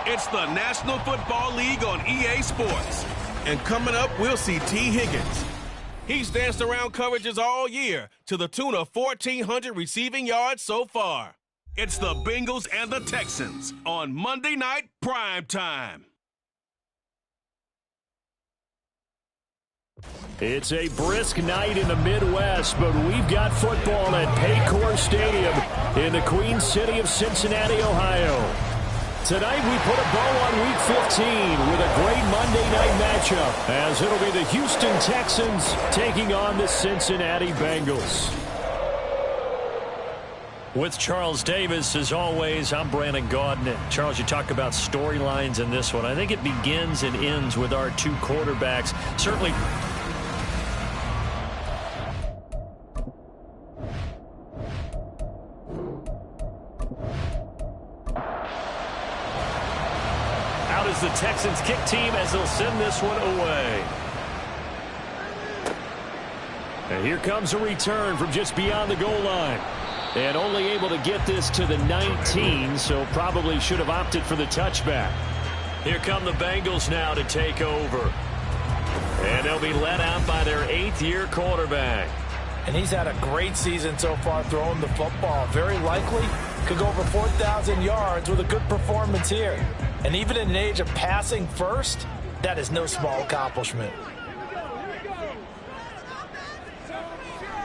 It's the National Football League on EA Sports. And coming up, we'll see T. Higgins. He's danced around coverages all year to the tune of 1,400 receiving yards so far. It's the Bengals and the Texans on Monday Night Primetime. It's a brisk night in the Midwest, but we've got football at Paycor Stadium in the Queen City of Cincinnati, Ohio. Tonight we put a bow on Week 15 with a great Monday night matchup, as it'll be the Houston Texans taking on the Cincinnati Bengals. With Charles Davis, as always, I'm Brandon Gaudin. Charles, you talk about storylines in this one. I think it begins and ends with our two quarterbacks. Certainly. Out is the Texans kick team as they'll send this one away. And here comes a return from just beyond the goal line. And only able to get this to the 19, so probably should have opted for the touchback. Here come the Bengals now to take over. And they'll be led out by their 8th-year quarterback. And he's had a great season so far throwing the football. Very likely could go over 4,000 yards with a good performance here. And even in an age of passing first, that is no small accomplishment.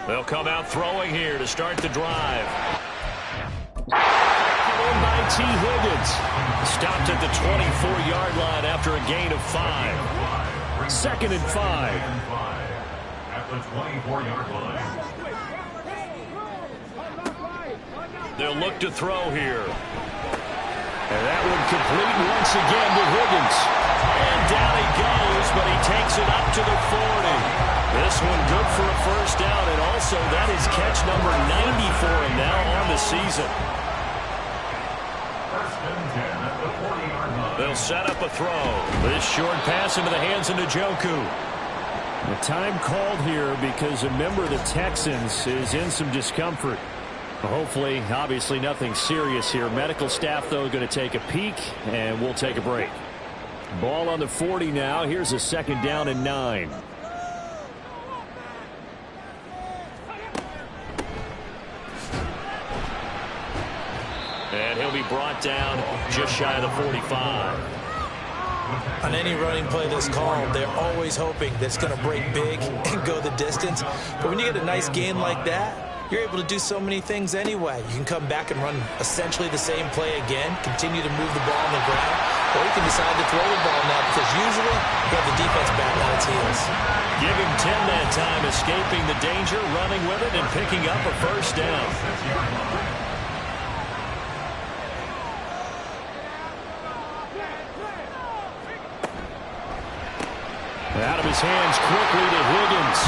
They'll come out throwing here to start the drive. In by T. Higgins. Stopped at the 24-yard line after a gain of 5. 2nd and 5. At the 24-yard line. They'll look to throw here. And that one complete once again to Higgins. And down he goes, but he takes it up to the 40. This one good for a first down, and also that is catch number 90 for him now on the season. They'll set up a throw. This short pass into the hands of Njoku. The time called here because a member of the Texans is in some discomfort. Hopefully, obviously nothing serious here. Medical staff, though, going to take a peek, and we'll take a break. Ball on the 40 now. Here's a 2nd down and 9. And he'll be brought down just shy of the 45. On any running play that's called, they're always hoping that it's going to break big and go the distance. But when you get a nice gain like that, you're able to do so many things anyway. You can come back and run essentially the same play again, continue to move the ball on the ground, or you can decide to throw the ball now because usually you have the defense back on its heels. Give him 10 that time, escaping the danger, running with it, and picking up a first down. Out of his hands quickly to Higgins.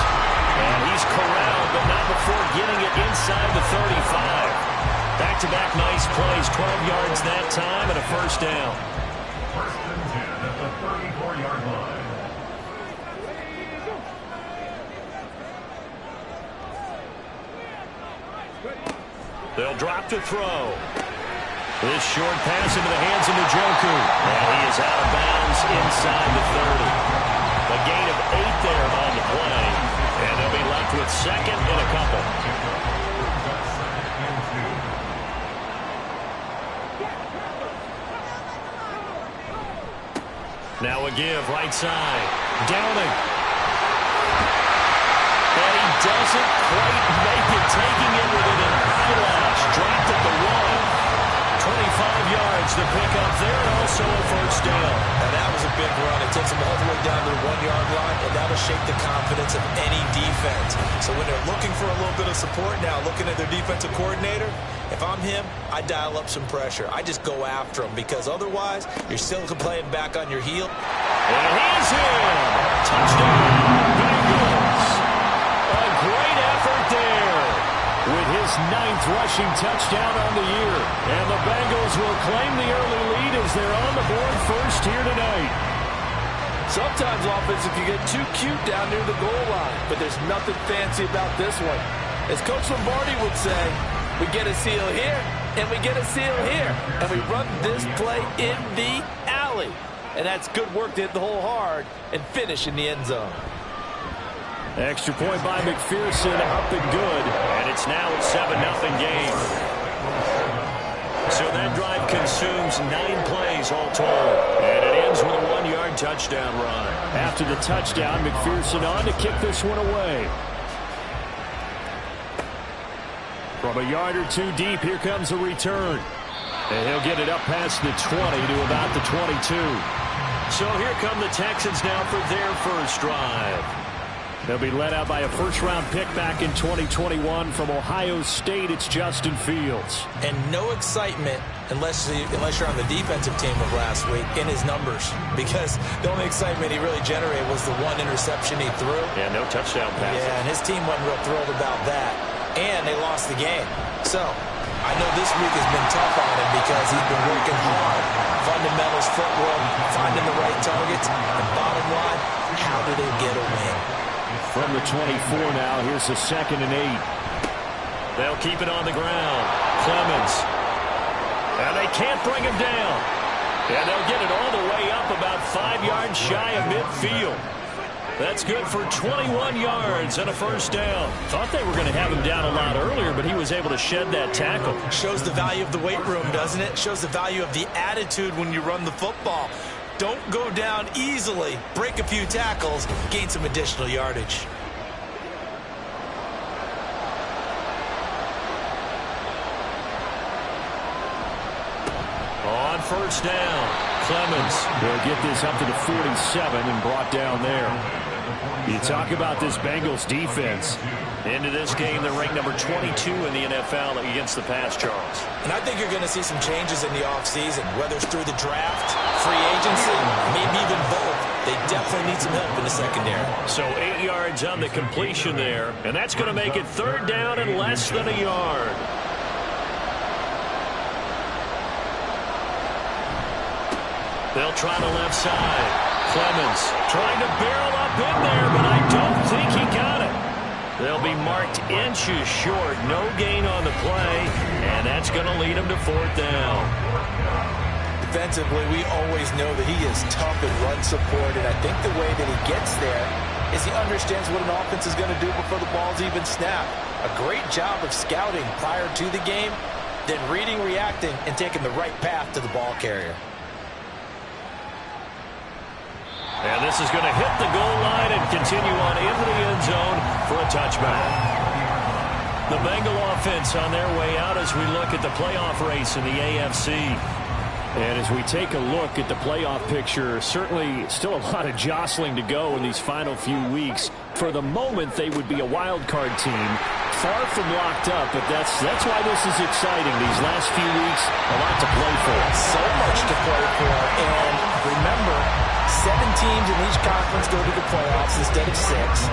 And he's corralled, but not before getting it inside the 35. Back-to-back nice plays, 12 yards that time, and a first down. First and 10 at the 34-yard line. They'll drop to throw. This short pass into the hands of Njoku. And he is out of bounds inside the 30. A gain of 8 there on the play. And they'll be left with 2nd and a couple. Now a give, right side. Downing. And he doesn't quite make it, taking it with an eyelash. Dropped at the 1. 25 yards to pick up there, and also a first down. Now that was a big run. It takes them all the way down to the 1-yard line, and that'll shake the confidence of any defense. So when they're looking for a little bit of support now, looking at their defensive coordinator, if I'm him, I dial up some pressure. I just go after him because otherwise you're still playing back on your heel. And he's in. Touchdown, Bengals. A great effort there. With his 9th rushing touchdown on the year. And the Bengals will claim the early lead as they're on the board first here tonight. Sometimes offense can get too cute down near the goal line, but there's nothing fancy about this one. As Coach Lombardi would say, we get a seal here, and we get a seal here, and we run this play in the alley. And that's good work to hit the hole hard and finish in the end zone. Extra point by McPherson, up and good. And it's now a 7-0 game. So that drive consumes 9 plays all told. And it ends with a 1-yard touchdown run. After the touchdown, McPherson on to kick this one away. From a yard or 2 deep, here comes a return. And he'll get it up past the 20 to about the 22. So here come the Texans now for their first drive. They'll be led out by a first-round pick back in 2021 from Ohio State. It's Justin Fields. And no excitement unless you're on the defensive team of last week in his numbers, because the only excitement he really generated was the 1 interception he threw. Yeah, no touchdown pass. Yeah, and his team wasn't real thrilled about that. And they lost the game. So I know this week has been tough on him because he's been working hard. Fundamentals, footwork, finding the right targets. And bottom line, how do they get a win? From the 24 now, here's the 2nd and 8. They'll keep it on the ground. Clemens. And they can't bring him down. And they'll get it all the way up about 5 yards shy of midfield. That's good for 21 yards and a first down. Thought they were going to have him down a lot earlier, but he was able to shed that tackle. Shows the value of the weight room, doesn't it? Shows the value of the attitude when you run the football. Don't go down easily. Break a few tackles, gain some additional yardage. On first down, Clemens will get this up to the 47 and brought down there. You talk about this Bengals defense. Into this game, they're ranked number 22 in the NFL against the pass, Charles. And I think you're going to see some changes in the offseason, whether it's through the draft, free agency, maybe even both. They definitely need some help in the secondary. So 8 yards on the completion there, and that's going to make it third down and less than a yard. They'll try the left side. Clemens trying to barrel up in there, but I don't think he got it. They'll be marked inches short. No gain on the play, and that's going to lead them to fourth down. Defensively, we always know that he is tough in run support, and I think the way that he gets there is he understands what an offense is going to do before the ball's even snapped. A great job of scouting prior to the game, then reading, reacting, and taking the right path to the ball carrier. And this is going to hit the goal line and continue on into the end zone for a touchback. The Bengal offense on their way out as we look at the playoff race in the AFC. And as we take a look at the playoff picture, certainly still a lot of jostling to go in these final few weeks. For the moment, they would be a wild card team, far from locked up, but that's why this is exciting. These last few weeks, a lot to play for. So much to play for, and remember, 7 teams in each conference go to the playoffs instead of 6.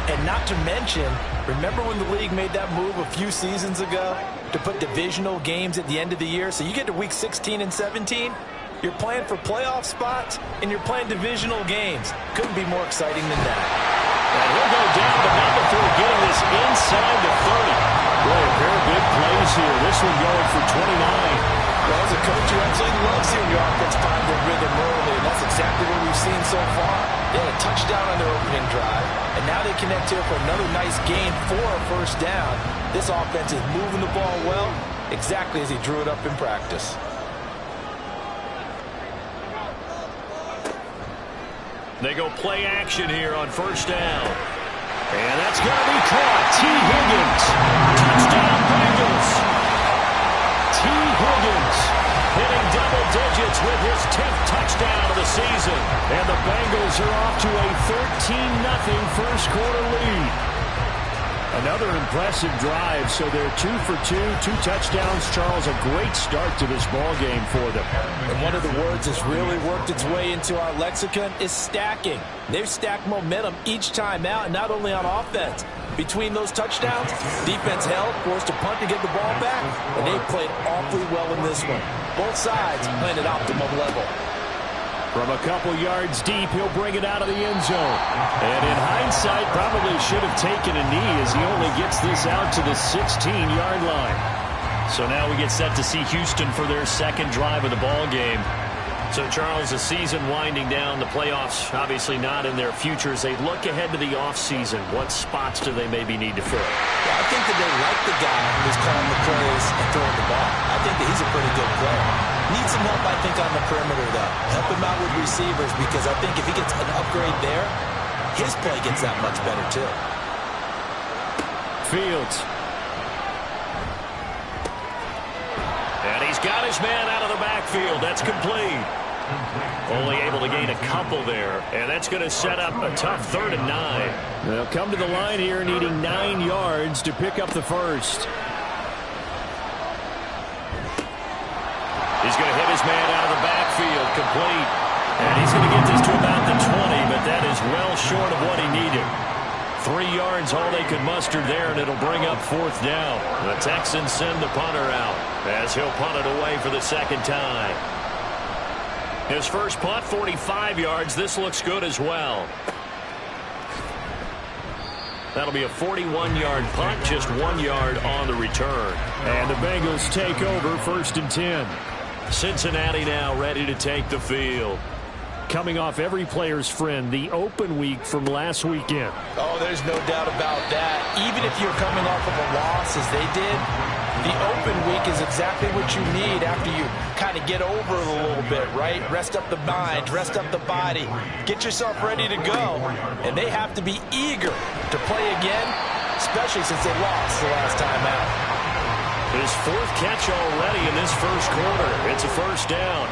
And not to mention, remember when the league made that move a few seasons ago to put divisional games at the end of the year? So you get to week 16 and 17, you're playing for playoff spots, and you're playing divisional games. Couldn't be more exciting than that. And he'll go down, but not before getting this inside the 30. Boy, a pair of big plays here. This one going for 29. Well, as a coach, you absolutely love seeing your offense find their rhythm early, and that's exactly what we've seen so far. They had a touchdown on their opening drive, and now they connect here for another nice gain for a first down. This offense is moving the ball well, exactly as he drew it up in practice. They go play action here on first down. And that's going to be caught. T. Higgins. Touchdown, Bengals. T. Higgins hitting double digits with his 10th touchdown of the season. And the Bengals are off to a 13-0 first quarter lead. Another impressive drive, so they're 2 for 2, 2 touchdowns. Charles, a great start to this ball game for them. And one of the words that's really worked its way into our lexicon is stacking. They've stacked momentum each time out, and not only on offense. Between those touchdowns, defense held, forced a punt to get the ball back, and they played awfully well in this one. Both sides playing at optimum level. From a couple yards deep, he'll bring it out of the end zone. And in hindsight, probably should have taken a knee as he only gets this out to the 16-yard line. So now we get set to see Houston for their second drive of the ball game. So, Charles, the season winding down, the playoffs obviously not in their future. As they look ahead to the offseason, what spots do they maybe need to fill? Well, I think that they like the guy who's calling the plays and throwing the ball. I think that he's a pretty good player. Needs some help, I think, on the perimeter, though. Help him out with receivers, because I think if he gets an upgrade there, his play gets that much better, too. Fields. And he's got his man out of the backfield. That's complete. Only able to gain a couple there, and that's going to set up a tough 3rd and 9. They'll come to the line here needing 9 yards to pick up the first. He's going to hit his man out of the backfield, complete. And he's going to get this to about the 20, but that is well short of what he needed. 3 yards, all they could muster there, and it'll bring up 4th down. The Texans send the punter out as he'll punt it away for the second time. His first punt, 45 yards. This looks good as well. That'll be a 41-yard punt, just 1 yard on the return. And the Bengals take over 1st and 10. Cincinnati now ready to take the field. coming off every player's friend, the open week from last weekend. Oh, there's no doubt about that. Even if you're coming off of a loss as they did, the open week is exactly what you need after you kind of get over it a little bit, right? Rest up the mind, rest up the body, get yourself ready to go. And they have to be eager to play again, especially since they lost the last time out. His fourth catch already in this first quarter. It's a first down.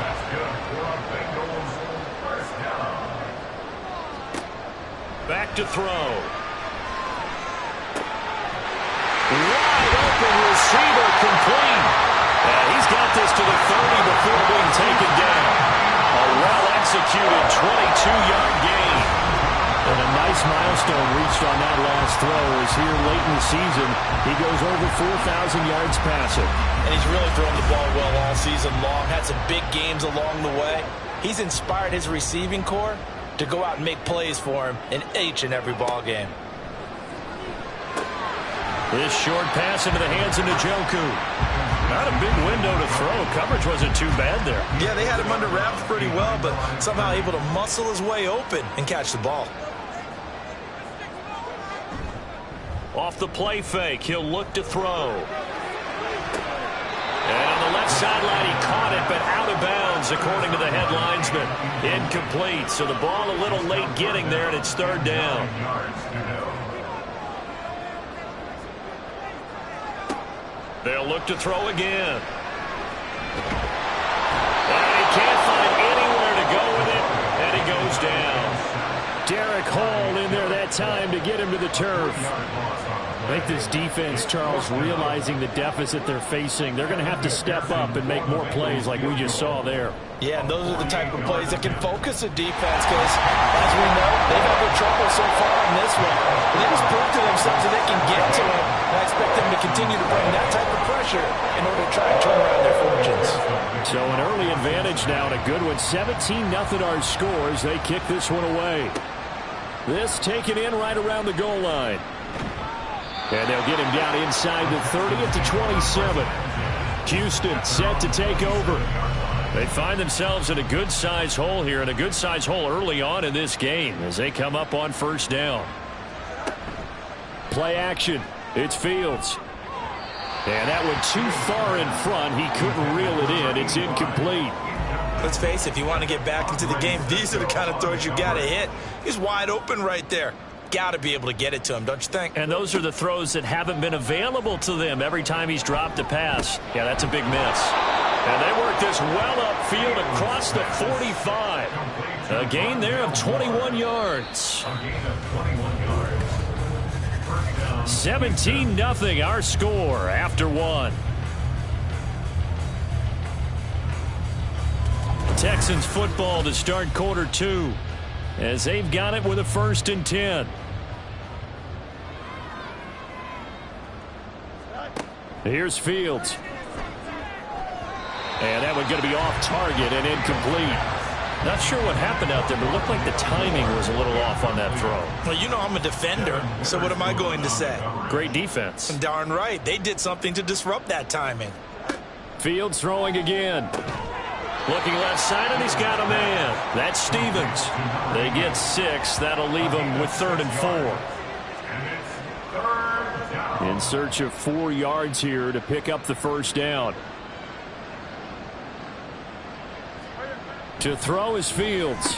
Back to throw. Wide open receiver complete. And he's got this to the 30 before being taken down. A well-executed 22-yard gain. And a nice milestone reached on that last throw as here late in the season, he goes over 4,000 yards passing. And he's really thrown the ball well all season long. Had some big games along the way. He's inspired his receiving corps to go out and make plays for him in each and every ball game. This short pass into the hands of Njoku. Not a big window to throw. Coverage wasn't too bad there. Yeah, they had him under wraps pretty well, but somehow able to muscle his way open and catch the ball. Off the play fake, he'll look to throw. And on the left sideline, he caught it, but out of bounds, according to the head linesman. Incomplete, so the ball a little late getting there, and it's third down. They'll look to throw again. And he can't find anywhere to go with it, and he goes down. Derek Hall in there that time to get him to the turf. I think this defense, Charles, realizing the deficit they're facing, they're going to have to step up and make more plays like we just saw there. Yeah, and those are the type of plays that can focus a defense because, as we know, they've had their trouble so far in this one. But they just prove to themselves that they can get to him, and I expect them to continue to bring that type of pressure in order to try and turn around their fortunes. So an early advantage now and a good one. 17-0 our scores. They kick this one away. This taken in right around the goal line. And they'll get him down inside the 30 at the 27. Houston set to take over. They find themselves in a good-sized hole here, and a good-sized hole early on in this game as they come up on first down. Play action. It's Fields. And that one too far in front. He couldn't reel it in. It's incomplete. Let's face it, if you want to get back into the game, these are the kind of throws you got to hit. He's wide open right there. Got to be able to get it to him, don't you think? And those are the throws that haven't been available to them every time he's dropped a pass. Yeah, that's a big miss. And they work this well upfield across the 45. A gain there of 21 yards. 17-0 our score after one. Texans football to start quarter two as they've got it with a 1st and 10. Here's Fields. And that one's going to be off target and incomplete. Not sure what happened out there, but it looked like the timing was a little off on that throw. Well, you know I'm a defender, so what am I going to say? Great defense. Darn right. They did something to disrupt that timing. Fields throwing again. Looking left side, and he's got a man. That's Stevens. They get 6. That'll leave them with 3rd and 4. In search of 4 yards here to pick up the first down. To throw is Fields.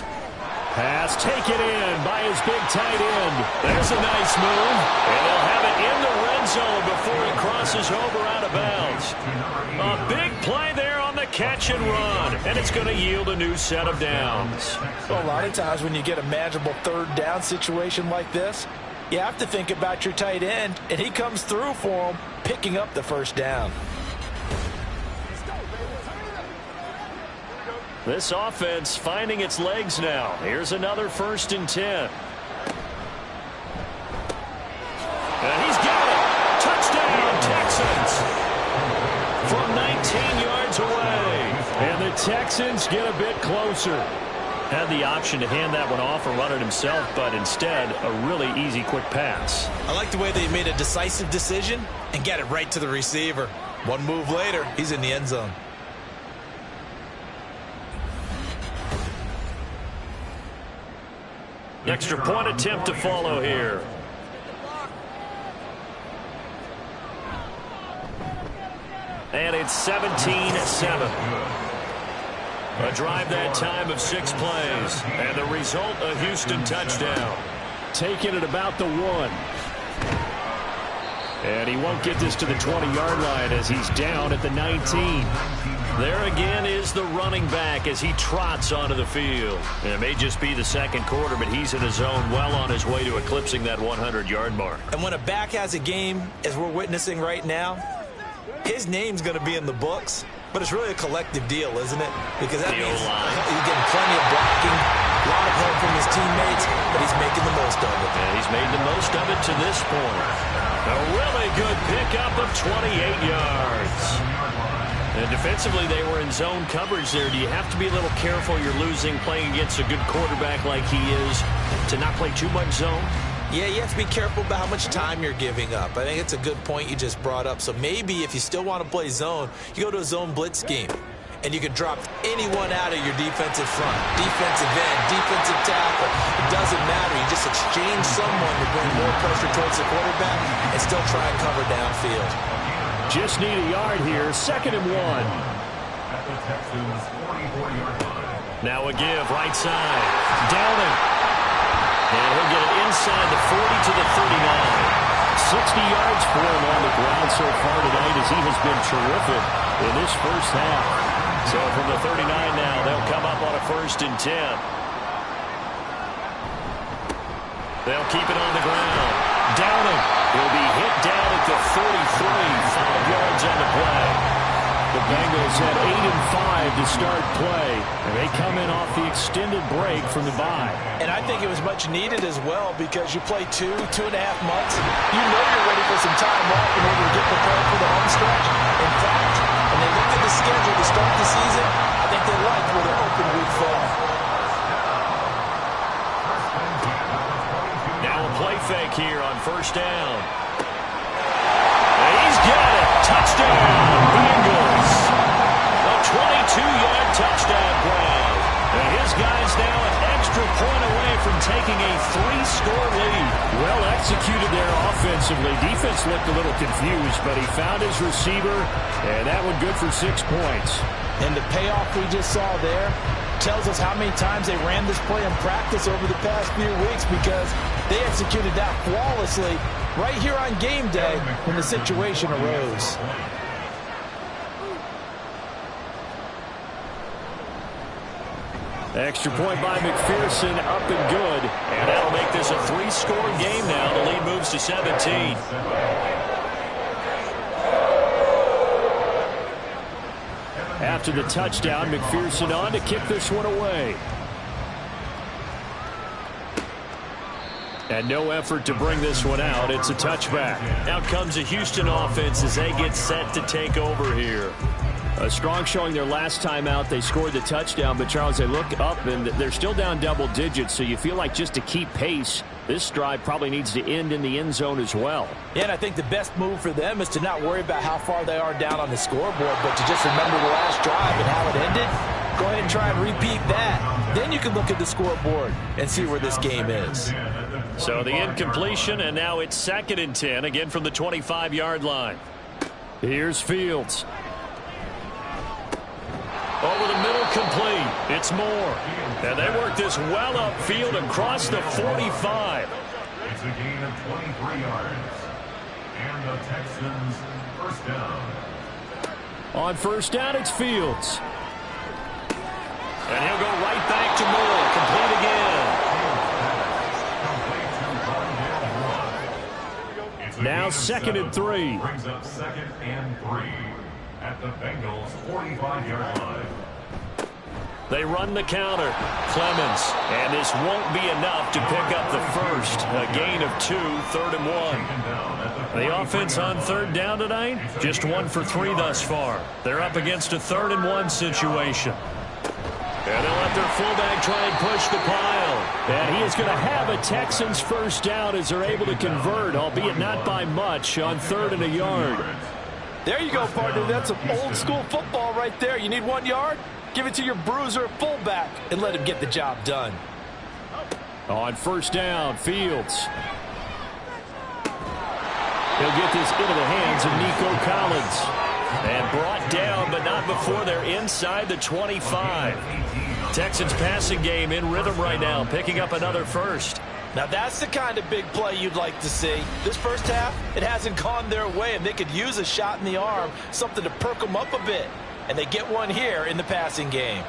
Pass taken in by his big tight end. There's a nice move. And they'll have it in the red zone before he crosses over out of bounds. A big play there on the catch and run. And it's going to yield a new set of downs. Well, a lot of times when you get a manageable 3rd down situation like this, you have to think about your tight end, and he comes through for him, picking up the first down. This offense finding its legs now. Here's another 1st and 10. And he's got it. Touchdown, Texans. From 19 yards away. And the Texans get a bit closer. Had the option to hand that one off or run it himself, but instead, a really easy, quick pass. I like the way they made a decisive decision and get it right to the receiver. One move later, he's in the end zone. Extra point attempt to follow here. And it's 17-7. A drive that time of 6 plays. And the result, a Houston touchdown. Taking it about the 1. And he won't get this to the 20-yard line as he's down at the 19. There again is the running back as he trots onto the field. And it may just be the second quarter, but he's in a zone well on his way to eclipsing that 100-yard mark. And when a back has a game, as we're witnessing right now, his name's going to be in the books. But it's really a collective deal, isn't it? Because that means he's getting plenty of blocking, a lot of help from his teammates, but he's making the most of it. And he's made the most of it to this point. A really good pickup of 28 yards. And defensively, they were in zone coverage there. Do you have to be a little careful you're losing playing against a good quarterback like he is to not play too much zone? Yeah, you have to be careful about how much time you're giving up. I think it's a good point you just brought up. So maybe if you still want to play zone, you go to a zone blitz scheme. And you can drop anyone out of your defensive front. Defensive end, defensive tackle. It doesn't matter. You just exchange someone to bring more pressure towards the quarterback and still try and cover downfield. Just need a yard here. 2nd and 1. At the Texans' 44-yard line. Now a give, right side. Downing. And he'll get it inside the 40 to the 39. 60 yards for him on the ground so far tonight as he has been terrific in this first half. So from the 39 now, they'll come up on a 1st and 10. They'll keep it on the ground. Downing. He'll be hit down at the 43. 5 yards on the play. The Bengals had 8 and 5 to start play, and they come in off the extended break from the bye. And I think it was much needed as well because you play 2.5 months. You know you're ready for some time off in order to get prepared for the home stretch. In fact, when they looked at the schedule to start the season, I think they liked where their open week fell. Now a play fake here on 1st down. And he's got it. Touchdown, Bengals. A 22-yard touchdown play. And his guys now an extra point away from taking a 3-score lead. Well executed there offensively. Defense looked a little confused, but he found his receiver, and that one good for 6 points. And the payoff we just saw there tells us how many times they ran this play in practice over the past few weeks because they executed that flawlessly right here on game day when the situation arose. Extra point by McPherson, up and good. And that'll make this a 3-score game now. The lead moves to 17. After the touchdown, McPherson on to kick this one away. And no effort to bring this one out. It's a touchback. Out comes a Houston offense as they get set to take over here. A strong showing their last time out. They scored the touchdown, but Charles, they look up and they're still down double digits, so you feel like just to keep pace, this drive probably needs to end in the end zone as well. Yeah, and I think the best move for them is to not worry about how far they are down on the scoreboard, but to just remember the last drive and how it ended. Go ahead and try and repeat that. Then you can look at the scoreboard and see where this game is. So the incompletion, and now it's 2nd and 10, again from the 25-yard line. Here's Fields. Over the middle, complete. It's Moore. And they work this well upfield across the 45. It's a gain of 23 yards. And the Texans 1st down. On 1st down, it's Fields. And he'll go right back to Moore. Complete again. Now 2nd and 3. Brings up 2nd and 3 at the Bengals 45-yard line. They run the counter. Clemens. And this won't be enough to pick up the first. A gain of 2, 3rd and 1. The offense on 3rd down tonight, just 1 for 3 thus far. They're up against a 3rd and 1 situation. And they'll let their fullback try and push the pile. And he is going to have a Texans 1st down as they're able to convert, albeit not by much, on 3rd and a yard. There you go, partner. That's some old school football right there. You need 1 yard? Give it to your bruiser fullback and let him get the job done. On first down, Fields. He'll get this into the hands of Nico Collins. And brought down, but not before they're inside the 25. Texans passing game in rhythm right now, picking up another first. Now that's the kind of big play you'd like to see. This first half, it hasn't gone their way, and they could use a shot in the arm, something to perk them up a bit. And they get one here in the passing game.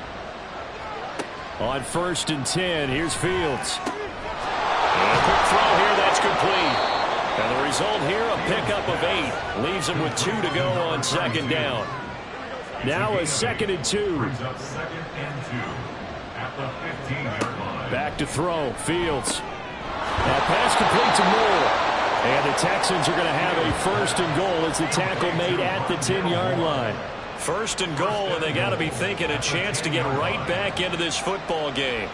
On first and 10, here's Fields. And a quick throw here, that's complete. And the result here, a pickup of 8. Leaves him with 2 to go on second down. Now a 2nd and 2. Back to throw, Fields. Now pass complete to Moore. And the Texans are going to have a 1st and goal as the tackle made at the 10-yard line. 1st and goal, and they got to be thinking a chance to get right back into this football game.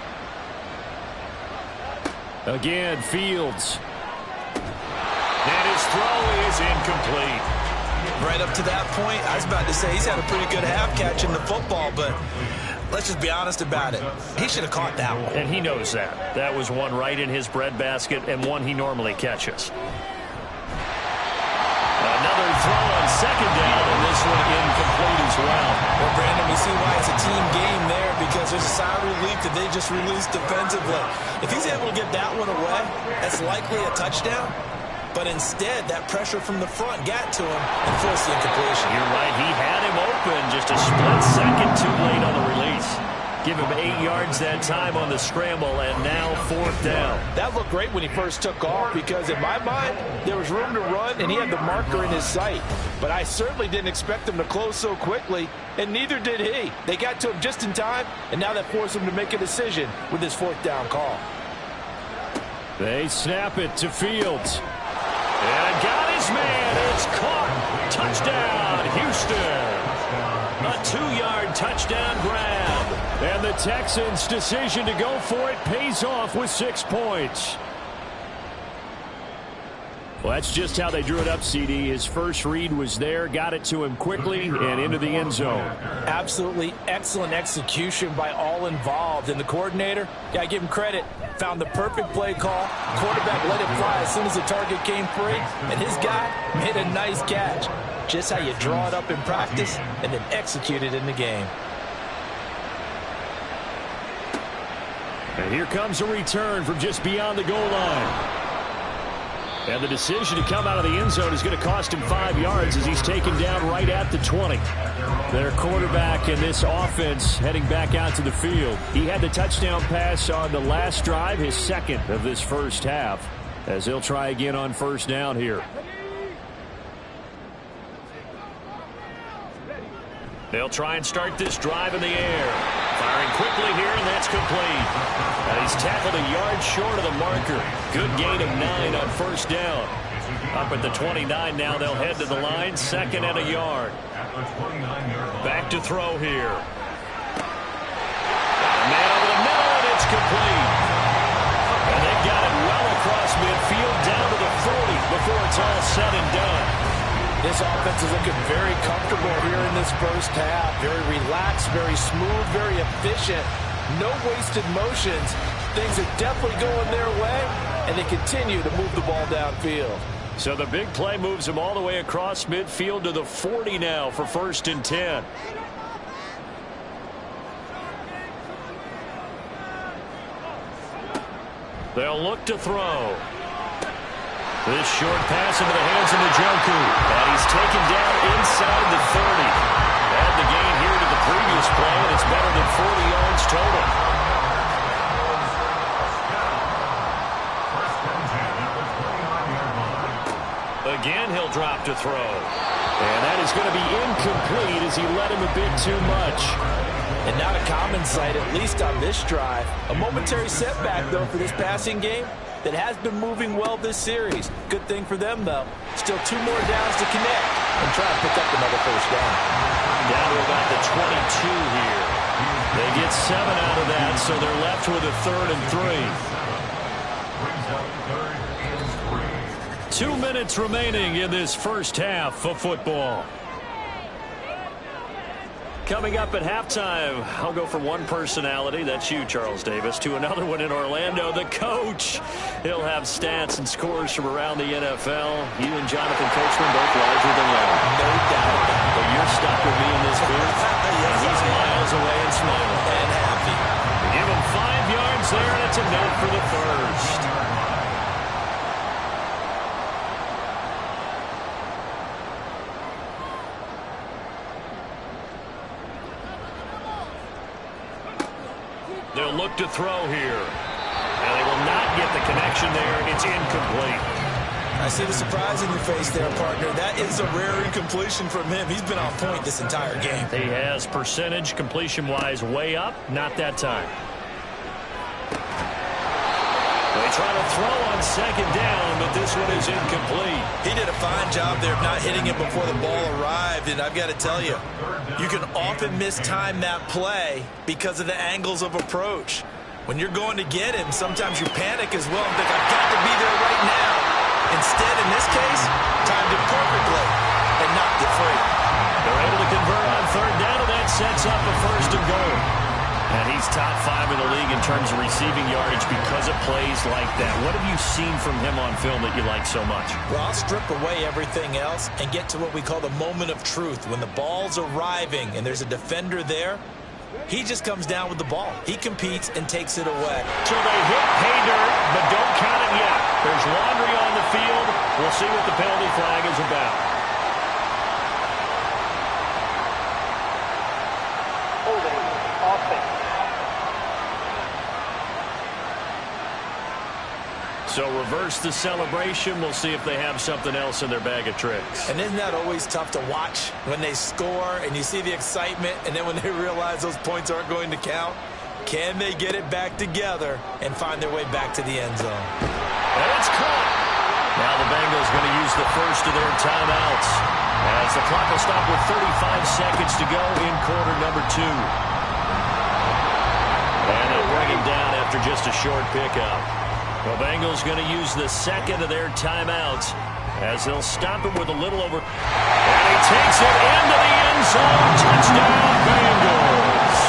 Again, Fields. And his throw is incomplete. Right up to that point, I was about to say he's had a pretty good half catching the football, but let's just be honest about it. He should have caught that one. And he knows that. That was one right in his breadbasket and one he normally catches. Another throw on second down, and this one incomplete as well. Well, Brandon, we see why it's a team game there, because there's a sigh of relief that they just released defensively. If he's able to get that one away, that's likely a touchdown. But instead, that pressure from the front got to him and forced the incompletion. You're right. He had him open, just a split second too late on the release. Give him 8 yards that time on the scramble, and now 4th down. That looked great when he first took off, because in my mind, there was room to run, and he had the marker in his sight. But I certainly didn't expect him to close so quickly, and neither did he. They got to him just in time, and now that forced him to make a decision with his 4th down call. They snap it to Fields. And got his man. It's caught. Touchdown, Houston. A 2-yard touchdown grab. And the Texans' decision to go for it pays off with 6 points. Well, that's just how they drew it up, CD. His first read was there, got it to him quickly, and into the end zone. Absolutely excellent execution by all involved. And the coordinator, I give him credit, found the perfect play call. Quarterback let it fly as soon as the target came free, and his guy made a nice catch. Just how you draw it up in practice and then execute it in the game. And here comes a return from just beyond the goal line. And the decision to come out of the end zone is going to cost him 5 yards as he's taken down right at the 20. Their quarterback in this offense heading back out to the field. He had the touchdown pass on the last drive, his 2nd of this first half, as he'll try again on first down here. They'll try and start this drive in the air. Firing quickly here, and that's complete. And he's tackled a yard short of the marker. Good gain of 9 on first down. Up at the 29 now, they'll head to the line. 2nd and a yard. Back to throw here. Man over the middle, and it's complete. And they've got it well across midfield down to the 40 before it's all said and done. This offense is looking very comfortable here in this first half. Very relaxed, very smooth, very efficient. No wasted motions. Things are definitely going their way, and they continue to move the ball downfield. So the big play moves them all the way across midfield to the 40 now for 1st and 10. They'll look to throw. This short pass into the hands of Njoku. And he's taken down inside the 30. Add the gain here to the previous play, and it's better than 40 yards total. Again, he'll drop to throw. And that is going to be incomplete as he led him a bit too much. And not a common sight, at least on this drive. A momentary setback, though, for this passing game that has been moving well this series. Good thing for them, though. Still 2 more downs to connect and try to pick up another first down. Down to about the 22 here. They get 7 out of that, so they're left with a 3rd and 3. 2 minutes remaining in this first half of football. Coming up at halftime, I'll go from one personality, that's you, Charles Davis, to another one in Orlando, the coach. He'll have stats and scores from around the NFL. You and Jonathan Coachman both larger than life. No doubt. But you're stuck with me in this booth. Yes, He's miles away and smiling. and happy. Give him 5 yards there, and it's a note for the first. They'll look to throw here. And they will not get the connection there. It's incomplete. I see the surprise in your face there, partner. That is a rare incompletion from him. He's been on point this entire game. He has percentage completion-wise way up. Not that time. They try to throw on second down, but this one is incomplete. He did a fine job there of not hitting it before the ball arrived, and I've got to tell you, you can often mistime that play because of the angles of approach. When you're going to get him, sometimes you panic as well and think, I've got to be there right now. Instead, in this case, timed it perfectly and knocked it free. They're able to convert on third down, and that sets up a first and goal. And he's top 5 in the league in terms of receiving yardage because of plays like that. What have you seen from him on film that you like so much? Well, I'll strip away everything else and get to what we call the moment of truth. When the ball's arriving and there's a defender there, he just comes down with the ball. He competes and takes it away. So they hit pay dirt, but don't count it yet. There's laundry on the field. We'll see what the penalty flag is about. Holding offense. So reverse the celebration. We'll see if they have something else in their bag of tricks. And isn't that always tough to watch when they score and you see the excitement, and then when they realize those points aren't going to count? Can they get it back together and find their way back to the end zone? And it's caught. Now the Bengals going to use the first of their timeouts as the clock will stop with 35 seconds to go in quarter number 2. And they'll bring him down after just a short pickup. The Bengals going to use the second of their timeouts as they'll stop him with a little over. And he takes it into the end zone. Touchdown, Bengals.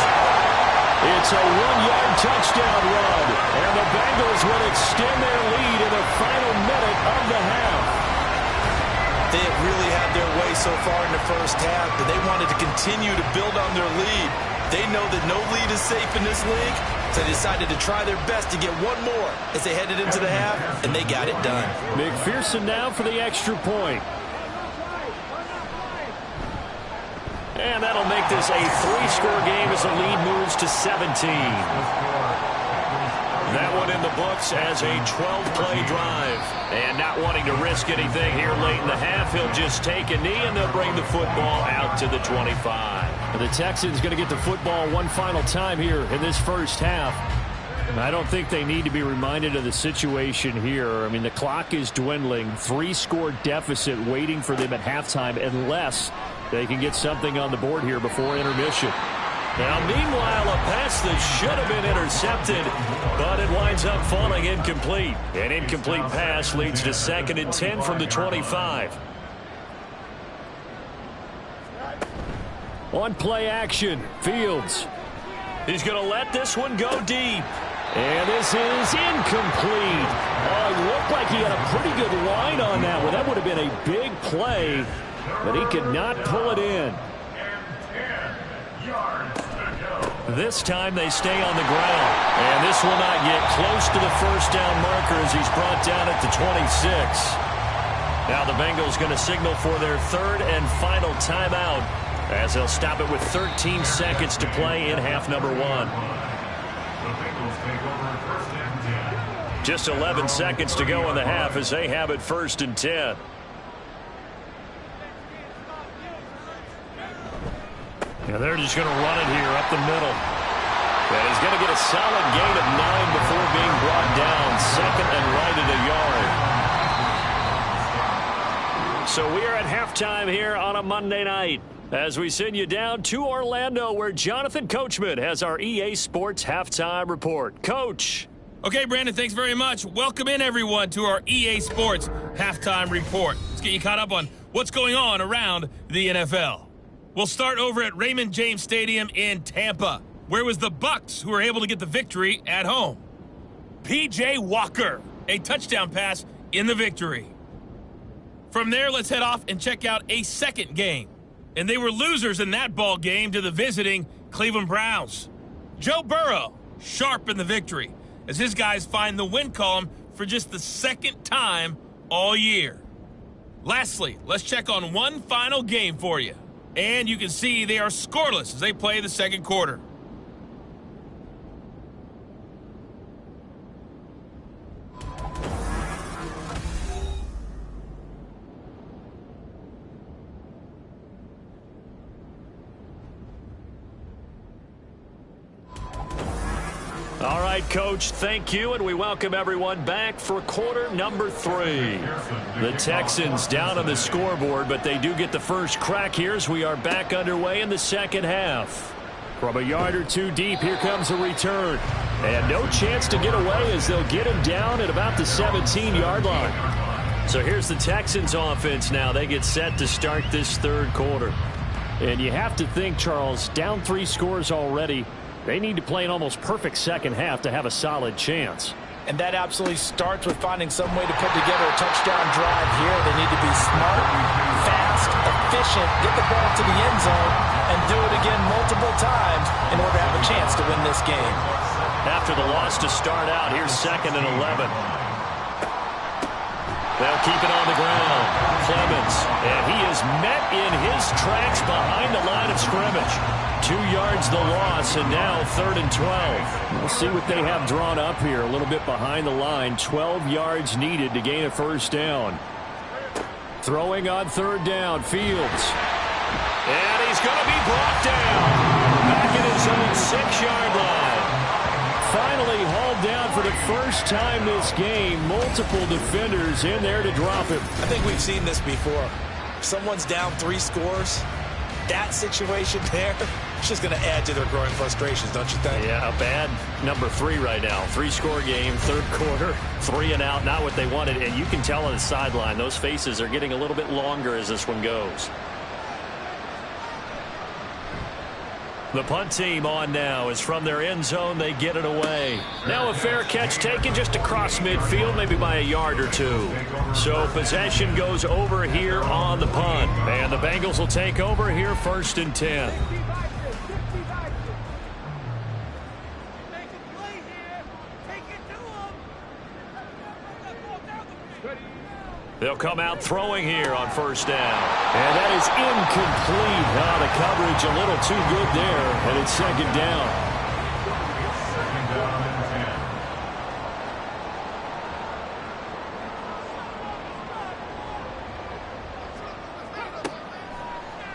It's a 1-yard touchdown run. And the Bengals will extend their lead in the final minute of the half. They have really had their way so far in the first half, but they wanted to continue to build on their lead. They know that no lead is safe in this league, so they decided to try their best to get one more as they headed into the half, and they got it done. McPherson now for the extra point. And that'll make this a 3-score game as the lead moves to 17. That one in the books as a 12-play drive. And not wanting to risk anything here late in the half, he'll just take a knee and they'll bring the football out to the 25. The Texans going to get the football one final time here in this first half. I don't think they need to be reminded of the situation here. I mean, the clock is dwindling. 3-score deficit waiting for them at halftime unless they can get something on the board here before intermission. Now, meanwhile, a pass that should have been intercepted, but it winds up falling incomplete. An incomplete pass leads to 2nd and 10 from the 25. On play action, Fields. He's going to let this one go deep. And this is incomplete. Oh, it looked like he had a pretty good line on that one. That would have been a big play, but he could not pull it in. This time they stay on the ground. And this will not get close to the first down marker as he's brought down at the 26. Now the Bengals going to signal for their 3rd and final timeout as they'll stop it with 13 seconds to play in half number 1. Just 11 seconds to go in the half as they have it 1st and 10. Yeah, they're just going to run it here up the middle. And he's going to get a solid gain of 9 before being brought down. 2nd and right at a yard. So we are at halftime here on a Monday night as we send you down to Orlando where Jonathan Coachman has our EA Sports Halftime Report. Coach. Okay, Brandon, thanks very much. Welcome in, everyone, to our EA Sports Halftime Report. Let's get you caught up on what's going on around the NFL. We'll start over at Raymond James Stadium in Tampa, where it was the Bucs who were able to get the victory at home. P.J. Walker, a touchdown pass in the victory. From there, let's head off and check out a second game. And they were losers in that ball game to the visiting Cleveland Browns. Joe Burrow, sharp in the victory, as his guys find the win column for just the second time all year. Lastly, let's check on one final game for you. And you can see they are scoreless as they play the second quarter. All right, Coach, thank you, and we welcome everyone back for quarter number 3. The Texans down on the scoreboard, but they do get the first crack here as we are back underway in the second half. From a yard or two deep, here comes a return. And no chance to get away as they'll get him down at about the 17-yard line. So here's the Texans offense now. They get set to start this third quarter. And you have to think, Charles, down 3 scores already. They need to play an almost perfect second half to have a solid chance. And that absolutely starts with finding some way to put together a touchdown drive here. They need to be smart, fast, efficient, get the ball to the end zone, and do it again multiple times in order to have a chance to win this game. After the loss to start out, here's 2nd and 11. They'll keep it on the ground. Clemens, and he is met in his tracks behind the line of scrimmage. 2 yards the loss, and now 3rd and 12. We'll see what they have drawn up here. A little bit behind the line. 12 yards needed to gain a first down. Throwing on 3rd down, Fields. And he's going to be brought down. Back at his own 6-yard line. Finally hauled down for the first time this game. Multiple defenders in there to drop him. I think we've seen this before. If someone's down 3 scores, that situation there, it's just going to add to their growing frustrations, don't you think? Yeah, a bad number 3 right now. 3-score game, third quarter, 3 and out, not what they wanted. And you can tell on the sideline, those faces are getting a little bit longer as this one goes. The punt team on now is from their end zone. They get it away. Now a fair catch taken just across midfield, maybe by a yard or 2. So possession goes over here on the punt. And the Bengals will take over here 1st and 10. They'll come out throwing here on 1st down. And that is incomplete. Oh, the coverage a little too good there, and it's 2nd down.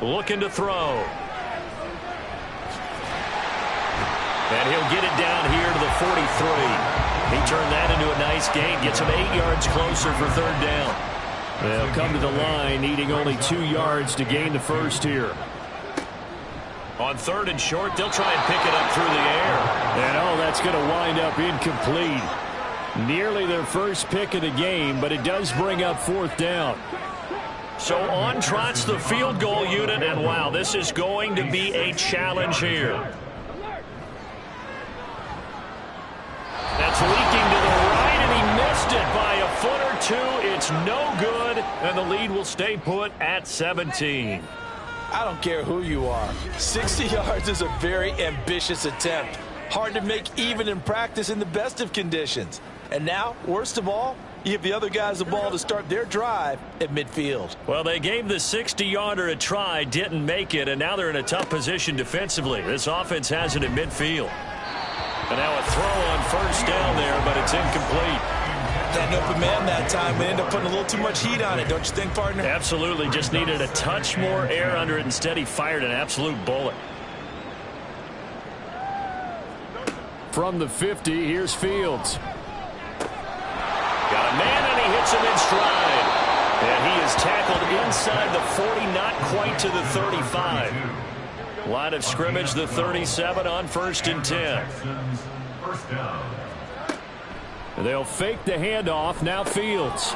Looking to throw. And he'll get it down here to the 43. He turned that into a nice gain. Gets him 8 yards closer for 3rd down. They'll come to the line, needing only 2 yards to gain the first here. On 3rd and short, they'll try and pick it up through the air. And, oh, that's going to wind up incomplete. Nearly their first pick of the game, but it does bring up 4th down. So on trots the field goal unit, and wow, this is going to be a challenge here. That's leaking to the right, and he missed it by a foot or 2. It's no good, and the lead will stay put at 17. I don't care who you are. 60 yards is a very ambitious attempt. Hard to make even in practice in the best of conditions. And now, worst of all, you give the other guys the ball to start their drive at midfield. Well, they gave the 60-yarder a try, didn't make it, and now they're in a tough position defensively. This offense has it at midfield. And now a throw on 1st down there, but it's incomplete. That open man that time, we end up putting a little too much heat on it, don't you think, partner? Absolutely. Just needed a touch more air under it. Instead, he fired an absolute bullet. From the 50, here's Fields. Got a man, and he hits him in stride. And he is tackled inside the 40, not quite to the 35. Line of scrimmage, the 37 on 1st and 10. They'll fake the handoff. Now Fields.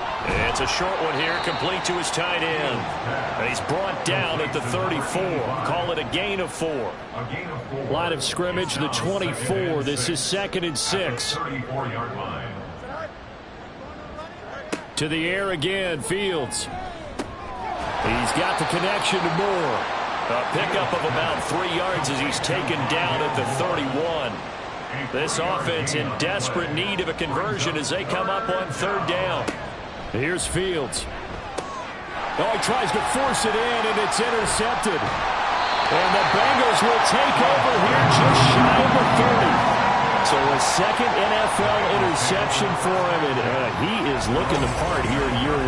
It's a short one here, complete to his tight end. He's brought down at the 34. Call it a gain of 4. Line of scrimmage, the 24. This is 2nd and 6. To the air again, Fields. He's got the connection to Moore. A pickup of about 3 yards as he's taken down at the 31. This offense in desperate need of a conversion as they come up on 3rd down. Here's Fields. Oh, he tries to force it in, and it's intercepted. And the Bengals will take over here just shy of the 30. So a 2nd NFL interception for him, and he is looking the part here in year 1.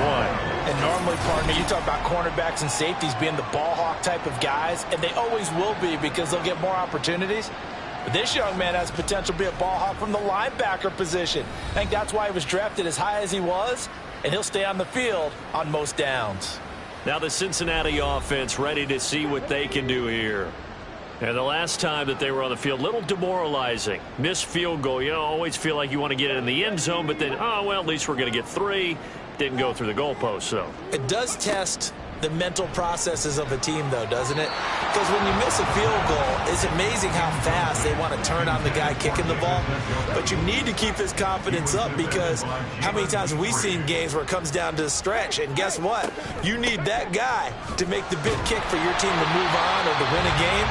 And normally, partner, you talk about cornerbacks and safeties being the ball hawk type of guys, and they always will be because they'll get more opportunities. But this young man has potential to be a ball hawk from the linebacker position. I think that's why he was drafted as high as he was, and he'll stay on the field on most downs. Now the Cincinnati offense ready to see what they can do here. And the last time that they were on the field, little demoralizing. Missed field goal. You always feel like you want to get it in the end zone, but then, oh, well, at least we're going to get 3. Didn't go through the goalpost, so. It does test the mental processes of a team, though, doesn't it? Because when you miss a field goal, it's amazing how fast they want to turn on the guy kicking the ball. But you need to keep his confidence up because how many times have we seen games where it comes down to the stretch? And guess what? You need that guy to make the big kick for your team to move on or to win a game.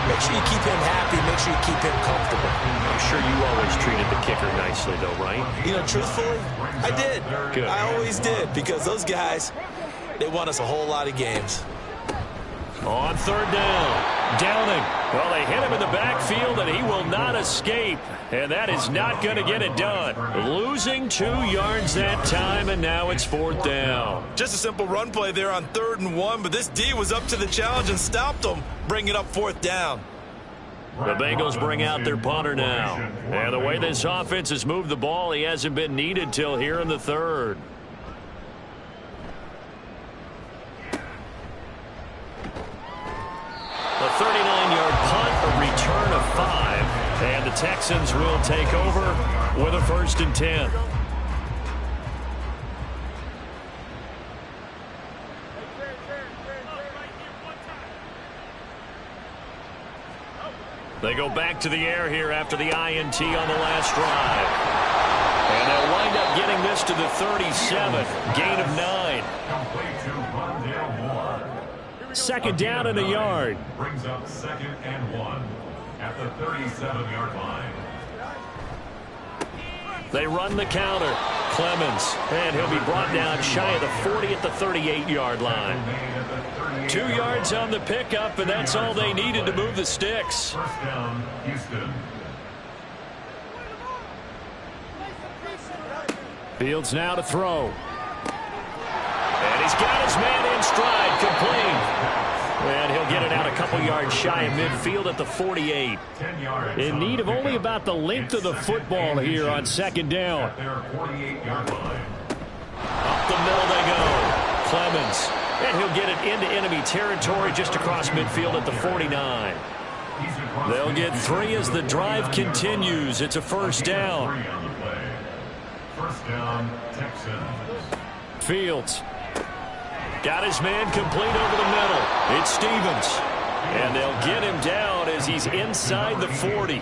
Make sure you keep him happy. Make sure you keep him comfortable. I'm sure you always treated the kicker nicely, though, right? You know, truthfully, I did. Good. I always did because those guys, they won us a whole lot of games. On 3rd down, Downing. Well, they hit him in the backfield, and he will not escape. And that is not going to get it done. Losing 2 yards that time, and now it's 4th down. Just a simple run play there on 3rd and 1, but this D was up to the challenge and stopped them, bringing up 4th down. The Bengals bring out their punter now. And the way this offense has moved the ball, he hasn't been needed till here in the 3rd. A 39-yard punt, a return of 5, and the Texans will take over with a 1st and 10. They go back to the air here after the INT on the last drive. And they'll wind up getting this to the 37, gain of 9. 2nd down and a yard. Brings up 2nd and 1 at the 37-yard line. They run the counter. Clemens, and he'll be brought down shy of the 40 at the 38-yard line. 2 yards on the pickup, and that's all they needed to move the sticks. 1st down, Houston. Fields now to throw. And he's got his man in stride, complete. And he'll get it out a couple yards shy of midfield at the 48. In need of only about the length of the football here on 2nd down. Up the middle they go. Clemens. And he'll get it into enemy territory just across midfield at the 49. They'll get 3 as the drive continues. It's a 1st down. 1st down, Texans. Fields. Got his man complete over the middle. It's Stevens. And they'll get him down as he's inside the 40.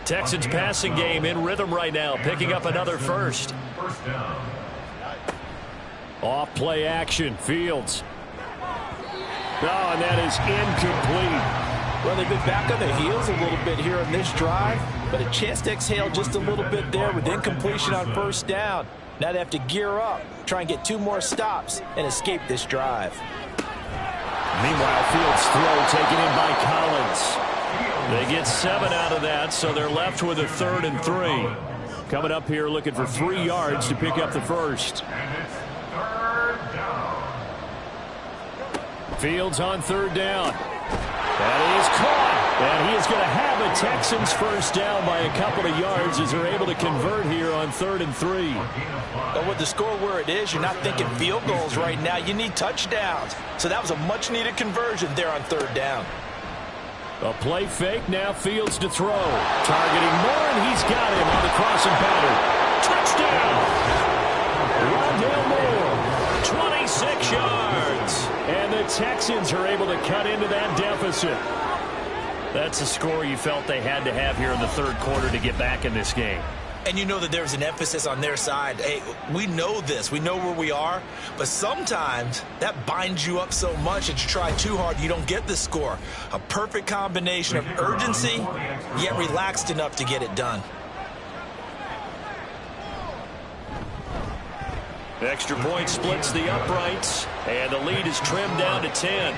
Texans passing game in rhythm right now, picking up another 1st. 1st down. Off play action, Fields. Oh, and that is incomplete. Well, they've been back on their heels a little bit here on this drive, but a chance to exhale just a little bit there with incompletion on 1st down. Now they have to gear up, try and get 2 more stops, and escape this drive. Meanwhile, Fields' throw taken in by Collins. They get 7 out of that, so they're left with a 3rd and 3. Coming up here looking for 3 yards to pick up the 1st. And it's 3rd down. Fields on 3rd down. That is caught. And he is going to have a Texans 1st down by a couple of yards as they're able to convert here on 3rd and 3. But with the score where it is, you're not thinking field goals right now. You need touchdowns. So that was a much-needed conversion there on 3rd down. A play fake, now Fields to throw. Targeting Moore, and he's got him on the crossing pattern. Touchdown! Rondale Moore, 26 yards. And the Texans are able to cut into that deficit. That's a score you felt they had to have here in the third quarter to get back in this game. And you know that there's an emphasis on their side. Hey, we know this. We know where we are. But sometimes that binds you up so much that you try too hard, you don't get the score. A perfect combination of urgency, yet relaxed enough to get it done. Extra point splits the uprights, and the lead is trimmed down to 10.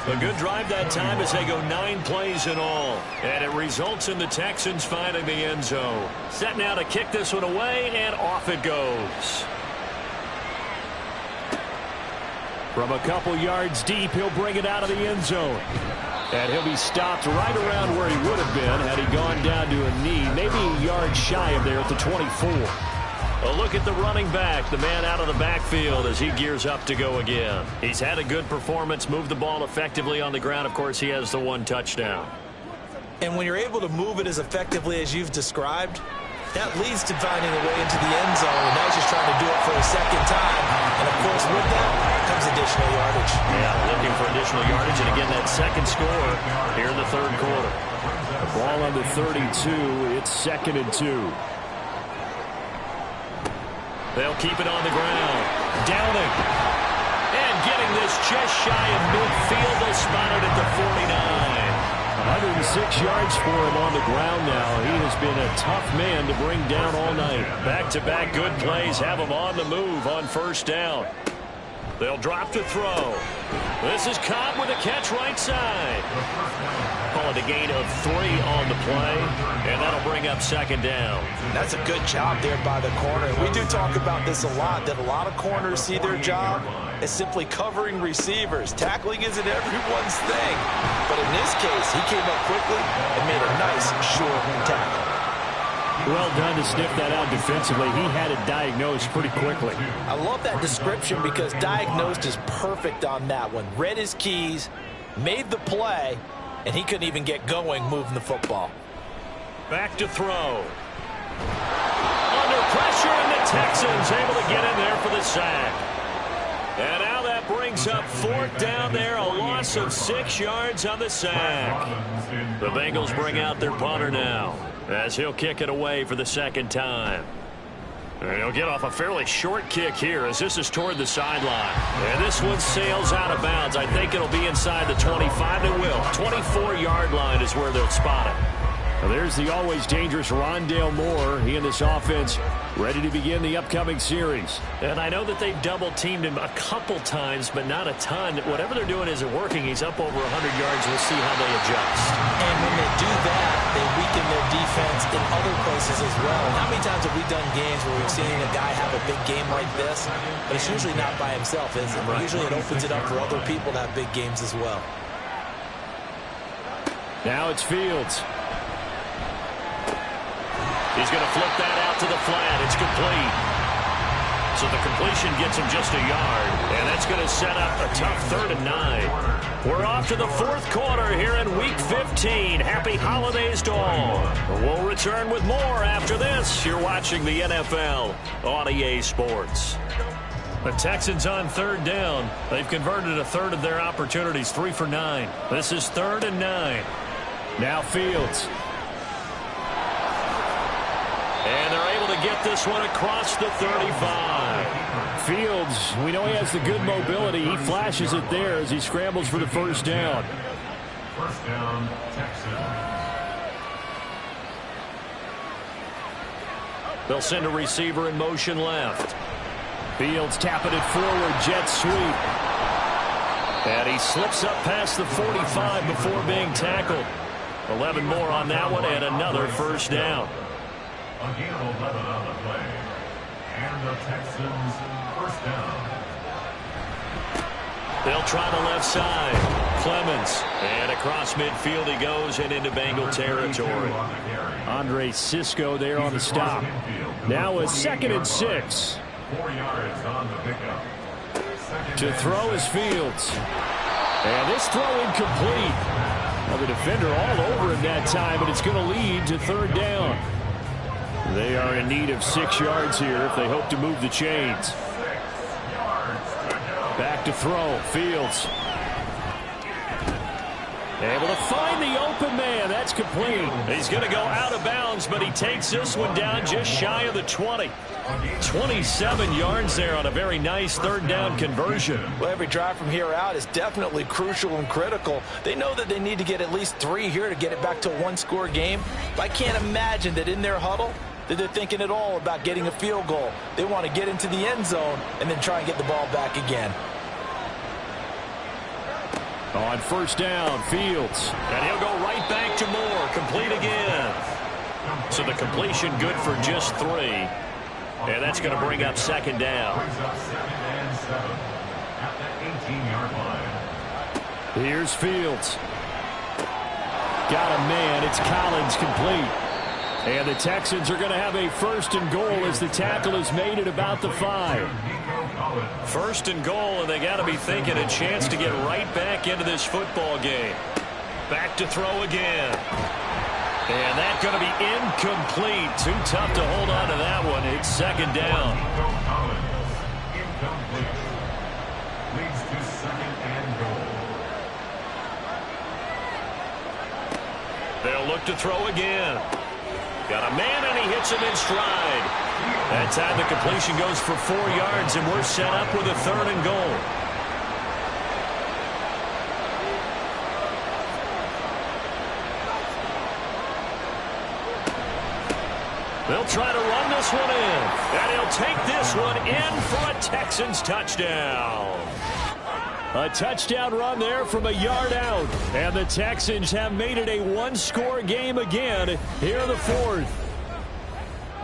A good drive that time as they go 9 plays in all. And it results in the Texans finding the end zone. Set now to kick this one away, and off it goes. From a couple yards deep, he'll bring it out of the end zone. And he'll be stopped right around where he would have been had he gone down to a knee, maybe a yard shy of there at the 24. A look at the running back, the man out of the backfield as he gears up to go again. He's had a good performance, moved the ball effectively on the ground. Of course, he has the 1 touchdown. And when you're able to move it as effectively as you've described, that leads to finding a way into the end zone. And now he's just trying to do it for a second time. And, of course, with that comes additional yardage. Yeah, looking for additional yardage. And, again, that second score here in the third quarter. The ball on the 32. It's 2nd and 2. They'll keep it on the ground. Downing. And getting this just shy of midfield. They'll spot it at the 49. 106 yards for him on the ground now. He has been a tough man to bring down all night. Back-to-back good plays have him on the move on first down. They'll drop to throw. This is Cobb with a catch right side. Call it a gain of 3 on the play, and that'll bring up 2nd down. That's a good job there by the corner. We do talk about this a lot, that a lot of corners see their job as simply covering receivers. Tackling isn't everyone's thing. But in this case, he came up quickly and made a nice, short tackle. Well done to sniff that out defensively. He had it diagnosed pretty quickly. I love that description because diagnosed is perfect on that one. Read his keys, made the play, and he couldn't even get going moving the football. Back to throw. Under pressure, and the Texans able to get in there for the sack. And now that brings up 4th down there, a loss of 6 yards on the sack. The Bengals bring out their punter now as he'll kick it away for the 2nd time. And he'll get off a fairly short kick here as this is toward the sideline. And this one sails out of bounds. I think it'll be inside the 25. It will. 24-yard line is where they'll spot it. Well, there's the always dangerous Rondale Moore. He and this offense ready to begin the upcoming series. And I know that they've double-teamed him a couple times, but not a ton. Whatever they're doing isn't working. He's up over 100 yards. We'll see how they adjust. And when they do that, they weaken their defense in other places as well. How many times have we done games where we've seen a guy have a big game like this? But it's usually not by himself, is it? Right. Usually it opens it up for other people to have big games as well. Now it's Fields. He's going to flip that out to the flat. It's complete. So the completion gets him just a yard. And that's going to set up a tough 3rd and 9. We're off to the 4th quarter here in Week 15. Happy holidays to all. We'll return with more after this. You're watching the NFL on EA Sports. The Texans on 3rd down. They've converted a third of their opportunities, 3 for 9. This is 3rd and 9. Now Fields. And they're able to get this one across the 35. Fields, we know he has the good mobility. He flashes it there as he scrambles for the 1st down. 1st down, Texans. They'll send a receiver in motion left. Fields tapping it forward, jet sweep. And he slips up past the 45 before being tackled. 11 more on that one and another 1st down. A gain of 11 on the play. And the Texans 1st down. They'll try the left side. Clemens. And across midfield he goes and into Bengal territory. Andre Cisco there on the stop. Now a 2nd and 6. 4 yards on the pickup. To throw is Fields. And this throw incomplete. Well, the defender all over him that time, but it's going to lead to 3rd down. They are in need of 6 yards here if they hope to move the chains. Back to throw. Fields. Able to find the open man. That's complete. He's going to go out of bounds, but he takes this one down just shy of the 20. 27 yards there on a very nice third down conversion. Well, every drive from here out is definitely crucial and critical. They know that they need to get at least 3 here to get it back to a one-score game. But I can't imagine that in their huddle that they're thinking at all about getting a field goal. They want to get into the end zone and then try and get the ball back again. On first down, Fields. And he'll go right back to Moore. Complete again. So the completion good for just 3. And that's going to bring up second down. Here's Fields. Got a man. It's Collins, complete. And the Texans are going to have a first and goal as the tackle is made at about the 5. First and goal, and they got to be thinking a chance to get right back into this football game. Back to throw again. And that's going to be incomplete. Too tough to hold on to that one. It's second down. Incomplete. Leads to second and goal. They'll look to throw again. Got a man, and he hits him in stride. That time the completion goes for 4 yards, and we're set up with a third and goal. They'll try to run this one in, and he'll take this one in for a Texans touchdown. A touchdown run there from a yard out, and the Texans have made it a one-score game again here in the 4th.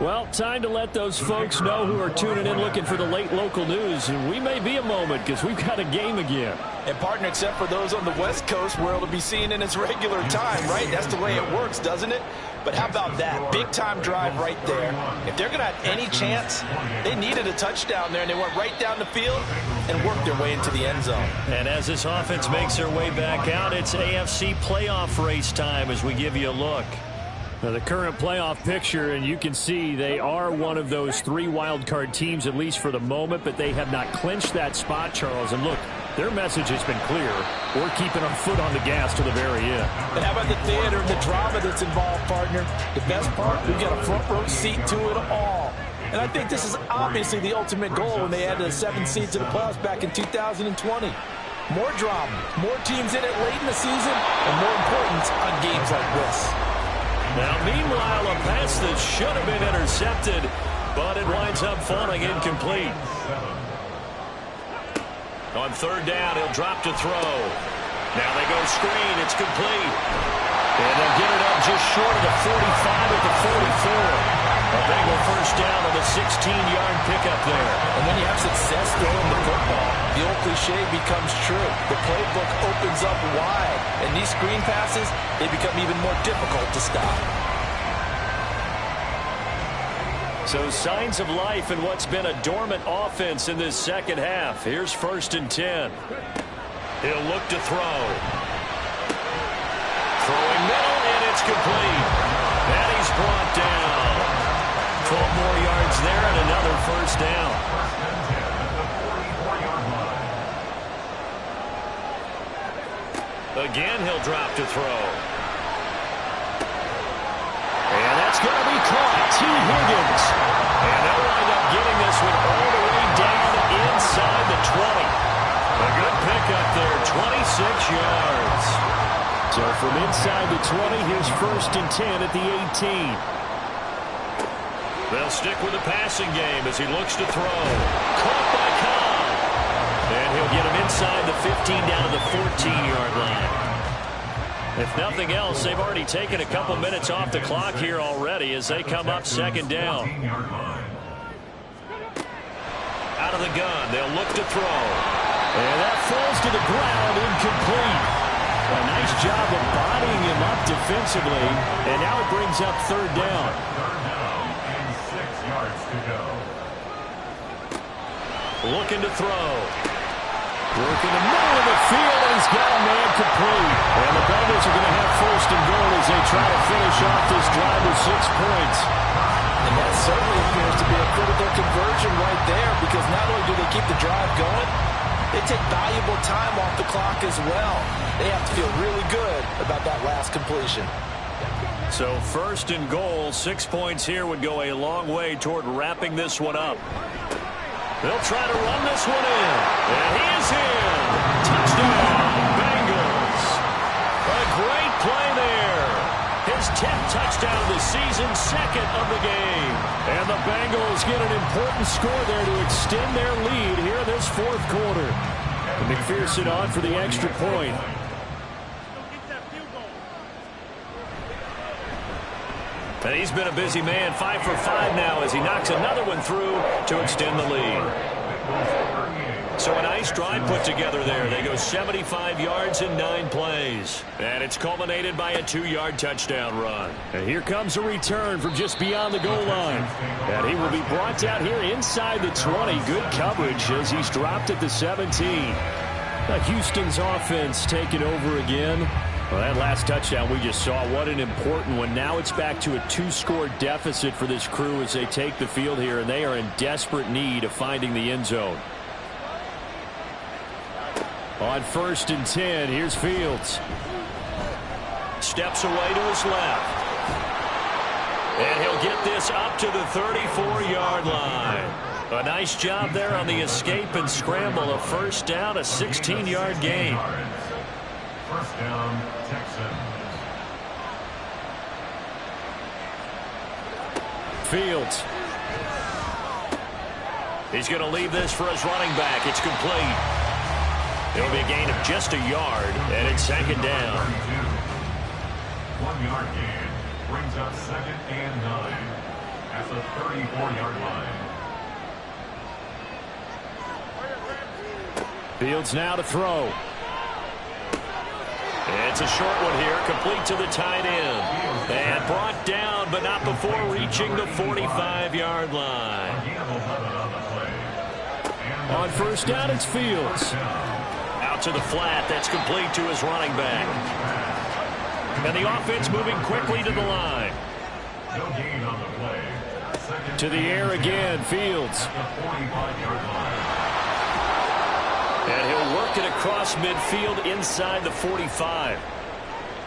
Well, time to let those folks know who are tuning in looking for the late local news, and we may be a moment because we've got a game again. And, partner, except for those on the West Coast, where it'll be seen in its regular time, right? That's the way it works, doesn't it? But how about that? Big-time drive right there. If they're going to have any chance, they needed a touchdown there, and they went right down the field and worked their way into the end zone. And as this offense makes their way back out, it's AFC playoff race time as we give you a look. Now, the current playoff picture, and you can see they are one of those 3 wild card teams, at least for the moment, but they have not clinched that spot, Charles. And look, their message has been clear. We're keeping our foot on the gas to the very end. And how about the theater and the drama that's involved, partner? The best part, we've got a front row seat to it all. And I think this is obviously the ultimate goal when they added a 7th seed to the playoffs back in 2020. More drama, more teams in it late in the season, and more importance on games like this. Now, meanwhile, a pass that should have been intercepted, but it winds up falling incomplete. On third down, he'll drop to throw. Now they go screen. It's complete. And they'll get it up just short of the 45 at the 44. A Bengal first down on the 16-yard pickup there. And when you have success throwing the football, the old cliche becomes true. The playbook opens up wide. And these screen passes, they become even more difficult to stop. So signs of life in what's been a dormant offense in this second half. Here's first and 10. He'll look to throw. Throwing middle, and it's complete. And he's brought down. 12 more yards there and another first down. Again, he'll drop to throw. And that's going to be caught. T. Higgins. And they'll wind up getting this one all the way down inside the 20. A good pickup there, 26 yards. So from inside the 20, here's first and 10 at the 18. They'll stick with the passing game as he looks to throw. Caught by Cobb. And he'll get him inside the 15 down to the 14-yard line. If nothing else, they've already taken a couple minutes off the clock here already as they come up second down. Out of the gun, they'll look to throw. And that falls to the ground, incomplete. A nice job of bodying him up defensively. And now it brings up third down. Looking to throw. Working the middle of the field, and he's got a man complete. And the Bengals are going to have first and goal as they try to finish off this drive with 6 points. And that certainly appears to be a critical conversion right there, because not only do they keep the drive going, they take valuable time off the clock as well. They have to feel really good about that last completion. So 1st and goal, 6 points here would go a long way toward wrapping this one up. They'll try to run this one in. And he is in. Touchdown, Bengals. A great play there. His 10th touchdown of the season, 2nd of the game. And the Bengals get an important score there to extend their lead here this 4th quarter. And McPherson on for the extra point. And he's been a busy man, 5 for 5 now as he knocks another one through to extend the lead. So a nice drive put together there. They go 75 yards in 9 plays. And it's culminated by a 2-yard touchdown run. And here comes a return from just beyond the goal line. And he will be brought down here inside the 20. Good coverage as he's dropped at the 17. Now Houston's offense taking over again. Well, that last touchdown we just saw, what an important one. Now it's back to a 2-score deficit for this crew as they take the field here, and they are in desperate need of finding the end zone. On 1st and 10, here's Fields. Steps away to his left. And he'll get this up to the 34-yard line. A nice job there on the escape and scramble. A 1st down, a 16-yard gain. 1st down, Texans. Fields. He's going to leave this for his running back. It's complete. It'll be a gain of just a yard, and it's 2nd down. 1-yard gain brings up 2nd and 9 at the 34-yard line. Fields now to throw. It's a short one here, complete to the tight end. And brought down, but not before reaching the 45-yard line. On 1st down, it's Fields. Out to the flat, that's complete to his running back. And the offense moving quickly to the line. No gain on the play. To the air again, Fields. And he'll work it across midfield inside the 45.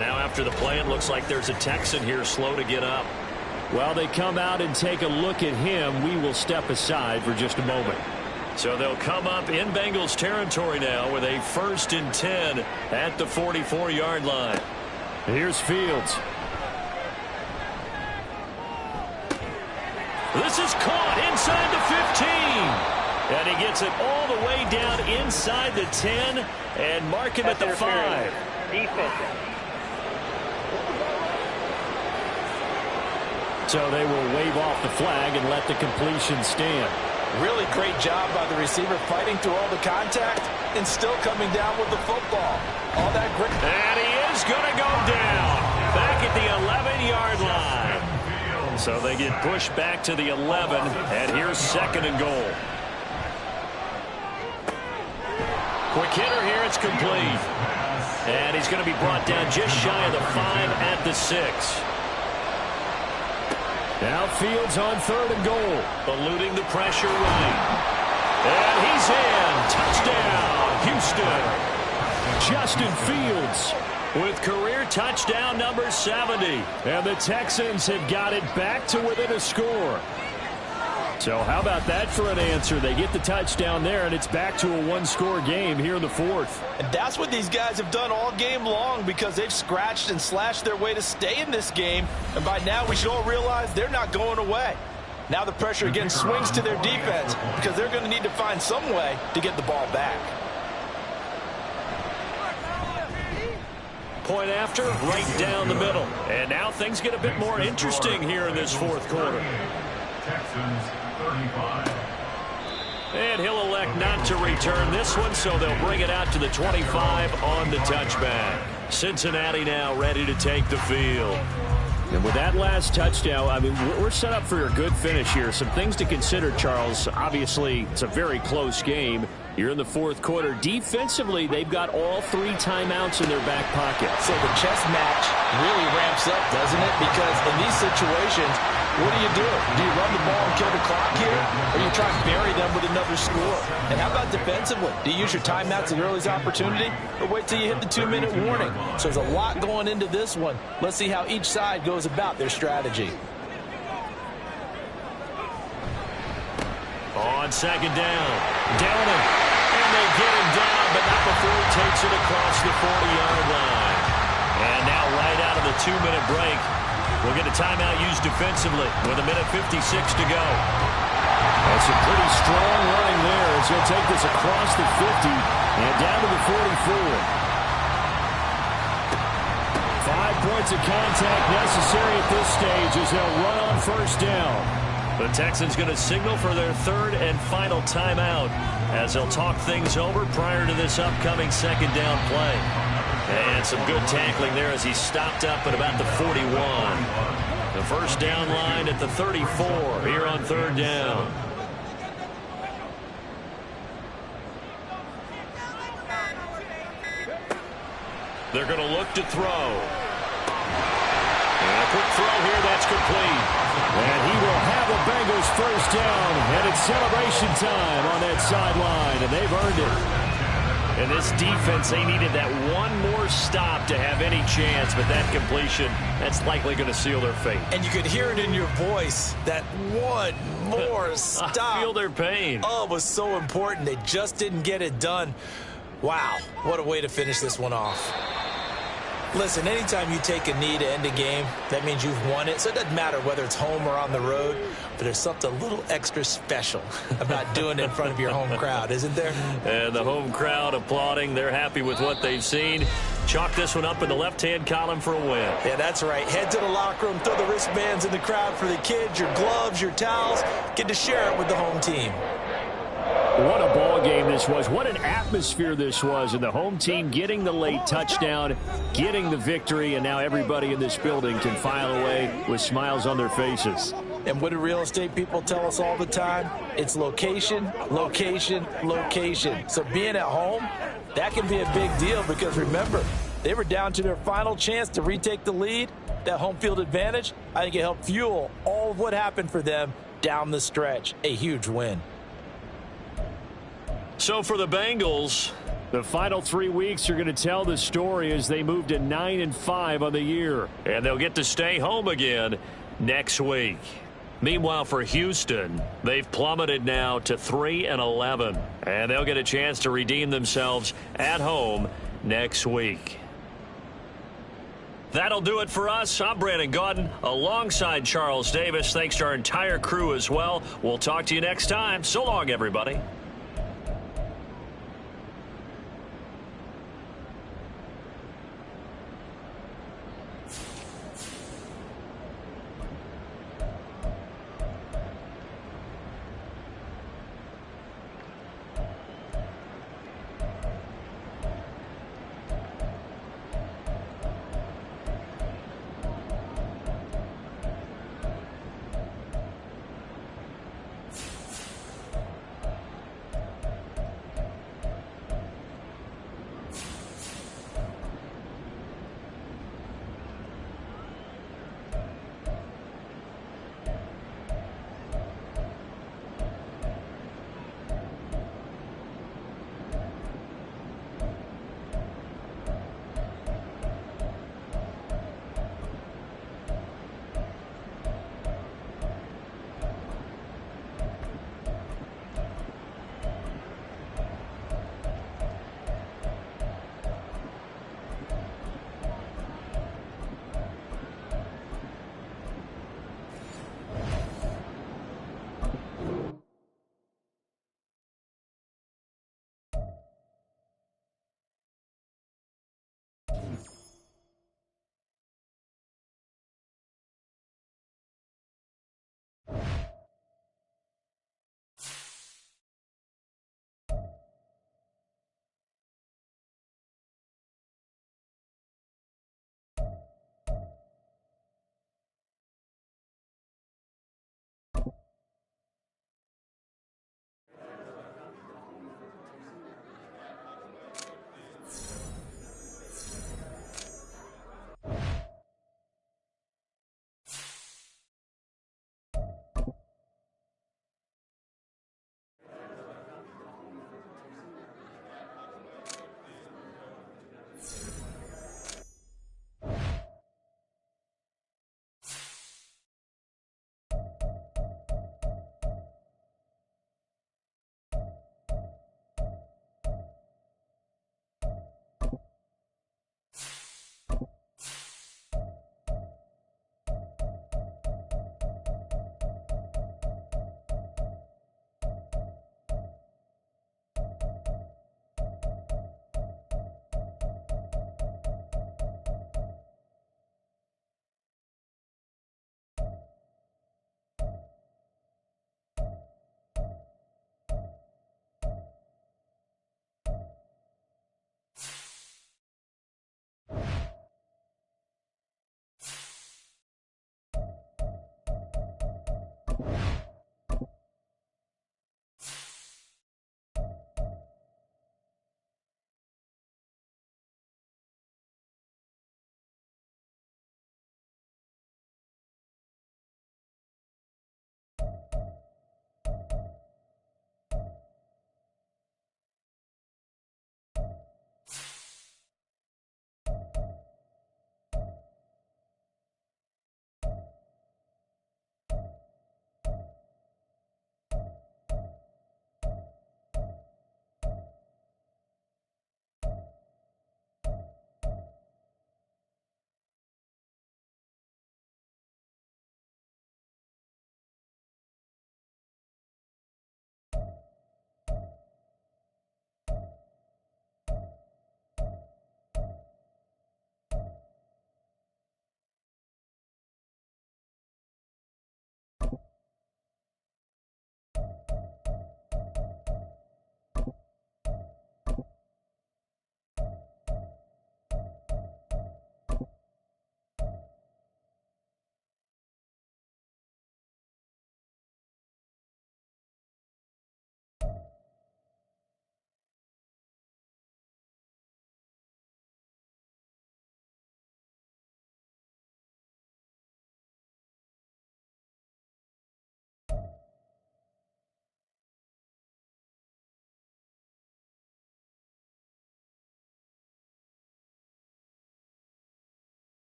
Now after the play, it looks like there's a Texan here slow to get up. Well, they come out and take a look at him. We will step aside for just a moment. So they'll come up in Bengals territory now with a 1st and 10 at the 44-yard line. Here's Fields. This is caught inside the 15. And he gets it all the way down inside the 10 and mark him at the 5. Defensive. So they will wave off the flag and let the completion stand. Really great job by the receiver fighting through all the contact and still coming down with the football. All that great. And he is going to go down back at the 11-yard line. So they get pushed back to the 11, and here's 2nd and goal. Quick hitter here, it's complete. And he's going to be brought down just shy of the 5 at the 6. Now Fields on 3rd and goal. Eluding the pressure right. And he's in. Touchdown, Houston. Justin Fields with career touchdown number 70. And the Texans have got it back to within a score. So how about that for an answer? They get the touchdown there, and it's back to a 1-score game here in the 4th. And that's what these guys have done all game long, because they've scratched and slashed their way to stay in this game. And by now we should all realize they're not going away. Now the pressure again swings to their defense, because they're going to need to find some way to get the ball back. Point after, right down the middle. And now things get a bit more interesting here in this 4th quarter. Texans 35. And he'll elect not to return this one, so they'll bring it out to the 25 on the touchback. Cincinnati now ready to take the field. And with that last touchdown, I mean, we're set up for a good finish here. Some things to consider, Charles. Obviously, it's a very close game. You're in the 4th quarter. Defensively, they've got all 3 timeouts in their back pocket. So the chess match really ramps up, doesn't it? Because in these situations, What do? Do you run the ball and kill the clock here? Or you try and bury them with another score? And how about defensively? Do you use your timeouts at the earliest opportunity? Or wait till you hit the 2-minute warning? So there's a lot going into this one. Let's see how each side goes about their strategy. On second down. Downing. And they get him down, but not before he takes it across the 40-yard line. And now right out of the 2-minute break, we'll get a timeout used defensively with 1:56 to go. That's a pretty strong running there as he'll take this across the 50 and down to the 44. 5 points of contact necessary at this stage as they'll run on first down. The Texans going to signal for their third and final timeout as they'll talk things over prior to this upcoming second down play. And some good tackling there as he stopped up at about the 41. The first down line at the 34 here on third down. They're going to look to throw. And a quick throw here, that's complete. And he will have a Bengals first down, and it's celebration time on that sideline, and they've earned it. And this defense, they needed that one more stop to have any chance, but that completion, that's likely going to seal their fate. And you could hear it in your voice, that one more stop. I feel their pain. Oh, it was so important. They just didn't get it done. Wow, what a way to finish this one off. Listen, anytime you take a knee to end a game, that means you've won it. So it doesn't matter whether it's home or on the road, but there's something a little extra special about doing it in front of your home crowd, isn't there? And the home crowd applauding. They're happy with what they've seen. Chalk this one up in the left-hand column for a win. Yeah, that's right. Head to the locker room, throw the wristbands in the crowd for the kids, your gloves, your towels. Get to share it with the home team. What a ball game this was. What an atmosphere this was. And the home team getting the late touchdown, getting the victory, and now everybody in this building can file away with smiles on their faces. And what do real estate people tell us all the time? It's location, location, location. So being at home, that can be a big deal because remember, they were down to their final chance to retake the lead. That home field advantage, I think it helped fuel all of what happened for them down the stretch. A huge win. So for the Bengals, the final 3 weeks are going to tell the story as they move to 9-5 on the year. And they'll get to stay home again next week. Meanwhile, for Houston, they've plummeted now to 3-11. And they'll get a chance to redeem themselves at home next week. That'll do it for us. I'm Brandon Gaudin alongside Charles Davis. Thanks to our entire crew as well. We'll talk to you next time. So long, everybody.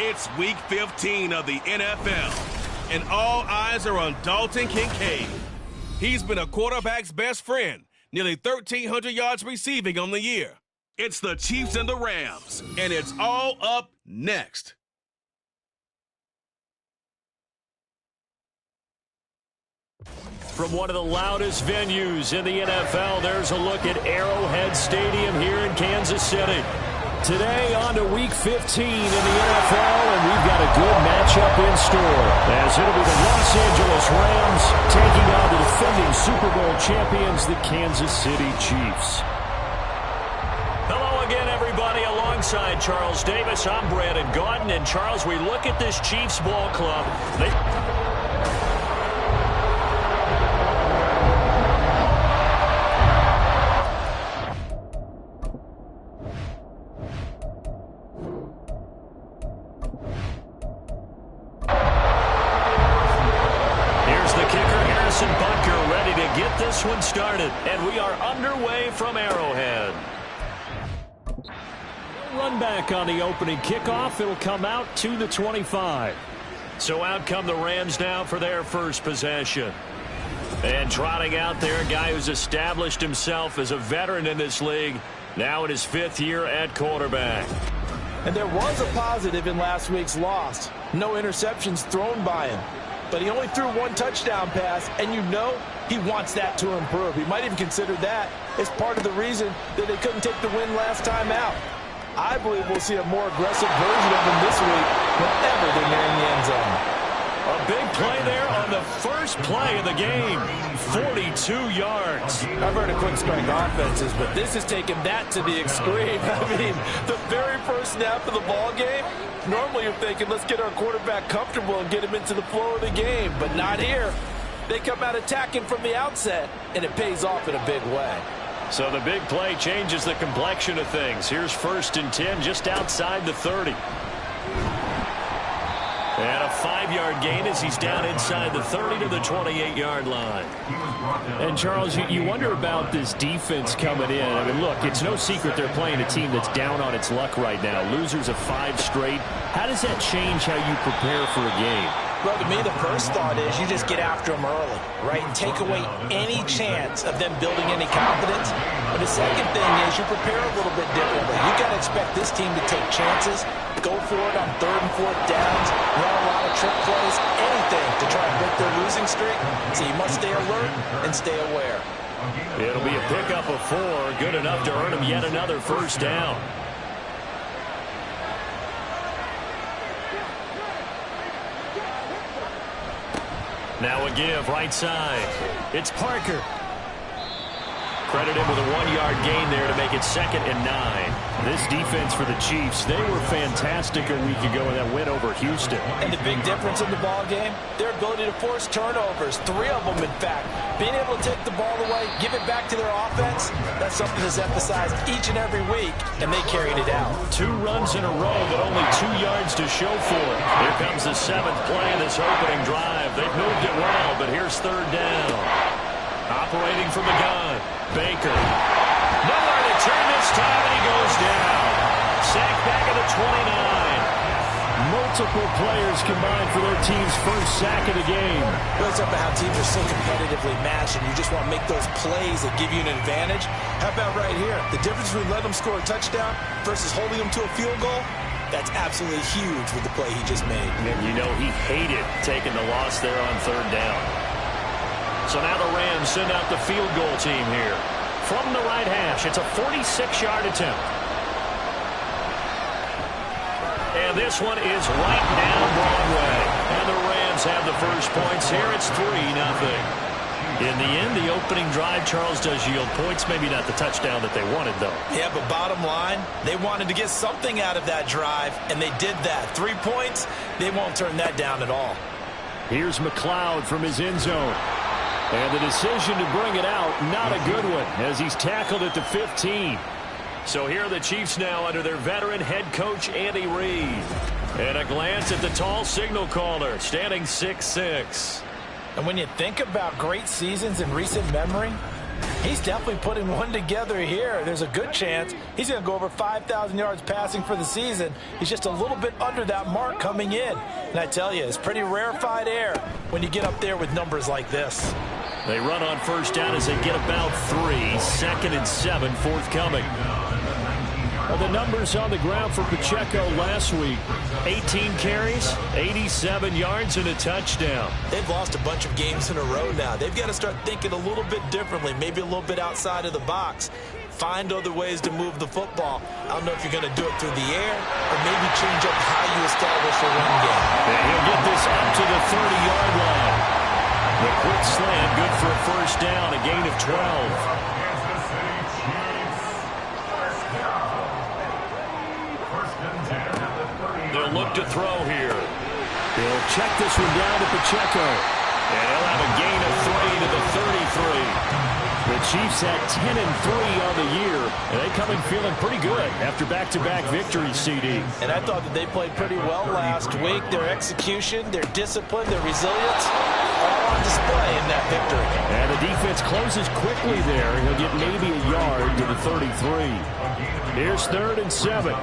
It's Week 15 of the NFL, and all eyes are on Dalton Kincaid. He's been a quarterback's best friend, nearly 1,300 yards receiving on the year. It's the Chiefs and the Rams, and it's all up next. From one of the loudest venues in the NFL, there's a look at Arrowhead Stadium here in Kansas City. Today on to Week 15 in the NFL, and we've got a good matchup in store, as it'll be the Los Angeles Rams taking on the defending Super Bowl champions, the Kansas City Chiefs. Hello again, everybody. Alongside Charles Davis, I'm Brandon Gaudin. And Charles, we look at this Chiefs ball club. Get this one started, and we are underway from Arrowhead. Run back on the opening kickoff. It'll come out to the 25. So out come the Rams now for their first possession. And trotting out there, a guy who's established himself as a veteran in this league, now in his 5th year at quarterback. And there was a positive in last week's loss. No interceptions thrown by him. But he only threw 1 touchdown pass, and you know he wants that to improve. He might even consider that as part of the reason that they couldn't take the win last time out. I believe we'll see a more aggressive version of him this week whenever they're nearing the end zone. A big play there on the first play of the game. 42 yards. I've heard of quick strike offenses, but this has taken that to the extreme. I mean, the very first snap of the ball game, normally you're thinking, let's get our quarterback comfortable and get him into the flow of the game, but not here. They come out attacking from the outset, and it pays off in a big way. So the big play changes the complexion of things. Here's 1st and 10 just outside the 30. And a 5-yard gain as he's down inside the 30 to the 28-yard line. And, Charles, you wonder about this defense coming in. I mean, look, it's no secret they're playing a team that's down on its luck right now. Losers of 5 straight. How does that change how you prepare for a game? Well, to me, the first thought is you just get after them early, right? And take away any chance of them building any confidence. But the second thing is you prepare a little bit differently. You got to expect this team to take chances, go for it on 3rd and 4th downs, run a lot of trick plays, anything to try and break their losing streak. So you must stay alert and stay aware. It'll be a pickup of 4, good enough to earn him yet another first down. Now a give right side. It's Parker. Credit him with a 1-yard gain there to make it 2nd and 9. This defense for the Chiefs, they were fantastic a week ago in that win over Houston. And the big difference in the ball game, their ability to force turnovers, 3 of them in fact. Being able to take the ball away, give it back to their offense, that's something that's emphasized each and every week, and they carried it out. 2 runs in a row, but only 2 yards to show for it. Here comes the 7th play of this opening drive. They've moved it well, but here's 3rd down. Operating from the gun, Baker. Nowhere to turn this time, and he goes down. Sacked back at the 29. Multiple players combined for their team's first sack of the game. It's up to how teams are so competitively matched, and you just want to make those plays that give you an advantage. How about right here? The difference between letting them score a touchdown versus holding them to a field goal, that's absolutely huge with the play he just made. And you know he hated taking the loss there on 3rd down. So now the Rams send out the field goal team here. From the right hash, it's a 46-yard attempt. And this one is right down Broadway. And the Rams have the first points here. It's 3-0. In the end, the opening drive, Charles, does yield points. Maybe not the touchdown that they wanted, though. Yeah, but bottom line, they wanted to get something out of that drive, and they did that. 3 points, they won't turn that down at all. Here's McLeod from his end zone. And the decision to bring it out, not a good one, as he's tackled at the 15. So here are the Chiefs now under their veteran head coach, Andy Reid. And a glance at the tall signal caller, standing 6'6". And when you think about great seasons in recent memory, He's definitely putting one together here. There's a good chance he's going to go over 5,000 yards passing for the season. He's just a little bit under that mark coming in. And I tell you, it's pretty rarefied air when you get up there with numbers like this. They run on first down as they get about 3. 2nd and 7 forthcoming. Well, the numbers on the ground for Pacheco last week: 18 carries, 87 yards, and a touchdown. They've lost a bunch of games in a row now. They've got to start thinking a little bit differently, maybe a little bit outside of the box. Find other ways to move the football. I don't know if you're going to do it through the air or maybe change up how you establish a run game. And he'll get this up to the 30-yard line. The quick slant, good for a first down, a gain of 12. They'll look to throw here. They'll check this one down to Pacheco. And he'll have a gain of 3 to the 33. The Chiefs had 10-3 on the year, and they come in feeling pretty good after back-to-back victories, CD. And I thought that they played pretty well last week. Their execution, their discipline, their resilience, all on display in that victory. And the defense closes quickly there. He'll get maybe a yard to the 33. Here's 3rd and 7.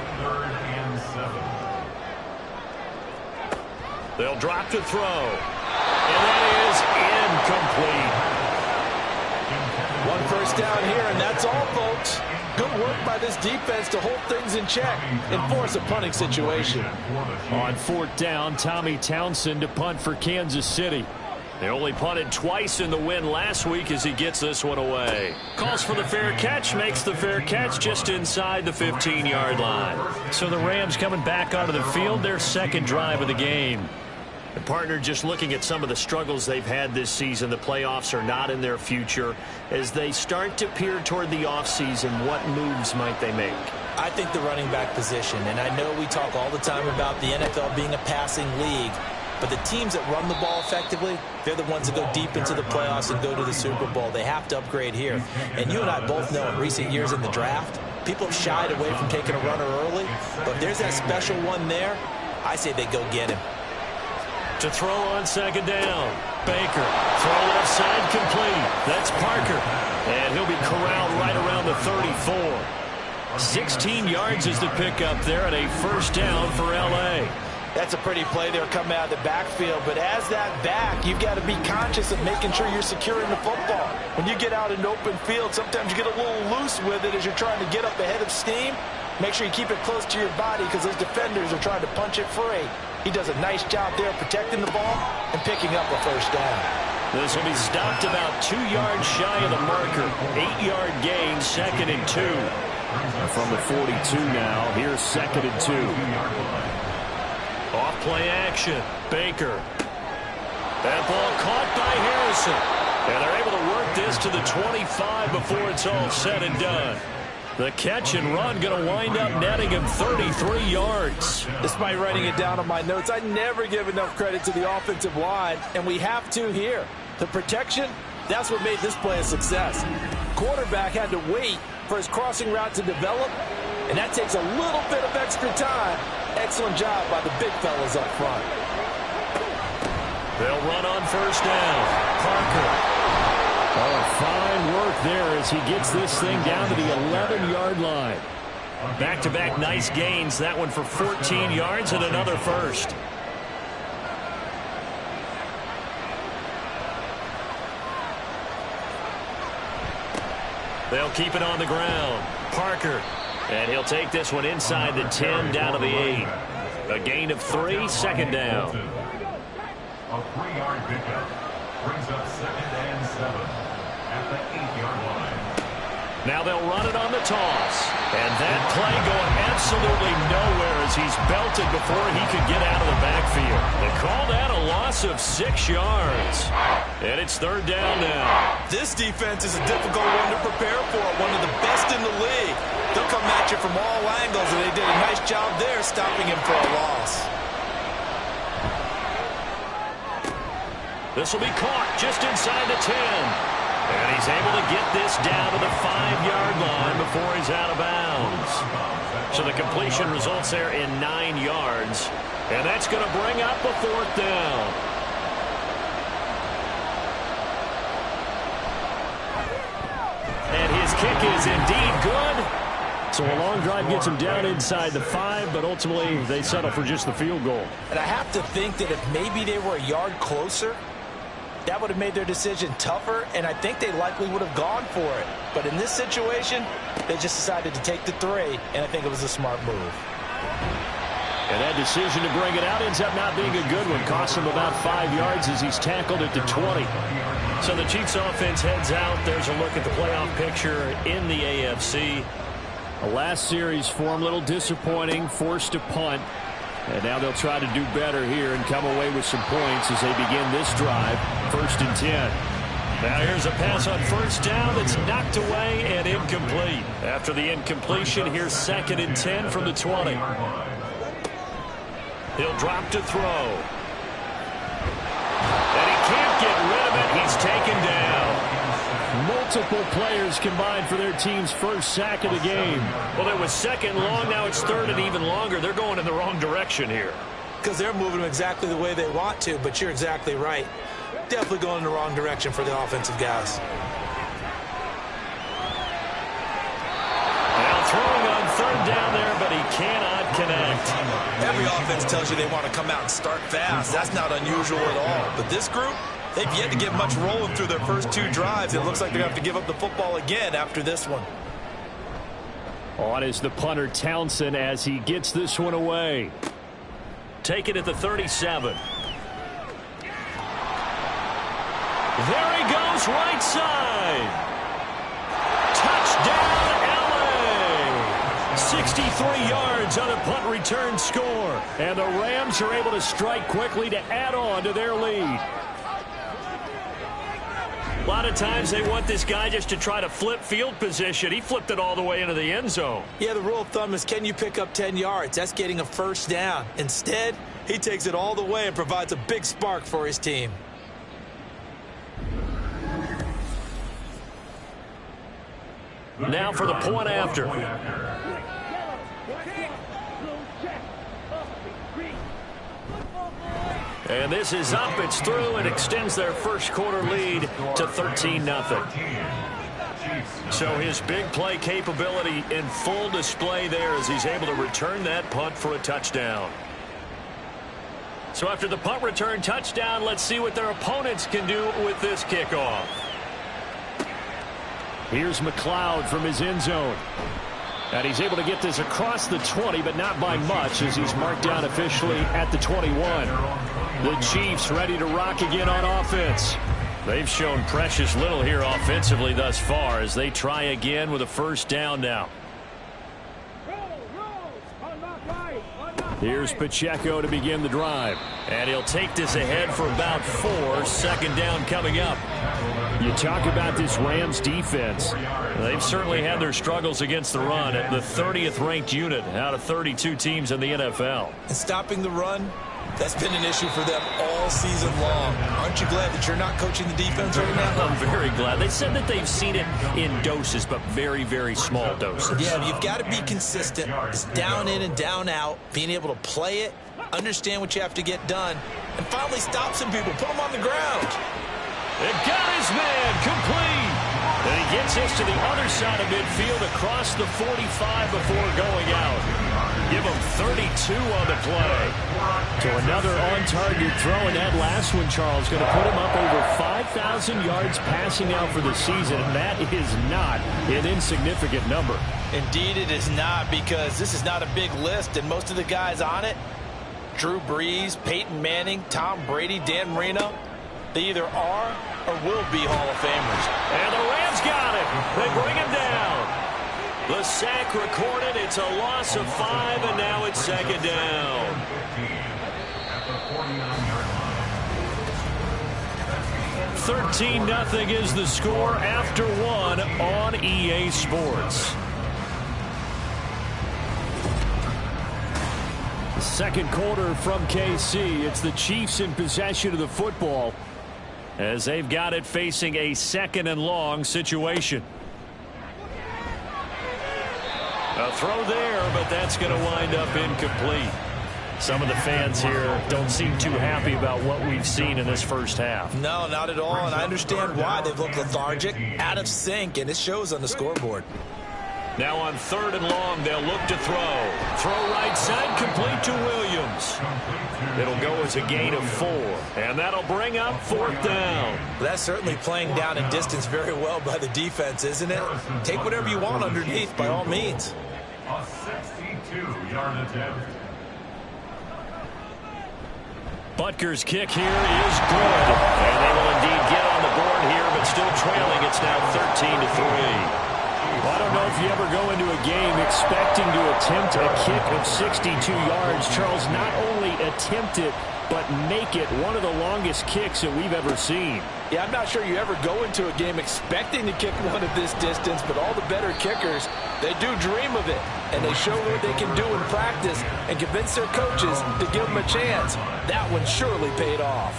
They'll drop to throw. And that is incomplete. One first down here, and that's all, folks. Good work by this defense to hold things in check and force a punting situation. On 4th down, Tommy Townsend to punt for Kansas City. They only punted twice in the win last week as he gets this one away. Calls for the fair catch, makes the fair catch just inside the 15-yard line. So the Rams coming back onto the field, their second drive of the game. The partner, just looking at some of the struggles they've had this season, the playoffs are not in their future. As they start to peer toward the offseason, what moves might they make? I think the running back position, and I know we talk all the time about the NFL being a passing league, but the teams that run the ball effectively, they're the ones that go deep into the playoffs and go to the Super Bowl. They have to upgrade here. And you and I both know in recent years in the draft, people have shied away from taking a runner early, but if there's that special one there, I say they go get him. To throw on 2nd down. Baker. Throw left side complete. That's Parker. And he'll be corralled right around the 34. 16 yards is the pickup there and a first down for L.A. That's a pretty play there coming out of the backfield, but as that back, you've got to be conscious of making sure you're securing the football. When you get out in open field, sometimes you get a little loose with it as you're trying to get up ahead of steam. Make sure you keep it close to your body because those defenders are trying to punch it free. He does a nice job there protecting the ball and picking up a first down. This will be stopped about 2 yards shy of the marker. 8-yard gain, 2nd and 2. From the 42 now, here's 2nd and 2. Off play action. Baker. That ball caught by Harrison. And they're able to work this to the 25 before it's all said and done. The catch and run going to wind up netting him 33 yards. Despite writing it down on my notes, I never give enough credit to the offensive line, and we have to here. The protection, that's what made this play a success. Quarterback had to wait for his crossing route to develop, and that takes a little bit of extra time. Excellent job by the big fellas up front. They'll run on first down. Parker. Oh, fine work there as he gets this thing down to the 11-yard line. Back-to-back nice gains. That one for 14 yards and another first. They'll keep it on the ground. Parker. And he'll take this one inside the 10 down to the 8. A gain of 3, 2nd down. A 3-yard pickup brings up 2nd and 7 at the 8-yard line. Now they'll run it on the toss. And that play going absolutely nowhere as he's belted before he could get out of the backfield. They call that a loss of 6 yards. And it's 3rd down now. This defense is a difficult one to prepare for, one of the best in the league. They'll come at you from all angles, and they did a nice job there stopping him for a loss. This will be caught just inside the 10. And he's able to get this down to the 5-yard line before he's out of bounds. So the completion results there in 9 yards. And that's going to bring up a 4th down. is indeed good. So a long drive gets them down inside the 5, but ultimately they settle for just the field goal. And I have to think that if maybe they were a yard closer, that would have made their decision tougher, and I think they likely would have gone for it. But in this situation, they just decided to take the 3, and I think it was a smart move. And that decision to bring it out ends up not being a good one. Costs him about 5 yards as he's tackled at the 20. So the Chiefs offense heads out. There's a look at the playoff picture in the AFC. The last series for him, a little disappointing, forced to punt. And now they'll try to do better here and come away with some points as they begin this drive. 1st and 10. Now here's a pass on 1st down that's knocked away and incomplete. After the incompletion, here's 2nd and 10 from the 20. He'll drop to throw. And he can't get rid of it. He's taken down. Multiple players combined for their team's first sack of the game. Well, it was 2nd long. Now it's 3rd and even longer. They're going in the wrong direction here. Because they're moving them exactly the way they want to, but you're exactly right. Definitely going in the wrong direction for the offensive guys. Now throwing on 3rd down there, but he cannot connect. Every offense tells you they want to come out and start fast. That's not unusual at all. But this group, they've yet to get much rolling through their first 2 drives. It looks like they're going to have to give up the football again after this one. On is the punter Townsend as he gets this one away. Take it at the 37. There he goes, right side. Touchdown, LA. 63 yards on a punt return score. And the Rams are able to strike quickly to add on to their lead. A lot of times they want this guy just to try to flip field position. He flipped it all the way into the end zone. Yeah, the rule of thumb is, can you pick up 10 yards? That's getting a 1st down. Instead, he takes it all the way and provides a big spark for his team. Now for the point after. And this is up, it's through, and extends their first quarter lead to 13-0. So his big play capability in full display there as he's able to return that punt for a touchdown. So after the punt return touchdown, let's see what their opponents can do with this kickoff. Here's McLeod from his end zone. And he's able to get this across the 20, but not by much as he's marked down officially at the 21. The Chiefs ready to rock again on offense. They've shown precious little here offensively thus far as they try again with a 1st down now. Here's Pacheco to begin the drive. And he'll take this ahead for about 4. 2nd down coming up. You talk about this Rams defense. They've certainly had their struggles against the run at the 30th ranked unit out of 32 teams in the NFL. And stopping the run, that's been an issue for them all season long. Aren't you glad that you're not coaching the defense right now? I'm very glad. They said that they've seen it in doses, but very, very small doses. Yeah, you've got to be consistent. It's down in and down out, being able to play it, understand what you have to get done, and finally stop some people, put them on the ground. It got his man complete. And he gets this to the other side of midfield across the 45 before going out. Give him 32 on the play. So another on-target throw, and that last one, Charles, going to put him up over 5,000 yards passing out for the season, and that is not an insignificant number. Indeed it is not, because this is not a big list, and most of the guys on it, Drew Brees, Peyton Manning, Tom Brady, Dan Marino, they either are or will be Hall of Famers. And the Rams got it. They bring him down. The sack recorded. It's a loss of 5, and now it's 2nd down. $13-0 is the score after 1 on EA Sports. Second quarter from KC. It's the Chiefs in possession of the football as they've got it facing a 2nd and long situation. A throw there, but that's going to wind up incomplete. Some of the fans here don't seem too happy about what we've seen in this first half. No, not at all, and I understand why. They've looked lethargic, out of sync, and it shows on the scoreboard. Now on 3rd and long, they'll look to throw. Throw right side, complete to Williams. It'll go as a gain of 4, and that'll bring up 4th down. That's certainly playing down and distance very well by the defense, isn't it? Take whatever you want underneath, by all means. A 62-yard attempt. Butker's kick here is good. And they will indeed get on the board here, but still trailing. It's now 13-3. Well, I don't know if you ever go into a game expecting to attempt a kick of 62 yards. Charles, not only attempt it, but make it one of the longest kicks that we've ever seen. Yeah, I'm not sure you ever go into a game expecting to kick one at this distance, but all the better kickers, they do dream of it, and they show what they can do in practice and convince their coaches to give them a chance. That one surely paid off.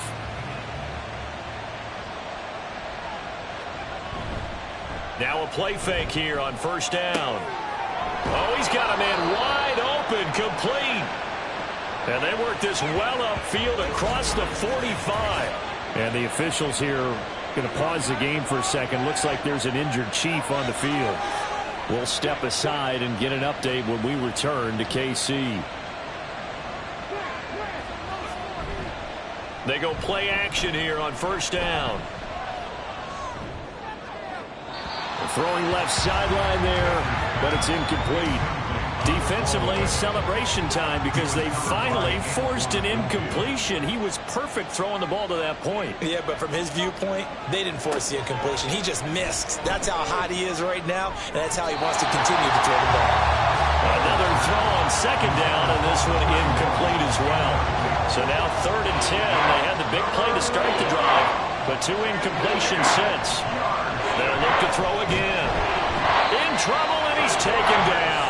Now a play fake here on 1st down. Oh, he's got a man wide open, complete. And they work this well upfield across the 45. And the officials here going to pause the game for a second. Looks like there's an injured Chief on the field. We'll step aside and get an update when we return to KC. They go play action here on 1st down. Throwing left sideline there, but it's incomplete. Defensively, celebration time because they finally forced an incompletion. He was perfect throwing the ball to that point. Yeah, but from his viewpoint, they didn't force the incompletion. He just missed. That's how hot he is right now, and that's how he wants to continue to throw the ball. Another throw on 2nd down, and this one incomplete as well. So now 3rd and 10. They had the big play to start the drive, but 2 incompletions since. They'll look to throw again. In trouble, and he's taken down.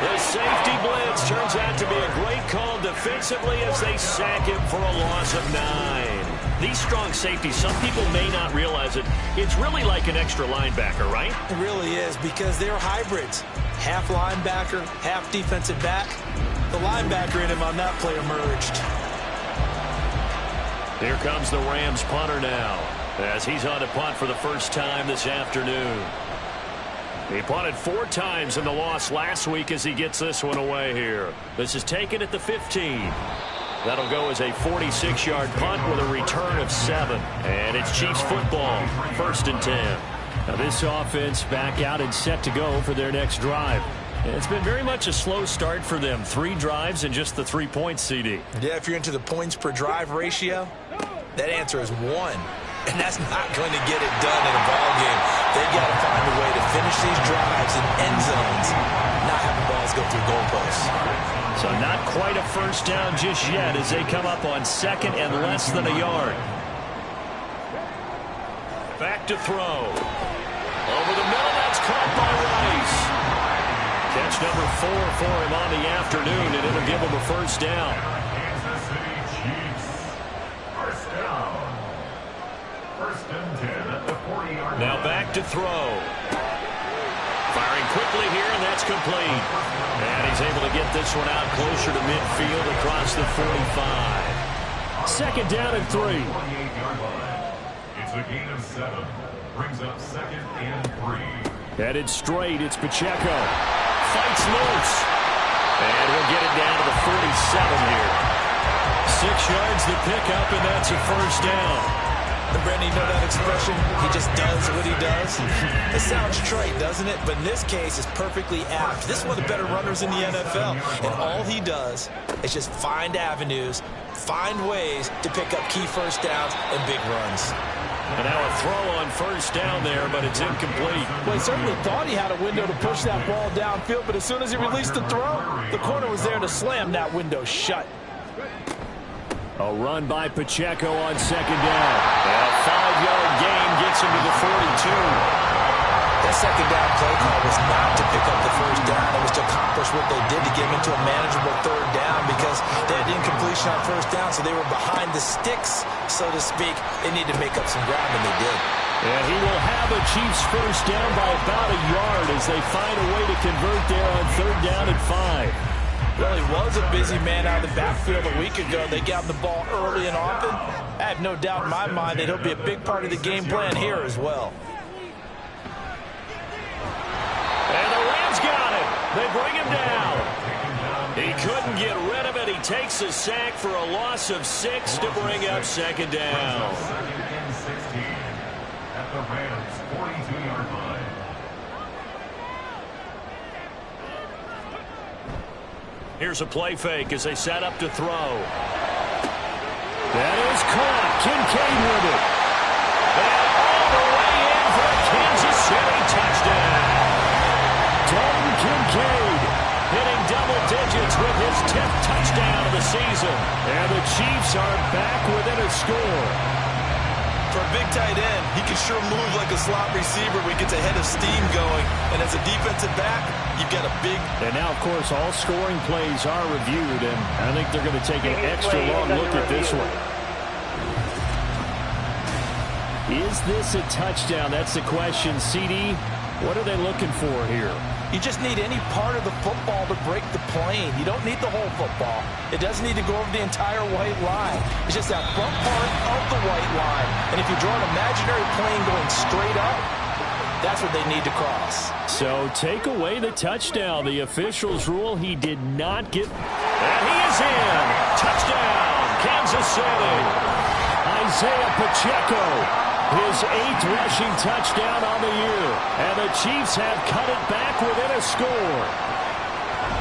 The safety blitz turns out to be a great call defensively as they sack him for a loss of 9. These strong safeties, some people may not realize it. It's really like an extra linebacker, right? It really is because they're hybrids. Half linebacker, half defensive back. The linebacker in him on that play emerged. Here comes the Rams punter now as he's on to punt for the first time this afternoon. He punted 4 times in the loss last week as he gets this one away here. This is taken at the 15. That'll go as a 46-yard punt with a return of 7. And it's Chiefs football, 1st and 10. Now this offense back out and set to go for their next drive. And it's been very much a slow start for them. 3 drives and just the 3 points, CD. Yeah, if you're into the points per drive ratio, that answer is 1. And that's not going to get it done in a ball game. They've got to find a way to finish these drives in end zones, not have the balls go through goalposts. So not quite a first down just yet as they come up on 2nd and less than a yard. Back to throw. Over the middle, that's caught by Rice. Catch number 4 for him on the afternoon, and it'll give him a first down. Kansas City Chiefs. First down. 1st and 10 at the 40-yard line. Now back to throw. Firing quickly here, and that's complete. And he's able to get this one out closer to midfield across the 45. 2nd down and 3. 48-yard line. It's a gain of 7. Brings up 2nd and 3. Headed straight, it's Pacheco. Fights loose. And he'll get it down to the 47 here. 6 yards to pick up, and that's a first down. And Brandon, you know that expression? He just does what he does. It sounds trite, doesn't it? But in this case, it's perfectly apt. This is one of the better runners in the NFL. And all he does is just find avenues, find ways to pick up key first downs and big runs. And now a throw on first down there, but it's incomplete. Well, he certainly thought he had a window to push that ball downfield, but as soon as he released the throw, the corner was there to slam that window shut. A run by Pacheco on 2nd down. And a 5-yard gain gets him to the 42. That 2nd down play call was not to pick up the first down. It was to accomplish what they did to get him into a manageable 3rd down because they had incompletion on first down, so they were behind the sticks, so to speak. They needed to make up some ground, and they did. And he will have a Chiefs first down by about a yard as they find a way to convert there on 3rd down and 5. Well, he was a busy man out of the backfield a week ago. They got him the ball early and often. I have no doubt in my mind that he'll be a big part of the game plan here as well. And the Rams got him. They bring him down. He couldn't get rid of it. He takes a sack for a loss of 6 to bring up second down. Second and 16 at the Rams' 42-yard line. Here's a play fake as they set up to throw. That is caught. Kincaid with it. And all the way in for a Kansas City touchdown. Dalton Kincaid hitting double digits with his 10th touchdown of the season. And the Chiefs are back within a score. For a big tight end, he can sure move like a slot receiver when he gets a head of steam going. And as a defensive back, you've got a big... And now, of course, all scoring plays are reviewed, and I think they're going to take an extra long look at this one. Is this a touchdown? That's the question. CD, what are they looking for here? You just need any part of the football to break the plane. You don't need the whole football. It doesn't need to go over the entire white line. It's just that front part of the white line. And if you draw an imaginary plane going straight up, that's what they need to cross. So take away the touchdown. The officials rule he did not get. And he is in. Touchdown, Kansas City. Isaiah Pacheco. His 8th rushing touchdown on the year. And the Chiefs have cut it back within a score.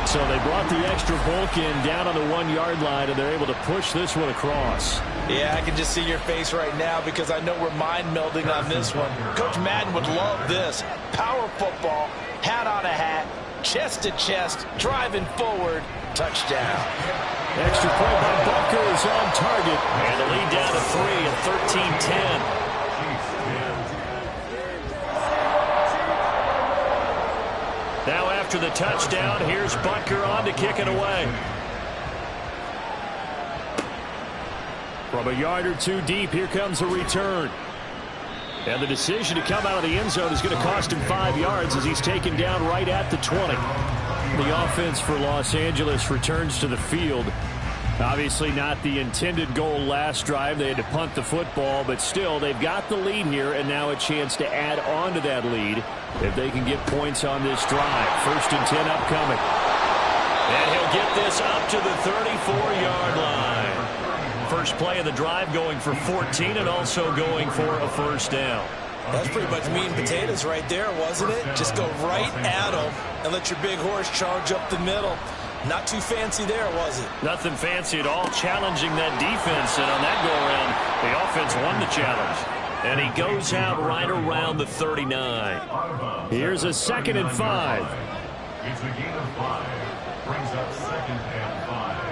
So they brought the extra bulk in down on the 1-yard line, and they're able to push this one across. Yeah, I can just see your face right now because I know we're mind melding on this one. Coach Madden would love this. Power football, hat on a hat, chest to chest, driving forward, touchdown. Extra point by Bucker is on target. And the lead down to 3 at 13-10. Now after the touchdown, here's Butker on to kick it away. From a yard or two deep, here comes a return. And the decision to come out of the end zone is going to cost him 5 yards as he's taken down right at the 20. The offense for Los Angeles returns to the field. Obviously not the intended goal last drive. They had to punt the football, but still, they've got the lead here, and now a chance to add on to that lead if they can get points on this drive. 1st and 10 upcoming. And he'll get this up to the 34-yard line. First play of the drive going for 14 and also going for a first down. That's pretty much meat and potatoes right there, wasn't it? Just go right at them and let your big horse charge up the middle. Not too fancy there, was it? Nothing fancy at all, challenging that defense, and on that go-around, the offense won the challenge. And he goes out right around the 39. Here's a 2nd and 5. It's a gain of 5. Brings up 2nd and 5.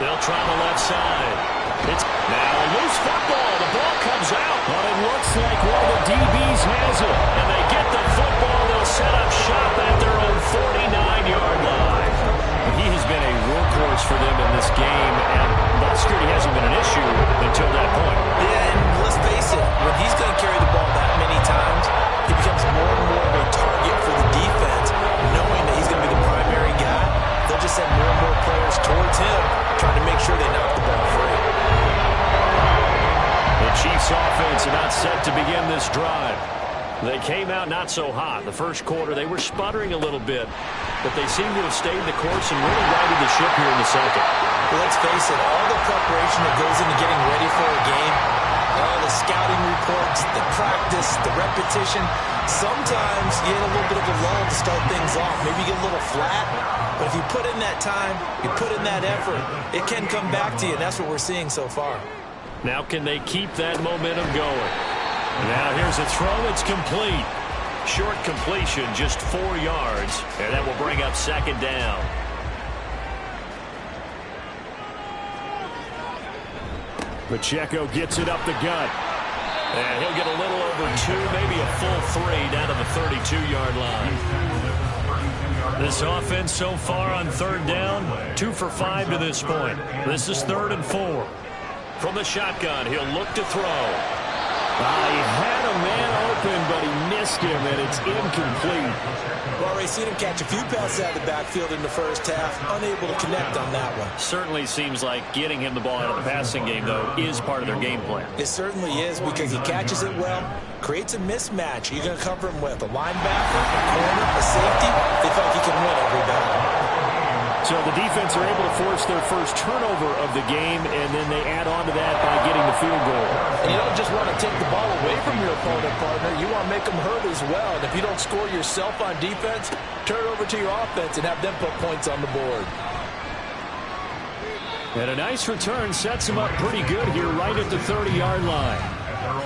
They'll try the left side. It's now a loose football. The ball comes out. But it looks like one of the DBs has it. And they get the football. They'll set up shop at their own 49-yard line. He has been a workhorse for them in this game, and ball security hasn't been an issue until that point. Yeah, and let's face it, when he's going to carry the ball that many times, he becomes more and more of a target for the defense, knowing that he's going to be the primary guy. They'll just send more and more players towards him, trying to make sure they knock the ball free. The Chiefs offense are not set to begin this drive. They came out not so hot. The first quarter, they were sputtering a little bit, but they seem to have stayed the course and really righted the ship here in the second. Well, let's face it, all the preparation that goes into getting ready for a game, all the scouting reports, the practice, the repetition, sometimes you get a little bit of a lull to start things off. Maybe you get a little flat, but if you put in that time, you put in that effort, it can come back to you, and that's what we're seeing so far. Now can they keep that momentum going? Now here's a throw. It's complete. Short completion, just 4 yards, and that will bring up 2nd down. Pacheco gets it up the gut. And he'll get a little over 2, maybe a full 3 down to the 32-yard line. This offense so far on 3rd down, 2 for 5 to this point. This is 3rd and 4. From the shotgun, he'll look to throw. He had a man open, but he missed him, and it's incomplete. Well, Ray, seen him catch a few passes out of the backfield in the first half, unable to connect on that one. Certainly seems like getting him the ball out of the passing game, though, is part of their game plan. It certainly is, because he catches it well, creates a mismatch. You're going to cover him with a linebacker, a corner, a safety. They feel like he can win every battle. So the defense are able to force their first turnover of the game, and then they add on to that by getting the field goal. And you don't just want to take the ball away from your opponent, partner. You want to make them hurt as well. And if you don't score yourself on defense, turn it over to your offense and have them put points on the board. And a nice return sets him up pretty good here right at the 30-yard line.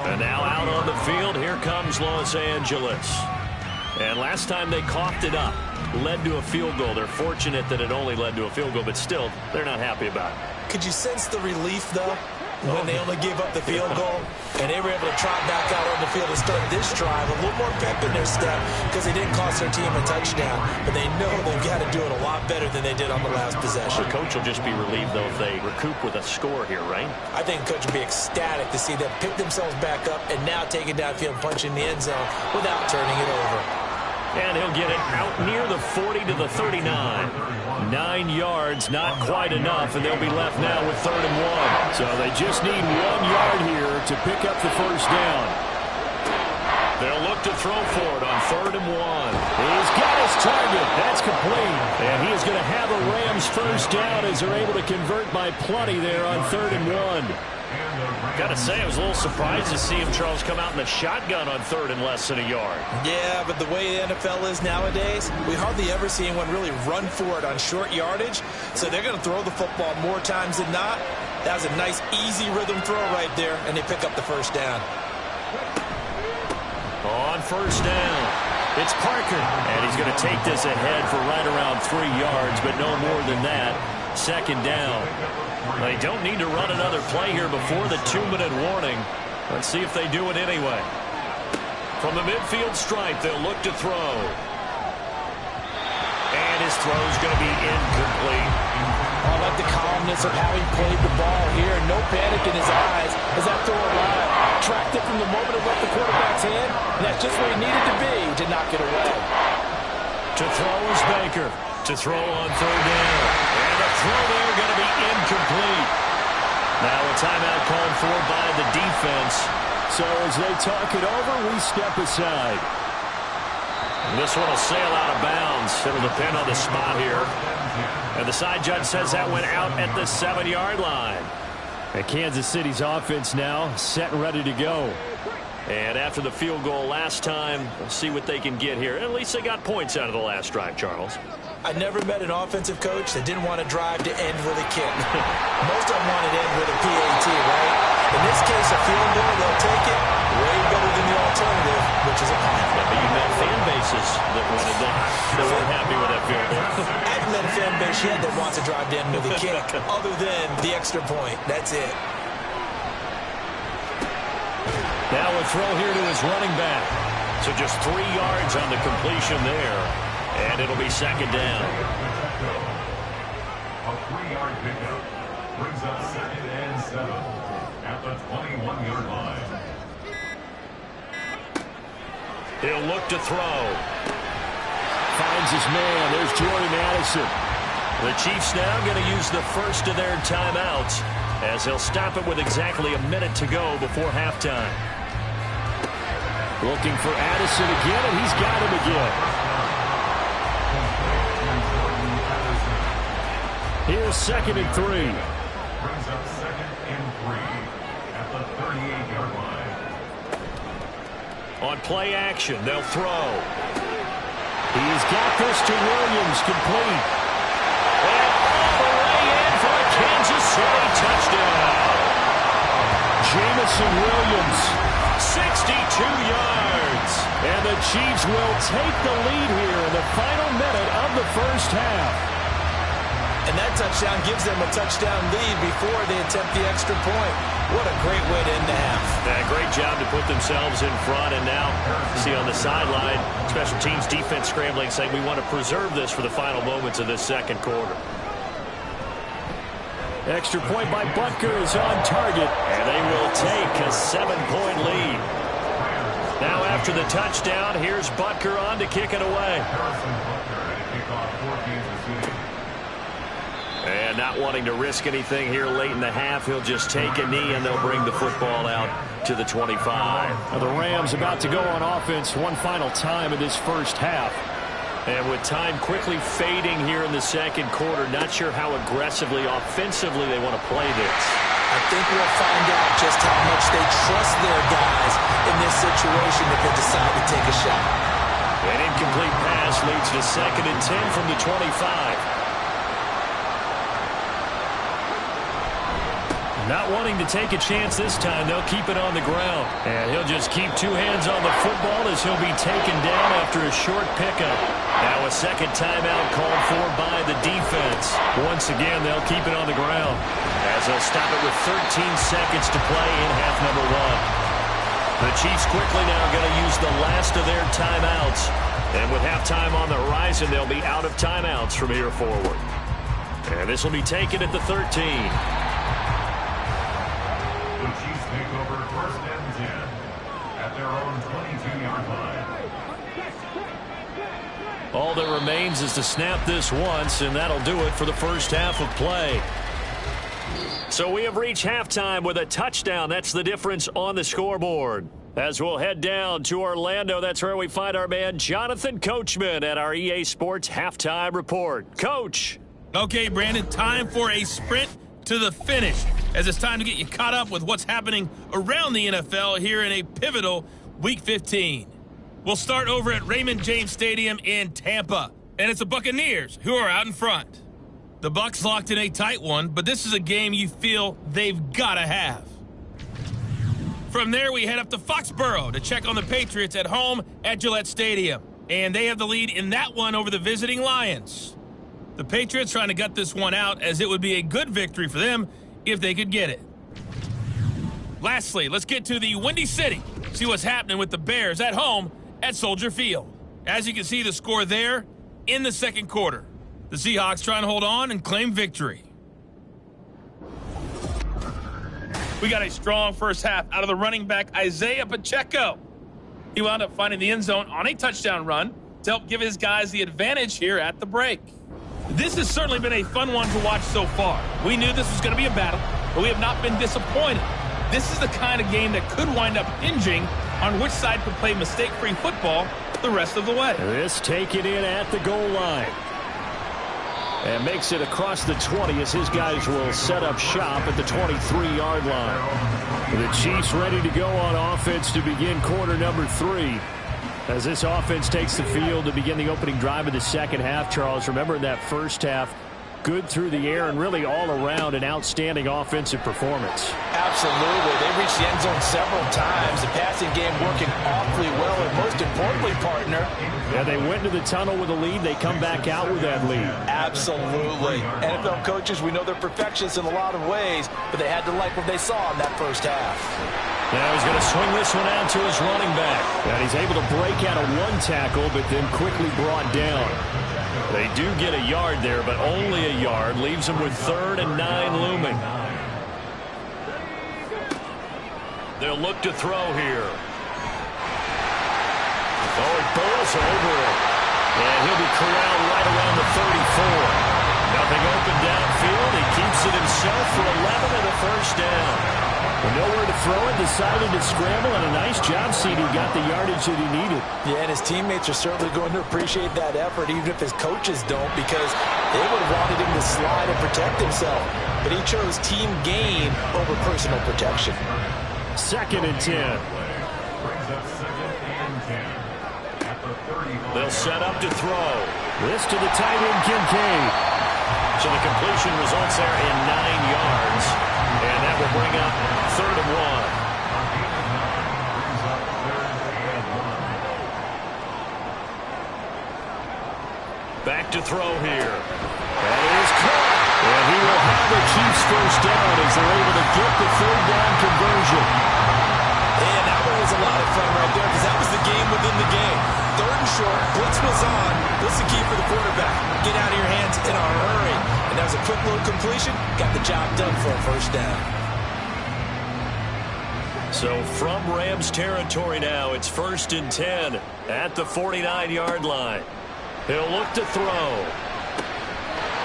And now out on the field, here comes Los Angeles. And last time they coughed it up, led to a field goal. They're fortunate that it only led to a field goal, but still, they're not happy about it. Could you sense the relief, though, when they only gave up the field goal and they were able to trot back out on the field and start this drive? A little more pep in their step because they didn't cost their team a touchdown, but they know they've got to do it a lot better than they did on the last possession. The coach will just be relieved, though, if they recoup with a score here, right? I think the coach will be ecstatic to see them pick themselves back up and now take it downfield and punch in the end zone without turning it over. And he'll get it out near the 40 to the 39. 9 yards, not quite enough, and they'll be left now with 3rd and 1. So they just need 1 yard here to pick up the first down. They'll look to throw for it on 3rd and 1. He's got his target. That's complete. And he is going to have a Rams first down as they're able to convert by plenty there on 3rd and 1. Got to say, I was a little surprised to see him, Charles, come out in the shotgun on 3rd and less than a yard. Yeah, but the way the NFL is nowadays, we hardly ever see anyone really run for it on short yardage. So they're going to throw the football more times than not. That was a nice, easy rhythm throw right there, and they pick up the first down. On first down, it's Parker. And he's going to take this ahead for right around 3 yards, but no more than that. 2nd down. They don't need to run another play here before the 2-minute warning. Let's see if they do it anyway. From the midfield stripe, they'll look to throw. And his throw's going to be incomplete. I like the calmness of how he played the ball here. No panic in his eyes as that throw arrived. Tracked it from the moment it left the quarterback's hand, and that's just where he needed to be to knock it away. To throw is Baker. To throw on 3rd down. And the throw there going to be incomplete. Now a timeout called for by the defense. So as they talk it over, we step aside. This one will sail out of bounds. It'll depend on the spot here. And the side judge says that went out at the 7-yard line. And Kansas City's offense now set and ready to go. And after the field goal last time, we'll see what they can get here. At least they got points out of the last drive, Charles. I never met an offensive coach that didn't want to drive to end with a kick. Most of them want to end with a PAT, right? In this case, a field goal, they'll take it. Way better than the alternative, which is a punt. Yeah, but you met fan bases that wanted that. They weren't happy with that field goal. I've met a fan base yet that wants to drive to end with a kick, other than the extra point. That's it. Now a throw here to his running back. So just 3 yards on the completion there. And it'll be 2nd down. A 3-yard pickup brings up 2nd and 7 at the 21-yard line. He'll look to throw. Finds his man. There's Jordan Addison. The Chiefs now going to use the first of their timeouts as he'll stop it with exactly a minute to go before halftime. Looking for Addison again, and he's got him again. Here's 2nd and 3. Brings up 2nd and 3 at the 38-yard line. On play action, they'll throw. He's got this to Williams, complete. And all the way in for a Kansas City touchdown. Jamison Williams, 62 yards. And the Chiefs will take the lead here in the final minute of the first half. And that touchdown gives them a touchdown lead before they attempt the extra point. What a great way to end the half. Yeah, great job to put themselves in front. And now, see on the sideline, special teams defense scrambling, saying we want to preserve this for the final moments of this 2nd quarter. Extra point by Butker is on target. And they will take a 7-point lead. Now after the touchdown, here's Butker on to kick it away. And not wanting to risk anything here late in the half, he'll just take a knee and they'll bring the football out to the 25. Now the Rams about to go on offense one final time in this first half. And with time quickly fading here in the second quarter, not sure how aggressively, offensively they want to play this. I think we'll find out just how much they trust their guys in this situation if they decide to take a shot. An incomplete pass leads to 2nd and 10 from the 25. Not wanting to take a chance this time, they'll keep it on the ground. And he'll just keep 2 hands on the football as he'll be taken down after a short pickup. Now a second timeout called for by the defense. Once again, they'll keep it on the ground. As they'll stop it with 13 seconds to play in half number 1. The Chiefs quickly now going to use the last of their timeouts. And with halftime on the horizon, they'll be out of timeouts from here forward. And this will be taken at the 13. The Chiefs take over 1st and 10 at their own 22-yard line. All that remains is to snap this once, and that'll do it for the first half of play. So we have reached halftime with a touchdown. That's the difference on the scoreboard. As we'll head down to Orlando, that's where we find our man Jonathan Coachman at our EA Sports Halftime Report. Coach. Okay, Brandon, time for a sprint to the finish, as it's time to get you caught up with what's happening around the NFL here in a pivotal Week 15. We'll start over at Raymond James Stadium in Tampa, and it's the Buccaneers who are out in front. The Bucs locked in a tight one, but this is a game you feel they've got to have. From there, we head up to Foxborough to check on the Patriots at home at Gillette Stadium, and they have the lead in that one over the visiting Lions. The Patriots trying to gut this one out, as it would be a good victory for them if they could get it. Lastly, let's get to the Windy City, see what's happening with the Bears at home at Soldier Field. As you can see, the score there in the second quarter. The Seahawks trying to hold on and claim victory. We got a strong first half out of the running back Isaiah Pacheco. He wound up finding the end zone on a touchdown run to help give his guys the advantage here at the break. This has certainly been a fun one to watch so far. We knew this was going to be a battle, but we have not been disappointed. This is the kind of game that could wind up hinging on which side could play mistake-free football the rest of the way. This taken in at the goal line. And makes it across the 20 as his guys will set up shop at the 23-yard line. The Chiefs ready to go on offense to begin quarter number 3. As this offense takes the field to begin the opening drive of the second half, Charles, remember in that first half, good through the air and really all around an outstanding offensive performance. Absolutely. They reached the end zone several times. The passing game working awfully well, and most importantly, partner. Yeah, they went to the tunnel with a lead. They come back out with that lead. Absolutely. NFL coaches, we know they're perfectionists in a lot of ways, but they had to like what they saw in that first half. Now he's going to swing this one out to his running back. And he's able to break out of one tackle, but then quickly brought down. They do get a yard there, but only a yard. Leaves them with 3rd and 9 looming. They'll look to throw here. Oh, it bowls over it. And he'll be corralled right around the 34. Nothing open downfield. He keeps it himself for 11 and a first down. Nowhere to throw it, decided to scramble, and a nice job seeing he got the yardage that he needed. Yeah, and his teammates are certainly going to appreciate that effort, even if his coaches don't, because they would have wanted him to slide and protect himself. But he chose team gain over personal protection. 2nd and 10. They'll set up to throw. This to the tight end, Kincaid. So the completion results there in 9 yards. And that will bring up 3rd and 1. Back to throw here. That is caught. And he will have the Chiefs first down as they're able to get the 3rd down conversion. And that one was a lot of fun right there, because that was the game within the game. 3rd and short, blitz was on. What's the key for the quarterback? Get out of your hands in a hurry. And that was a quick little completion. Got the job done for a first down. So from Rams territory now, it's 1st and 10 at the 49-yard line. He'll look to throw.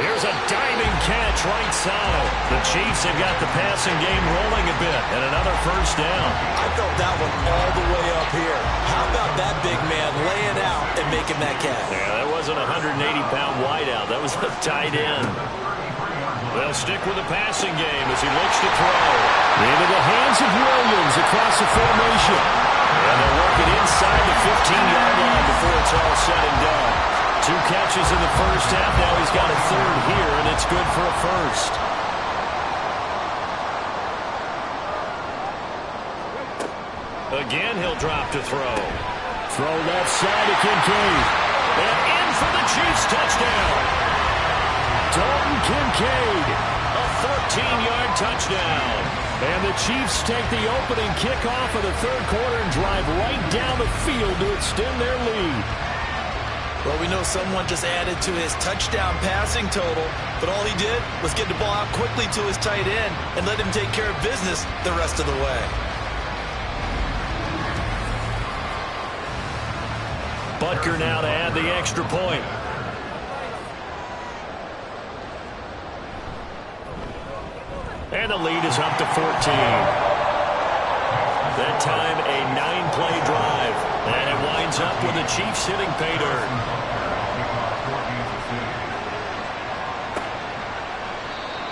Here's a diving catch right side. The Chiefs have got the passing game rolling a bit, and another first down. I felt that one all the way up here. How about that big man laying out and making that catch? Yeah, that wasn't a 180-pound wideout. That was a tight end. They'll stick with the passing game as he looks to throw. Into the hands of Williams across the formation. And they'll work it inside the 15-yard line before it's all said and done. 2 catches in the first half. Now he's got a third here, and it's good for a first. Again, he'll drop to throw. Throw left side to Kincaid. And in for the Chiefs touchdown. Dalton Kincaid. A 14-yard touchdown. And the Chiefs take the opening kickoff of the third quarter and drive right down the field to extend their lead. Well, we know someone just added to his touchdown passing total, but all he did was get the ball out quickly to his tight end and let him take care of business the rest of the way. Butker now to add the extra point. And the lead is up to 14. That time a 9-play drive. And it winds up with the Chiefs hitting pay dirt.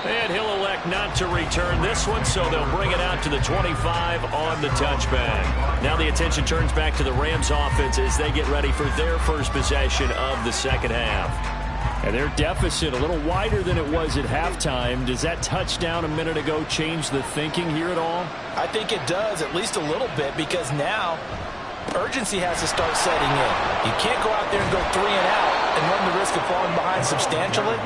And he'll elect not to return this one, so they'll bring it out to the 25 on the touchback. Now the attention turns back to the Rams offense as they get ready for their first possession of the second half. And their deficit a little wider than it was at halftime. Does that touchdown a minute ago change the thinking here at all? I think it does, at least a little bit, because now urgency has to start setting in. You can't go out there and go 3 and out and run the risk of falling behind substantially,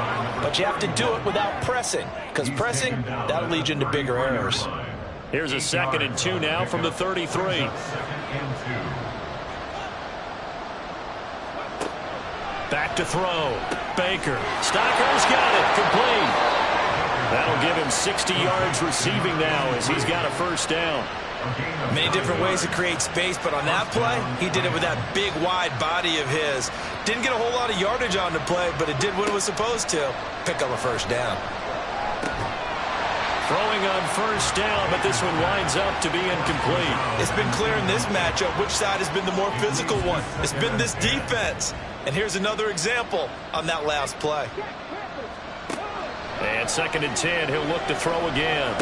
but you have to do it without pressing, because pressing, that'll lead you into bigger errors. Here's a 2nd and 2 now from the 33. Back to throw. Baker. Stocker's got it. Complete. That'll give him 60 yards receiving now as he's got a first down. Many different ways to create space, but on that play, he did it with that big, wide body of his. Didn't get a whole lot of yardage on the play, but it did what it was supposed to. Pick up a first down. Throwing on first down, but this one winds up to be incomplete. It's been clear in this matchup which side has been the more physical one. It's been this defense. And here's another example on that last play. And 2nd and 10, he'll look to throw again.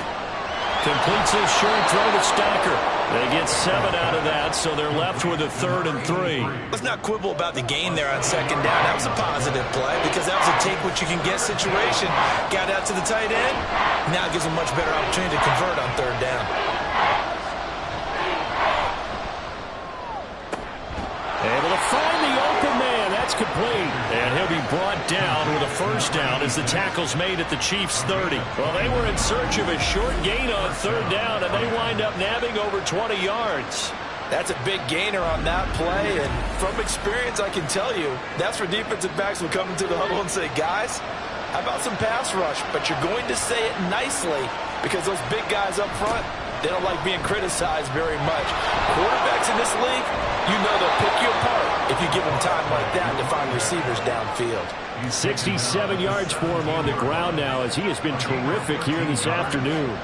Completes his short throw to Stocker. They get 7 out of that, so they're left with a 3rd and 3. Let's not quibble about the gain there on 2nd down. That was a positive play because that was a take-what-you-can-get situation. Got out to the tight end. Now it gives them much better opportunity to convert on 3rd down. Able to find the open man. That's complete. And he'll be brought down with a first down as the tackle's made at the Chiefs' 30. Well, they were in search of a short gain on 3rd down, and they wind up nabbing over 20 yards. That's a big gainer on that play, and from experience, I can tell you, that's where defensive backs will come into the huddle and say, guys, how about some pass rush? But you're going to say it nicely because those big guys up front, they don't like being criticized very much. Quarterbacks in this league, you know they'll pick you apart if you give them time like that to find receivers downfield. 67 yards for him on the ground now as he has been terrific here this afternoon.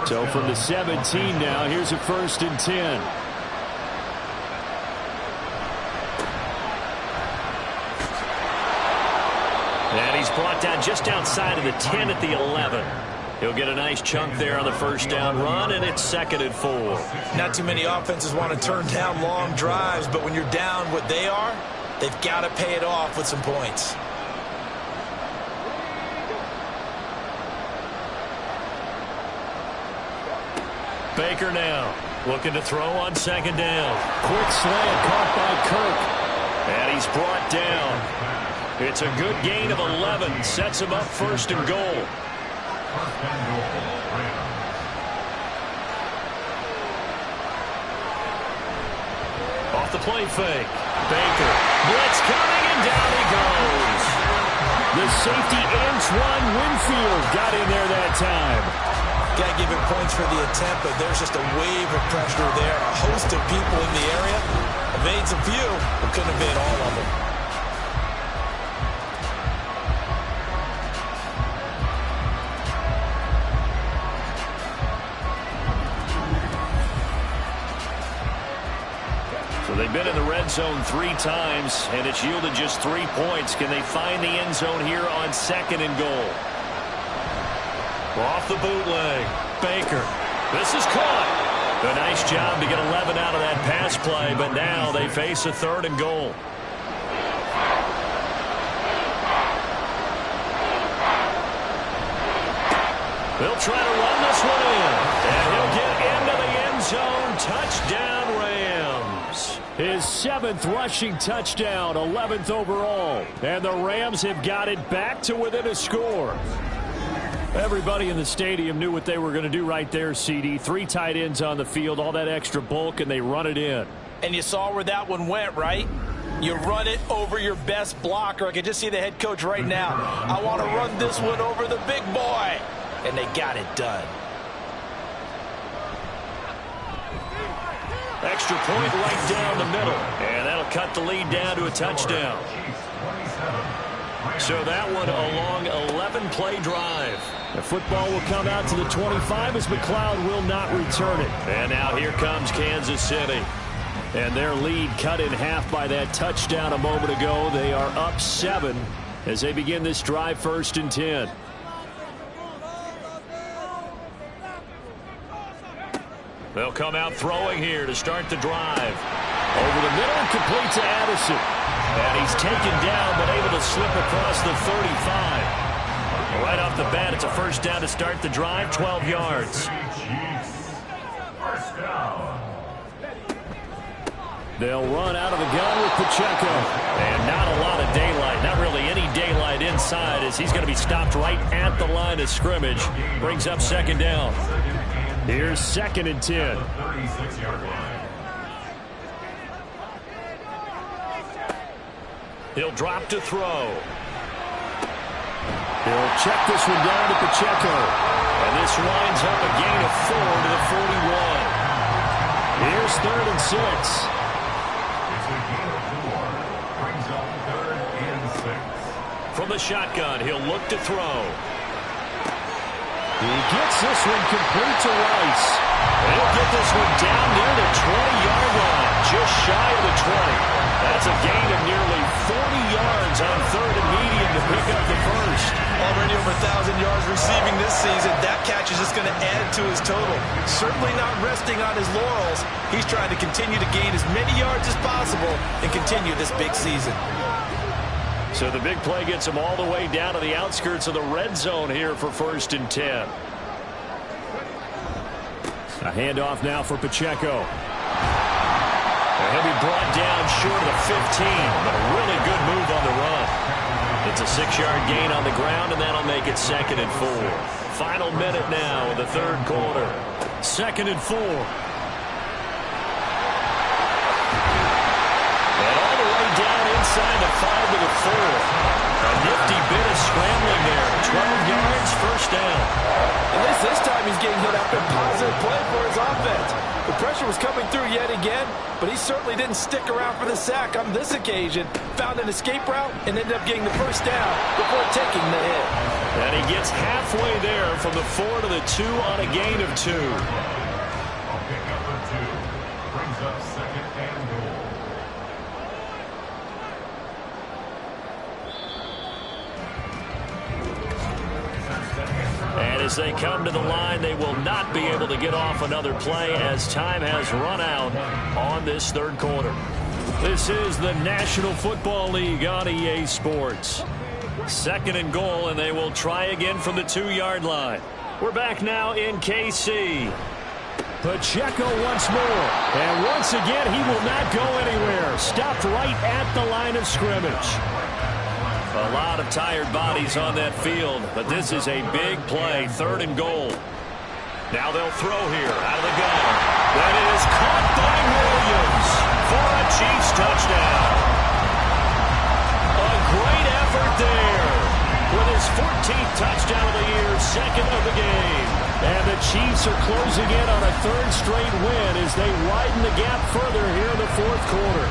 So from the 17 now, here's a 1st and 10. And he's brought down just outside of the 10 at the 11. He'll get a nice chunk there on the first down run, and it's 2nd and 4. Not too many offenses want to turn down long drives, but when you're down what they are, they've got to pay it off with some points. Baker now looking to throw on 2nd down. Quick slant caught by Kirk. And he's brought down. It's a good gain of 11. Sets him up 1st and goal. Off the play fake. Baker. Blitz coming, and down he goes. The safety Antoine Winfield got in there that time. Got to give him points for the attempt, but there's just a wave of pressure there. A host of people in the area. Evades a few, but couldn't evade all of them. So they've been in the red zone 3 times, and it's yielded just 3 points. Can they find the end zone here on 2nd and goal? Off the bootleg. Baker. This is caught. A nice job to get 11 out of that pass play, but now they face a 3rd and goal. They'll try to run this one in, and he'll get into the end zone. Touchdown, Rams. His 7th rushing touchdown, 11th overall, and the Rams have got it back to within a score. Everybody in the stadium knew what they were going to do right there, CD. 3 tight ends on the field, all that extra bulk, and they run it in. And you saw where that one went, right? You run it over your best blocker. I can just see the head coach right now. I want to run this one over the big boy. And they got it done. Extra point right down the middle. And that'll cut the lead down to a touchdown. So that one a long 11-play drive. The football will come out to the 25 as McLeod will not return it. And now here comes Kansas City. And their lead cut in half by that touchdown a moment ago. They are up 7 as they begin this drive 1st and 10. They'll come out throwing here to start the drive. Over the middle and complete to Addison. And he's taken down but able to slip across the 35. Right off the bat, it's a 1st down to start the drive, 12 yards. They'll run out of the gun with Pacheco. And not a lot of daylight, not really any daylight inside as he's going to be stopped right at the line of scrimmage. Brings up 2nd down. Here's 2nd and 10. He'll drop to throw. He'll check this one down to Pacheco. And this winds up a gain of 4 to the 41. Here's 3rd and 6. From the shotgun, he'll look to throw. He gets this one complete to Rice. He'll get this one down near the 20-yard line, just shy of the 20. That's a gain of nearly 40 yards on 3rd and medium to pick up the 1st. Already over 1,000 yards receiving this season. That catch is just going to add to his total. Certainly not resting on his laurels. He's trying to continue to gain as many yards as possible and continue this big season. So the big play gets him all the way down to the outskirts of the red zone here for 1st and 10. A handoff now for Pacheco. He'll be brought down short of the 15, but a really good move on the run. It's a 6-yard gain on the ground, and that'll make it 2nd and 4. Final minute now of the 3rd quarter. 2nd and 4. And all the way down inside the 5 to the 4. A nifty bit of scrambling there. 12 yards, 1st down. At least this time he's getting hit after a positive play for his offense. The pressure was coming through yet again, but he certainly didn't stick around for the sack on this occasion. Found an escape route and ended up getting the 1st down before taking the hit. And he gets halfway there from the 4 to the 2 on a gain of 2. Pick up the 2. Brings up 2nd and goal. And as they come to the line, they will not be able to get off another play as time has run out on this 3rd quarter. This is the National Football League on EA Sports. 2nd and goal, and they will try again from the 2-yard line. We're back now in KC. Pacheco once more. And once again, he will not go anywhere. Stopped right at the line of scrimmage. A lot of tired bodies on that field, but this is a big play, 3rd and goal. Now they'll throw here out of the gun. That is caught by Williams for a Chiefs touchdown. A great effort there with his 14th touchdown of the year, 2nd of the game. And the Chiefs are closing in on a third straight win as they widen the gap further here in the fourth quarter.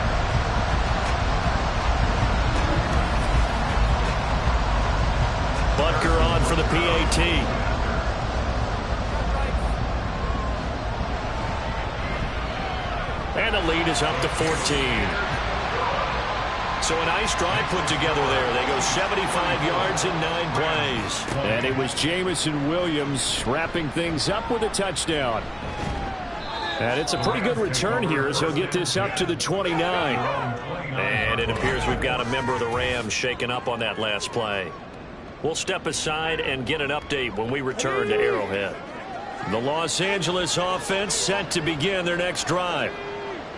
Butker on for the PAT. And the lead is up to 14. So a nice drive put together there. They go 75 yards in 9 plays. And it was Jamison Williams wrapping things up with a touchdown. And it's a pretty good return here as he'll get this up to the 29. And it appears we've got a member of the Rams shaken up on that last play. We'll step aside and get an update when we return to Arrowhead. The Los Angeles offense set to begin their next drive.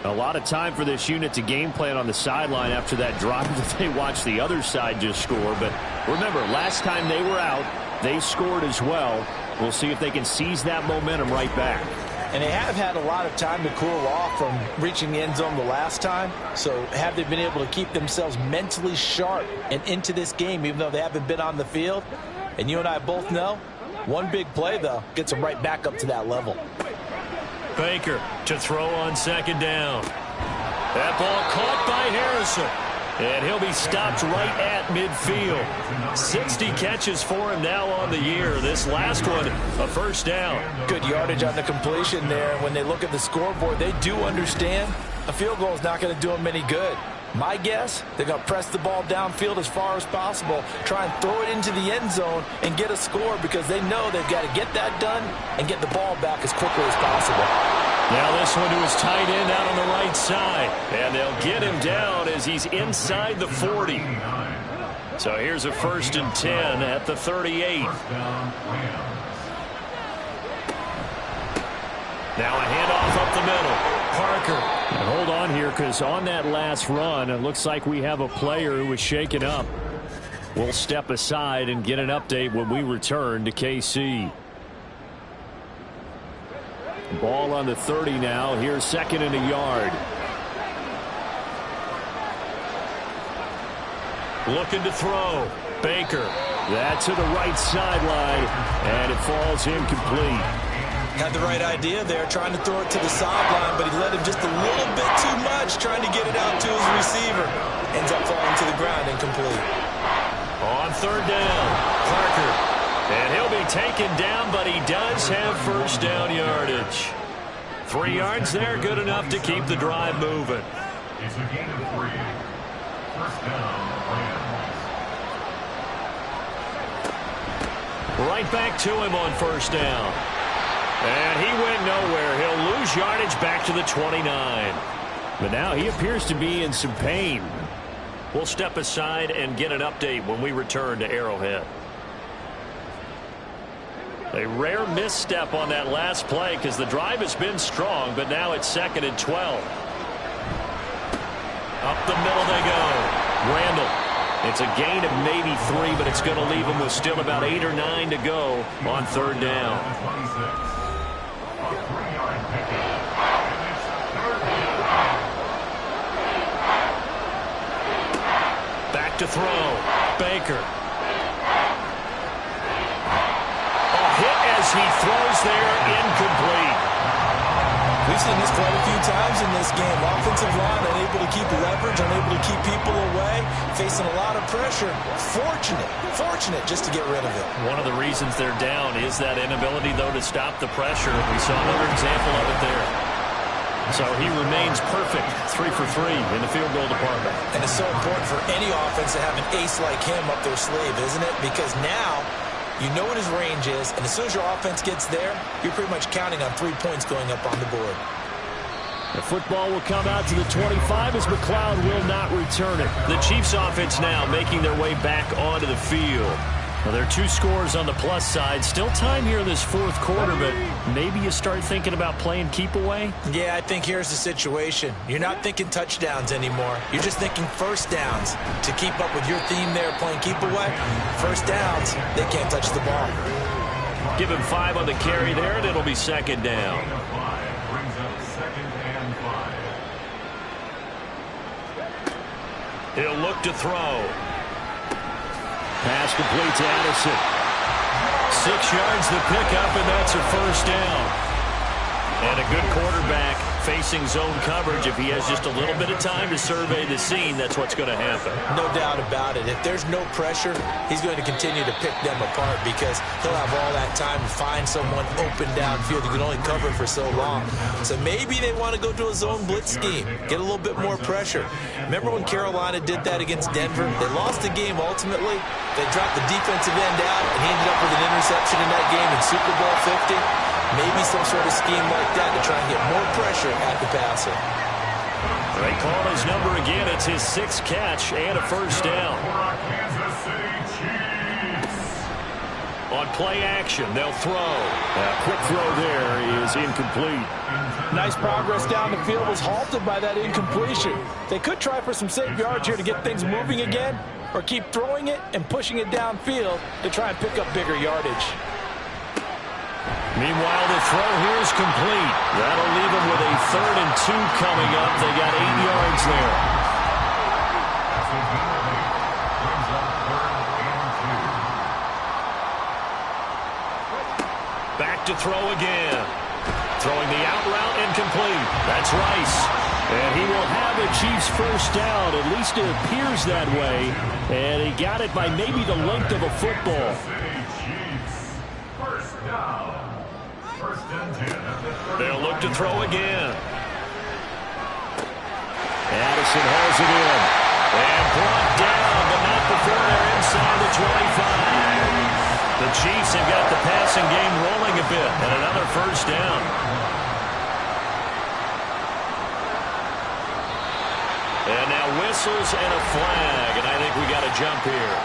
A lot of time for this unit to game plan on the sideline after that drive that they watched the other side just score. But remember, last time they were out, they scored as well. We'll see if they can seize that momentum right back. And they have had a lot of time to cool off from reaching the end zone the last time. So have they been able to keep themselves mentally sharp and into this game, even though they haven't been on the field? And you and I both know, one big play, though, gets them right back up to that level. Baker to throw on second down. That ball caught by Harrison. And he'll be stopped right at midfield. 60 catches for him now on the year. This last one, a first down. Good yardage on the completion there. And when they look at the scoreboard, they do understand a field goal is not going to do them any good. My guess, they're going to press the ball downfield as far as possible, try and throw it into the end zone and get a score because they know they've got to get that done and get the ball back as quickly as possible. Now this one to his tight end out on the right side. And they'll get him down as he's inside the 40. So here's a 1st and 10 at the 38. Now a handoff up the middle. Parker. And hold on here because on that last run, it looks like we have a player who was shaken up. We'll step aside and get an update when we return to KC. Ball on the 30 now. Here's 2nd and a yard. Looking to throw. Baker. That to the right sideline. And it falls incomplete. Had the right idea there, trying to throw it to the sideline, but he let him just a little bit too much, trying to get it out to his receiver. Ends up falling to the ground incomplete. On 3rd down, Parker. And he'll be taken down, but he does have first down yardage. 3 yards there, good enough to keep the drive moving. It's a gain of 3. First down, Rams. Right back to him on 1st down. And he went nowhere. He'll lose yardage back to the 29. But now he appears to be in some pain. We'll step aside and get an update when we return to Arrowhead. A rare misstep on that last play because the drive has been strong, but now it's 2nd and 12. Up the middle they go. Randall. It's a gain of maybe 3, but it's going to leave him with still about 8 or 9 to go on 3rd down. Back to throw. Baker. A hit as he throws there, incomplete. We've seen this quite a few times in this game. Offensive line unable to keep leverage, unable to keep people away, facing a lot of pressure. Fortunate just to get rid of it. One of the reasons they're down is that inability, though, to stop the pressure. We saw another example of it there. So he remains perfect, 3 for 3 in the field goal department. And it's so important for any offense to have an ace like him up their sleeve, isn't it? Because now you know what his range is, and as soon as your offense gets there, you're pretty much counting on 3 points going up on the board. The football will come out to the 25 as McLeod will not return it. The Chiefs offense now making their way back onto the field. Well, there are 2 scores on the plus side. Still time here in this 4th quarter, but maybe you start thinking about playing keep away? Yeah, I think here's the situation. You're not thinking touchdowns anymore. You're just thinking first downs. To keep up with your theme there, playing keep away, first downs, they can't touch the ball. Give him 5 on the carry there, and it'll be 2nd down. He'll look to throw. Pass complete to Addison. 6 yards the pickup, and that's a first down. And a good quarterback facing zone coverage. If he has just a little bit of time to survey the scene, that's what's going to happen. No doubt about it. If there's no pressure, he's going to continue to pick them apart because he'll have all that time to find someone open downfield. He can only cover for so long. So maybe they want to go to a zone blitz scheme, get a little bit more pressure. Remember when Carolina did that against Denver? They lost the game ultimately. They dropped the defensive end out, and he ended up with an interception in that game in Super Bowl 50. Maybe some sort of scheme like that to try and get more pressure at the passer. They call his number again. It's his 6th catch and a first down. On play action, they'll throw. A quick throw there is incomplete. Nice progress down the field was halted by that incompletion. They could try for some safe yards here to get things moving again, or keep throwing it and pushing it downfield to try and pick up bigger yardage. Meanwhile, the throw here is complete. That'll leave them with a 3rd and 2 coming up. They got 8 yards there. Back to throw again. Throwing the out route incomplete. That's Rice. And he will have the Chiefs first down. At least it appears that way. And he got it by maybe the length of a football. They'll look to throw again. Addison hauls it in. And brought down, but not before they're inside the 25. The Chiefs have got the passing game rolling a bit, and another first down. And now whistles and a flag, and I think we got a jump here.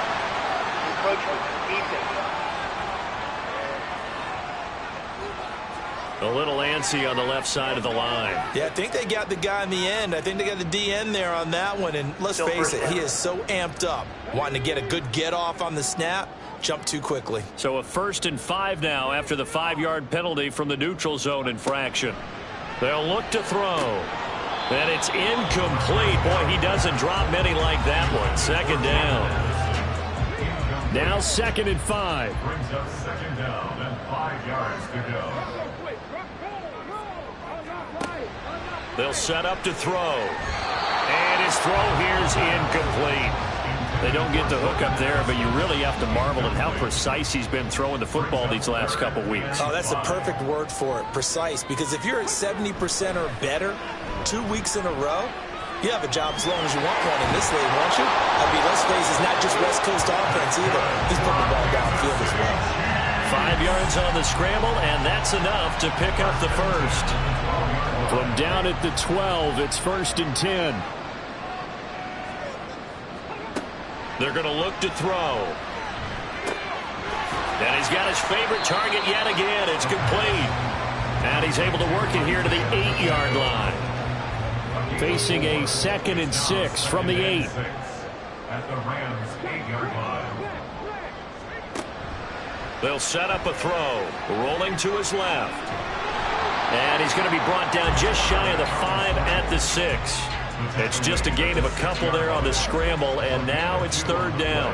A little antsy on the left side of the line. Yeah, I think they got the guy in the end. I think they got the DN there on that one. And let's face it, he is so amped up, wanting to get a good get-off on the snap, jump too quickly. So a 1st and 5 now after the 5-yard penalty from the neutral zone infraction. They'll look to throw. And it's incomplete. Boy, he doesn't drop many like that one. 2nd down. Now 2nd and 5. Brings up 2nd down and 5 yards to go. They'll set up to throw. And his throw here is incomplete. They don't get the hook up there, but you really have to marvel at how precise he's been throwing the football these last couple weeks. Oh, that's the perfect word for it, precise. Because if you're at 70% or better 2 weeks in a row, you have a job as long as you want one in this league, won't you? I mean, let's face it, it's not just West Coast offense either. He's putting the ball downfield as well. 5 yards on the scramble, and that's enough to pick up the first. From down at the 12, it's 1st and 10. They're going to look to throw. And he's got his favorite target yet again. It's complete. And he's able to work it here to the 8-yard line. Facing a 2nd and 6 from the 8. At the Rams' 8-yard line. They'll set up a throw. Rolling to his left. And he's going to be brought down just shy of the 5 at the 6. It's just a gain of a couple there on the scramble, and now it's 3rd down.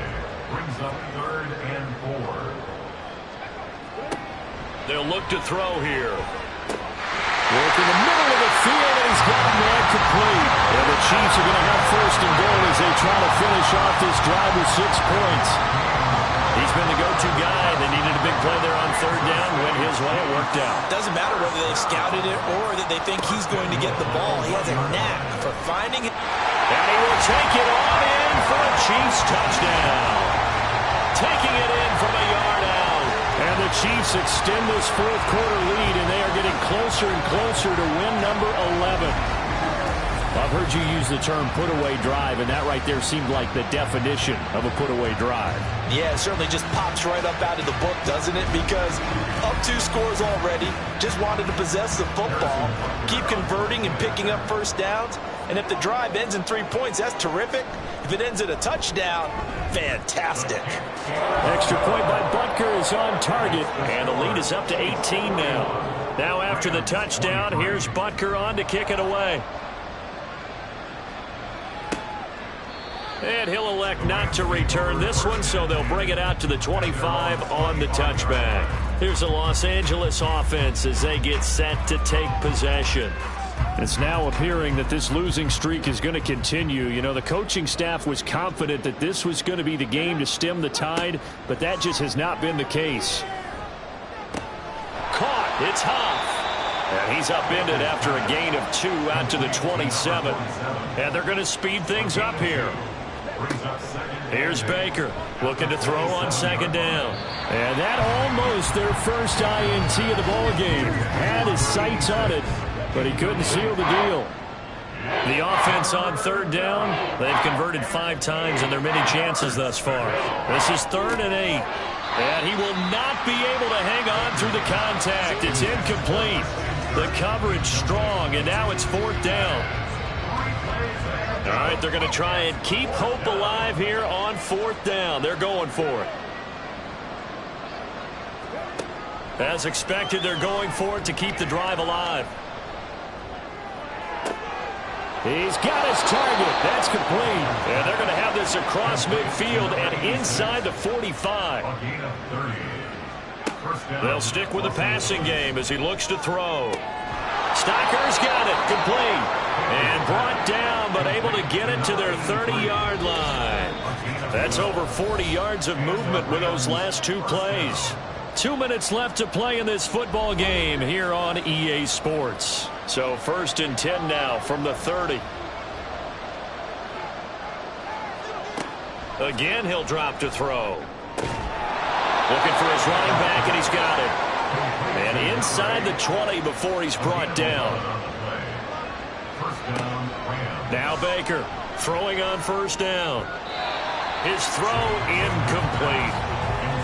Brings up 3rd and 4. They'll look to throw here. Work in the middle of the field, and he's got him there complete. And the Chiefs are going to have 1st and goal as they try to finish off this drive with 6 points. He's been the go-to guy. They needed a big play there on 3rd down. Went his way. It worked out. Doesn't matter whether they've scouted it or that they think he's going to get the ball. He has a knack for finding it. And he will take it on in for a Chiefs touchdown. Taking it in from a yard out. And the Chiefs extend this 4th quarter lead, and they are getting closer and closer to win number 11. I've heard you use the term put-away drive, and that right there seemed like the definition of a put-away drive. Yeah, it certainly just pops right up out of the book, doesn't it? Because up 2 scores already, just wanted to possess the football, keep converting and picking up first downs. And if the drive ends in 3 points, that's terrific. If it ends in a touchdown, fantastic. Extra point by Butker is on target, and the lead is up to 18 now. Now after the touchdown, here's Butker on to kick it away. And he'll elect not to return this one, so they'll bring it out to the 25 on the touchback. Here's the Los Angeles offense as they get set to take possession. It's now appearing that this losing streak is going to continue. You know, the coaching staff was confident that this was going to be the game to stem the tide, but that just has not been the case. Caught. It's Huff. And he's upended after a gain of 2 out to the 27. And they're going to speed things up here. Here's Baker looking to throw on second down. And that almost their first INT of the ballgame. Had his sights on it, but he couldn't seal the deal. The offense on third down, they've converted 5 times in their many chances thus far. This is 3rd and 8. And he will not be able to hang on through the contact. It's incomplete. The coverage strong, and now it's 4th down. All right, they're going to try and keep hope alive here on 4th down. They're going for it. As expected, they're going for it to keep the drive alive. He's got his target. That's complete. And they're going to have this across midfield and inside the 45. They'll stick with the passing game as he looks to throw. Stocker's got it. Complete. And brought down, but able to get it to their 30-yard line. That's over 40 yards of movement with those last 2 plays. 2 minutes left to play in this football game here on EA Sports. So 1st and 10 now from the 30. Again, he'll drop to throw. Looking for his running back, and he's got it. And inside the 20 before he's brought down. Now Baker throwing on 1st down. His throw incomplete.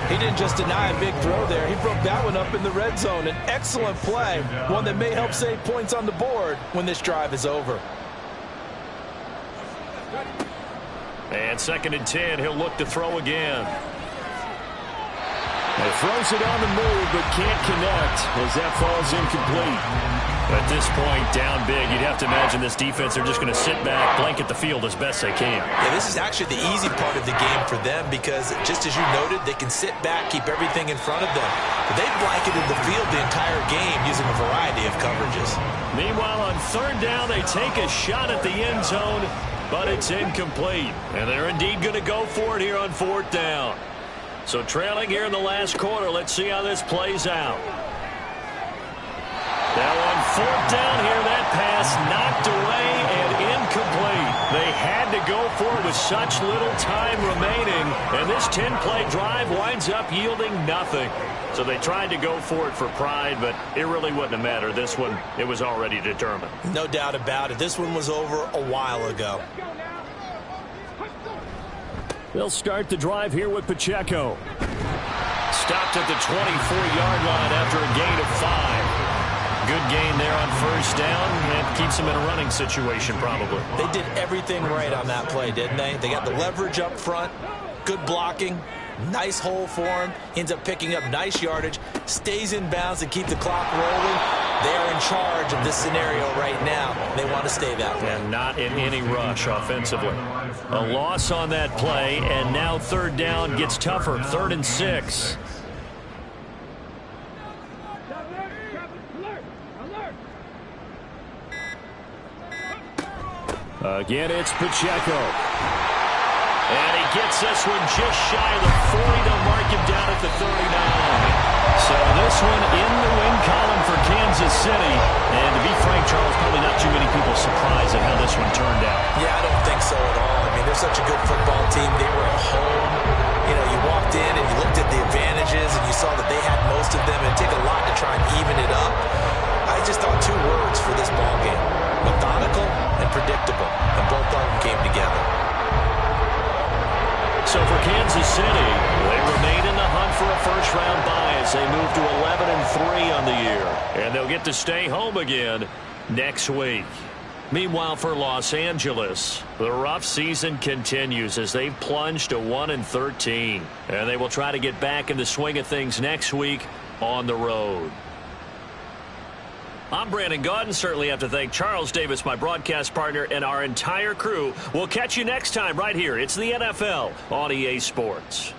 He didn't just deny a big throw there. He broke that one up in the red zone. An excellent play, one that may help save points on the board when this drive is over. And 2nd and 10, he'll look to throw again. He throws it on the move, but can't connect as that falls incomplete. At this point, down big, you'd have to imagine this defense, they're just going to sit back, blanket the field as best they can. Yeah, this is actually the easy part of the game for them because, just as you noted, they can sit back, keep everything in front of them. But they've blanketed the field the entire game using a variety of coverages. Meanwhile, on 3rd down, they take a shot at the end zone, but it's incomplete. And they're indeed going to go for it here on 4th down. So trailing here in the last quarter, let's see how this plays out. Now on 4th down here, that pass knocked away and incomplete. They had to go for it with such little time remaining, and this 10-play drive winds up yielding nothing. So they tried to go for it for pride, but it really wouldn't have mattered. This one, it was already determined. No doubt about it. This one was over a while ago. They'll start the drive here with Pacheco. Stopped at the 24-yard line after a gain of 5. Good gain there on 1st down. That keeps them in a running situation probably. They did everything right on that play, didn't they? They got the leverage up front, good blocking, nice hole for him. Ends up picking up nice yardage, stays in bounds to keep the clock rolling. They are in charge of this scenario right now. They want to stay that way. And not in any rush offensively. A loss on that play, and now 3rd down gets tougher. 3rd and 6. Again, it's Pacheco. And he gets this one just shy of the 40. They'll mark him down at the 39. So this one in the win column for Kansas City. And to be frank, Charles, probably not too many people surprised at how this one turned out. Yeah, I don't think so at all. I mean, they're such a good football team. They were at home. You know, you walked in and you looked at the advantages and you saw that they had most of them. It'd take a lot to try and even it up. I just thought 2 words for this ball game: methodical and predictable. And both of them came together. So for Kansas City, they remain in the hunt for a first-round bye as they move to 11-3 on the year. And they'll get to stay home again next week. Meanwhile, for Los Angeles, the rough season continues as they've plunged to 1-13. And they will try to get back in the swing of things next week on the road. I'm Brandon Gaudin. Certainly have to thank Charles Davis, my broadcast partner, and our entire crew. We'll catch you next time right here. It's the NFL on EA Sports.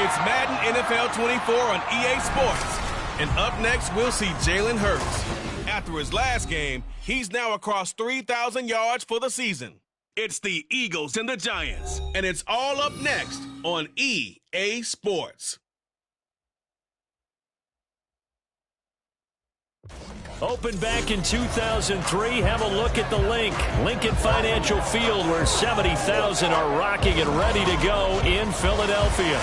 It's Madden NFL 24 on EA Sports. And up next, we'll see Jalen Hurts. After his last game, he's now across 3,000 yards for the season. It's the Eagles and the Giants, and it's all up next on EA Sports. Opened back in 2003. Have a look at the Lincoln Financial Field, where 70,000 are rocking and ready to go in Philadelphia.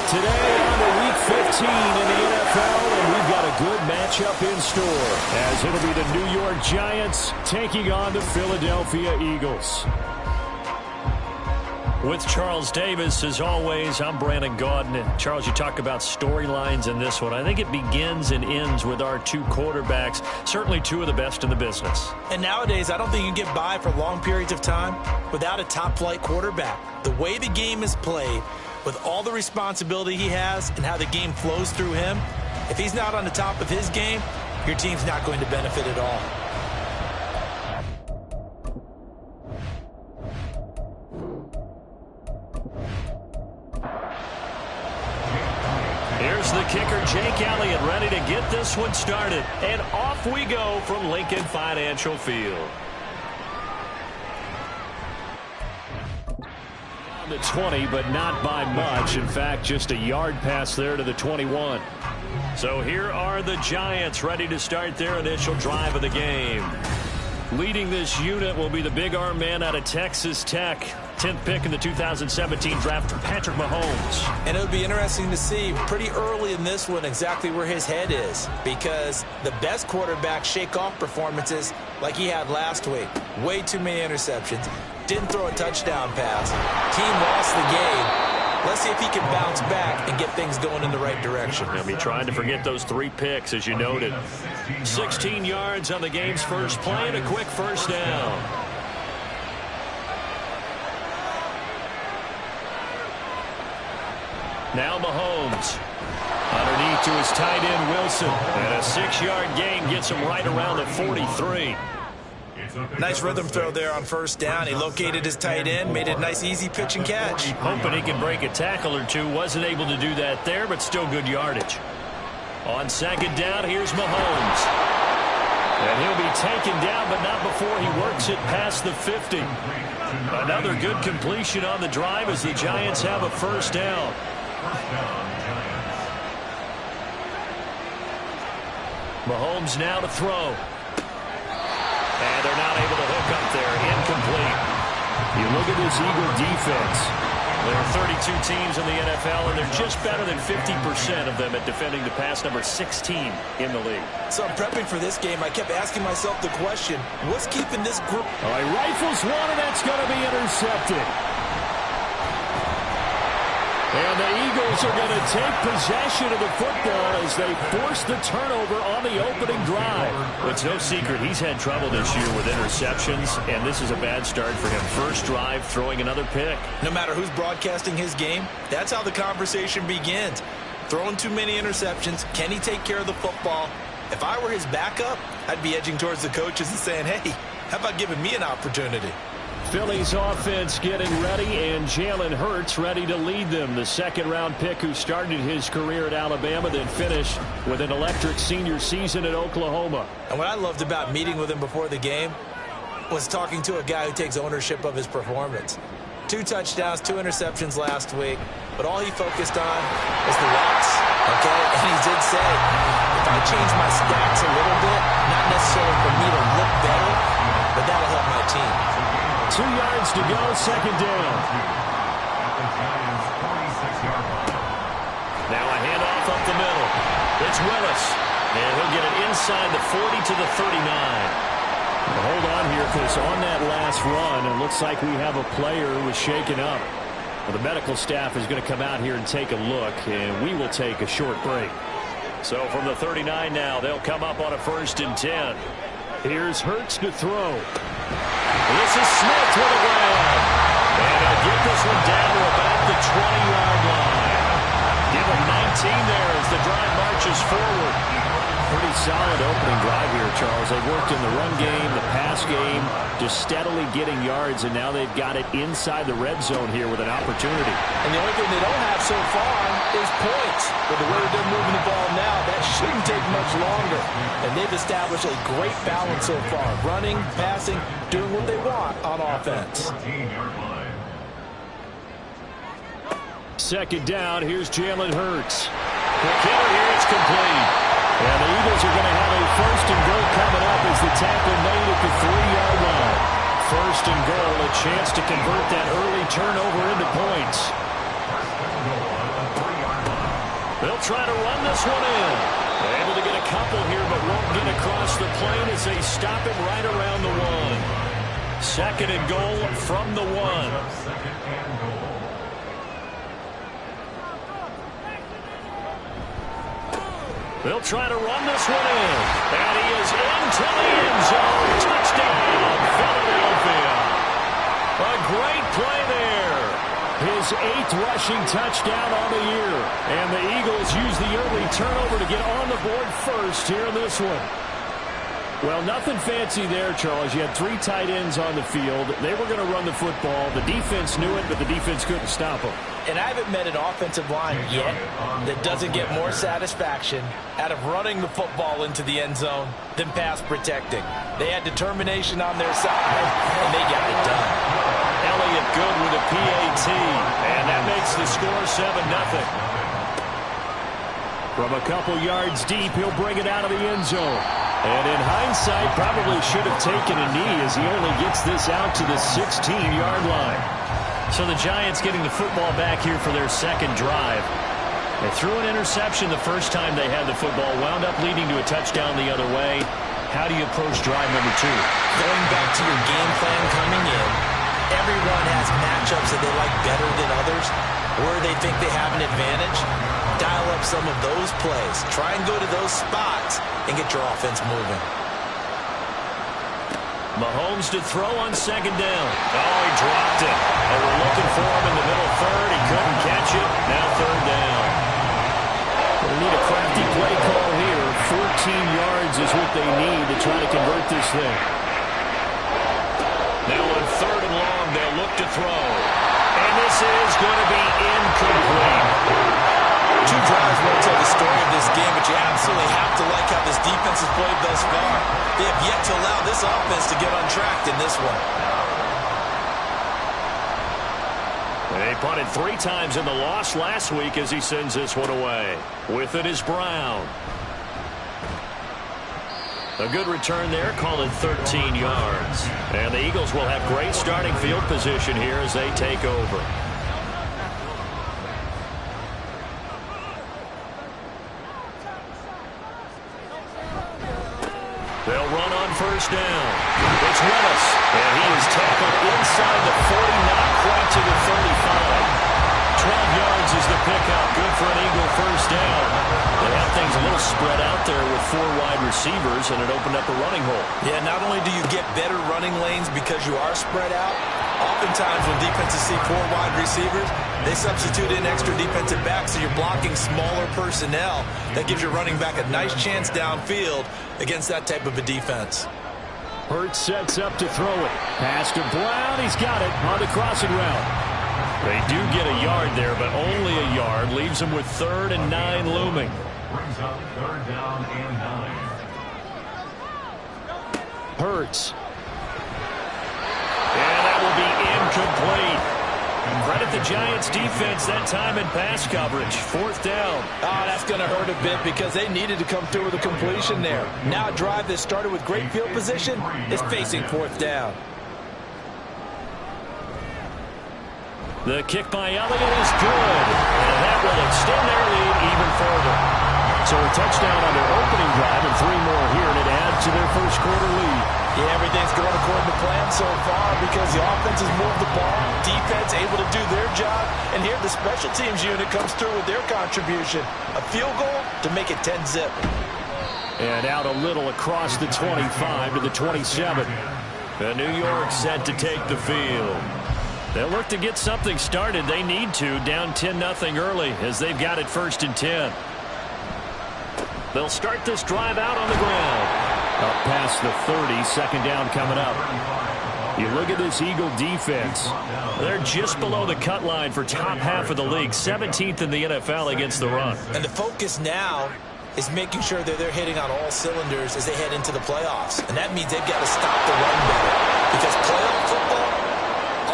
Today on to Week 15 in the NFL, and we've got a good matchup in store, as it'll be the New York Giants taking on the Philadelphia Eagles. With Charles Davis, as always, I'm Brandon Gaudin. And Charles, you talk about storylines in this one. I think it begins and ends with our two quarterbacks, certainly two of the best in the business. And nowadays, I don't think you can get by for long periods of time without a top-flight quarterback. The way the game is played, with all the responsibility he has and how the game flows through him, if he's not on the top of his game, your team's not going to benefit at all. Here's the kicker, Jake Elliott, ready to get this one started. And off we go from Lincoln Financial Field. The 20, but not by much. In fact, just a yard pass there to the 21. So here are the Giants ready to start their initial drive of the game. Leading this unit will be the big arm man out of Texas Tech. 10th pick in the 2017 draft, Patrick Mahomes. And it would be interesting to see pretty early in this one exactly where his head is, because the best quarterbacks shake off performances like he had last week. Way too many interceptions. Didn't throw a touchdown pass. Team lost the game. Let's see if he can bounce back and get things going in the right direction. He'll be trying to forget those 3 picks, as you noted. 16 yards on the game's first play and a quick first down. Now Mahomes. Underneath to his tight end, Wilson. And a 6-yard gain gets him right around the 43. Nice rhythm throw there on first down. He located his tight end, made it a nice, easy pitch and catch. Hoping he can break a tackle or two. Wasn't able to do that there, but still good yardage. On second down, here's Mahomes. And he'll be taken down, but not before he works it past the 50. Another good completion on the drive as the Giants have a first down. Mahomes now to throw. And they're not able to hook up there. Incomplete. You look at this Eagle defense. There are 32 teams in the NFL, and they're just better than 50% of them at defending the pass, number 16 in the league. So I'm prepping for this game. I kept asking myself the question, what's keeping this group? All right, rifles one, and that's going to be intercepted. And the Eagles are going to take possession of the football as they force the turnover on the opening drive. It's no secret he's had trouble this year with interceptions, and this is a bad start for him. First drive, throwing another pick. No matter who's broadcasting his game, that's how the conversation begins. Throwing too many interceptions. Can he take care of the football? If I were his backup, I'd be edging towards the coaches and saying, hey, how about giving me an opportunity? Philly's offense getting ready, and Jalen Hurts ready to lead them. The second-round pick who started his career at Alabama, then finished with an electric senior season at Oklahoma. And what I loved about meeting with him before the game was talking to a guy who takes ownership of his performance. 2 touchdowns, 2 interceptions last week, but all he focused on was the loss, okay? And he did say, if I change my stats a little bit, not necessarily for me to look better, but that'll help my team. 2 yards to go, second down. Now a handoff up the middle. It's Willis. And he'll get it inside the 40 to the 39. Well, hold on here, because on that last run, it looks like we have a player who was shaken up. Well, the medical staff is going to come out here and take a look, and we will take a short break. So from the 39 now, they'll come up on a 1st and 10. Here's Hurts to throw. This is Smith with a grab. And he'll get this one down to about the 20-yard line. Give him 19 there as the drive marches forward. Pretty solid opening drive here, Charles. They've worked in the run game, the pass game, just steadily getting yards, and now they've got it inside the red zone here with an opportunity. And the only thing they don't have so far is points. But the way they're moving the ball now, that shouldn't take much longer. And they've established a great balance so far. Running, passing, doing what they want on offense. 14-yard line. Second down, here's Jalen Hurts. Quick hitter here, it's complete. And the Eagles are going to have a first and goal coming up as the tackle made at the 3-yard line. First and goal, a chance to convert that early turnover into points. They'll try to run this one in. Able to get a couple here, but won't get across the plane as they stop him right around the 1. Second and goal from the 1. Second and goal. They'll try to run this one in. And he is into the end zone. Touchdown, Philadelphia. A great play there. His 8th rushing touchdown on the year. And the Eagles use the early turnover to get on the board first here in this one. Well, nothing fancy there, Charles. You had 3 tight ends on the field. They were going to run the football. The defense knew it, but the defense couldn't stop them. And I haven't met an offensive line yet that doesn't get more satisfaction out of running the football into the end zone than pass protecting. They had determination on their side, and they got it done. Elliott good with a PAT, and that makes the score 7-0. From a couple yards deep, he'll bring it out of the end zone. And in hindsight, probably should have taken a knee as he only gets this out to the 16-yard line. So the Giants getting the football back here for their second drive. They threw an interception the first time they had the football, wound up leading to a touchdown the other way. How do you approach drive number 2? Going back to your game plan coming in, everyone has matchups that they like better than others, where they think they have an advantage. Dial up some of those plays. Try and go to those spots and get your offense moving. Mahomes to throw on second down. Oh, he dropped it. They were looking for him in the middle third. He couldn't catch it. Now third down. They need a crafty play call here. 14 yards is what they need to try to convert this thing. Now on third and long, they'll look to throw. And this is going to be incomplete. 2 drives won't tell the story of this game, but you absolutely have to like how this defense has played thus far. They have yet to allow this offense to get untracked in this one. They punted 3 times in the loss last week as he sends this one away. With it is Brown. A good return there, call it 13 yards. And the Eagles will have great starting field position here as they take over. They'll run on first down. It's Willis, and he is tackled inside the 40, not quite to the 35. 12 yards is the pickup. Good for an Eagle first down. They had things a little spread out there with 4 wide receivers, and it opened up a running hole. Yeah, not only do you get better running lanes because you are spread out, oftentimes when defenses see 4 wide receivers, they substitute in extra defensive backs, so you're blocking smaller personnel. That gives your running back a nice chance downfield against that type of a defense. Hurts sets up to throw it. Pass to Brown. He's got it on the crossing route. They do get a yard there, but only a yard. Leaves them with 3rd and 9 looming. Brings up 3rd down and 9. Hurts. And that will be incomplete. Credit the Giants defense that time in pass coverage. 4th down. Oh, that's going to hurt a bit because they needed to come through with a completion there. Now a drive that started with great field position is facing 4th down. The kick by Elliott is good. And that will extend their lead even further. So a touchdown on their opening drive and 3 more here, and it adds to their first quarter lead. Yeah, everything's going according to plan so far because the offense has moved the ball, defense able to do their job, and here the special teams unit comes through with their contribution. A field goal to make it 10-zip. And out a little across the 25 to the 27. And New York set to take the field. They'll look to get something started. They need to, down 10-0 early as they've got it 1st and 10. They'll start this drive out on the ground. Up past the 30, second down coming up. You look at this Eagle defense. They're just below the cut line for top half of the league, 17th in the NFL against the run. And the focus now is making sure that they're hitting on all cylinders as they head into the playoffs. And that means they've got to stop the run better. Because playoff football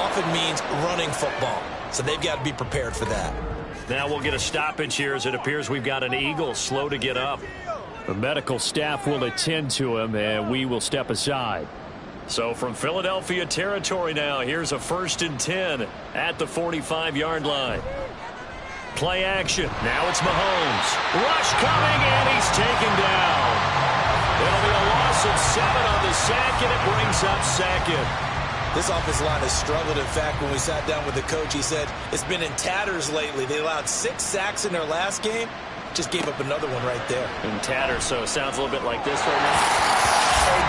often means running football. So they've got to be prepared for that. Now we'll get a stoppage here as it appears we've got an Eagle slow to get up. The medical staff will attend to him, and we will step aside. So from Philadelphia territory now, here's a 1st and 10 at the 45-yard line. Play action. Now it's Mahomes. Rush coming, and he's taken down. It'll be a loss of 7 on the sack, and it brings up second. This offensive line has struggled. In fact, when we sat down with the coach, he said it's been in tatters lately. They allowed 6 sacks in their last game. Just gave up another one right there. In tatters, so it sounds a little bit like this right now.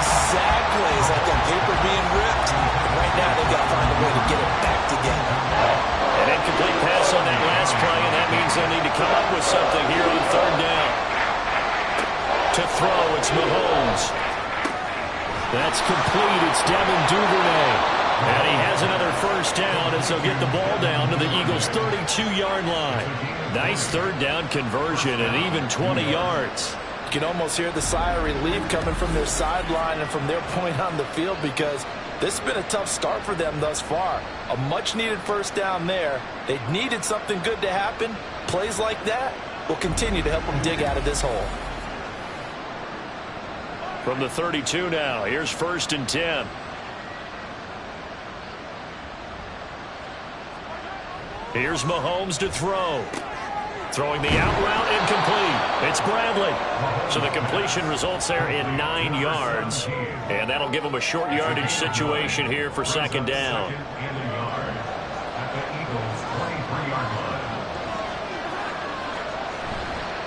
Exactly. It's like that paper being ripped. And right now, they've got to find a way to get it back together. An incomplete pass on that last play, and that means they'll need to come up with something here on 3rd down. To throw, it's Mahomes. That's complete. It's Devin Duvernay. And he has another 1st down as they'll get the ball down to the Eagles' 32-yard line. Nice 3rd down conversion and even 20 yards. You can almost hear the sigh of relief coming from their sideline and from their point on the field because this has been a tough start for them thus far. A much-needed 1st down there. They needed something good to happen. Plays like that will continue to help them dig out of this hole. From the 32 now, here's 1st and 10. Here's Mahomes to throw. Throwing the out route incomplete. It's Bradley. So the completion results there in 9 yards. And that'll give them a short yardage situation here for 2nd down.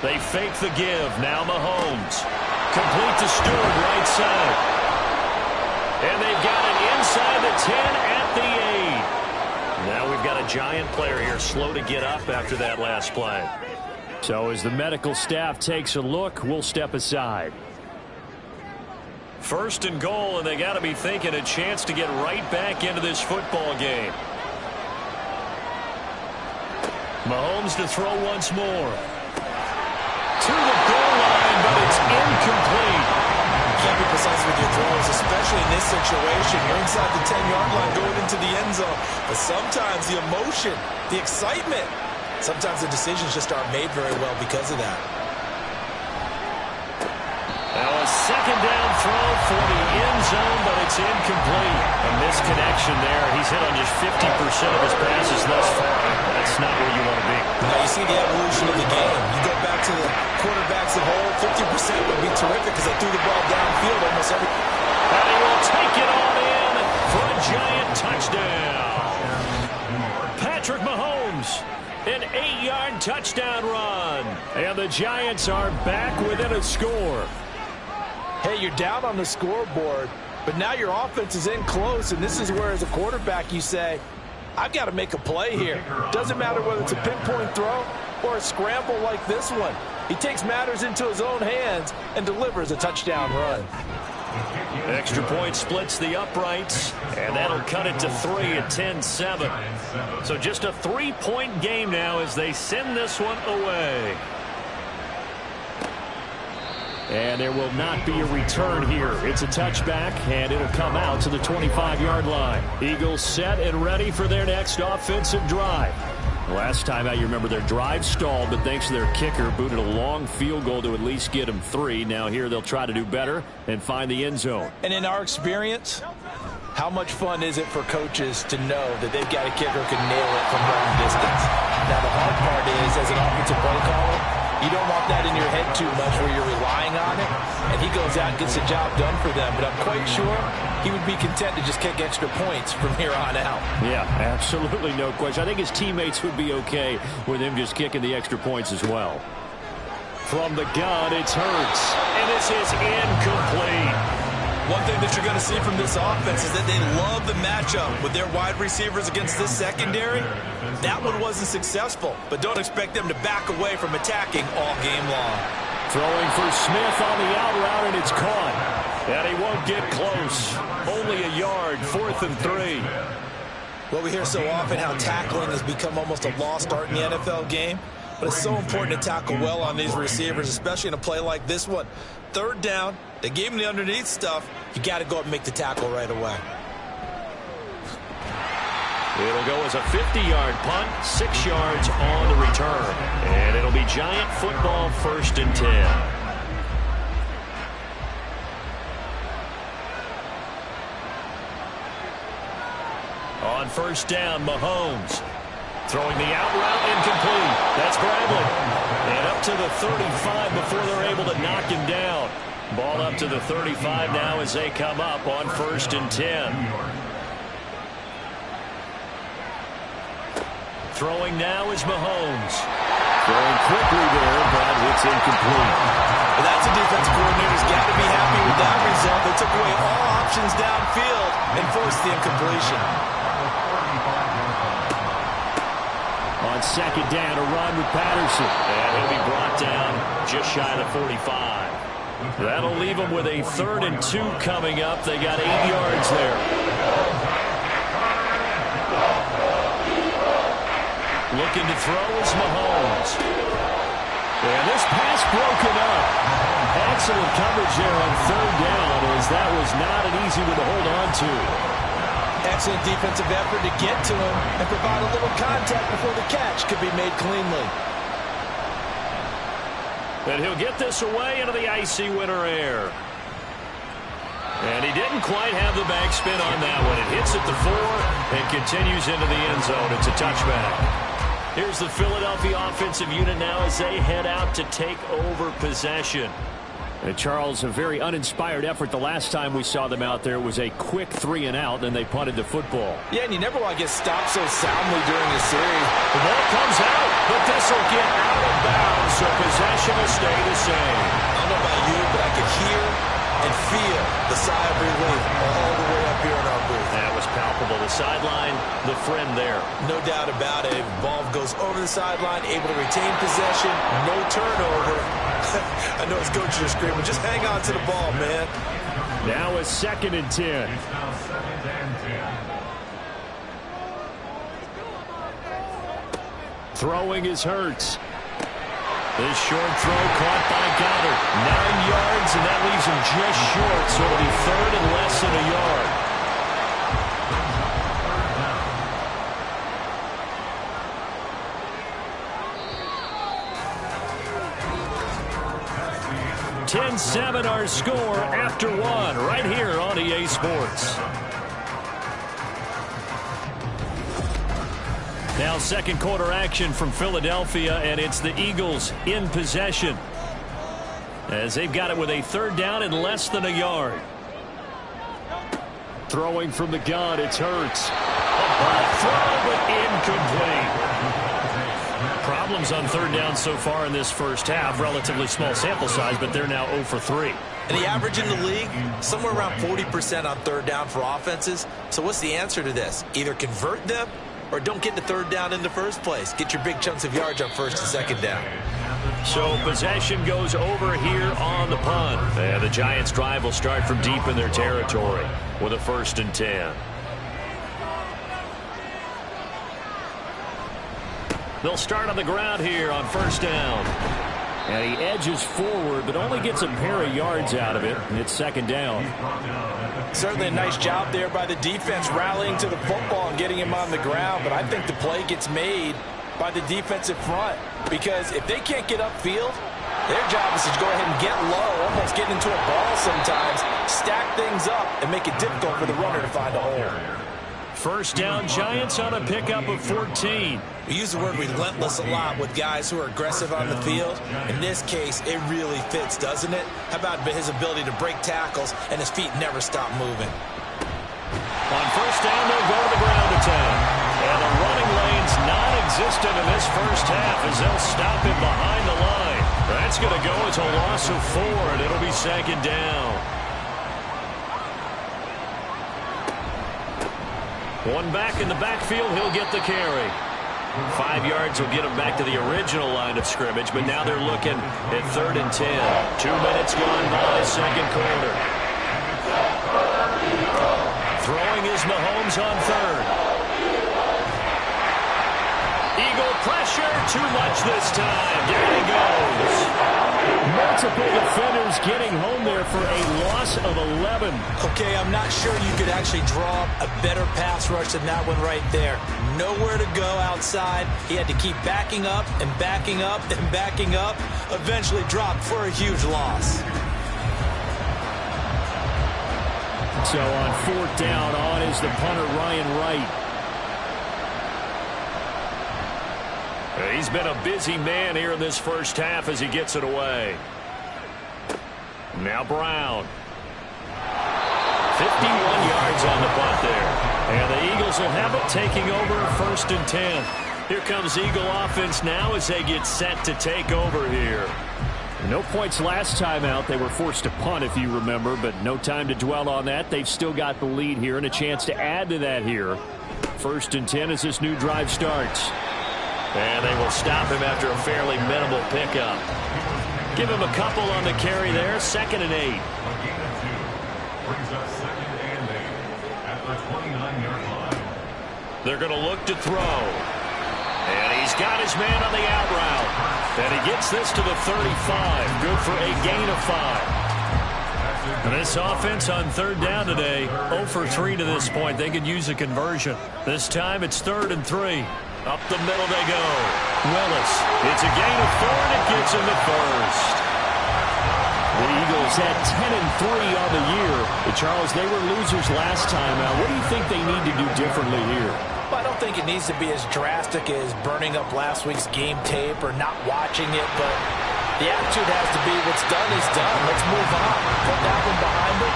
They fake the give. Now Mahomes. Complete to Stewart, right side. And they've got it inside the 10 at the 8. Now we've got a Giant player here slow to get up after that last play. So as the medical staff takes a look, we'll step aside. 1st and goal, and they got to be thinking a chance to get right back into this football game. Mahomes to throw once more. To the goal line, but it's incomplete. You can't be precise with your throws, especially in this situation. You're inside the 10-yard line going into the end zone. But sometimes the emotion, the excitement, sometimes the decisions just aren't made very well because of that. Now a 2nd down throw for the end zone, but it's incomplete. A misconnection there. He's hit on just 50% of his passes thus far. That's not where you want to be. Now you see the evolution of the game. You go back to the quarterbacks of whole, 50% would be terrific because they threw the ball downfield almost every. And he will take it all in for a Giant touchdown. Patrick Mahomes, an 8-yard touchdown run. And the Giants are back within a score. Hey, you're down on the scoreboard, but now your offense is in close, and this is where, as a quarterback, you say, I've got to make a play here. Doesn't matter whether it's a pinpoint throw or a scramble like this one. He takes matters into his own hands and delivers a touchdown run. Extra point splits the uprights, and that'll cut it to 3 at 10-7. So just a 3-point game now as they send this one away. And there will not be a return here. It's a touchback, and it'll come out to the 25-yard line. Eagles set and ready for their next offensive drive. Last time out, you remember their drive stalled, but thanks to their kicker, booted a long field goal to at least get them 3. Now here they'll try to do better and find the end zone. And in our experience, how much fun is it for coaches to know that they've got a kicker who can nail it from long distance? Now the hard part is, as an offensive play caller, you don't want that in your head too much where you're relying on it, and he goes out and gets the job done for them. But I'm quite sure he would be content to just kick extra points from here on out. Yeah, absolutely no question. I think his teammates would be okay with him just kicking the extra points as well. From the gun, it's Hurts, and this is incomplete. One thing that you're going to see from this offense is that they love the matchup with their wide receivers against this secondary. That one wasn't successful, but don't expect them to back away from attacking all game long. Throwing for Smith on the out route, and it's caught. And he won't get close. Only a yard, 4th and 3. Well, we hear so often how tackling has become almost a lost art in the NFL game. But it's so important to tackle well on these receivers, especially in a play like this one. 3rd down, they gave him the underneath stuff. You got to go up and make the tackle right away. It'll go as a 50-yard punt, 6 yards on the return. And it'll be Giant football, 1st and 10. On 1st down, Mahomes. Throwing the out route, incomplete. That's Bradley. And up to the 35 before they're able to knock him down. Ball up to the 35 now as they come up on 1st and 10. Throwing now is Mahomes. Throwing quickly there, but it's incomplete. Well, that's a defensive coordinator's got to be happy with that result. They took away all options downfield and forced the incompletion. On 2nd down, a run with Patterson. And he'll be brought down just shy of the 45. That'll leave them with a 3rd and 2 coming up. They got 8 yards there. Looking to throw is Mahomes. And this pass broken up. Excellent coverage there on 3rd down, as that was not an easy one to hold on to. Excellent defensive effort to get to him and provide a little contact before the catch could be made cleanly. And he'll get this away into the icy winter air. And he didn't quite have the backspin on that one. It hits at the 4 and continues into the end zone. It's a touchback. Here's the Philadelphia offensive unit now as they head out to take over possession. And Charles, a very uninspired effort the last time we saw them out there. It was a quick 3 and out, and they punted the football. Yeah, and you never want to get stopped so soundly during the series. The ball comes out, but this will get out of bounds, so possession will stay the same. I don't know about you, but I could hear and feel the sigh of relief all the way up here in our booth. That was palpable. The sideline, the friend there. No doubt about it. Ball goes over the sideline, able to retain possession, no turnover. I know his coaches are screaming, just hang on to the ball, man. Now a 2nd and 10. Throwing is Hurts. This short throw caught by Goddard. 9 yards, and that leaves him just short, so it'll be 3rd and less than a yard. (10-7) our score after 1 right here on EA Sports. Now 2nd quarter action from Philadelphia, and it's the Eagles in possession as they've got it with a 3rd down and less than a yard. Throwing from the gun, it's Hurts. A ball throw, but incomplete. Problems on 3rd down so far in this first half. Relatively small sample size, but they're now 0 for 3. And the average in the league, somewhere around 40% on 3rd down for offenses. So what's the answer to this? Either convert them or don't get the 3rd down in the first place. Get your big chunks of yards on 1st and 2nd down. So possession goes over here on the punt. And the Giants' drive will start from deep in their territory with a 1st and 10. They'll start on the ground here on 1st down. And he edges forward, but only gets a pair of yards out of it. It's 2nd down. Certainly a nice job there by the defense rallying to the football and getting him on the ground. But I think the play gets made by the defensive front, because if they can't get upfield, their job is to go ahead and get low, almost get into a ball sometimes, stack things up, and make it difficult for the runner to find a hole. 1st down, Giants on a pickup of 14. We use the word relentless a lot with guys who are aggressive on the field. In this case, it really fits, doesn't it? How about his ability to break tackles and his feet never stop moving? On 1st down, they'll go to the ground attack. And the running lane's non-existent in this first half as they'll stop him behind the line. That's going to go as a loss of 4, and it'll be 2nd down. One back in the backfield, he'll get the carry. 5 yards will get them back to the original line of scrimmage, but now they're looking at 3rd and 10. 2 minutes gone by, second quarter. Throwing is Mahomes on 3rd. Eagle pressure, too much this time. Down he goes. Multiple defenders getting home there for a loss of 11. Okay, I'm not sure you could actually draw up a better pass rush than that one right there. Nowhere to go outside. He had to keep backing up and backing up and backing up. Eventually dropped for a huge loss. So on 4th down, on is the punter, Ryan Wright. He's been a busy man here in this first half as he gets it away. Now Brown. 51 yards on the punt there. And the Eagles will have it, taking over 1st and 10. Here comes Eagle offense now as they get set to take over here. No points last time out. They were forced to punt, if you remember, but no time to dwell on that. They've still got the lead here and a chance to add to that here. 1st and 10 as this new drive starts. And they will stop him after a fairly minimal pickup. Give him a couple on the carry there. 2nd and 8. Brings up 2nd and 8 at the 29-yard line. They're going to look to throw. And he's got his man on the out route. And he gets this to the 35. Good for a gain of 5. And this offense on 3rd down today, 0 for 3 to this point. They could use a conversion. This time it's 3rd and 3. Up the middle they go. Willis. It's a gain of 4, and it gets him the 1st. The Eagles had 10-3 on the year. But Charles, they were losers last time out. What do you think they need to do differently here? Well, I don't think it needs to be as drastic as burning up last week's game tape or not watching it, but the attitude has to be what's done is done. Let's move on. Put that one behind them,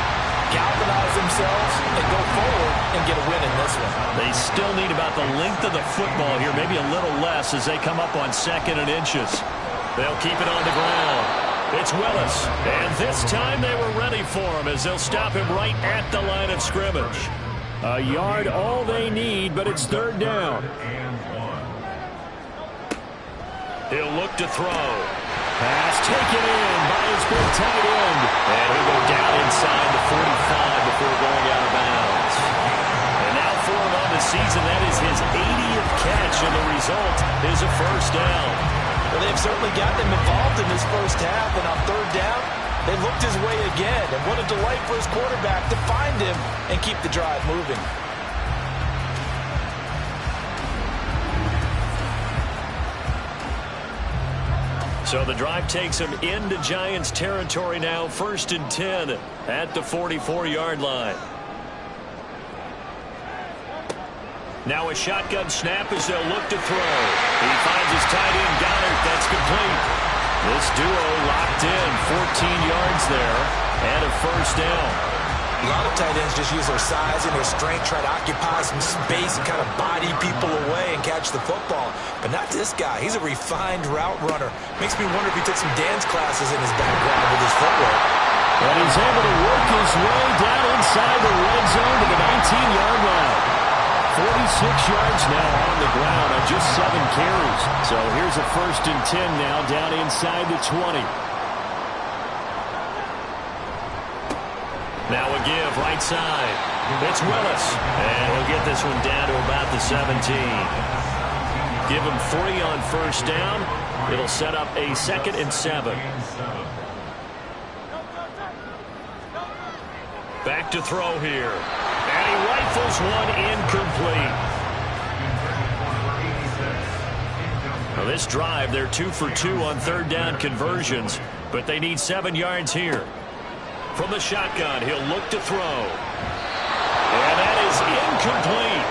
galvanize themselves, and go forward and get a win in this one. They still need about the length of the football here, maybe a little less as they come up on 2nd and inches. They'll keep it on the ground. It's Willis, and this time they were ready for him as they'll stop him right at the line of scrimmage. A yard all they need, but it's 3rd down. He'll look to throw. Pass taken in by his big tight end. And he'll go down inside the 45 before going out of bounds. And now for him on the season, that is his 80th catch, and the result is a 1st down. Well, they've certainly got them involved in this first half, and on 3rd down, they looked his way again. And what a delight for his quarterback to find him and keep the drive moving. So the drive takes him into Giants territory now. 1st and 10 at the 44-yard line. Now a shotgun snap as they'll look to throw. He finds his tight end, Goddard. That's complete. This duo locked in. 14 yards there and a 1st down. A lot of tight ends just use their size and their strength, try to occupy some space and kind of body people away and catch the football. But not this guy. He's a refined route runner. Makes me wonder if he took some dance classes in his background with his footwork. And he's able to work his way down inside the red zone to the 19-yard line. 46 yards now on the ground on just 7 carries. So here's a 1st and 10 now down inside the 20. Now a give right side. It's Willis. And he'll get this one down to about the 17. Give him 3 on 1st down. It'll set up a 2nd and 7. Back to throw here. And he rifles one incomplete. Now this drive, they're 2 for 2 on 3rd down conversions, but they need 7 yards here. From the shotgun, he'll look to throw. And that is incomplete.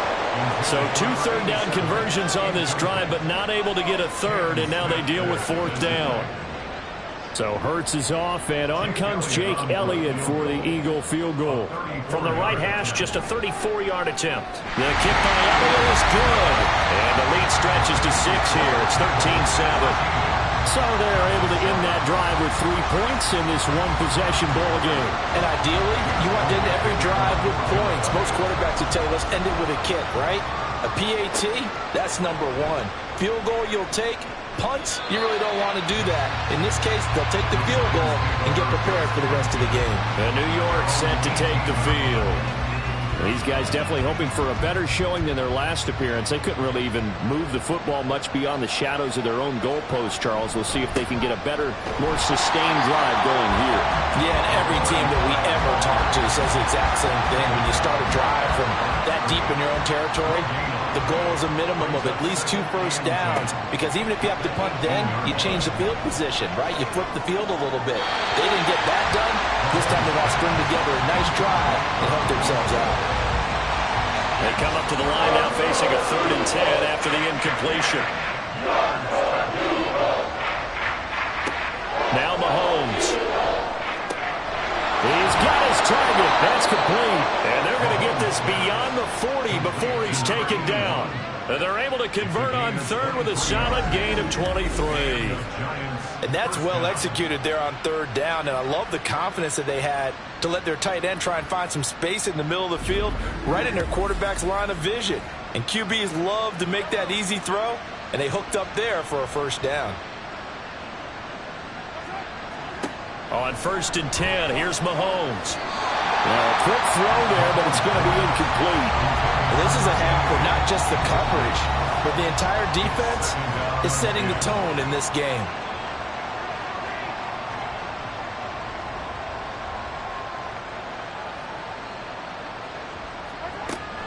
So 2 3rd down conversions on this drive, but not able to get a 3rd, and now they deal with 4th down. So Hurts is off, and on comes Jake Elliott for the Eagle field goal. From the right hash, just a 34-yard attempt. The kick by Elliott is good. And the lead stretches to 6 here. It's 13-7. So they're able to end that drive with 3 points in this one-possession ball game. And ideally, you want to end every drive with points. Most quarterbacks would tell you, let's end it with a kick, right? A PAT, that's number one. Field goal you'll take. Punts, you really don't want to do that. In this case, they'll take the field goal and get prepared for the rest of the game. And New York set to take the field. These guys definitely hoping for a better showing than their last appearance. They couldn't really even move the football much beyond the shadows of their own goalpost, Charles. We'll see if they can get a better, more sustained drive going here. Yeah, and every team that we ever talk to says the exact same thing. When you start a drive from that deep in your own territory, the goal is a minimum of at least 2 first downs, because even if you have to punt then, you change the field position, right? You flip the field a little bit. They didn't get that done. This time they want to string together a nice drive and help themselves out. They come up to the line now facing a 3rd and 10 after the incompletion. Now Mahomes. He's got his target. That's complete. And they're going to get this beyond the 40 before he's taken down. They're able to convert on 3rd with a solid gain of 23. And that's well executed there on 3rd down, and I love the confidence that they had to let their tight end try and find some space in the middle of the field, right in their quarterback's line of vision. And QBs love to make that easy throw, and they hooked up there for a 1st down. On 1st and 10, here's Mahomes. Well, a quick throw there, but it's going to be incomplete. This is a half where not just the coverage, but the entire defense is setting the tone in this game.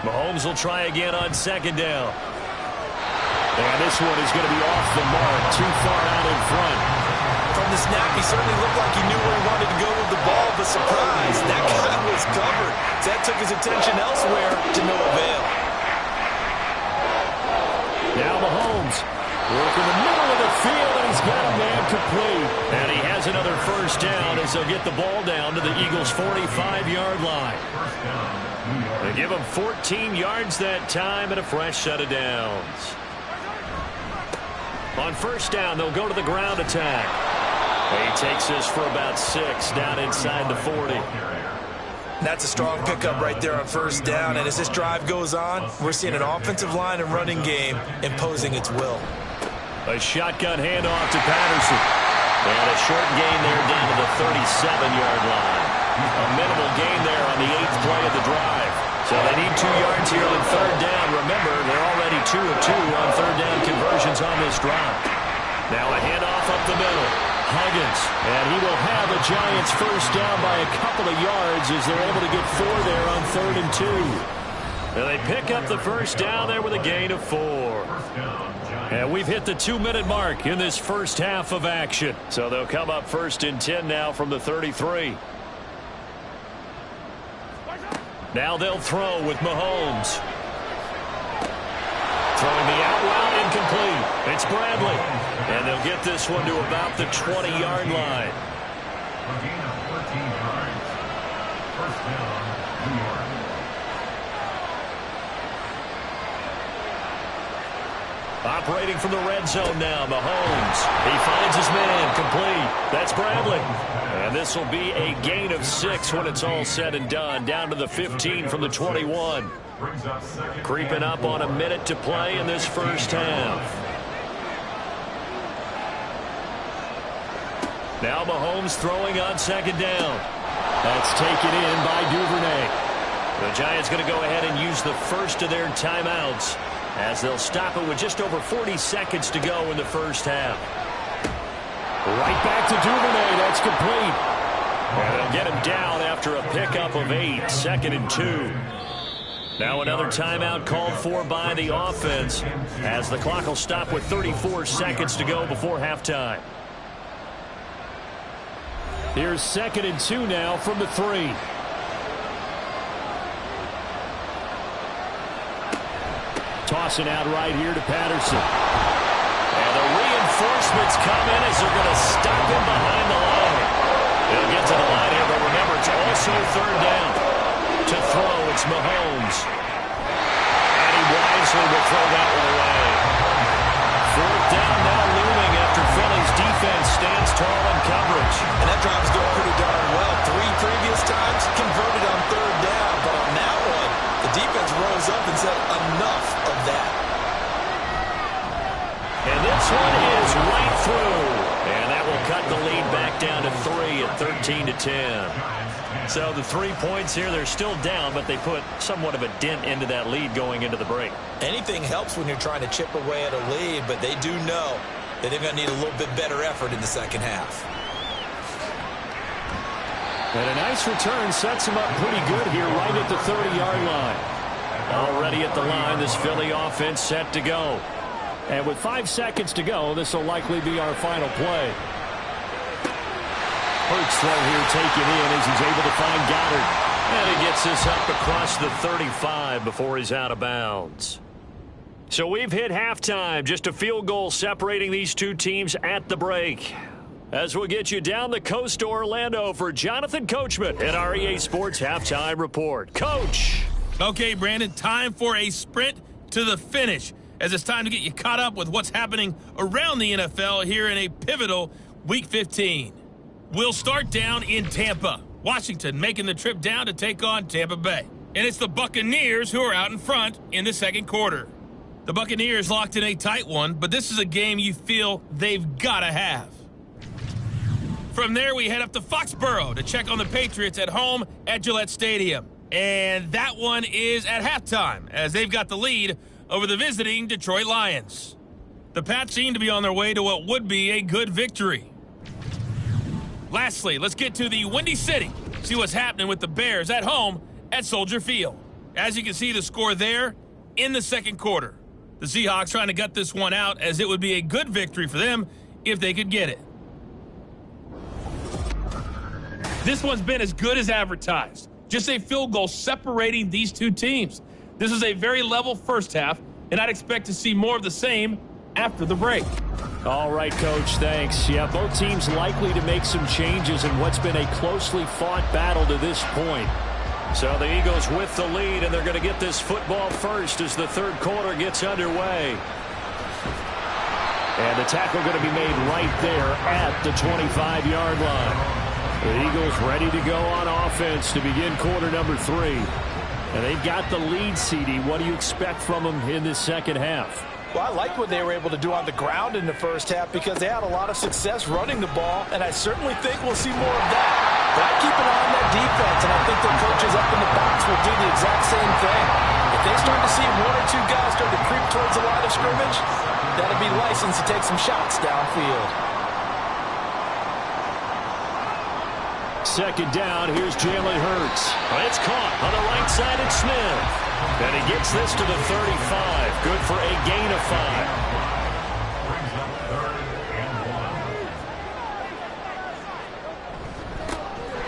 Mahomes will try again on 2nd down. And this one is going to be off the mark, too far out in front. From the snap, he certainly looked like he knew where he wanted to go with the ball, but surprise, that guy was covered. So that took his attention elsewhere to no avail. Now Mahomes working the middle of the field, and he's got a man complete. And he has another 1st down as they'll get the ball down to the Eagles' 45-yard line. They give him 14 yards that time and a fresh set of downs. On 1st down, they'll go to the ground attack. He takes this for about 6 down inside the 40. That's a strong pickup right there on 1st down, and as this drive goes on, we're seeing an offensive line and running game imposing its will. A shotgun handoff to Patterson. And a short gain there down to the 37-yard line. A minimal gain there on the 8th play of the drive. So they need 2 yards here on 3rd down. Remember, they're already 2 of 2 on 3rd down conversions on this drive. Now a handoff up the middle. Huggins, and he will have the Giants 1st down by a couple of yards as they're able to get 4 there on 3rd and 2. And they pick up the 1st down there with a gain of 4. And we've hit the 2-minute mark in this first half of action. So they'll come up 1st and 10 now from the 33. Now they'll throw with Mahomes. Throwing the out route, incomplete. It's Bradley. And they'll get this one to about the 20-yard line. A gain of 14 yards. 1st down, New York. Operating from the red zone now, Mahomes. He finds his man, complete. That's Bradley. And this will be a gain of 6 when it's all said and done. Down to the 15 from the 21. Creeping up on a minute to play in this first half. Now Mahomes throwing on 2nd down. That's taken in by Duvernay. The Giants going to go ahead and use the first of their timeouts as they'll stop it with just over 40 seconds to go in the first half. Right back to Duvernay. That's complete. And they'll get him down after a pickup of 8. 2nd and 2. Now another timeout called for by the offense as the clock will stop with 34 seconds to go before halftime. Here's 2nd and 2 now from the 3. Tossing out right here to Patterson. And the reinforcements come in as they're going to stop him behind the line. They'll get to the line here, but remember, it's also 3rd down. To throw, it's Mahomes. And he wisely will throw that one away. 4th down now looming after Philly's defense stands tall in coverage. And that drive is doing pretty darn well. 3 previous times converted on 3rd down, but on that one, the defense rose up and said enough of one is right through. And that will cut the lead back down to 3 at 13-10. So the 3 points here, they're still down, but they put somewhat of a dent into that lead going into the break. Anything helps when you're trying to chip away at a lead, but they do know that they're going to need a little bit better effort in the second half. And a nice return sets him up pretty good here right at the 30-yard line. Already at the line, this Philly offense set to go. And with 5 seconds to go, this will likely be our final play. Hurts throw here taken in as he's able to find Goddard. And he gets this up across the 35 before he's out of bounds. So we've hit halftime. Just a field goal separating these two teams at the break. As we'll get you down the coast to Orlando for Jonathan Coachman at our EA Sports Halftime Report. Coach! Okay, Brandon, time for a sprint to the finish, as it's time to get you caught up with what's happening around the NFL here in a pivotal Week 15. We'll start down in Tampa. Washington making the trip down to take on Tampa Bay. And it's the Buccaneers who are out in front in the second quarter. The Buccaneers locked in a tight one, but this is a game you feel they've got to have. From there, we head up to Foxborough to check on the Patriots at home at Gillette Stadium. And that one is at halftime, as they've got the lead over the visiting Detroit Lions. The Pats seem to be on their way to what would be a good victory. Lastly, let's get to the Windy City, see what's happening with the Bears at home at Soldier Field. As you can see, the score there in the second quarter. The Seahawks trying to gut this one out, as it would be a good victory for them if they could get it. This one's been as good as advertised. Just a field goal separating these two teams. This is a very level first half, and I'd expect to see more of the same after the break. All right, Coach, thanks. Yeah, both teams likely to make some changes in what's been a closely fought battle to this point. So the Eagles with the lead, and they're going to get this football first as the third quarter gets underway. And the tackle going to be made right there at the 25-yard line. The Eagles ready to go on offense to begin quarter number 3. And they've got the lead, CD. What do you expect from them in this second half? Well, I like what they were able to do on the ground in the first half because they had a lot of success running the ball, and I certainly think we'll see more of that. But I keep an eye on that defense, and I think their coaches up in the box will do the exact same thing. If they start to see 1 or 2 guys start to creep towards the line of scrimmage, that'll be license to take some shots downfield. Second down, here's Jalen Hurts. It's caught on the right side at Smith. And he gets this to the 35. Good for a gain of 5.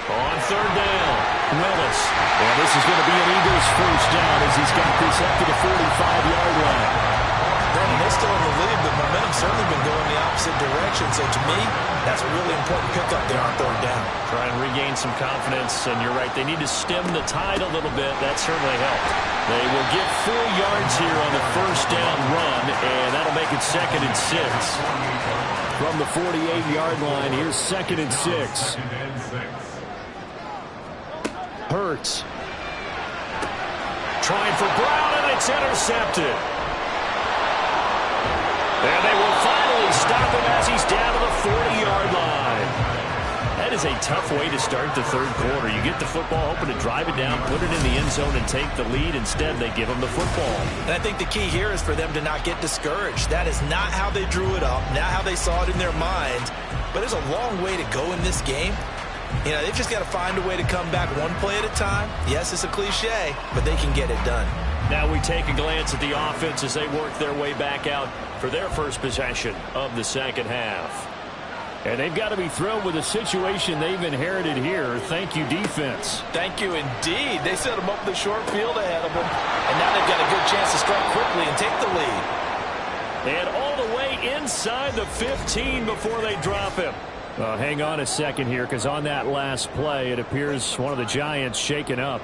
On third down, Willis. And this is going to be an Eagles first down as he's got this up to the 45-yard line. Brandon, they're still in the lead, but momentum's certainly been going the opposite direction. So to me, that's a really important pickup there on third down. Try and regain some confidence, and you're right. They need to stem the tide a little bit. That certainly helped. They will get 4 yards here on the first down run, and that'll make it 2nd and 6. From the 48-yard line, here's 2nd and 6. Hurts. Trying for Brown, and it's intercepted. And they will finally stop him as he's down to the 40-yard line. That is a tough way to start the third quarter. You get the football, hoping to drive it down, put it in the end zone, and take the lead. Instead, they give him the football. And I think the key here is for them to not get discouraged. That is not how they drew it up, not how they saw it in their minds. But there's a long way to go in this game. You know, they've just got to find a way to come back one play at a time. Yes, it's a cliche, but they can get it done. Now we take a glance at the offense as they work their way back out for their first possession of the second half. And they've got to be thrilled with the situation they've inherited here. Thank you, defense. Thank you, indeed. They set them up the short field ahead of them, and now they've got a good chance to start quickly and take the lead. And all the way inside the 15 before they drop him. Hang on a second here, because on that last play, it appears one of the Giants shaken up.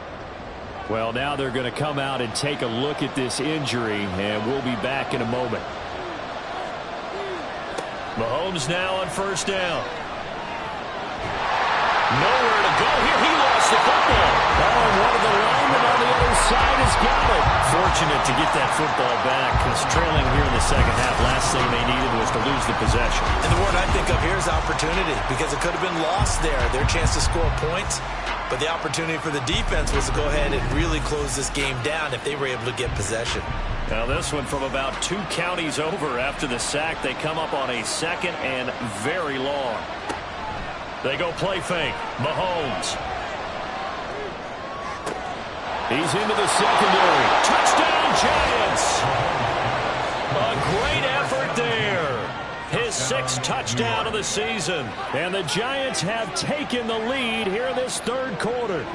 Well, now they're going to come out and take a look at this injury, and we'll be back in a moment. Mahomes now on first down. Nowhere to go here. He lost the football. Oh, and one of the linemen on the other side has got it. Fortunate to get that football back, because trailing here in the second half, last thing they needed was to lose the possession. And the word I think of here is opportunity, because it could have been lost there, their chance to score points. But the opportunity for the defense was to go ahead and really close this game down if they were able to get possession. Now this one from about 2 counties over after the sack. They come up on a 2nd and very long. They go play fake. Mahomes. He's into the secondary. Touchdown, Giants! A great effort there. His 6th touchdown of the season. And the Giants have taken the lead here in this 3rd quarter.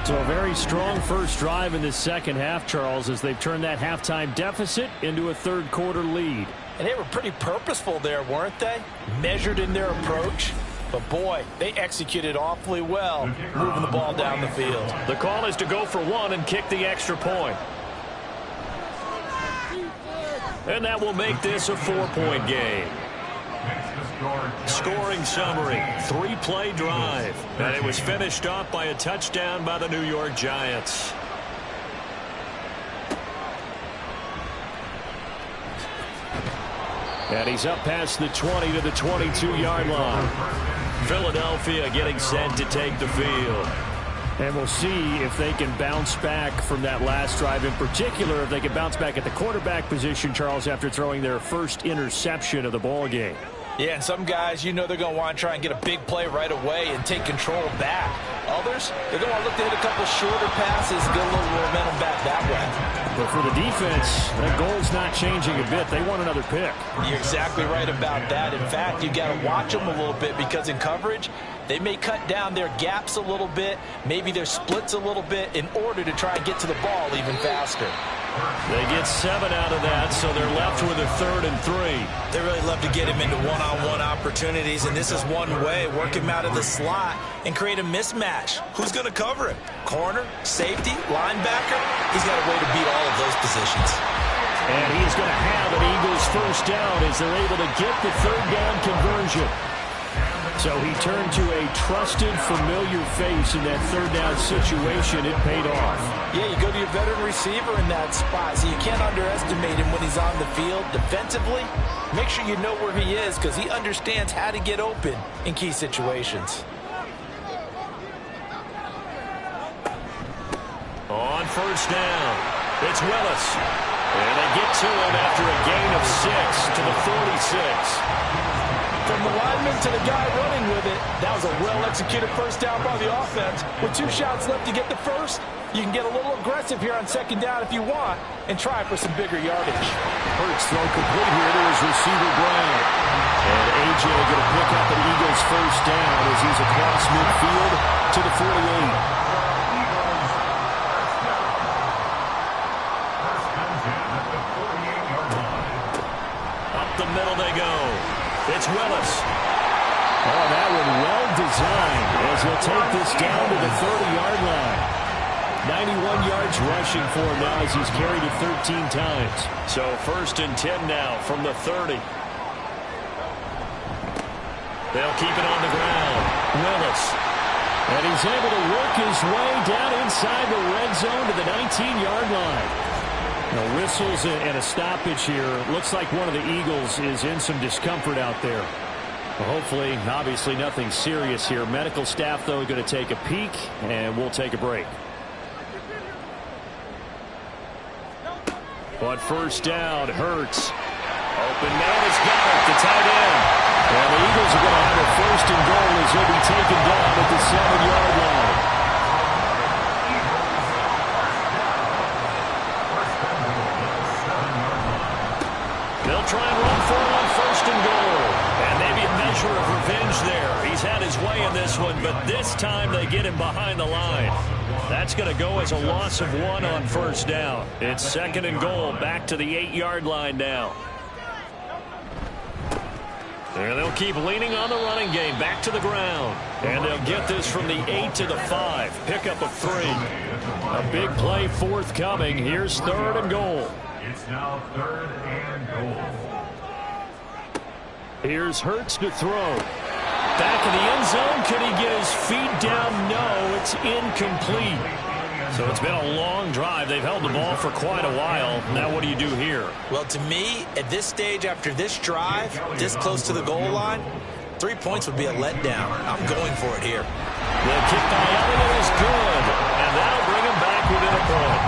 So a very strong first drive in the second half, Charles, as they've turned that halftime deficit into a 3rd quarter lead. And they were pretty purposeful there, weren't they? Measured in their approach. But, boy, they executed awfully well, moving the ball down the field. The call is to go for 1 and kick the extra point. And that will make this a 4-point game. Scoring summary, 3-play drive. And it was finished off by a touchdown by the New York Giants. And he's up past the 20 to the 22-yard line. Philadelphia getting set to take the field. And we'll see if they can bounce back from that last drive. In particular, if they can bounce back at the quarterback position, Charles, after throwing their first interception of the ball game. Yeah, and some guys, you know they're going to want to try and get a big play right away and take control back. Others, they're going to want to look to hit a couple shorter passes, get a little momentum back that way. But for the defense, that goal's not changing a bit. They want another pick. You're exactly right about that. In fact, you've got to watch them a little bit, because in coverage, they may cut down their gaps a little bit, maybe their splits a little bit, in order to try and get to the ball even faster. They get 7 out of that, so they're left with a 3rd and 3. They really love to get him into one-on-one opportunities, and this is one way. Work him out of the slot and create a mismatch. Who's going to cover him? Corner, safety, linebacker? He's got a way to beat all of those positions. And he's going to have an Eagles first down as they're able to get the 3rd down conversion. So he turned to a trusted, familiar face in that 3rd down situation. It paid off. Yeah, you go to your veteran receiver in that spot, so you can't underestimate him when he's on the field. Defensively, make sure you know where he is, because he understands how to get open in key situations. On first down, it's Willis. And they get to him after a gain of 6 to the 46. From the lineman to the guy running with it, that was a well-executed first down by the offense. With 2 shots left to get the first, you can get a little aggressive here on 2nd down if you want and try for some bigger yardage. Hurts throw complete here to his receiver, Brown. And A.J. going to pick up an Eagles first down as he's across midfield to the 48. The middle they go. It's Willis. Oh, that one well designed as he'll take this down to the 30-yard line. 91 yards rushing for him now as he's carried it 13 times. So 1st and 10 now from the 30. They'll keep it on the ground. Willis. And he's able to work his way down inside the red zone to the 19-yard line. Now, whistles and a stoppage here. Looks like one of the Eagles is in some discomfort out there. Well, hopefully, obviously nothing serious here. Medical staff, though, going to take a peek, and we'll take a break. But first down, Hurts. Open man has got it, the tight end. And the Eagles are going to have a 1st and goal as he'll be taken down at the 7-yard line. They'll try and run for it on 1st and goal. And maybe a measure of revenge there. He's had his way in this one, but this time they get him behind the line. That's going to go as a loss of 1 on 1st down. It's 2nd and goal, back to the 8-yard line now. And they'll keep leaning on the running game, back to the ground. And they'll get this from the 8 to the 5. Pickup of 3. A big play forthcoming. Here's 3rd and goal. It's now 3rd and goal. Here's Hurts to throw. Back in the end zone. Can he get his feet down? No, it's incomplete. So it's been a long drive. They've held the ball for quite a while. Now what do you do here? Well, to me, at this stage, after this drive, this close to the goal line, 3 points would be a letdown. I'm going for it here. The kick by Elliott is good, and that'll bring him back within a point.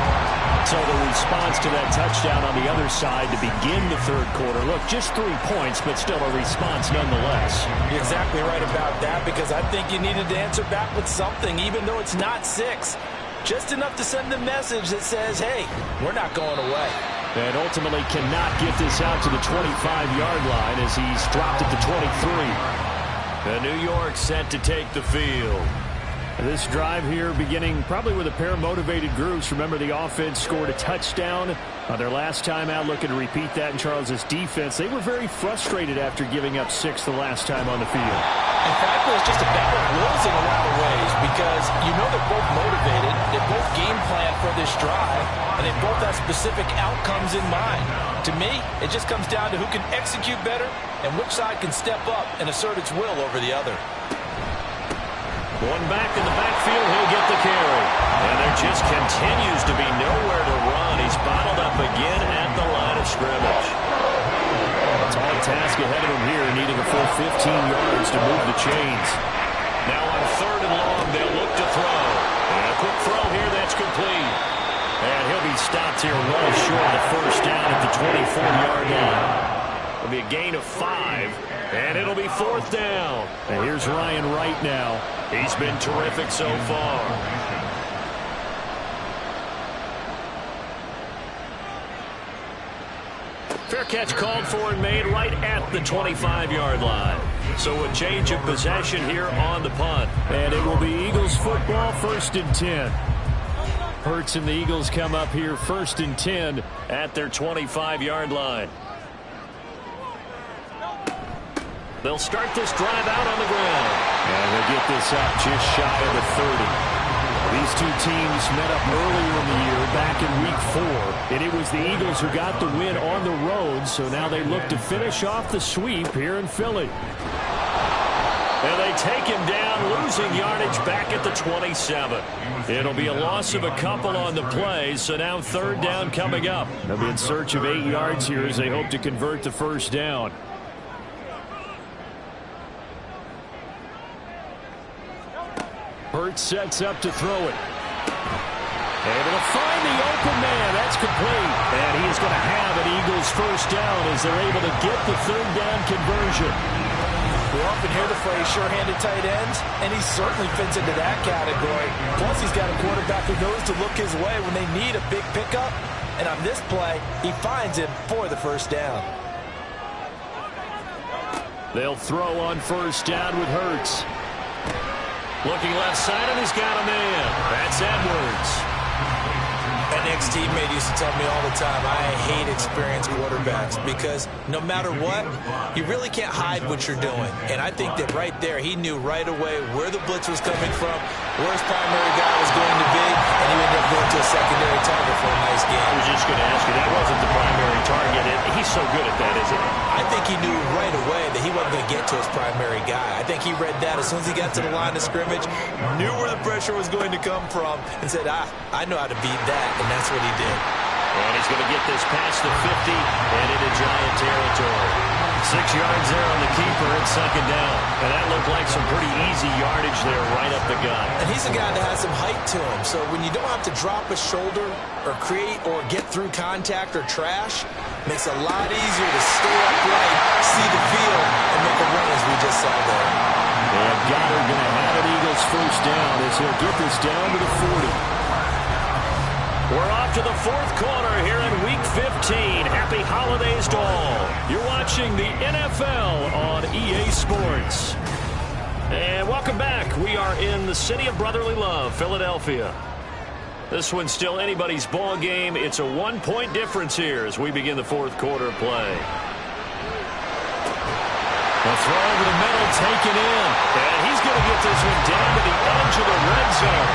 So the response to that touchdown on the other side to begin the third quarter. Look, just 3 points, but still a response nonetheless. You're exactly right about that, because I think you needed to answer back with something, even though it's not 6. Just enough to send the message that says, hey, we're not going away. And ultimately cannot get this out to the 25-yard line as he's dropped at the 23. And New York set to take the field. This drive here beginning probably with a pair of motivated groups. Remember, the offense scored a touchdown on their last time out, looking to repeat that in Charles' defense. They were very frustrated after giving up 6 the last time on the field. And frankly, it's just a battle of wills in a lot of ways, because you know they're both motivated, they both game plan for this drive, and they both have specific outcomes in mind. To me, it just comes down to who can execute better and which side can step up and assert its will over the other. One back in the backfield, he'll get the carry. And there just continues to be nowhere to run. He's bottled up again at the line of scrimmage. Tall task ahead of him here, needing a full 15 yards to move the chains. Now on 3rd and long, they'll look to throw. And a quick throw here, that's complete. And he'll be stopped here well short of the first down at the 24-yard line. It'll be a gain of 5, and it'll be 4th down. And here's Ryan Wright now. He's been terrific so far. Fair catch called for and made right at the 25-yard line. So a change of possession here on the punt. And it will be Eagles football, 1st and 10. Hurts and the Eagles come up here 1st and 10 at their 25-yard line. They'll start this drive out on the ground. And they'll get this up just shy of the 30. These two teams met up earlier in the year, back in Week 4. And it was the Eagles who got the win on the road, so now they look to finish off the sweep here in Philly. And they take him down, losing yardage back at the 27. It'll be a loss of a couple on the play, so now 3rd down coming up. They'll be in search of 8 yards here as they hope to convert the 1st down. Hurts sets up to throw it. Able to find the open man. That's complete. And he is going to have an Eagles 1st down as they're able to get the 3rd down conversion. We often hear the phrase sure-handed tight ends, and he certainly fits into that category. Plus, he's got a quarterback who knows to look his way when they need a big pickup. And on this play, he finds him for the 1st down. They'll throw on 1st down with Hurts. Looking left side, and he's got a man. That's Edwards. An ex-teammate used to tell me all the time, I hate experienced quarterbacks because no matter what, you really can't hide what you're doing. And I think that right there, he knew right away where the blitz was coming from, where his primary guy was going to be, and he ended up going to a secondary target for a nice game. I was just going to ask you, that wasn't the primary target. He's so good at that, isn't he? I think he knew right away that he wasn't going to get to his primary guy. I think he read that as soon as he got to the line of scrimmage, knew where the pressure was going to come from, and said, I know how to beat that, and that's what he did. And he's going to get this past the 50 and into Giant territory. 6 yards there on the keeper and 2nd down. And that looked like some pretty easy yardage there right up the gut. And he's a guy that has some height to him, so when you don't have to drop a shoulder or create or get through contact or trash, makes it a lot easier to stay upright, see the field, and make a run as we just saw there. And Goddard going to have an Eagles 1st down as he'll get this down to the 40. We're off to the 4th quarter here in Week 15. Happy holidays to all. You're watching the NFL on EA Sports. And welcome back. We are in the city of brotherly love, Philadelphia. This one's still anybody's ball game. It's a 1-point difference here as we begin the 4th quarter play. The throw over the middle, taken in. And he's going to get this one down to the edge of the red zone.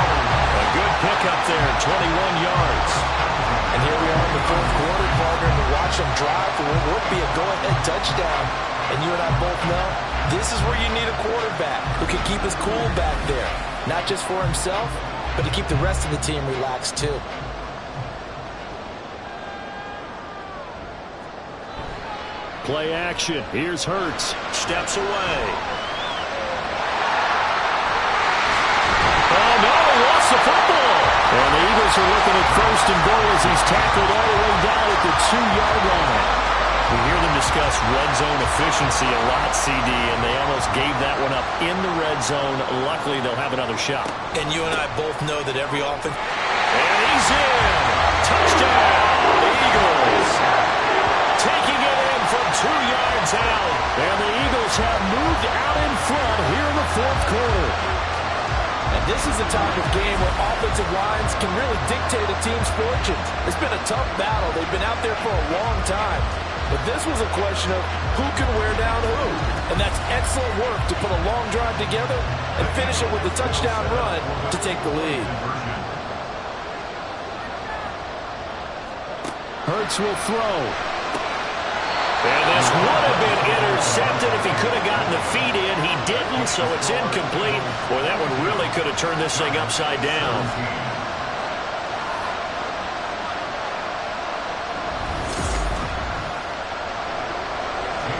A good pickup there, 21 yards. And here we are in the 4th quarter, partner, to watch him drive for what would be a go-ahead touchdown. And you and I both know this is where you need a quarterback who can keep his cool back there. Not just for himself, but to keep the rest of the team relaxed too. Play action. Here's Hurts. Steps away. Oh, no, he lost the football. And the Eagles are looking at first and goal as he's tackled all the way down at the 2-yard line. We hear them discuss red zone efficiency a lot, CD, and they almost gave that one up in the red zone. Luckily, they'll have another shot. And you and I both know that every offense... And he's in. Touchdown, Eagles. Taking it in from 2 yards out. And the Eagles have moved out in front here in the fourth quarter. And this is the type of game where offensive lines can really dictate a team's fortunes. It's been a tough battle. They've been out there for a long time. But this was a question of who can wear down who. And that's excellent work to put a long drive together and finish it with a touchdown run to take the lead. Hurts will throw. And this would have been intercepted if he could have gotten the feet in. He didn't, so it's incomplete. Boy, that one really could have turned this thing upside down.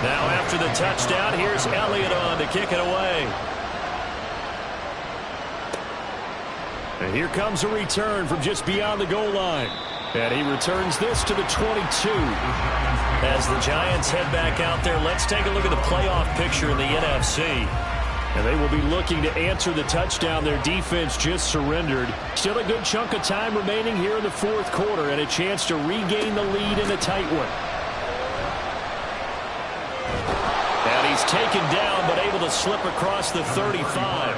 Now after the touchdown, here's Elliott on to kick it away. And here comes a return from just beyond the goal line. And he returns this to the 22. As the Giants head back out there, let's take a look at the playoff picture in the NFC. And they will be looking to answer the touchdown their defense just surrendered. Still a good chunk of time remaining here in the fourth quarter and a chance to regain the lead in a tight one. And he's taken down but able to slip across the 35.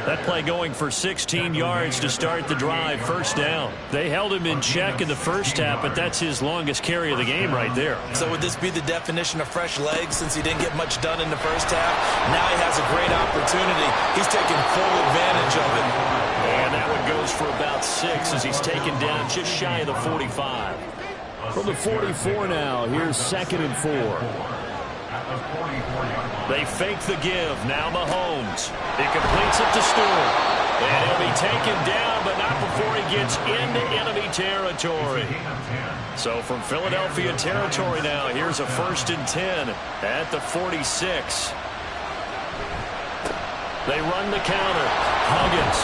That play going for 16 yards to start the drive, first down. They held him in check in the first half, but that's his longest carry of the game right there. So would this be the definition of fresh legs since he didn't get much done in the first half? Now he has a great opportunity. He's taking full advantage of it. And that one goes for about 6 as he's taken down just shy of the 45. From the 44 now, here's 2nd and 4. They fake the give. Now Mahomes. He completes it to Stewart. And he'll be taken down, but not before he gets into enemy territory. So from Philadelphia territory now, here's a 1st and 10 at the 46. They run the counter. Huggins.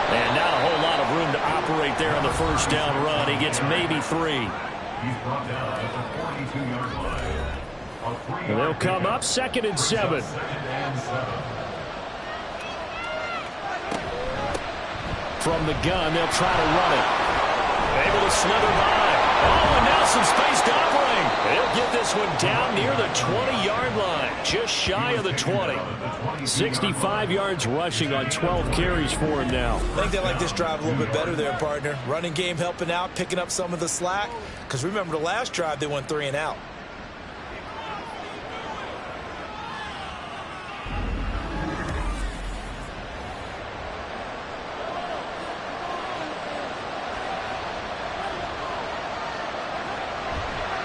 And not a whole lot of room to operate there on the first down run. He gets maybe 3. He's brought down at the 42-yard line. And they'll come up 2nd and 7. From the gun, they'll try to run it. Able to slither by. Oh, and now some space to operate. They'll get this one down near the 20-yard line, just shy of the 20. 65 yards rushing on 12 carries for him now. I think they like this drive a little bit better there, partner. Running game helping out, picking up some of the slack. Because remember the last drive, they went 3 and out.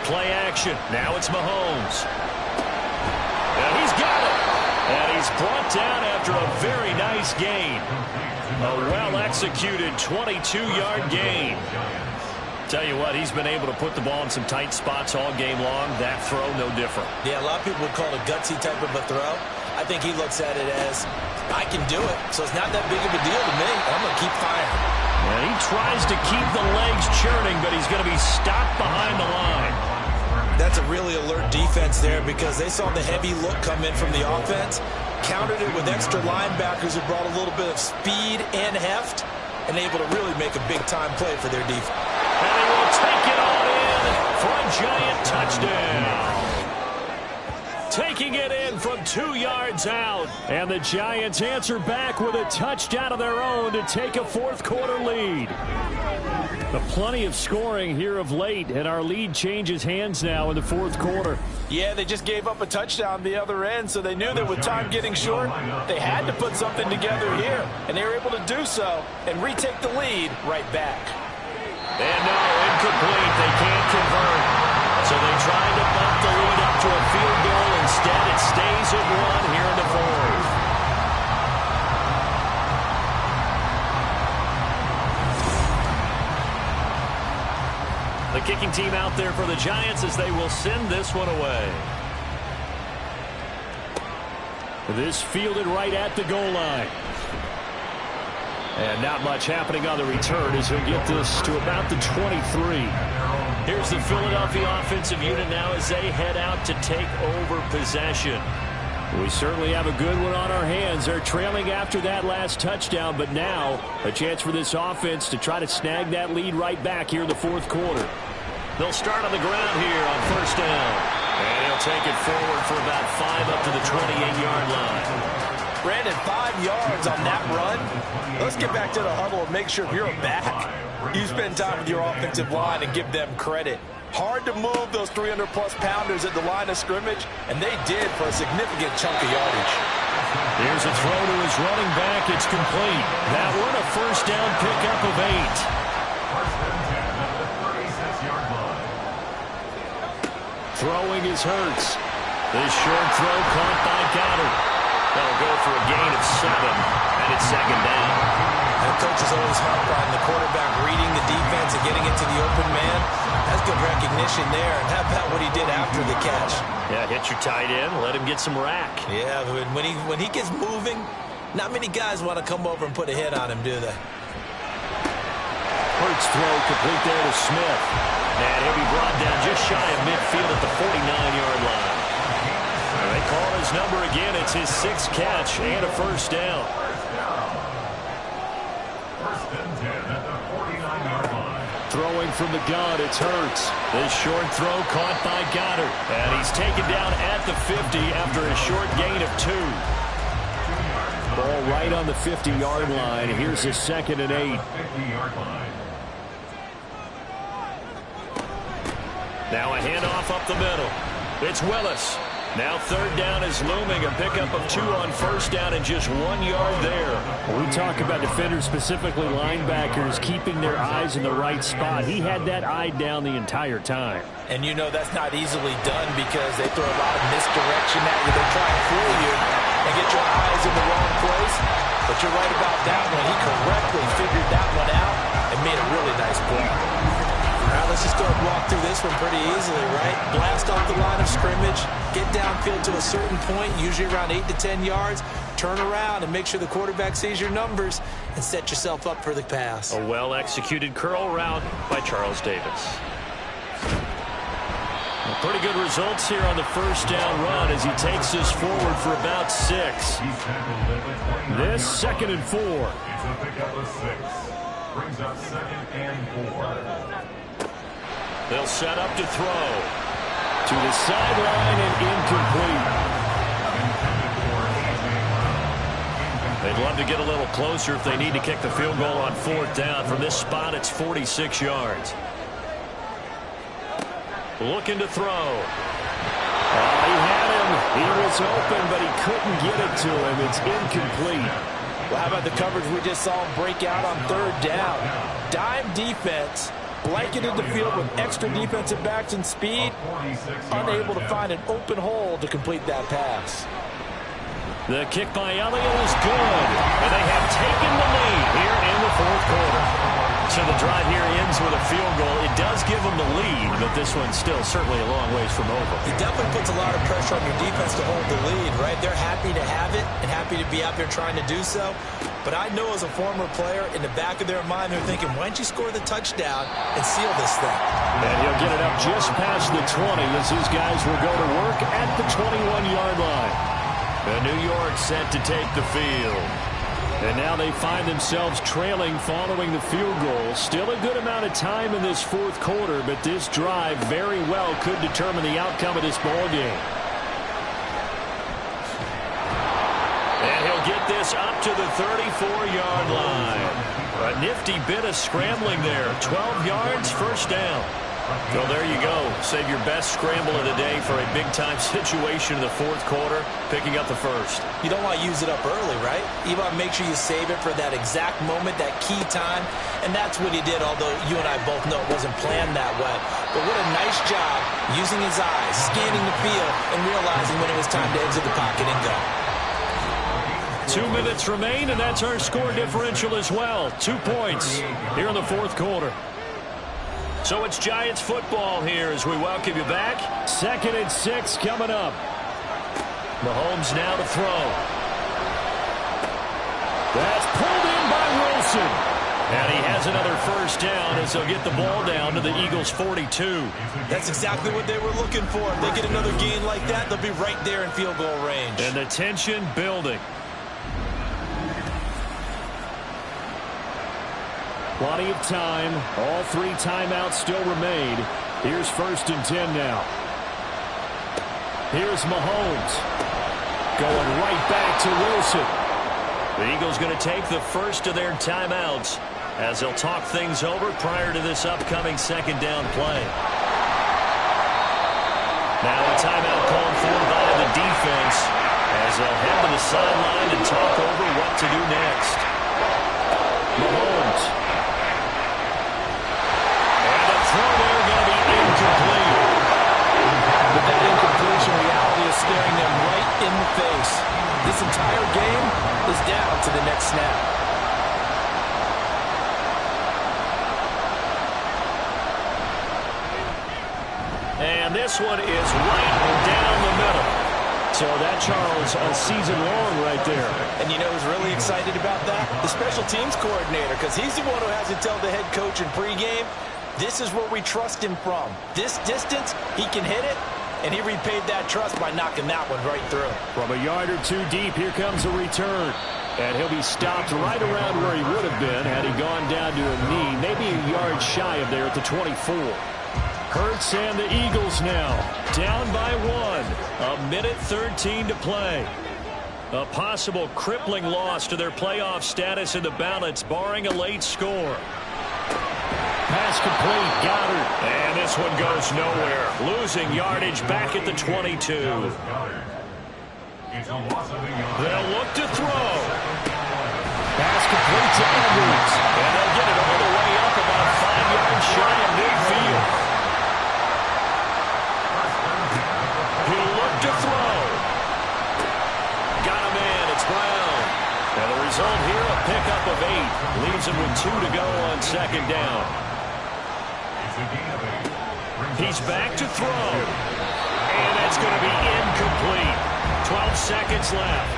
Play action. Now it's Mahomes. And he's got it. And he's brought down after a very nice gain. A well-executed 22-yard gain. Tell you what, he's been able to put the ball in some tight spots all game long. That throw, no different. Yeah, a lot of people would call it a gutsy type of a throw. I think he looks at it as, I can do it, so it's not that big of a deal to me. I'm going to keep firing. And he tries to keep the legs churning, but he's going to be stopped behind the line. That's a really alert defense there because they saw the heavy look come in from the offense, countered it with extra linebackers who brought a little bit of speed and heft, and able to really make a big-time play for their defense. And they will take it all in for a giant touchdown. Taking it in from 2 yards out. And the Giants answer back with a touchdown of their own to take a fourth-quarter lead. But plenty of scoring here of late, and our lead changes hands now in the fourth quarter. Yeah, they just gave up a touchdown the other end, so they knew that with time getting short, they had to put something together here. And they were able to do so and retake the lead right back. And no, incomplete. They can't convert. So they tried to bump the lead up to a field goal. Instead, it stays at 1 here in the fourth. kicking team out there for the Giants as they will send this one away. This fielded right at the goal line. And not much happening on the return as he'll get this to about the 23. Here's the Philadelphia offensive unit now as they head out to take over possession. We certainly have a good one on our hands. They're trailing after that last touchdown, but now a chance for this offense to try to snag that lead right back here in the fourth quarter. They'll start on the ground here on first down. And he'll take it forward for about 5 up to the 28-yard line. Brandon, 5 yards on that run. Let's get back to the huddle and make sure if you're a back, you spend time with your offensive line and give them credit. Hard to move those 300-plus pounders at the line of scrimmage, and they did for a significant chunk of yardage. Here's a throw to his running back. It's complete. That one a first down pickup of 8. First and 10 at the 36-yard line. Throwing is Hurts. This short throw caught by Goddard. That'll go for a gain of 7, and it's second down. And coach is always hard on the quarterback reading the defense and getting into the open man. That's good recognition there. And how about what he did after the catch? Yeah, hit your tight end, let him get some rack. Yeah, when he gets moving, not many guys want to come over and put a hit on him, do they? Hurts throw complete there to Smith. And he'll be brought down just shy of midfield at the 49-yard line. They call his number again. It's his 6th catch and a first down. First and 10 at the 49-yard line. Throwing from the gun, it's Hurts. This short throw caught by Goddard. And he's taken down at the 50 after a short gain of 2. Ball right on the 50-yard line. Here's his 2nd and 8. 50-yard line. Now a handoff up the middle. It's Willis. Now third down is looming, a pickup of 2 on first down and just 1 yard there. We talk about defenders, specifically linebackers, keeping their eyes in the right spot. He had that eye down the entire time. And you know that's not easily done because they throw a lot of misdirection at you. They try and fool you and get your eyes in the wrong place. But you're right about that one. He correctly figured that one out and made a really nice play. All right, let's just go and walk through this one pretty easily, right? Blast off the line of scrimmage, get downfield to a certain point, usually around 8 to 10 yards, turn around and make sure the quarterback sees your numbers and set yourself up for the pass. A well-executed curl route by Charles Davis. Well, pretty good results here on the first down run as he takes us forward for about 6. This 2nd and 4. It's a pickup of 6. Brings up 2nd and 4. They'll set up to throw. To the sideline and incomplete. They'd love to get a little closer if they need to kick the field goal on 4th down. From this spot, it's 46 yards. Looking to throw. He had him. He was open, but he couldn't get it to him. It's incomplete. Well, how about the coverage we just saw him break out on 3rd down? Dime defense. Blanketed the field with extra defensive backs and speed, unable to find an open hole to complete that pass. The kick by Elliott is good, and they have taken the lead here in the 4th quarter. So the drive here ends with a field goal. It does give them the lead, but this one's still certainly a long ways from over. It definitely puts a lot of pressure on your defense to hold the lead, right? They're happy to have it and happy to be out there trying to do so. But I know as a former player, in the back of their mind, they're thinking, why don't you score the touchdown and seal this thing? And he'll get it up just past the 20 as these guys will go to work at the 21-yard line. And New York set to take the field. And now they find themselves trailing following the field goal. Still a good amount of time in this 4th quarter, but this drive very well could determine the outcome of this ball game. And he'll get this up to the 34-yard line. A nifty bit of scrambling there. 12 yards, first down. Well, there you go. Save your best scramble of the day for a big-time situation in the 4th quarter, picking up the first. You don't want to use it up early, right? You want to make sure you save it for that exact moment, that key time. And that's what he did, although you and I both know it wasn't planned that way. But what a nice job using his eyes, scanning the field, and realizing when it was time to exit the pocket and go. 2 minutes remain, and that's our score differential as well. 2 points here in the 4th quarter. So it's Giants football here as we welcome you back. 2nd and 6 coming up. Mahomes now to throw. That's pulled in by Wilson. And he has another first down as they'll get the ball down to the Eagles' 42. That's exactly what they were looking for. If they get another gain like that, they'll be right there in field goal range. And the tension building. Plenty of time. All 3 timeouts still remain. Here's 1st and 10 now. Here's Mahomes. Going right back to Wilson. The Eagles going to take the first of their timeouts as they'll talk things over prior to this upcoming 2nd down play. Now a timeout called for by the defense as they'll head to the sideline and talk over what to do next. Mahomes. And the throw there going to be incomplete. But that incompletion reality is staring them right in the face. This entire game is down to the next snap. And this one is right down the middle. So that, Charles, a season long right there. And you know who's really excited about that? The special teams coordinator, because he's the one who has to tell the head coach in pregame, this is where we trust him from. This distance, he can hit it, and he repaid that trust by knocking that one right through. From a yard or 2 deep, here comes a return. And he'll be stopped right around where he would have been had he gone down to a knee, maybe a yard shy of there at the 24. Hurts and the Eagles now down by 1. 1:13 to play. A possible crippling loss to their playoff status in the balance, barring a late score. Pass complete, Goddard. And this one goes nowhere. Losing yardage back at the 22. They'll look to throw. Pass complete to Edwards. And they'll get it all the way up about 5 yards shy of midfield. He'll look to throw. Got a man. It's Brown. And the result here, a pickup of 8. Leaves him with 2 to go on 2nd down. He's back to throw. And that's going to be incomplete. 12 seconds left.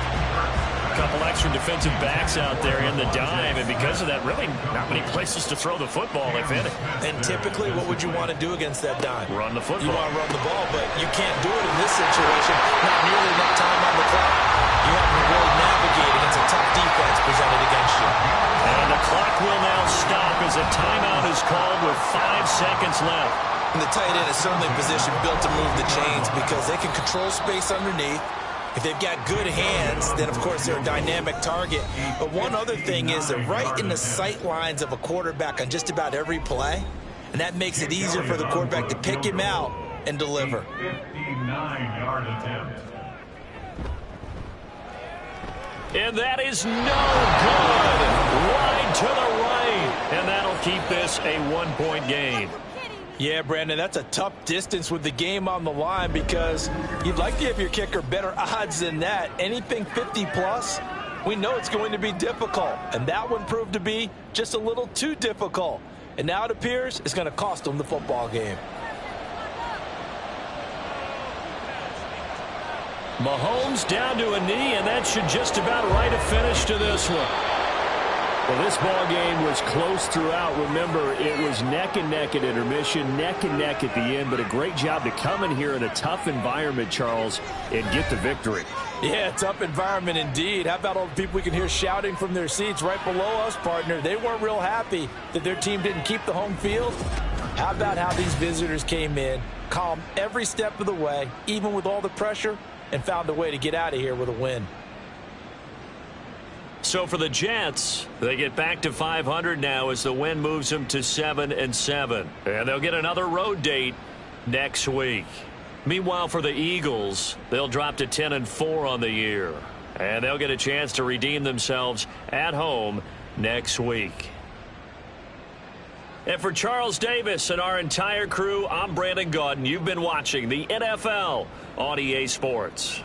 A couple extra defensive backs out there in the dime, and because of that, really not many places to throw the football, if any. And typically, what would you want to do against that dime? Run the football. You want to run the ball, but you can't do it in this situation. Not nearly enough time on the clock. You have to really navigate against a tough defense presented against you. And the clock will now stop as a timeout is called with 5 seconds left. And the tight end is certainly in position built to move the chains because they can control space underneath. If they've got good hands, then, of course, they're a dynamic target. But one other thing is they're right in the sight lines of a quarterback on just about every play, and that makes it easier for the quarterback to pick him out and deliver. 59-yard attempt. And that is no good. Wide to the right. And that'll keep this a 1-point game. Yeah, Brandon, that's a tough distance with the game on the line because you'd like to give your kicker better odds than that. Anything 50-plus, we know it's going to be difficult. And that one proved to be just a little too difficult. And now it appears it's going to cost them the football game. Mahomes down to a knee, and that should just about write a finish to this one. Well, this ball game was close throughout. Remember, it was neck and neck at intermission, neck and neck at the end, but a great job to come in here in a tough environment, Charles, and get the victory. Yeah, tough environment indeed. How about all the people we can hear shouting from their seats right below us, partner? They weren't real happy that their team didn't keep the home field. How about how these visitors came in, calm every step of the way, even with all the pressure, and found a way to get out of here with a win. So for the Jets, they get back to 500 now as the win moves them to 7-7. And they'll get another road date next week. Meanwhile, for the Eagles, they'll drop to 10-4 on the year. And they'll get a chance to redeem themselves at home next week. And for Charles Davis and our entire crew, I'm Brandon Gaudin. You've been watching the NFL on EA Sports.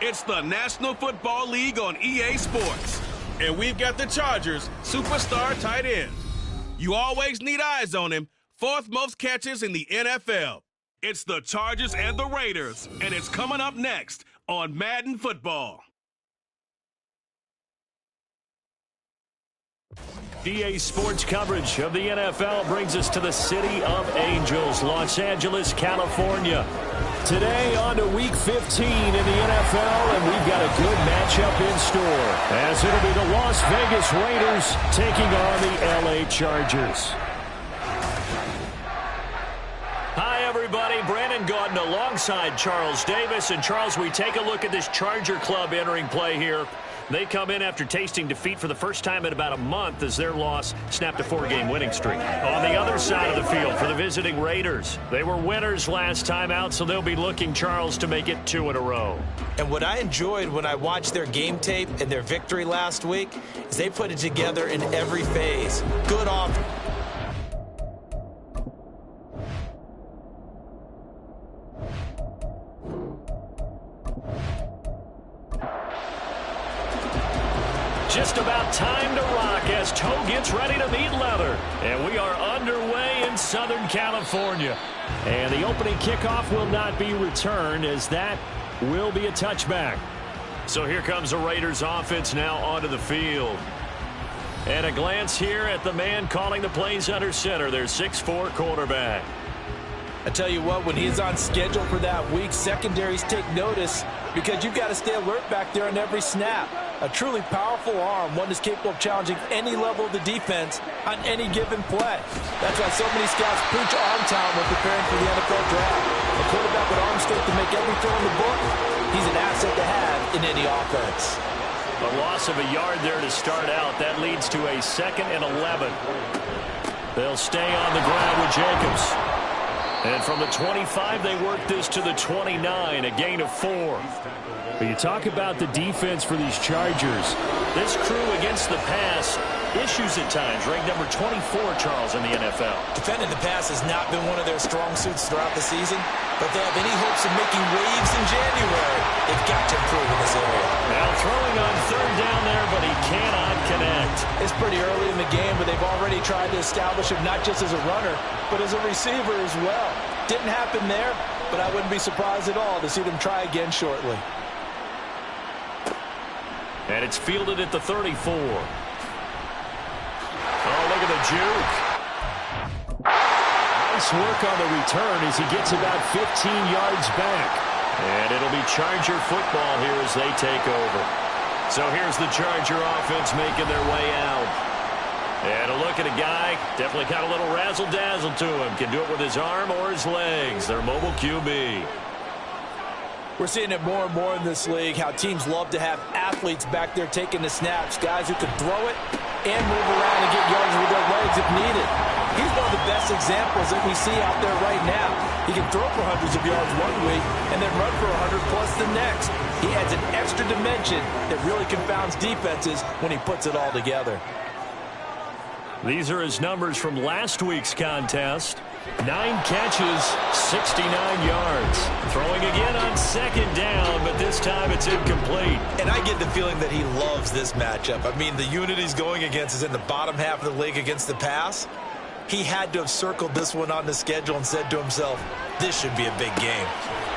It's the National Football League on EA Sports. And we've got the Chargers' superstar tight end. You always need eyes on him. 4th most catches in the NFL. It's the Chargers and the Raiders, and it's coming up next on Madden Football. EA Sports coverage of the NFL brings us to the City of Angels, Los Angeles, California. Today on to Week 15 in the NFL, and we've got a good matchup in store, as it'll be the Las Vegas Raiders taking on the LA Chargers. Hi, everybody. Brandon Gaudin alongside Charles Davis. And, Charles, we take a look at this Charger club entering play here. They come in after tasting defeat for the first time in about a month as their loss snapped a 4-game winning streak. On the other side of the field for the visiting Raiders, they were winners last time out, so they'll be looking, Charles, to make it 2 in a row. And what I enjoyed when I watched their game tape and their victory last week is they put it together in every phase. Good offense. Just about time to rock as Toe gets ready to meet leather. And we are underway in Southern California. And the opening kickoff will not be returned, as that will be a touchback. So here comes the Raiders offense now onto the field. And a glance here at the man calling the plays under center, their 6'4" quarterback. I tell you what, when he's on schedule for that week, secondaries take notice because you've got to stay alert back there on every snap. A truly powerful arm, one that's capable of challenging any level of the defense on any given play. That's why so many scouts preach arm talent when preparing for the NFL draft. A quarterback with arm strength to make every throw in the book, he's an asset to have in any offense. A loss of a yard there to start out. That leads to a 2nd and 11. They'll stay on the ground with Jacobs. And from the 25, they work this to the 29, a gain of 4. But you talk about the defense for these Chargers. This crew against the pass, issues at times, ranked number 24, Charles, in the NFL. Defending the pass has not been one of their strong suits throughout the season, but they have any hopes of making waves in January. They've got to improve in this area. Now throwing on 3rd down there, but he cannot connect. It's pretty early in the game, but they've already tried to establish him not just as a runner, but as a receiver as well. Didn't happen there, but I wouldn't be surprised at all to see them try again shortly. And it's fielded at the 34. Oh, look at the juke. Nice work on the return as he gets about 15 yards back. And it'll be Charger football here as they take over. So here's the Charger offense making their way out. And a look at a guy, definitely got a little razzle-dazzle to him. Can do it with his arm or his legs. Their mobile QB. We're seeing it more and more in this league, how teams love to have athletes back there taking the snaps, guys who can throw it and move around and get yards with their legs if needed. He's one of the best examples that we see out there right now. He can throw for hundreds of yards one week and then run for 100 plus the next. He adds an extra dimension that really confounds defenses when he puts it all together. These are his numbers from last week's contest. 9 catches, 69 yards. Throwing again on 2nd down, but this time it's incomplete. And I get the feeling that he loves this matchup. I mean, the unit he's going against is in the bottom half of the league against the pass. He had to have circled this one on the schedule and said to himself, this should be a big game.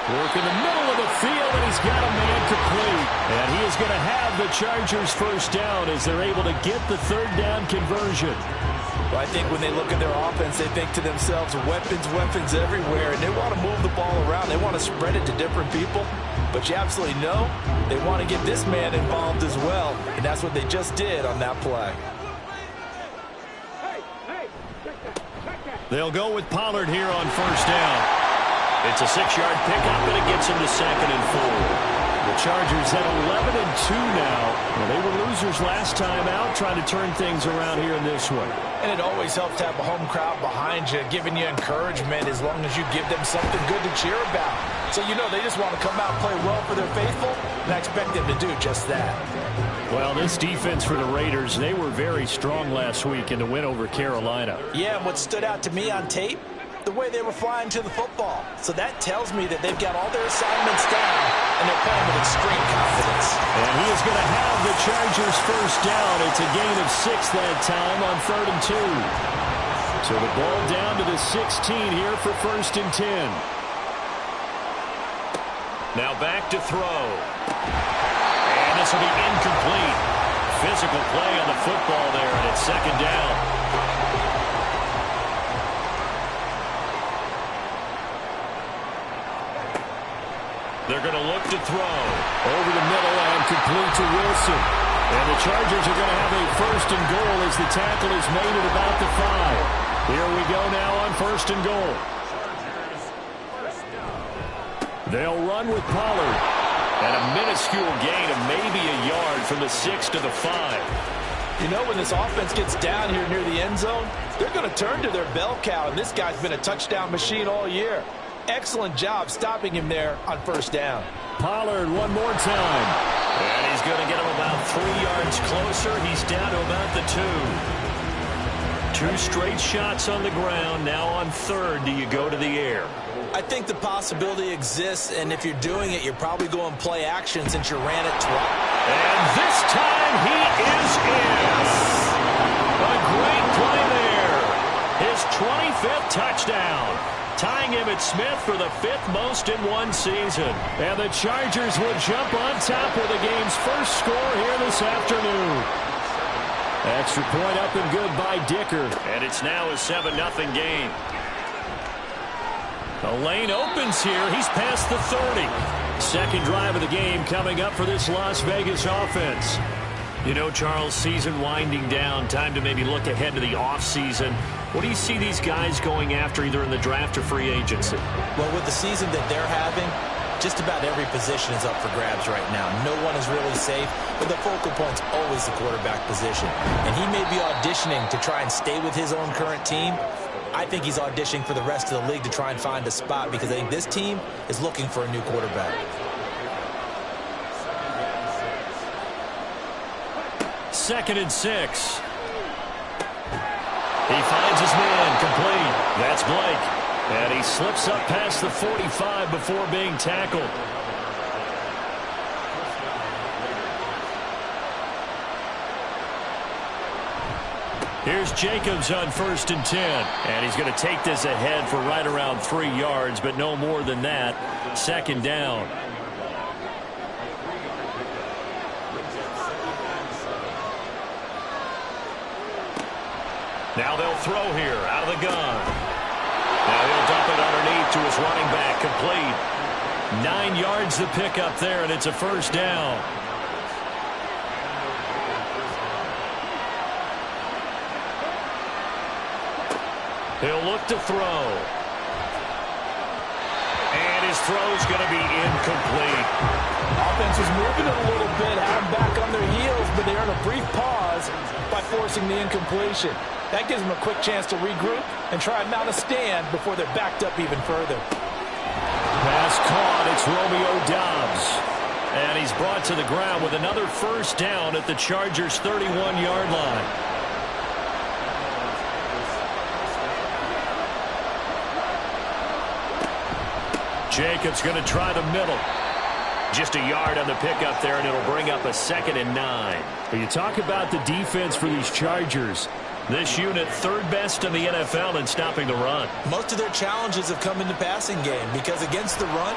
Work in the middle of the field, and he's got a man complete. And he is going to have the Chargers 1st down as they're able to get the 3rd down conversion. Well, I think when they look at their offense, they think to themselves, weapons everywhere, and they want to move the ball around. They want to spread it to different people. But you absolutely know they want to get this man involved as well, and that's what they just did on that play. They'll go with Pollard here on 1st down. It's a 6-yard pickup, and it gets him to 2nd and 4. The Chargers at 11-2 now. Well, they were losers last time out, trying to turn things around here in this one. And it always helps to have a home crowd behind you, giving you encouragement as long as you give them something good to cheer about. So you know they just want to come out and play well for their faithful, and I expect them to do just that. Well, this defense for the Raiders, they were very strong last week in the win over Carolina. Yeah, and what stood out to me on tape, the way they were flying to the football. So that tells me that they've got all their assignments down, and they're playing with extreme confidence. And he is going to have the Chargers first down. It's a gain of 6 that time on 3rd and 2. So the ball down to the 16 here for 1st and 10. Now back to throw. And this will be incomplete. Physical play on the football there, and it's 2nd down. They're going to look to throw. Over the middle and complete to Wilson. And the Chargers are going to have a 1st and goal as the tackle is made at about the 5. Here we go now on 1st and goal. They'll run with Pollard. And a minuscule gain of maybe a yard from the 6 to the 5. You know, when this offense gets down here near the end zone, they're going to turn to their bell cow, and this guy's been a touchdown machine all year. Excellent job stopping him there on 1st down. Pollard one more time. And he's going to get him about 3 yards closer. He's down to about the 2. 2 straight shots on the ground. Now on 3rd, do you go to the air? I think the possibility exists, and if you're doing it, you're probably going play action since you ran it twice. And this time he is in. A great play there. His 25th touchdown. Tying him at Smith for the 5th most in one season. And the Chargers will jump on top with the game's first score here this afternoon. Extra point up and good by Dicker. And it's now a 7-0 game. The lane opens here. He's past the 30. 2nd drive of the game coming up for this Las Vegas offense. You know, Charles, season winding down. Time to maybe look ahead to the offseason. What do you see these guys going after either in the draft or free agency? Well, with the season that they're having, just about every position is up for grabs right now. No one is really safe, but the focal point's always the quarterback position. And he may be auditioning to try and stay with his own current team. I think he's auditioning for the rest of the league to try and find a spot because I think this team is looking for a new quarterback. 2nd and 6. He finds his man complete. That's Blake. And he slips up past the 45 before being tackled. Here's Jacobs on 1st and 10. And he's going to take this ahead for right around 3 yards, but no more than that. 2nd down. Now they'll throw here out of the gun. Now he'll dump it underneath to his running back. Complete. 9 yards the pickup there, and it's a 1st down. He'll look to throw. And his throw's going to be incomplete. Offense was moving it a little bit, had them back on their heels, but they earn a brief pause by forcing the incompletion. That gives them a quick chance to regroup and try and mount a stand before they're backed up even further. Pass caught. It's Romeo Doubs. And he's brought to the ground with another 1st down at the Chargers' 31-yard line. Jacobs going to try the middle. Just a yard on the pickup there, and it'll bring up a 2nd and 9. But you talk about the defense for these Chargers. This unit 3rd best in the NFL in stopping the run. Most of their challenges have come in the passing game because against the run,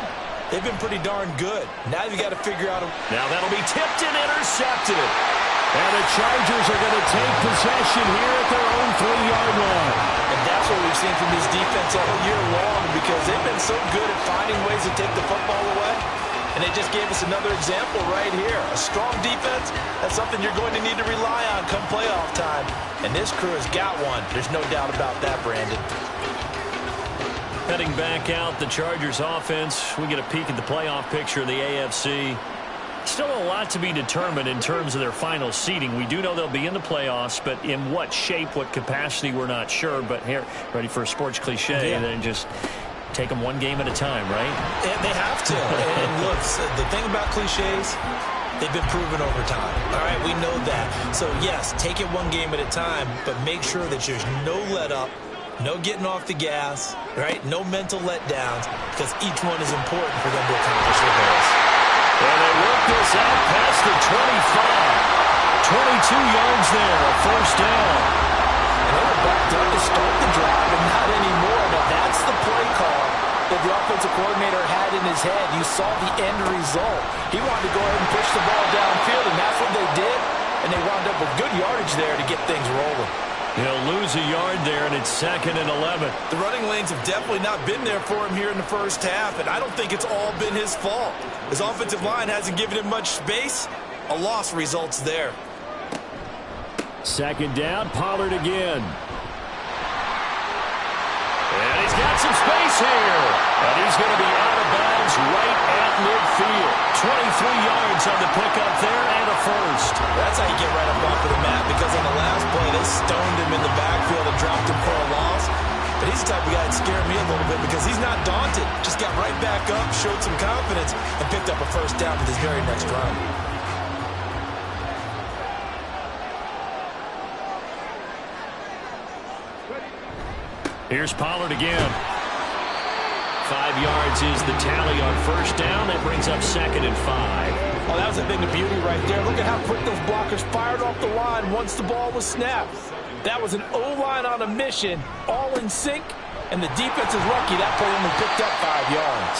they've been pretty darn good. Now you've got to figure out. Now that'll be tipped and intercepted. And the Chargers are going to take possession here at their own 3-yard line. And that's what we've seen from this defense all year long because they've been so good at finding ways to take the football away. And they just gave us another example right here. A strong defense, that's something you're going to need to rely on come playoff time. And this crew has got one. There's no doubt about that, Brandon. Heading back out, the Chargers offense. We get a peek at the playoff picture of the AFC. Still a lot to be determined in terms of their final seeding. We do know they'll be in the playoffs, but in what shape, what capacity, we're not sure. But here, ready for a sports cliche, and then just take them one game at a time, right? And they have to. And look, the thing about cliches, they've been proven over time. All right, we know that. So, yes, take it one game at a time, but make sure that there's no let up No getting off the gas, right? No mental letdowns, because each one is important for them to accomplish their goals. And they work this out past the 25. 22 yards there, a first down. And they were backed up to start the drive, and not anymore. But that's the play call that the offensive coordinator had in his head. You saw the end result. He wanted to go ahead and push the ball downfield, and that's what they did. And they wound up with good yardage there to get things rolling. He'll lose a yard there, and it's 2nd and 11. The running lanes have definitely not been there for him here in the first half, and I don't think it's all been his fault. His offensive line hasn't given him much space. A loss results there. 2nd down, Pollard again. And he's got some space here. And he's going to be out of bounds right at midfield. 23 yards on the pickup there and a first. That's how you get right up off of the mat, because on the last play, they stoned him in the backfield and dropped him for a loss. But he's the type of guy that scared me a little bit because he's not daunted. Just got right back up, showed some confidence, and picked up a first down with his very next run. Here's Pollard again. 5 yards is the tally on first down. That brings up 2nd and 5. Oh, that was a thing of beauty right there. Look at how quick those blockers fired off the line once the ball was snapped. That was an O-line on a mission, all in sync, and the defense is lucky that play only picked up 5 yards.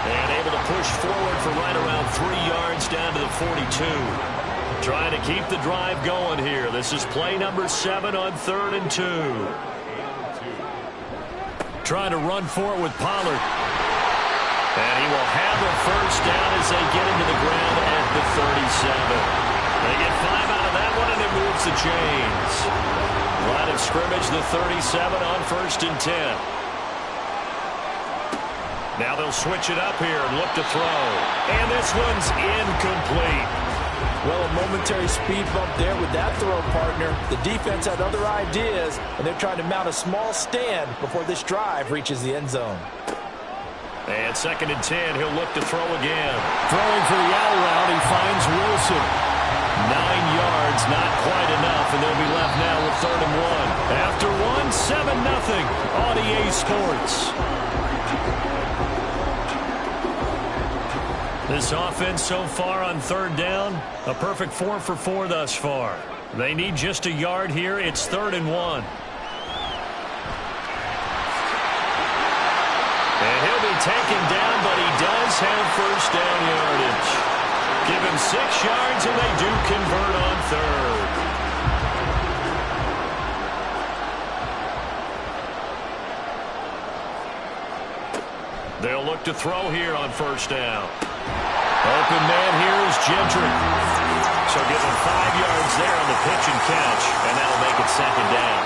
And able to push forward for right around 3 yards down to the 42. Trying to keep the drive going here. This is play number 7 on 3rd and 2. Trying to run for it with Pollard. And he will have a first down as they get into the ground at the 37. They get 5 out of that one, and it moves the chains. Line of scrimmage, the 37 on 1st and 10. Now they'll switch it up here and look to throw. And this one's incomplete. Well, a momentary speed bump there with that throw, partner. The defense had other ideas, and they're trying to mount a small stand before this drive reaches the end zone. And 2nd and 10, he'll look to throw again. Throwing for the out route, he finds Wilson. 9 yards, not quite enough, and they'll be left now with 3rd and 1. After one, 7-0 on EA Sports. This offense so far on 3rd down, a perfect 4 for 4 thus far. They need just a yard here. It's 3rd and 1. And he'll be taken down, but he does have first down yardage. Give him 6 yards, and they do convert on 3rd. They'll look to throw here on first down. Open man here is Gentry. So give him 5 yards there on the pitch and catch, and that'll make it 2nd down.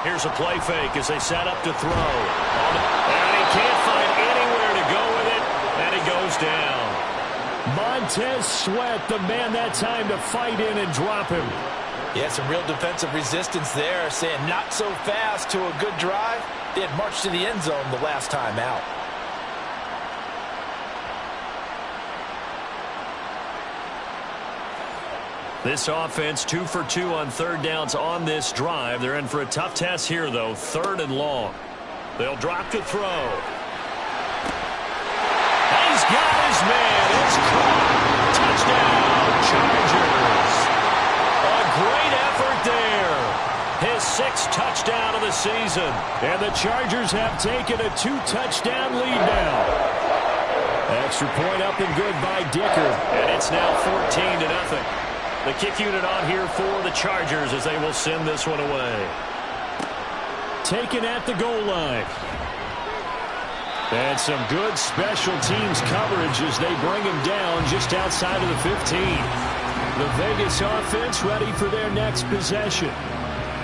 Here's a play fake as they set up to throw. And he can't find anywhere to go with it, and he goes down. Montez Sweat, the man that time to fight in and drop him. Yeah, some real defensive resistance there, saying not so fast to a good drive. They had marched to the end zone the last time out. This offense 2 for 2 on 3rd downs on this drive. They're in for a tough test here, though. 3rd and long. They'll drop to throw. He's got his man. It's caught. Touchdown, Chargers. A great effort there. His 6th touchdown of the season. And the Chargers have taken a 2-touchdown lead now. Extra point up and good by Dicker. And it's now 14-0. The kick unit on here for the Chargers as they will send this one away. Taken at the goal line. And some good special teams coverage as they bring him down just outside of the 15. The Vegas offense ready for their next possession.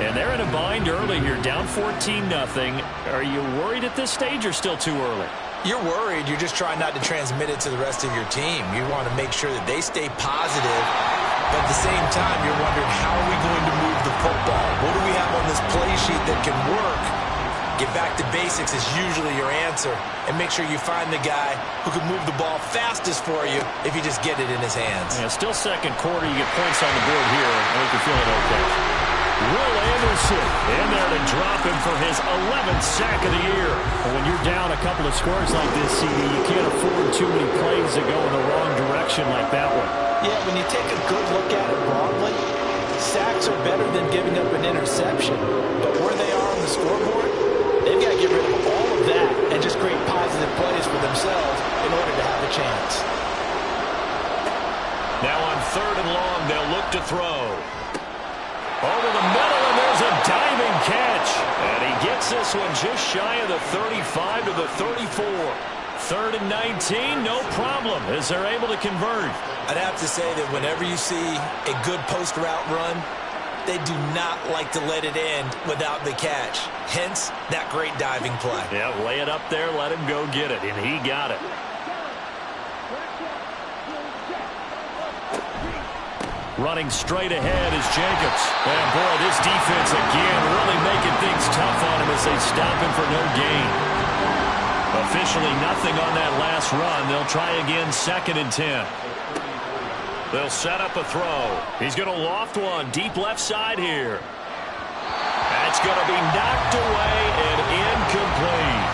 And they're in a bind early here, down 14-0. Are you worried at this stage or still too early? You're worried. You're just trying not to transmit it to the rest of your team. You want to make sure that they stay positive. But at the same time, you're wondering, how are we going to move the football? What do we have on this play sheet that can work Get back to basics is usually your answer, and make sure you find the guy who can move the ball fastest for you if you just get it in his hands. Yeah, still second quarter. You get points on the board here. I think you're feeling okay. Will Anderson in there to drop him for his 11th sack of the year. When you're down a couple of scores like this, CD, you can't afford too many plays to go in the wrong direction like that one. Yeah, when you take a good look at it broadly, sacks are better than giving up an interception. But where they are on the scoreboard, they've got to get rid of all of that and just create positive plays for themselves in order to have a chance. Now on 3rd and long, they'll look to throw. Over the middle, and there's a diving catch. And he gets this one just shy of the 35 to the 34. 3rd and 19, no problem, as they're able to convert. I'd have to say that whenever you see a good post route run, they do not like to let it end without the catch. Hence, that great diving play. Yeah, lay it up there, let him go get it, and he got it. Running straight ahead is Jacobs. And boy, this defense again really making things tough on him as they stop him for no gain. Officially nothing on that last run. They'll try again, 2nd and 10. They'll set up a throw. He's going to loft one deep left side here. That's going to be knocked away and incomplete.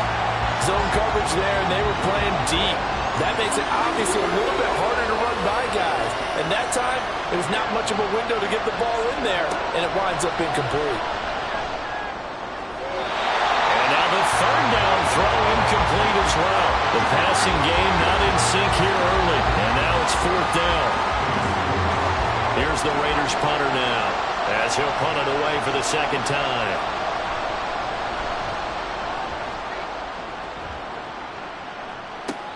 Zone coverage there, and they were playing deep. That makes it obviously a little bit harder to run by guys. And that time, it was not much of a window to get the ball in there, and it winds up incomplete. And now the 3rd down throw incomplete as well. The passing game not in sync here early, and now it's 4th down. Here's the Raiders punter now, as he'll punt it away for the 2nd time.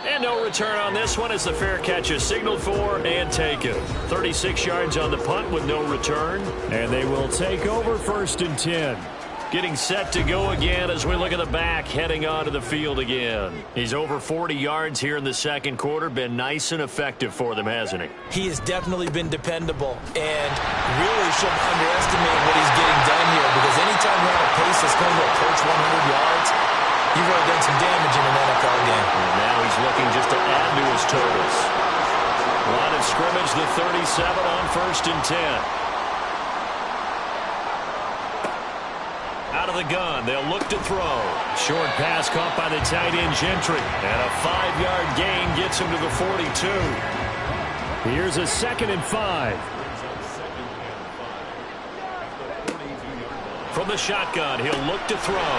And no return on this one as the fair catch is signaled for and taken. 36 yards on the punt with no return. And they will take over 1st and 10. Getting set to go again as we look at the back, heading onto the field again. He's over 40 yards here in the 2nd quarter. Been nice and effective for them, hasn't he? He has definitely been dependable, and really shouldn't underestimate what he's getting done here, because anytime you're on a pace that's going to approach 100 yards, you've really done some damage in an NFL game. And now he's looking just to add to his totals. Line of scrimmage, the 37 on 1st and 10. Out of the gun, they'll look to throw. Short pass caught by the tight end Gentry. And a 5-yard gain gets him to the 42. Here's a 2nd and 5. From the shotgun, he'll look to throw.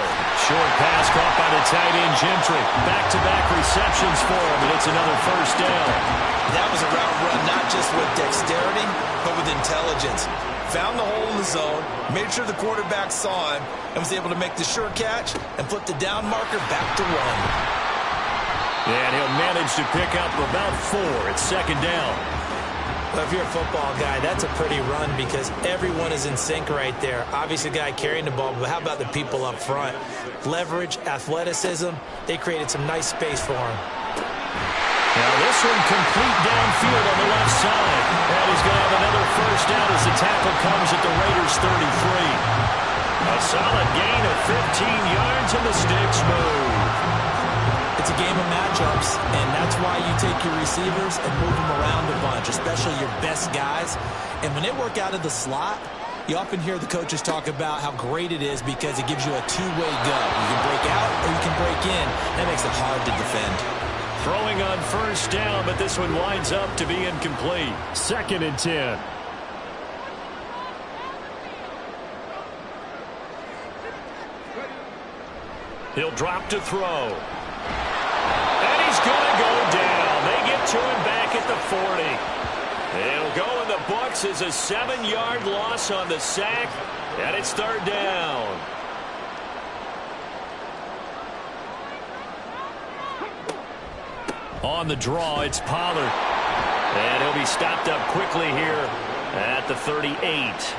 Short pass caught by the tight end Gentry. Back-to-back receptions for him, and it's another 1st down. That was a route run not just with dexterity, but with intelligence. Found the hole in the zone, made sure the quarterback saw him, and was able to make the sure catch and flip the down marker back to 1. And he'll manage to pick up about 4. It's 2nd down. Well, if you're a football guy, that's a pretty run because everyone is in sync right there. Obviously, the guy carrying the ball, but how about the people up front? Leverage, athleticism, they created some nice space for him. Now this one complete downfield on the left side. And he's going to have another 1st down as the tackle comes at the Raiders' 33. A solid gain of 15 yards and the sticks move. It's a game of matchups, and that's why you take your receivers and move them around a bunch, especially your best guys. And when they work out of the slot, you often hear the coaches talk about how great it is because it gives you a two-way go. You can break out or you can break in. That makes it hard to defend. Throwing on 1st down, but this one winds up to be incomplete. 2nd and 10. He'll drop to throw. And he's going to go down. They get to him back at the 40. It'll go in the books as a 7-yard loss on the sack, and it's 3rd down. On the draw, it's Pollard. And he'll be stopped up quickly here at the 38.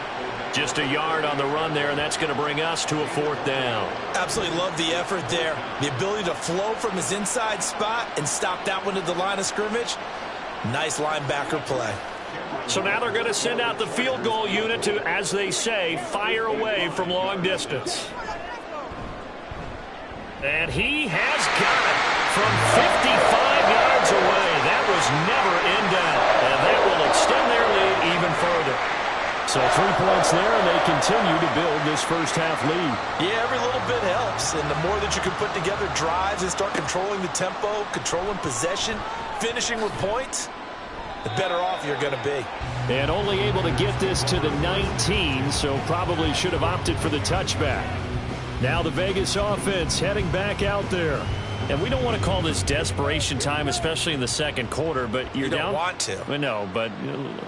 Just a yard on the run there, and that's going to bring us to a 4th down. Absolutely love the effort there. The ability to flow from his inside spot and stop that one at the line of scrimmage. Nice linebacker play. So now they're going to send out the field goal unit to, as they say, fire away from long distance. And he has got it from 55 yards away. That was never in doubt. And that will extend their lead even further. So 3 points there, and they continue to build this first-half lead. Yeah, every little bit helps. And the more that you can put together drives and start controlling the tempo, controlling possession, finishing with points, the better off you're going to be. And only able to get this to the 19, so probably should have opted for the touchback. Now the Vegas offense heading back out there. And we don't want to call this desperation time, especially in the second quarter, but you're down. You don't want to. No, but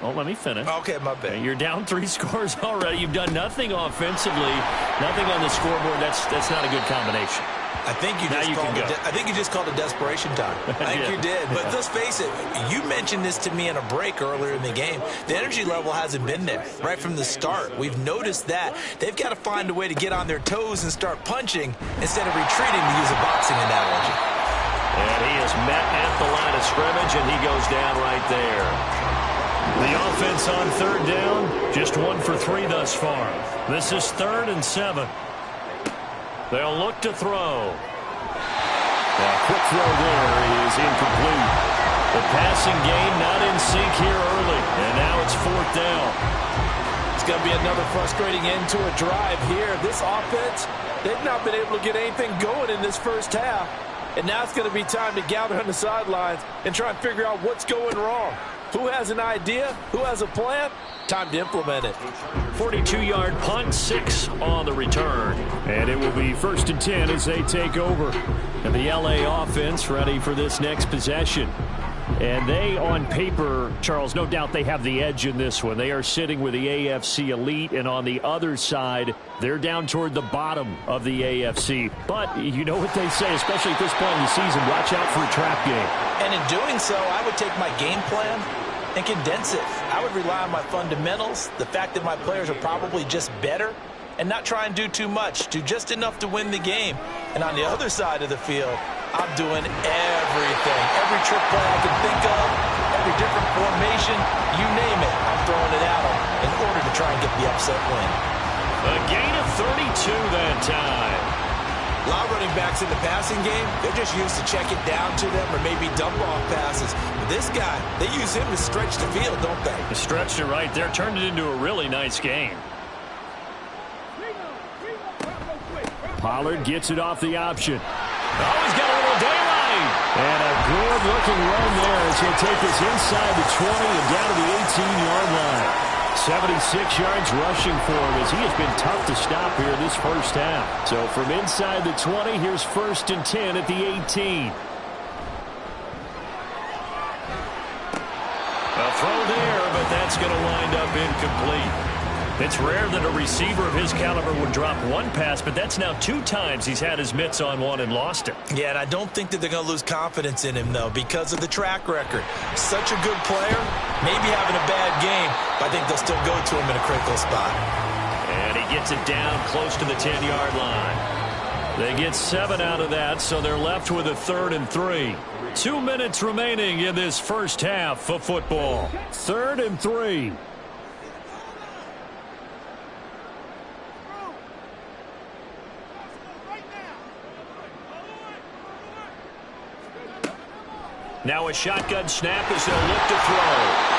let me finish. Okay, my bad. You're down 3 scores already. You've done nothing offensively, nothing on the scoreboard. That's not a good combination. I think you just called it desperation time. I think you did. But let's face it, you mentioned this to me in a break earlier in the game. The energy level hasn't been there right from the start. We've noticed that. They've got to find a way to get on their toes and start punching instead of retreating, to use a boxing analogy. And he is met at the line of scrimmage, and he goes down right there. The offense on third down, just 1 for 3 thus far. This is 3rd and 7. They'll look to throw. A quick throw there is incomplete. The passing game not in sync here early, and now it's 4th down. It's going to be another frustrating end to a drive here. This offense, they've not been able to get anything going in this first half. And now it's going to be time to gather on the sidelines and try and figure out what's going wrong. Who has an idea? Who has a plan? Time to implement it. 42-yard punt, 6 on the return. And it will be 1st and 10 as they take over. And the LA offense ready for this next possession. And they, on paper, Charles, no doubt they have the edge in this one. They are sitting with the AFC elite, and on the other side, they're down toward the bottom of the AFC. But you know what they say, especially at this point in the season, watch out for a trap game. And in doing so, I would take my game plan and condense it. I would rely on my fundamentals, the fact that my players are probably just better, and not try and do too much, do just enough to win the game. And on the other side of the field, I'm doing everything. Every trick play I can think of, every different formation, you name it, I'm throwing it at them in order to try and get the upset win. A gain of 32 that time. A lot of running backs in the passing game, they're just used to check it down to them or maybe dump-off passes. But this guy, they use him to stretch the field, don't they? Stretched it right there, turned it into a really nice game. Pollard gets it off the option. Oh, he's got a little daylight. And a good-looking run there as he'll take this inside the 20 and down to the 18-yard line. 76 yards rushing for him as he has been tough to stop here this first half. So from inside the 20, here's 1st and 10 at the 18. A throw there, but that's going to wind up incomplete. It's rare that a receiver of his caliber would drop one pass, but that's now 2 times he's had his mitts on one and lost it. Yeah, and I don't think that they're going to lose confidence in him, though, because of the track record. Such a good player, maybe having a bad game, but I think they'll still go to him in a critical spot. And he gets it down close to the 10-yard line. They get 7 out of that, so they're left with a 3rd and 3. 2 minutes remaining in this first half of football. 3rd and 3. Now a shotgun snap as they'll look to throw.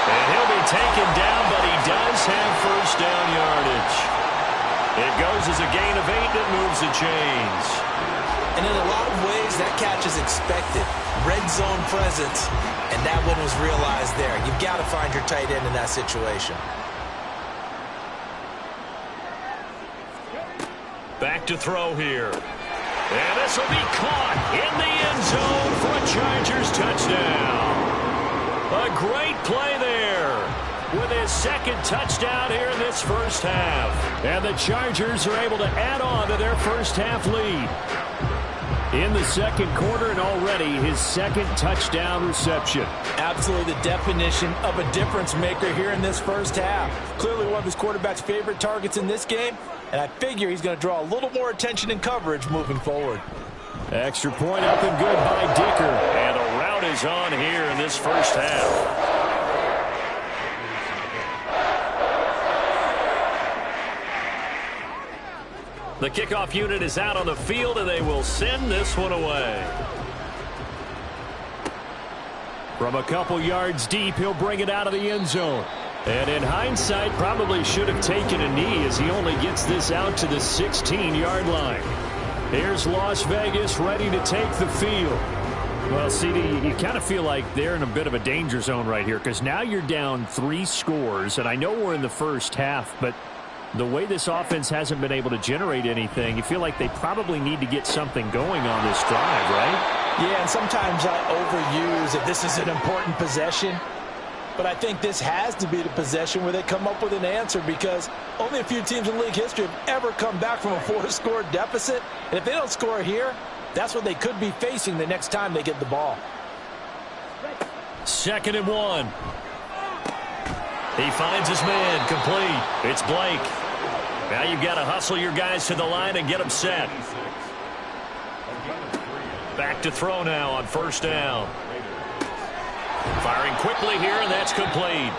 And he'll be taken down, but he does have 1st down yardage. It goes as a gain of 8 that moves the chains. And in a lot of ways, that catch is expected. Red zone presence, and that one was realized there. You've got to find your tight end in that situation. Back to throw here. And this will be caught in the end zone for a Chargers touchdown. A great play there with his 2nd touchdown here in this first half. And the Chargers are able to add on to their first half lead. In the second quarter, and already his 2nd touchdown reception. Absolutely the definition of a difference maker here in this first half. Clearly one of his quarterback's favorite targets in this game, and I figure he's going to draw a little more attention and coverage moving forward. Extra point up and good by Dicker. And a route is on here in this first half. The kickoff unit is out on the field, and they will send this one away. From a couple yards deep, he'll bring it out of the end zone. And in hindsight, probably should have taken a knee as he only gets this out to the 16-yard line. Here's Las Vegas ready to take the field. Well, CD, you kind of feel like they're in a bit of a danger zone right here because now you're down 3 scores, and I know we're in the first half, but the way this offense hasn't been able to generate anything, you feel like they probably need to get something going on this drive, right? Yeah, and sometimes I overuse if this is an important possession. But I think this has to be the possession where they come up with an answer because only a few teams in league history have ever come back from a 4-score deficit. And if they don't score here, that's what they could be facing the next time they get the ball. 2nd and 1. He finds his man complete. It's Blake. Now you've got to hustle your guys to the line and get them set. Back to throw now on 1st down. Firing quickly here, and that's complete.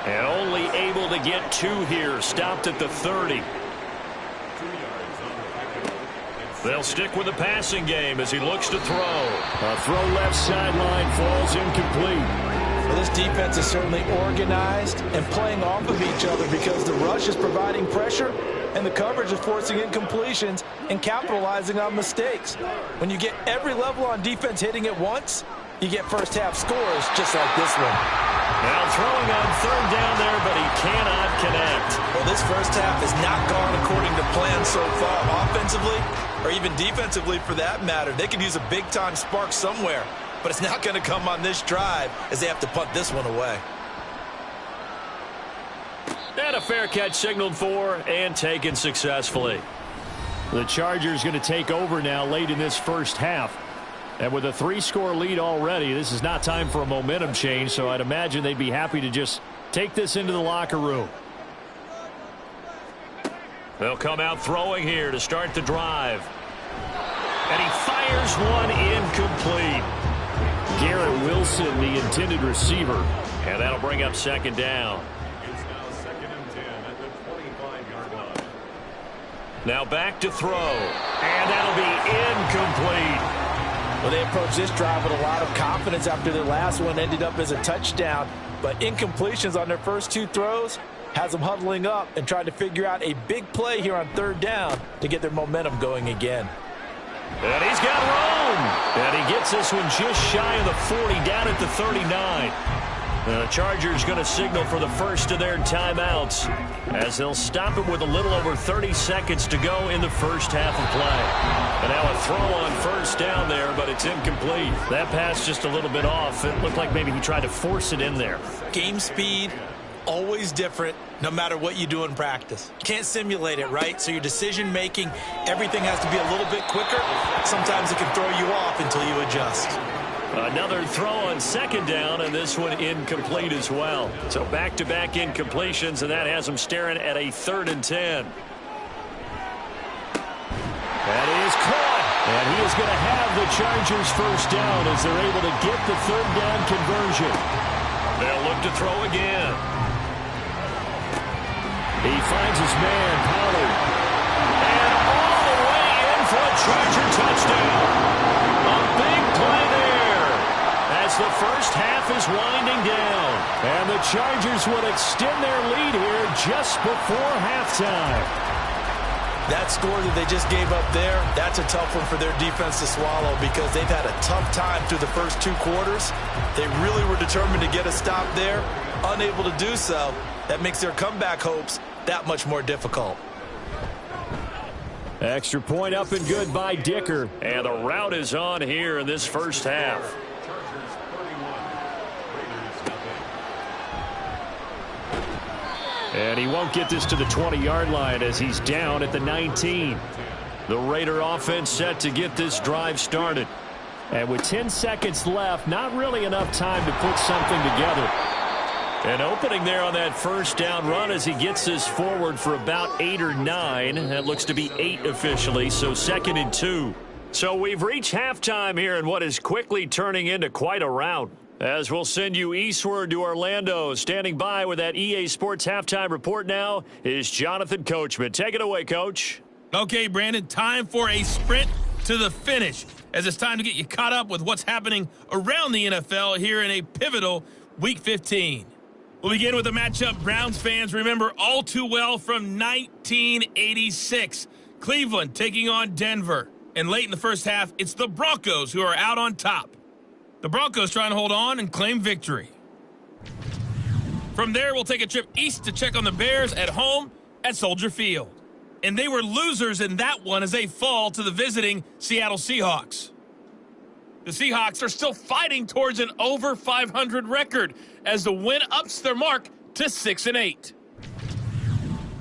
And only able to get 2 here. Stopped at the 30. They'll stick with the passing game as he looks to throw. A throw left sideline falls incomplete. Well, this defense is certainly organized and playing off of each other because the rush is providing pressure and the coverage is forcing incompletions and capitalizing on mistakes. When you get every level on defense hitting at once, you get first half scores just like this one. Now throwing on 3rd down there, but he cannot connect. Well, this first half has not gone according to plan so far offensively or even defensively for that matter. They could use a big-time spark somewhere, but it's not going to come on this drive as they have to punt this one away. And a fair catch signaled for and taken successfully. The Chargers going to take over now late in this first half. And with a 3-score lead already, this is not time for a momentum change, so I'd imagine they'd be happy to just take this into the locker room. They'll come out throwing here to start the drive. And he fires one incomplete. Garrett Wilson, the intended receiver. And that'll bring up 2nd down. It's now 2nd and 10 at the 25-yard line. Now back to throw. And that'll be incomplete. Well, they approached this drive with a lot of confidence after their last one ended up as a touchdown. But incompletions on their first 2 throws has them huddling up and trying to figure out a big play here on 3rd down to get their momentum going again. And he's got room. And he gets this one just shy of the 40 down at the 39. The Chargers going to signal for the first of their timeouts as they'll stop it with a little over 30 seconds to go in the first half of play. And now a throw on 1st down there, but it's incomplete. That pass just a little bit off. It looked like maybe he tried to force it in there. Game speed, always different, no matter what you do in practice. You can't simulate it, right? So your decision-making, everything has to be a little bit quicker. Sometimes it can throw you off until you adjust. Another throw on 2nd down, and this one incomplete as well. So back-to-back incompletions, and that has them staring at a 3rd and 10. That is caught, and he is going to have the Chargers first down as they're able to get the 3rd down conversion. They'll look to throw again. He finds his man, Pollard. And all the way in for a Charger touchdown. A big play there as the first half is winding down. And the Chargers will extend their lead here just before halftime. That score that they just gave up there, that's a tough one for their defense to swallow because they've had a tough time through the first 2 quarters. They really were determined to get a stop there, unable to do so. That makes their comeback hopes that much more difficult. Extra point up and good by Dicker. And the route is on here in this first half. Chargers 31, Raiders nothing. And he won't get this to the 20-yard line as he's down at the 19. The Raider offense set to get this drive started. And with 10 seconds left, not really enough time to put something together. An opening there on that first down run as he gets this forward for about 8 or 9. That looks to be 8 officially, so 2nd and 2. So we've reached halftime here in what is quickly turning into quite a rout. As we'll send you eastward to Orlando. Standing by with that EA Sports halftime report now is Jonathan Coachman. Take it away, Coach. Okay, Brandon, time for a sprint to the finish, as it's time to get you caught up with what's happening around the NFL here in a pivotal Week 15. We'll begin with a matchup Browns fans remember all too well from 1986. Cleveland taking on Denver. And late in the first half, it's the Broncos who are out on top. The Broncos trying to hold on and claim victory. From there, we'll take a trip east to check on the Bears at home at Soldier Field. And they were losers in that one as they fall to the visiting Seattle Seahawks. The Seahawks are still fighting towards an over 500 record as the win ups their mark to 6-8.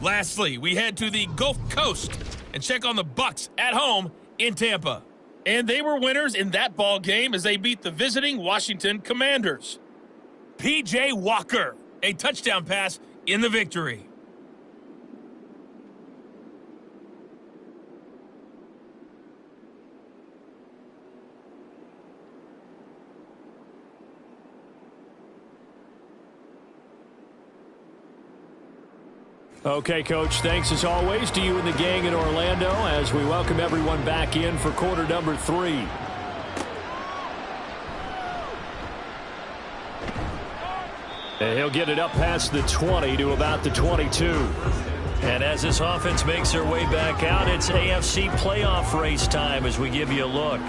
Lastly, we head to the Gulf Coast and check on the Bucs at home in Tampa. And they were winners in that ball game as they beat the visiting Washington Commanders. P.J. Walker, a touchdown pass in the victory. Okay, Coach, thanks as always to you and the gang in Orlando as we welcome everyone back in for quarter number 3. And he'll get it up past the 20 to about the 22. And as this offense makes their way back out, it's AFC playoff race time as we give you a look.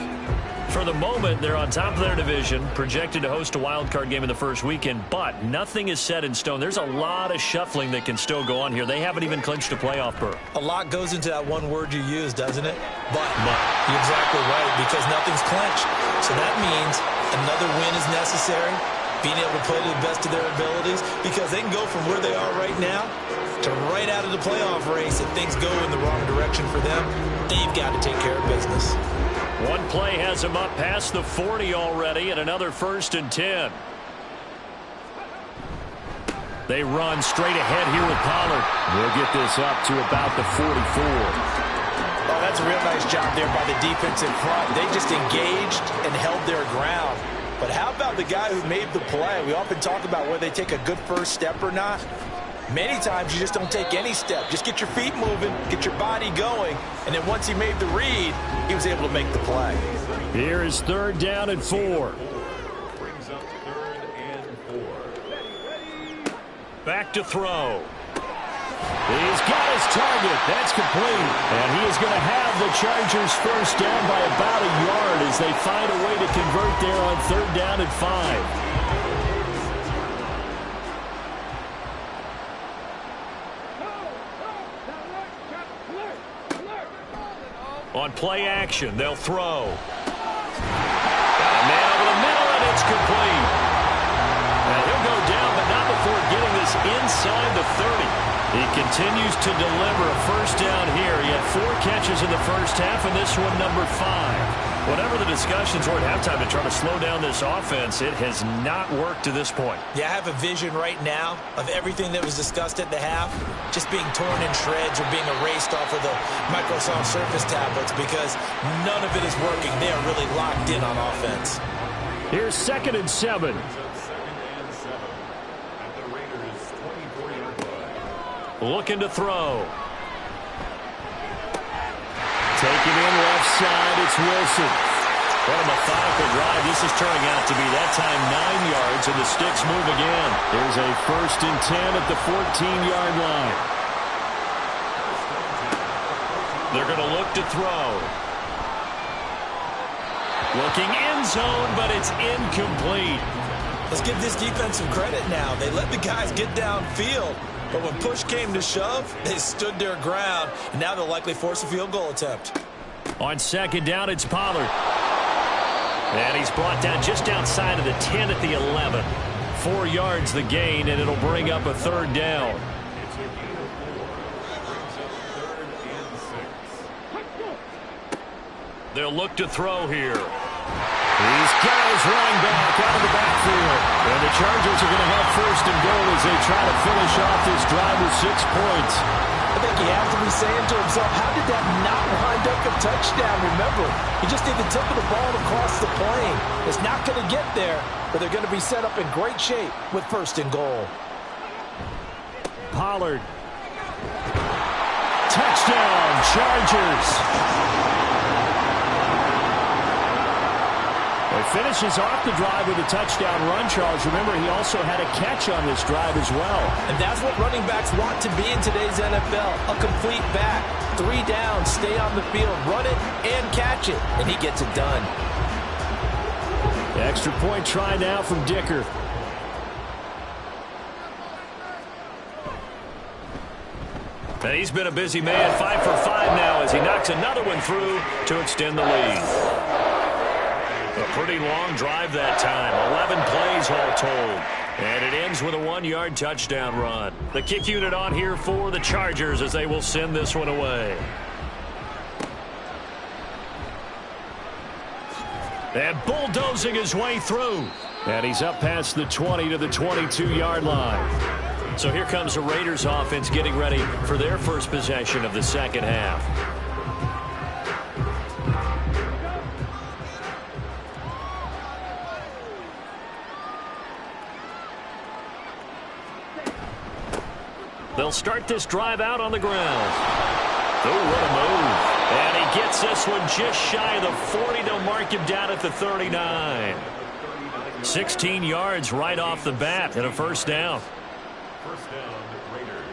For the moment, they're on top of their division, projected to host a wild card game in the first weekend, but nothing is set in stone. There's a lot of shuffling that can still go on here. They haven't even clinched a playoff berth. A lot goes into that one word you use, doesn't it? But. You're exactly right, because nothing's clinched. So that means another win is necessary, being able to play to the best of their abilities, because they can go from where they are right now to right out of the playoff race. If things go in the wrong direction for them, they've got to take care of business. One play has him up past the 40 already, and another 1st and 10. They run straight ahead here with Pollard. They'll get this up to about the 44. Oh, that's a real nice job there by the defense in front. They just engaged and held their ground. But how about the guy who made the play? We often talk about whether they take a good first step or not. Many times you just don't take any step. Just get your feet moving, get your body going, and then once he made the read, he was able to make the play. Here is 3rd down and 4. Brings up 3rd and 4. Back to throw. He's got his target. That's complete. And he is going to have the Chargers first down by about a yard as they find a way to convert there on 3rd down and 5. On play action, they'll throw. Got a man over the middle, and it's complete. And he'll go down, but not before getting this inside the 30. He continues to deliver a first down here. He had 4 catches in the first half, and this one number 5. Whatever the discussions were at halftime to try to slow down this offense, it has not worked to this point. Yeah, I have a vision right now of everything that was discussed at the half just being torn in shreds or being erased off of the Microsoft Surface tablets because none of it is working. They are really locked in on offense. Here's 2nd and 7. Looking to throw. Taking in left side, it's Wilson. What a methodical drive this is turning out to be. That time 9 yards, and the sticks move again. There's a 1st and 10 at the 14-yard line. They're going to look to throw. Looking end zone, but it's incomplete. Let's give this defense some credit now. They let the guys get downfield. But when push came to shove, they stood their ground, and now they'll likely force a field goal attempt. On 2nd down, it's Pollard. And he's brought down just outside of the 10 at the 11. 4 yards the gain, and it'll bring up a 3rd down. They'll look to throw here. He's got his running back out of the backfield. And the Chargers are going to have 1st and goal as they try to finish off this drive with 6 points. I think he has to be saying to himself, how did that not wind up a touchdown? Remember, he just need the tip of the ball across the plane. It's not going to get there, but they're going to be set up in great shape with 1st and goal. Pollard. Touchdown, Chargers. He finishes off the drive with a touchdown run, Charles. Remember, he also had a catch on this drive as well. And that's what running backs want to be in today's NFL. A complete back. 3 down, stay on the field, run it, and catch it. And he gets it done. The extra point try now from Dicker. And he's been a busy man, 5 for 5 now as he knocks another one through to extend the lead. A pretty long drive that time, 11 plays all told. And it ends with a 1-yard touchdown run. The kick unit on here for the Chargers as they will send this one away. And bulldozing his way through. And he's up past the 20 to the 22-yard line. So here comes the Raiders offense getting ready for their first possession of the second half. They'll start this drive out on the ground. Oh, what a move. And he gets this one just shy of the 40. They'll mark him down at the 39. 16 yards right off the bat and a first down. First down, Raiders.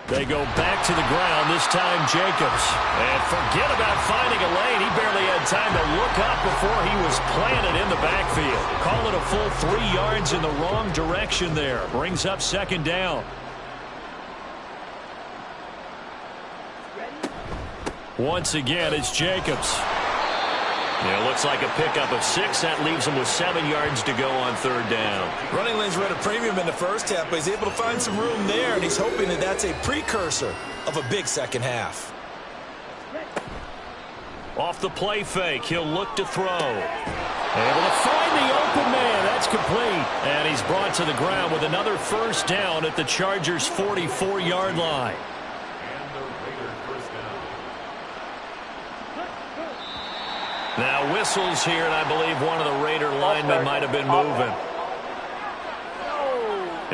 They go back to the ground, this time Jacobs. And forget about finding a lane. He barely had time to look up before he was planted in the backfield. Call it a full 3 yards in the wrong direction there. Brings up second down. Once again, it's Jacobs. Yeah, looks like a pickup of 6. That leaves him with 7 yards to go on third down. Running lanes were at a premium in the first half, but he's able to find some room there, and he's hoping that that's a precursor of a big second half. Off the play fake, he'll look to throw. Able to find the open man. That's complete. And he's brought to the ground with another first down at the Chargers' 44-yard line. Now whistles here, and I believe one of the Raider linemen might have been moving.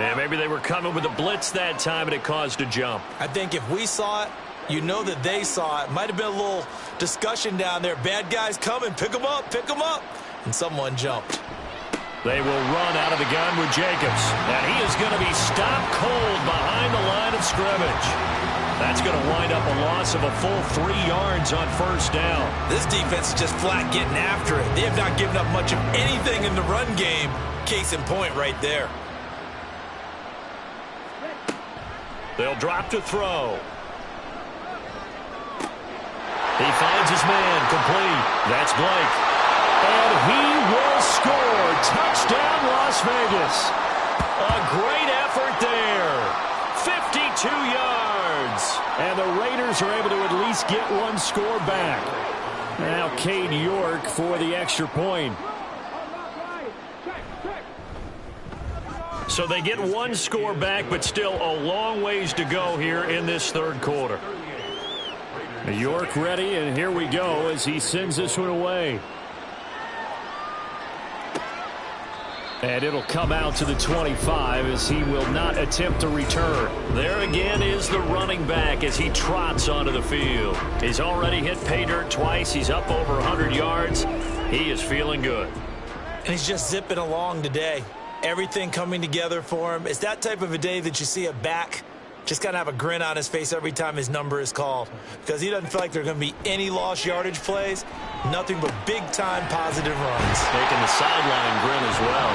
And maybe they were coming with a blitz that time, and it caused a jump. I think if we saw it, you know that they saw it. Might have been a little discussion down there. Bad guys coming. Pick them up. Pick them up. And someone jumped. They will run out of the gun with Jacobs. And he is going to be stopped cold behind the line of scrimmage. That's going to wind up a loss of a full 3 yards on first down. This defense is just flat getting after it. They have not given up much of anything in the run game. Case in point right there. They'll drop to throw. He finds his man, complete. That's Blake. And he will score. Touchdown, Las Vegas. A great effort there. 52 yards. And the Raiders are able to at least get one score back. Now Cade York for the extra point. So they get one score back, but still a long ways to go here in this third quarter. York ready, and here we go as he sends this one away. And it'll come out to the 25 as he will not attempt to return. There again is the running back as he trots onto the field. He's already hit pay dirt twice. He's up over 100 yards. He is feeling good. And he's just zipping along today. Everything coming together for him. It's that type of a day that you see a back just kind of have a grin on his face every time his number is called, because he doesn't feel like there are going to be any lost yardage plays, nothing but big-time positive runs. Making the sideline grin as well.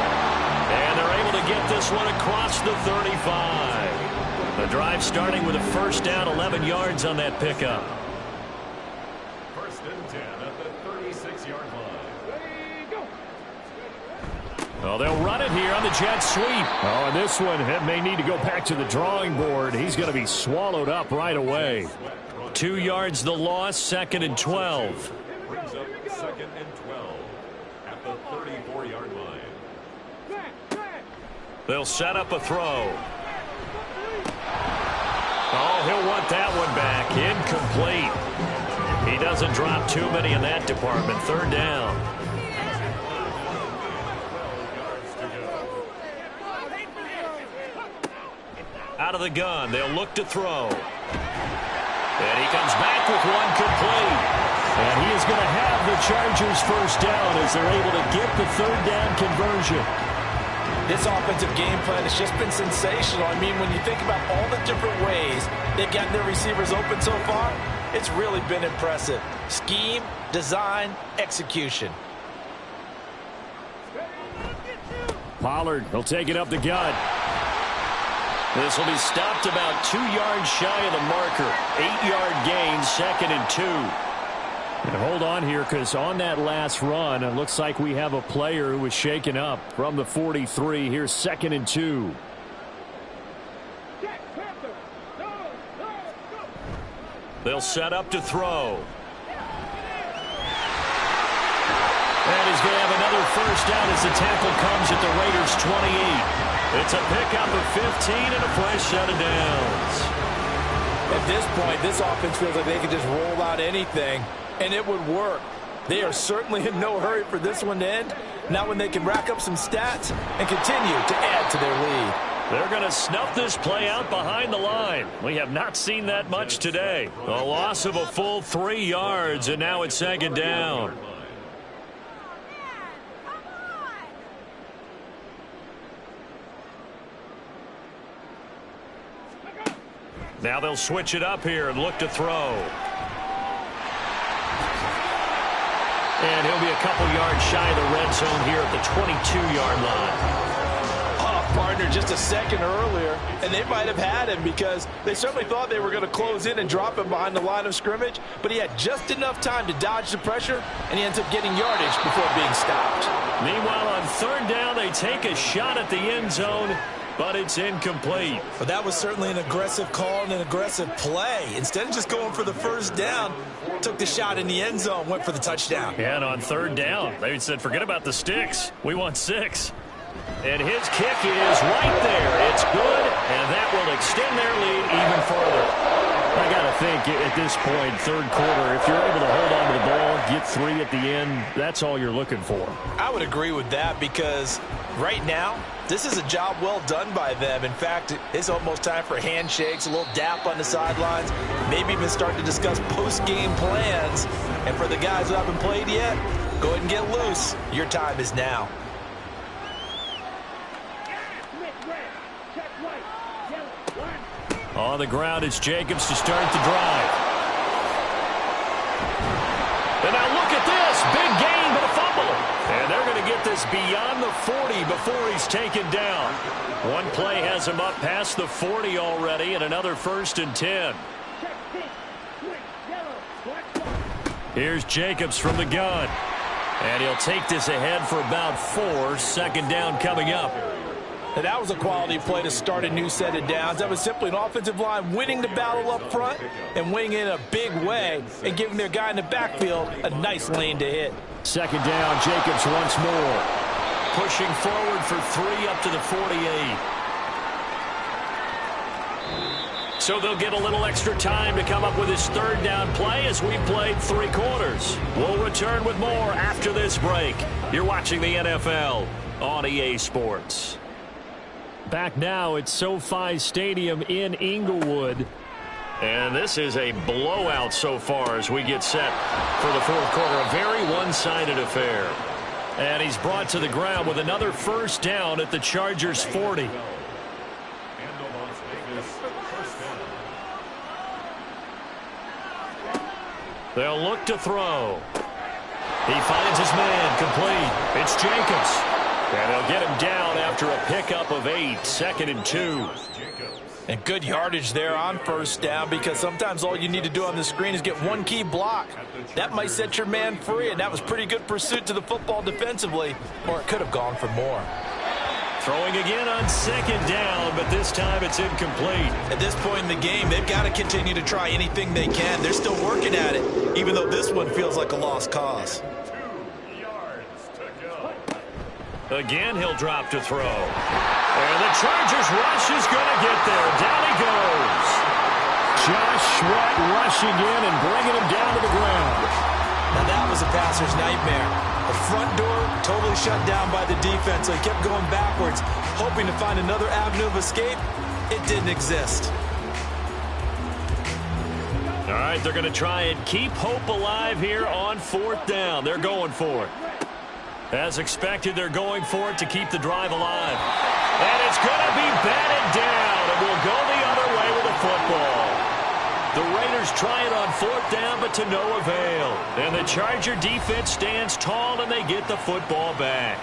And they're able to get this one across the 35. The drive starting with a first down, 11 yards on that pickup. First and 10 at the 36-yard line. Well, they'll run it here on the jet sweep. Oh, and this one may need to go back to the drawing board. He's going to be swallowed up right away. 2 yards the loss, second and 12. Brings up second and 12 at the 34-yard line. They'll set up a throw. Oh, he'll want that one back. Incomplete. He doesn't drop too many in that department. Third down. Out of the gun. They'll look to throw. And he comes back with one complete. And he is going to have the Chargers first down as they're able to get the third down conversion. This offensive game plan has just been sensational. I mean, when you think about all the different ways they've gotten their receivers open so far, it's really been impressive. Scheme, design, execution. Pollard will take it up the gut. This will be stopped about 2 yards shy of the marker. 8-yard gain, 2nd and 2. And hold on here, because on that last run, it looks like we have a player who was shaken up from the 43. Here's 2nd and 2. They'll set up to throw. And he's going to have another first down as the tackle comes at the Raiders' 28. It's a pickup of 15 and a fresh set of downs. At this point, this offense feels like they could just roll out anything, and it would work. They are certainly in no hurry for this one to end. Now when they can rack up some stats and continue to add to their lead. They're going to snuff this play out behind the line. We have not seen that much today. A loss of a full 3 yards, and now it's 2nd down. Now they'll switch it up here and look to throw. And he'll be a couple yards shy of the red zone here at the 22-yard line. Partner just a second earlier, and they might have had him because they certainly thought they were going to close in and drop him behind the line of scrimmage, but he had just enough time to dodge the pressure, and he ends up getting yardage before being stopped. Meanwhile, on 3rd down, they take a shot at the end zone, but it's incomplete. But that was certainly an aggressive call and an aggressive play. Instead of just going for the first down, took the shot in the end zone, went for the touchdown. Yeah, and on 3rd down, they said, forget about the sticks. We want 6. And his kick is right there. It's good, and that will extend their lead even further. I got to think at this point, 3rd quarter, if you're able to hold on to the ball, get 3 at the end, that's all you're looking for. I would agree with that because right now, this is a job well done by them. In fact, it's almost time for handshakes, a little dap on the sidelines, maybe even start to discuss post-game plans. And for the guys who haven't played yet, go ahead and get loose. Your time is now. On the ground, it's Jacobs to start the drive. And now look at this. Big gain, but a fumble. And they're going to get this beyond the 40 before he's taken down. One play has him up past the 40 already, and another 1st and 10. Here's Jacobs from the gun. And he'll take this ahead for about 4. 2nd down coming up. And that was a quality play to start a new set of downs. That was simply an offensive line winning the battle up front and winning in a big way and giving their guy in the backfield a nice lane to hit. 2nd down, Jacobs once more. Pushing forward for 3 up to the 48. So they'll get a little extra time to come up with his 3rd down play as we've played 3 quarters. We'll return with more after this break. You're watching the NFL on EA Sports. Back now at SoFi Stadium in Inglewood. And this is a blowout so far as we get set for the 4th quarter. A very one-sided affair. And he's brought to the ground with another first down at the Chargers' 40. They'll look to throw. He finds his man complete. It's Jacobs. And they'll get him down after a pickup of 8. 2nd and 2. And good yardage there on first down because sometimes all you need to do on the screen is get one key block. That might set your man free, and that was pretty good pursuit to the football defensively, or it could have gone for more. Throwing again on 2nd down, but this time it's incomplete. At this point in the game, they've got to continue to try anything they can. They're still working at it, even though this one feels like a lost cause. Again, he'll drop to throw. And the Chargers rush is going to get there. Down he goes. Josh Sweat rushing in and bringing him down to the ground. Now that was a passer's nightmare. The front door totally shut down by the defense, so he kept going backwards, hoping to find another avenue of escape. It didn't exist. All right, they're going to try and keep hope alive here on 4th down. They're going for it. As expected, they're going for it to keep the drive alive. And it's going to be batted down, and we'll go the other way with the football. The Raiders try it on 4th down, but to no avail. And the Charger defense stands tall, and they get the football back.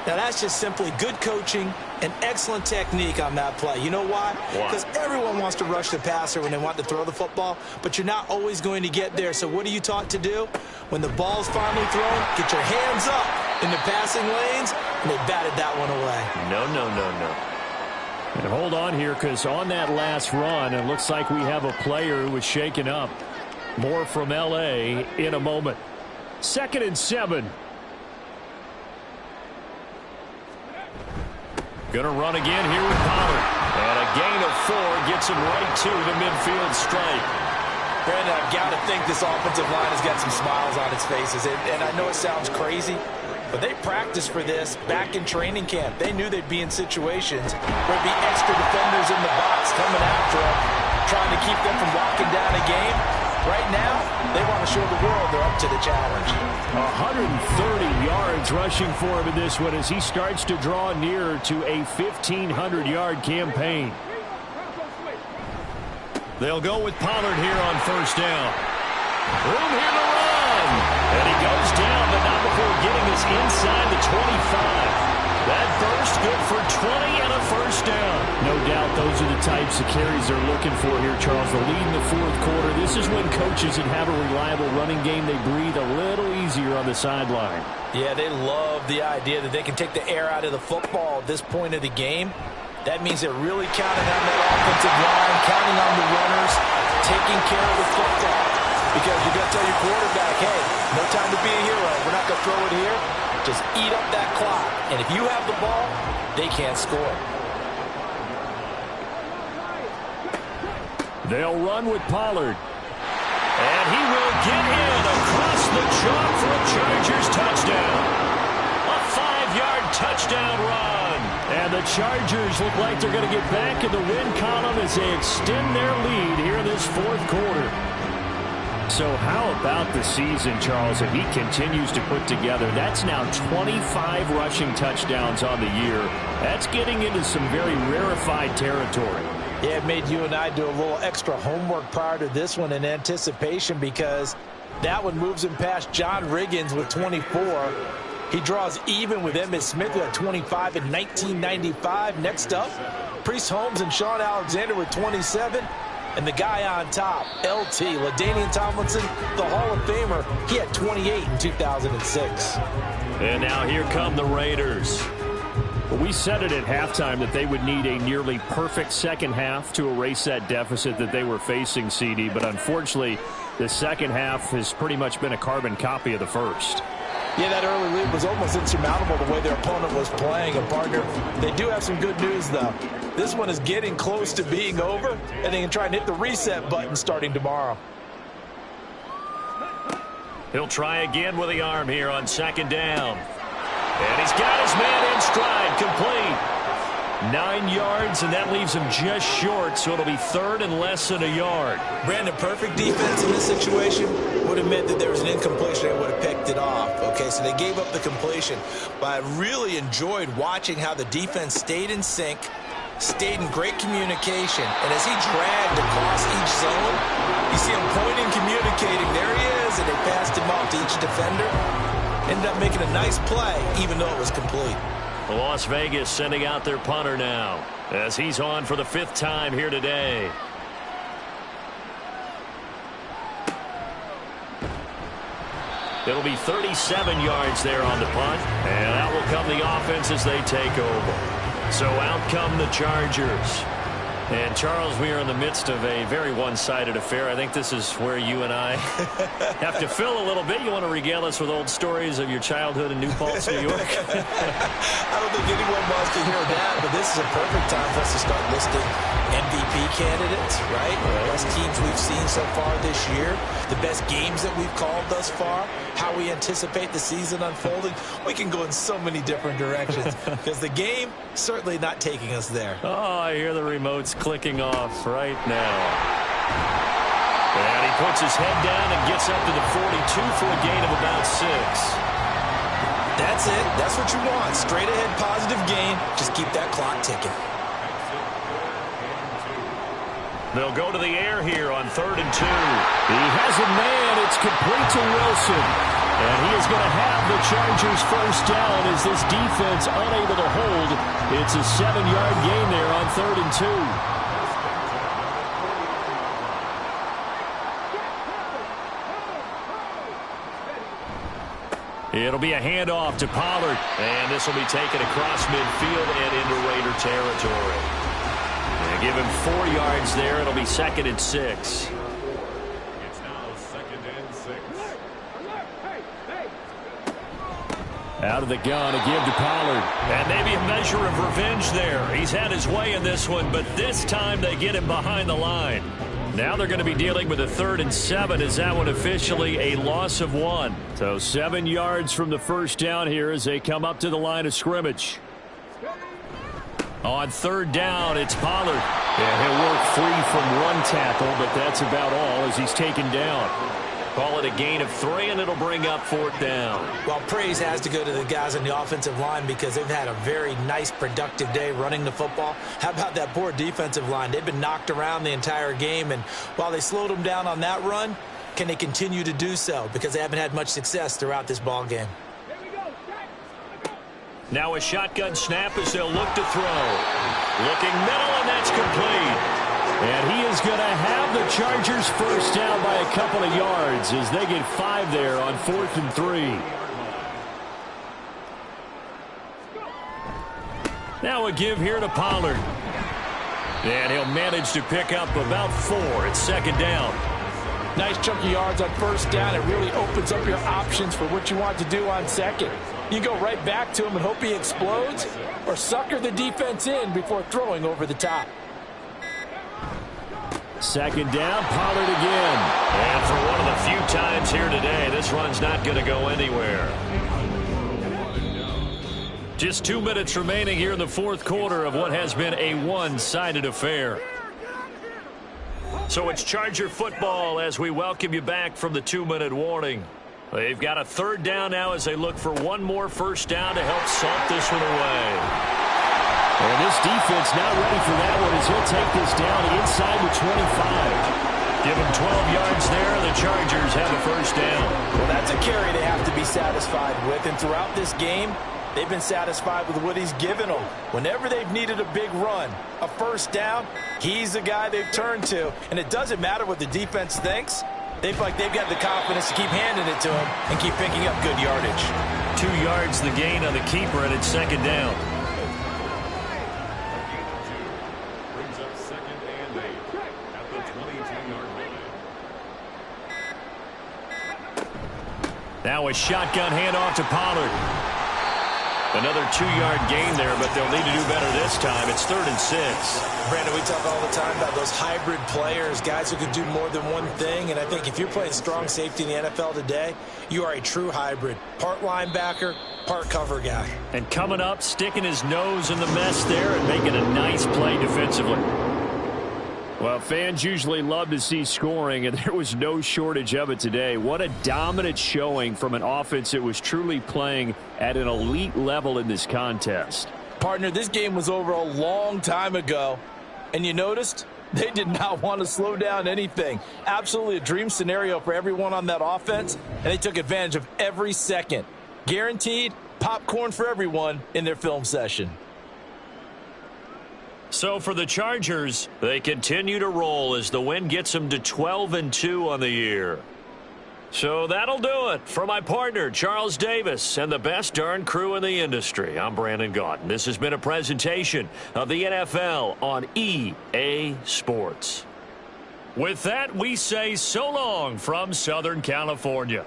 Now, that's just simply good coaching and excellent technique on that play. You know why? Because everyone wants to rush the passer when they want to throw the football, but you're not always going to get there. So what are you taught to do? When the ball's finally thrown, get your hands up in the passing lanes, and they batted that one away. No. And hold on here, because on that last run, it looks like we have a player who was shaken up. More from L.A. in a moment. 2nd and 7. Going to run again here with Pollard. And a gain of 4 gets him right to the midfield stripe. Brandon, I've got to think this offensive line has got some smiles on its faces. And I know it sounds crazy, but they practiced for this back in training camp. They knew they'd be in situations where there'd be extra defenders in the box coming after them, trying to keep them from locking down a game. Right now, they want to show the world they're up to the challenge. 130 yards rushing for him in this one as he starts to draw nearer to a 1,500-yard campaign. They'll go with Pollard here on 1st down. Room here to run. And he goes down, but not before getting us inside the 25. That burst good for 20 and a 1st down. No doubt those are the types of carries they're looking for here, Charles. The lead in the 4th quarter. This is when coaches that have a reliable running game, they breathe a little easier on the sideline. Yeah, they love the idea that they can take the air out of the football at this point of the game. That means they're really counting on that offensive line, counting on the runners, taking care of the football. Because you're going to tell your quarterback, hey, no time to be a hero. We're not going to throw it here. Just eat up that clock. And if you have the ball, they can't score. They'll run with Pollard. And he will get in across the chalk for a Chargers touchdown. A 5-yard touchdown run. And the Chargers look like they're going to get back in the win column as they extend their lead here in this 4th quarter. So how about the season, Charles, that he continues to put together? That's now 25 rushing touchdowns on the year. That's getting into some very rarefied territory. Yeah, it made you and I do a little extra homework prior to this one in anticipation, because that one moves him past John Riggins with 24. He draws even with Emmitt Smith, who had 25 in 1995. Next up, Priest Holmes and Sean Alexander with 27. And the guy on top, LT, LaDainian Tomlinson, the Hall of Famer, he had 28 in 2006. And now here come the Raiders. We said it at halftime that they would need a nearly perfect second half to erase that deficit that they were facing, CD. But unfortunately, the second half has pretty much been a carbon copy of the first. Yeah, that early lead was almost insurmountable the way their opponent was playing. And, partner, they do have some good news, though. This one is getting close to being over, and they can try and hit the reset button starting tomorrow. He'll try again with the arm here on 2nd down. And he's got his man in stride, complete. 9 yards, and that leaves him just short, so it'll be 3rd and less than a yard. Brandon, perfect defense in this situation would have meant that there was an incompletion. They would have picked it off. Okay, so they gave up the completion. But I really enjoyed watching how the defense stayed in sync, stayed in great communication. And as he dragged across each zone, you see him pointing, communicating. There he is, and they passed him off to each defender. Ended up making a nice play, even though it was complete. Las Vegas sending out their punter now as he's on for the 5th time here today. It'll be 37 yards there on the punt, and out will come the offense as they take over. So out come the Chargers. And, Charles, we are in the midst of a very one-sided affair. I think this is where you and I have to fill a little bit. You want to regale us with old stories of your childhood in New Paltz, New York? I don't think anyone wants to hear that, but this is a perfect time for us to start listing MVP candidates, right? The best teams we've seen so far this year, the best games that we've called thus far, how we anticipate the season unfolding. We can go in so many different directions because the game certainly not taking us there. Oh, I hear the remotes clicking off right now. And he puts his head down and gets up to the 42 for a gain of about 6. That's it. That's what you want. Straight ahead positive gain. Just keep that clock ticking. They'll go to the air here on 3rd and 2. He has a man. It's complete to Wilson. And he is going to have the Chargers first down as this defense unable to hold. It's a 7-yard gain there on 3rd and 2. It'll be a handoff to Pollard. And this will be taken across midfield and into Raider territory. And give him 4 yards there. It'll be 2nd and 6. It's now 2nd and 6. Out of the gun, a give to Pollard. And maybe a measure of revenge there. He's had his way in this one, but this time they get him behind the line. Now they're going to be dealing with a 3rd and 7. Is that one officially a loss of 1? So 7 yards from the first down here as they come up to the line of scrimmage. On 3rd down, it's Pollard. Yeah, he'll work free from 1 tackle, but that's about all as he's taken down. Call it a gain of 3, and it'll bring up 4th down. Well, praise has to go to the guys on the offensive line because they've had a very nice, productive day running the football. How about that poor defensive line? They've been knocked around the entire game, and while they slowed them down on that run, can they continue to do so? Because they haven't had much success throughout this ball game. Now a shotgun snap as they'll look to throw. Looking middle, and that's complete. And he is going to have the Chargers first down by a couple of yards as they get 5 there on 4th and 3. Now a give here to Pollard. And he'll manage to pick up about 4. It's 2nd down. Nice chunk of yards on first down. It really opens up your options for what you want to do on 2nd. You go right back to him and hope he explodes, or sucker the defense in before throwing over the top. 2nd down, Pollard again. And for one of the few times here today, this run's not going to go anywhere. Just 2 minutes remaining here in the 4th quarter of what has been a one-sided affair. So it's Charger football as we welcome you back from the 2-minute warning. They've got a 3rd down now as they look for one more first down to help salt this one away. And this defense not ready for that one as he'll take this down inside the 25. Give him 12 yards there. The Chargers have a first down. Well, that's a carry they have to be satisfied with. And throughout this game, they've been satisfied with what he's given them. Whenever they've needed a big run, a first down, he's the guy they've turned to. And it doesn't matter what the defense thinks. They feel like they've got the confidence to keep handing it to him and keep picking up good yardage. 2 yards the gain on the keeper, and it's 2nd down. Now a shotgun handoff to Pollard. Another 2-yard gain there, but they'll need to do better this time. It's 3rd and 6. Brandon, we talk all the time about those hybrid players, guys who can do more than one thing. And I think if you're playing strong safety in the NFL today, you are a true hybrid. Part linebacker, part cover guy. And coming up, sticking his nose in the mess there and making a nice play defensively. Well, fans usually love to see scoring, and there was no shortage of it today. What a dominant showing from an offense that was truly playing at an elite level in this contest. Partner, this game was over a long time ago, and you noticed they did not want to slow down anything. Absolutely a dream scenario for everyone on that offense, and they took advantage of every second. Guaranteed popcorn for everyone in their film session. So for the Chargers, they continue to roll as the win gets them to 12-2 on the year. So that'll do it for my partner, Charles Davis, and the best darn crew in the industry. I'm Brandon Gaudin. This has been a presentation of the NFL on EA Sports. With that, we say so long from Southern California.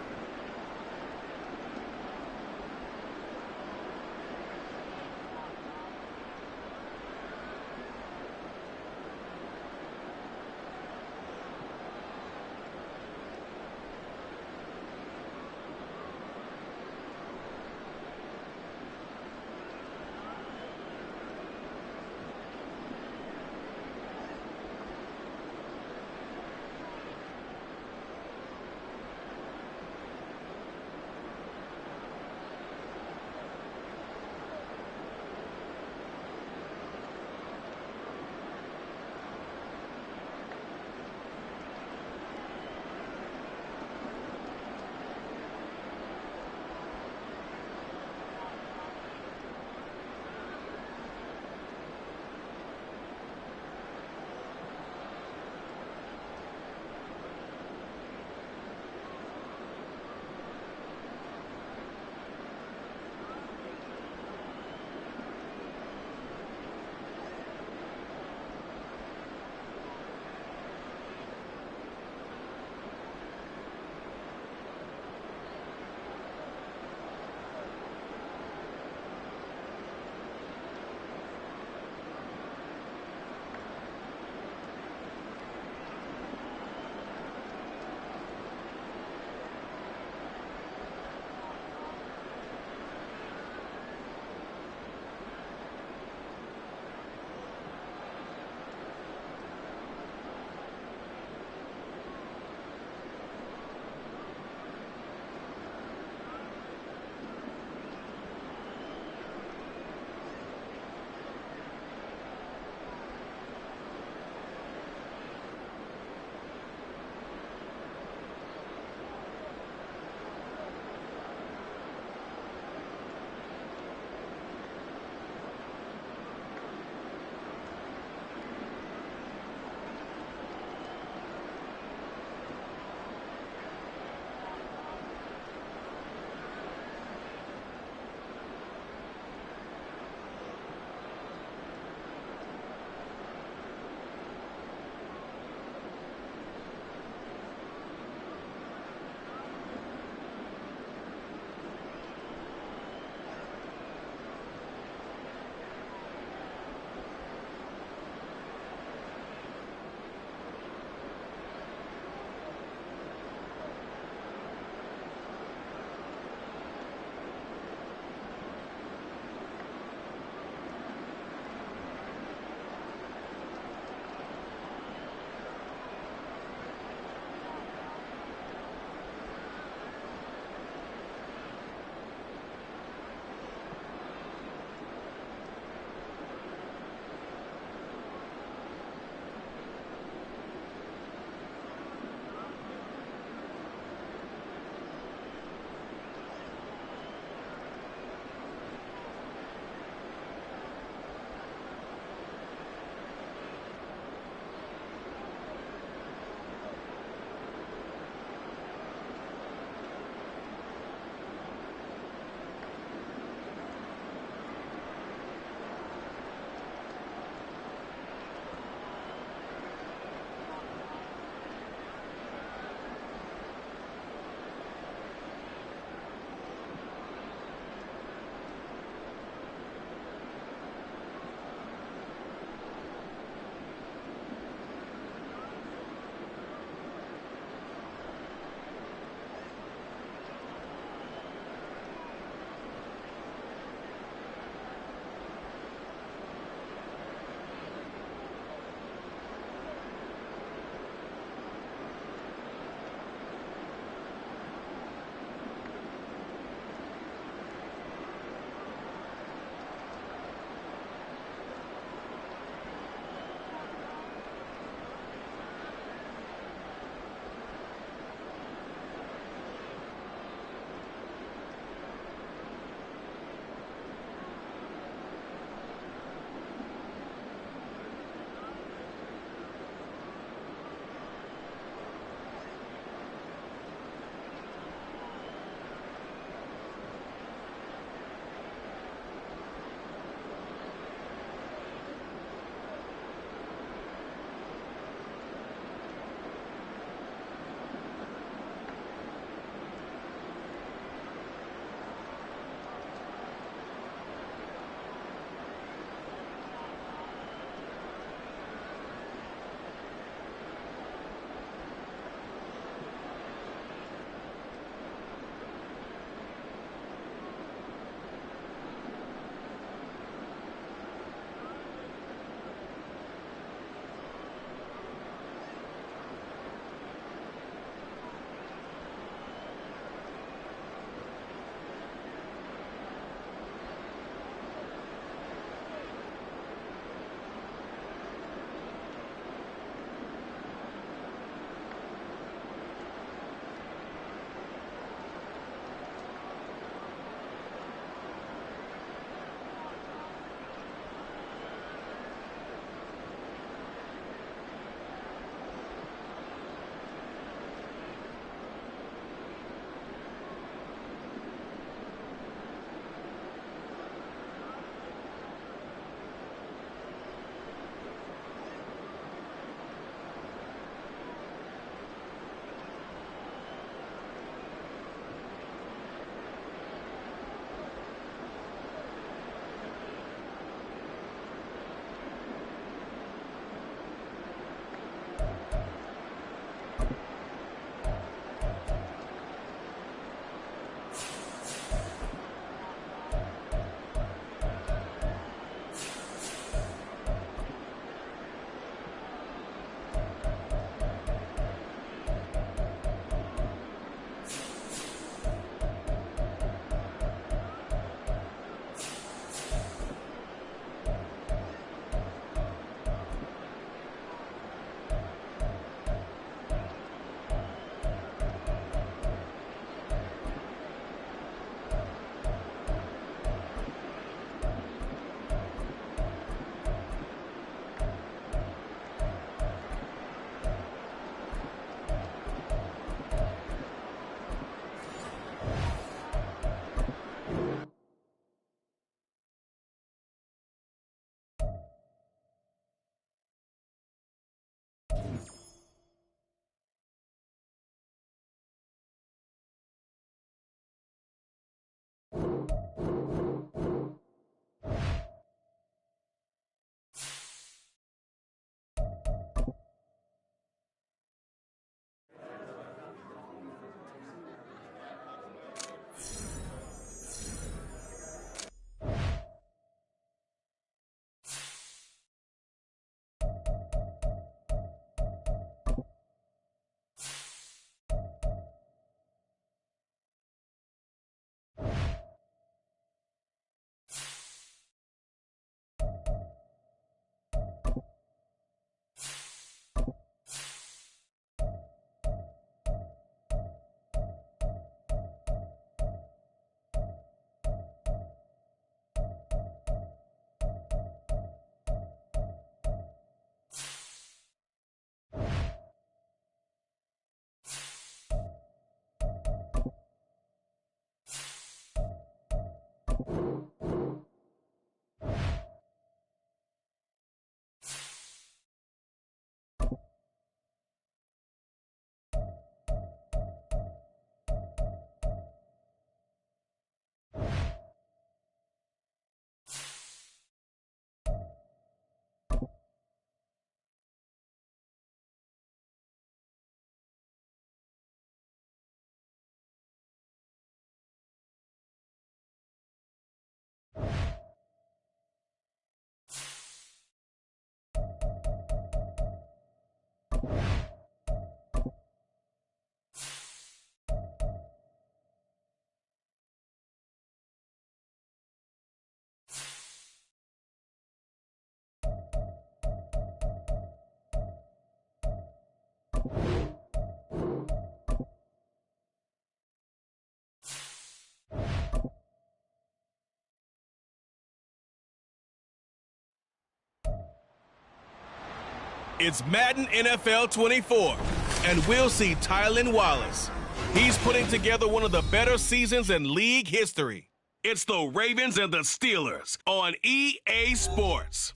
It's Madden NFL 24, and we'll see Tylan Wallace. He's putting together one of the better seasons in league history. It's the Ravens and the Steelers on EA Sports.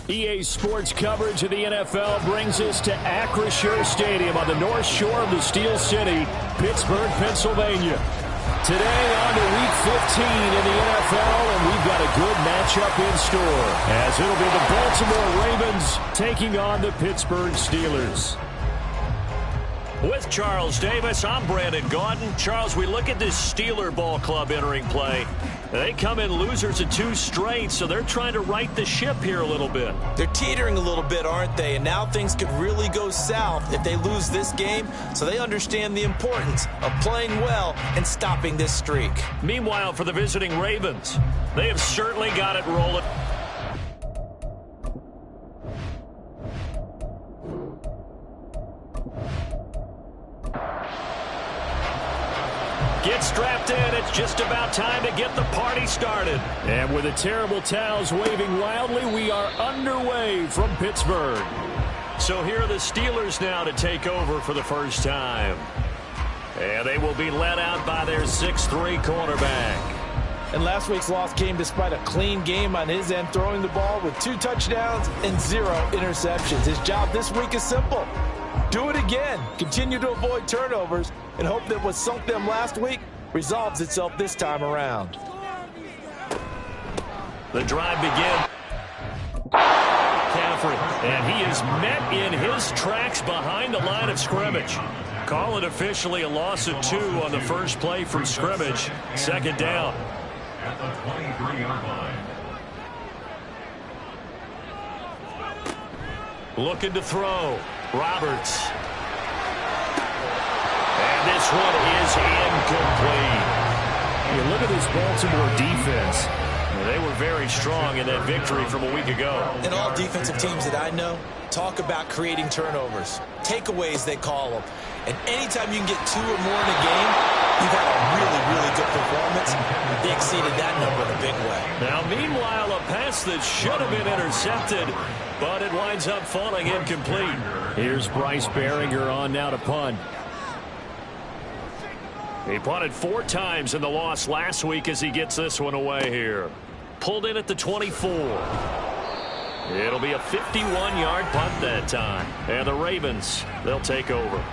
EA Sports coverage of the NFL brings us to Acrisure Stadium on the north shore of the Steel City, Pittsburgh, Pennsylvania. Today on to Week 15 in the NFL, and we've got a good matchup in store, as it'll be the Baltimore Ravens taking on the Pittsburgh Steelers. With Charles Davis, I'm Brandon Gaudin. Charles, we look at this Steeler ball club entering play. They come in losers of 2 straight, so they're trying to right the ship here a little bit. They're teetering a little bit, aren't they? And now things could really go south if they lose this game, so they understand the importance of playing well and stopping this streak. Meanwhile, for the visiting Ravens, they have certainly got it rolling. Get strapped in. It's just about time to get the party started. And with the terrible towels waving wildly, we are underway from Pittsburgh. So here are the Steelers now to take over for the first time. And they will be led out by their 6'3" quarterback. And last week's loss came despite a clean game on his end, throwing the ball with 2 touchdowns and 0 interceptions. His job this week is simple. Do it again. Continue to avoid turnovers and hope that what sunk them last week resolves itself this time around. The drive begins. McCaffrey, and he is met in his tracks behind the line of scrimmage. Call it officially a loss of 2 on the first play from scrimmage. Second down. At the 23-yard line. Looking to throw. Roberts. And this one is incomplete. You look at this Baltimore defense. They were very strong in that victory from a week ago. And all defensive teams that I know talk about creating turnovers. Takeaways, they call them. And anytime you can get 2 or more in a game, you've had a really, really good performance. They exceeded that number in a big way. Now, meanwhile, a pass that should have been intercepted, but it winds up falling incomplete. Here's Bryce Behringer on now to punt. He punted 4 times in the loss last week as he gets this one away here. Pulled in at the 24. It'll be a 51-yard punt that time. And the Ravens, they'll take over.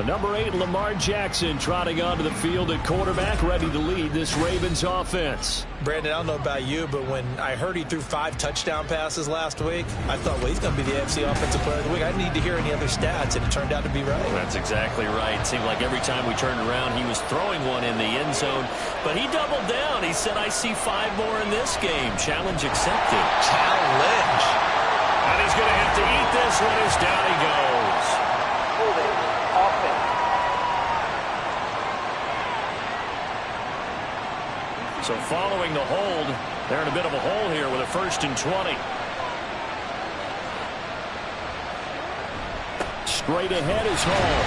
Number 8, Lamar Jackson, trotting onto the field at quarterback, ready to lead this Ravens offense. Brandon, I don't know about you, but when I heard he threw 5 touchdown passes last week, I thought, well, he's going to be the AFC Offensive Player of the Week. I didn't need to hear any other stats, and it turned out to be right. That's exactly right. It seemed like every time we turned around, he was throwing one in the end zone. But he doubled down. He said, I see 5 more in this game. Challenge accepted. Challenge. And he's going to have to eat this one as down he goes. Holding offense. So following the hold, they're in a bit of a hole here with a 1st and 20. Straight ahead is Hall.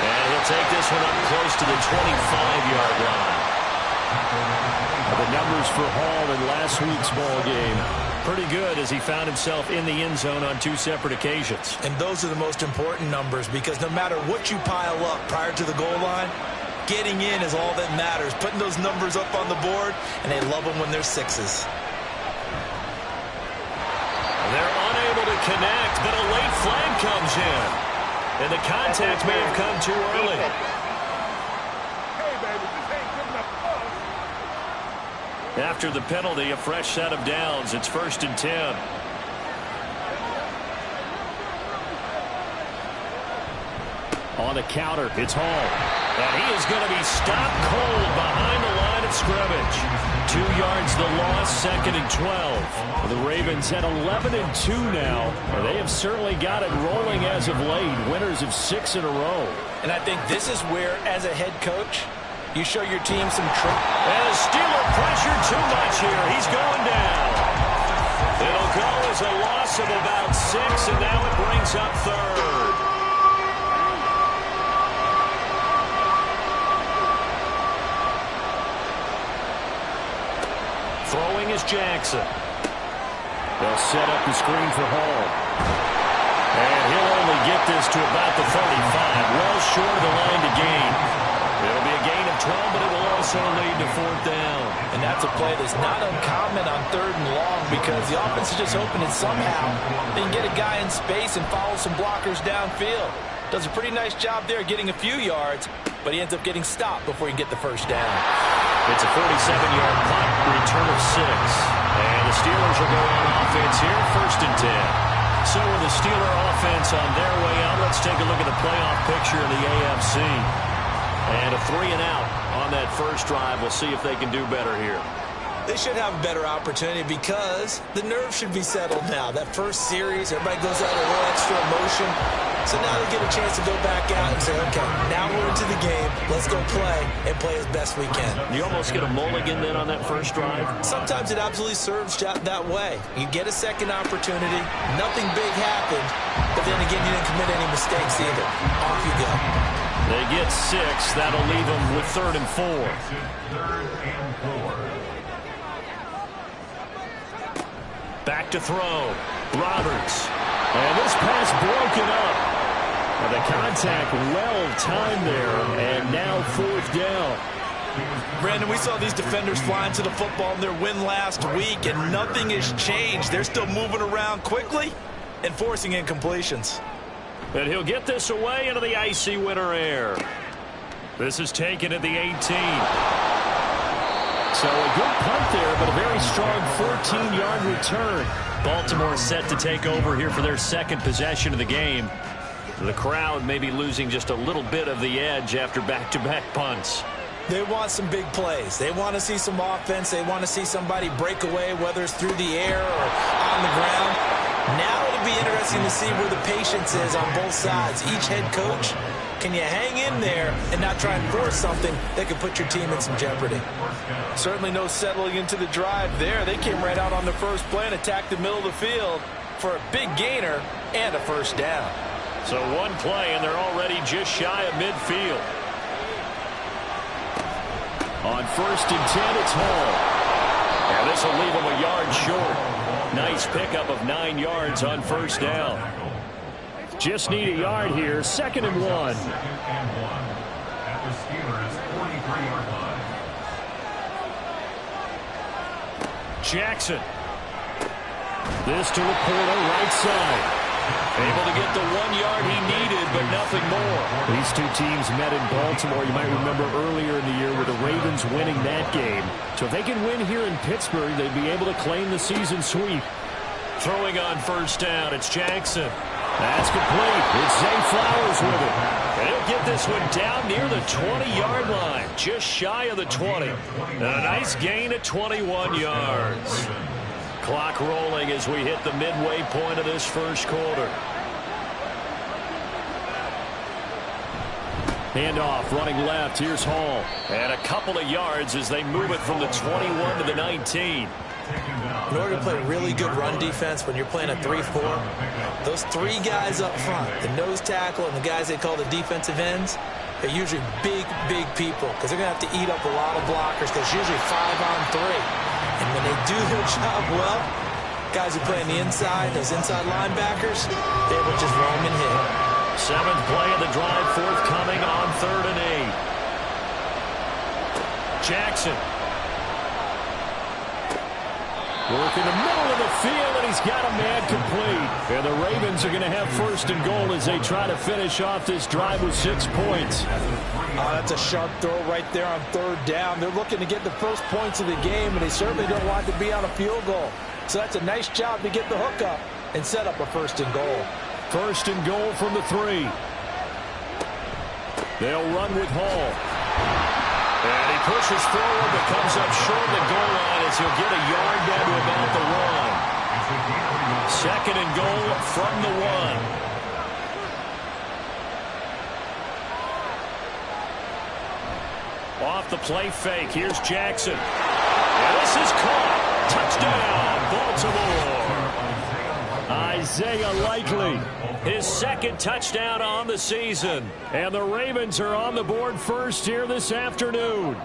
And he'll take this one up close to the 25-yard line. The numbers for Hall in last week's ball game, pretty good as he found himself in the end zone on 2 separate occasions. And those are the most important numbers, because no matter what you pile up prior to the goal line, getting in is all that matters. Putting those numbers up on the board, and they love them when they're 6s. They're unable to connect, but a late flag comes in. And the contact may have come too early. After the penalty, a fresh set of downs. It's 1st and 10. On the counter, it's Hall. And he is going to be stopped cold behind the line of scrimmage. 2 yards the loss, 2nd and 12. The Ravens at 11-2 now. They have certainly got it rolling as of late. Winners of 6 in a row. And I think this is where, as a head coach, you show your team some trust. And a Steeler pressure too much here. He's going down. It'll go as a loss of about 6, and now it brings up 3rd. Throwing is Jackson. They'll set up the screen for Hall. And he'll only get this to about the 35, well short of the line to gain. It'll be a gain of 12, but it will also lead to 4th down. And that's a play that's not uncommon on 3rd and long because the offense is just hoping that somehow they can get a guy in space and follow some blockers downfield. Does a pretty nice job there getting a few yards, but he ends up getting stopped before he can get the 1st down. It's a 47-yard punt, return of 6. And the Steelers will go on offense here, 1st and 10. So with the Steeler offense on their way out, let's take a look at the playoff picture in the AFC. And a 3-and-out on that first drive. We'll see if they can do better here. They should have a better opportunity because the nerves should be settled now. That first series, everybody goes out a little extra emotion. So now they get a chance to go back out and say, okay, now we're into the game. Let's go play and play as best we can. You almost get a mulligan then on that first drive? Sometimes it absolutely serves that way. You get a second opportunity. Nothing big happened. But then again, you didn't commit any mistakes either. Off you go. They get 6. That'll leave them with 3rd and 4. 3rd and 4. Back to throw. Roberts. And this pass broken up. And the contact well timed there. And now 4th down. Brandon, we saw these defenders flying to the football in their win last week, and nothing has changed. They're still moving around quickly and forcing incompletions. And he'll get this away into the icy winter air. This is taken at the 18. So a good punt there, but a very strong 14-yard return. Baltimore set to take over here for their 2nd possession of the game. The crowd may be losing just a little bit of the edge after back-to-back punts. They want some big plays. They want to see some offense. They want to see somebody break away, whether it's through the air or on the ground. Now it'll be interesting to see where the patience is on both sides. Each head coach, can you hang in there and not try and force something that could put your team in some jeopardy? Certainly no settling into the drive there. They came right out on the first play and attacked the middle of the field for a big gainer and a 1st down. So one play, and they're already just shy of midfield. On 1st and 10, it's Hall. And this will leave him a yard short. Nice pickup of 9 yards on 1st down. Just need a yard here. 2nd and 1. 2nd and 1 at the Steelers' 43-yard line. Jackson. This to Laporta, right side. Able to get the 1 yard he needed, but nothing more. These two teams met in Baltimore. You might remember earlier in the year with the Ravens winning that game. So if they can win here in Pittsburgh, they'd be able to claim the season sweep. Throwing on 1st down, it's Jackson. That's complete. It's Zay Flowers with it. And he'll get this one down near the 20-yard line, just shy of the 20. And a nice gain of 21 yards. Clock rolling as we hit the midway point of this first quarter. Handoff running left. Here's Hall. And a couple of yards as they move it from the 21 to the 19. In order to play really good run defense when you're playing a 3-4, those 3 guys up front, the nose tackle and the guys they call the defensive ends, they're usually big people because they're going to have to eat up a lot of blockers because usually 5-on-3. And when they do their job well, guys who play on the inside, those inside linebackers, they will just roam and hit. 7th play of the drive forthcoming on 3rd and 8. Jackson. Work in the middle of the field, and he's got a man complete. And the Ravens are going to have 1st and goal as they try to finish off this drive with 6 points. That's a sharp throw right there on 3rd down. They're looking to get the first points of the game, and they certainly don't want to be on a field goal. So that's a nice job to get the hook up and set up a 1st and goal. 1st and goal from the 3. They'll run with Hall. And he pushes forward but comes up short of the goal line as he'll get a yard down to about the 1. 2nd and goal from the 1. Off the play fake. Here's Jackson. And this is caught. Touchdown, Baltimore. Isaiah Likely, his 2nd touchdown on the season. And the Ravens are on the board first here this afternoon.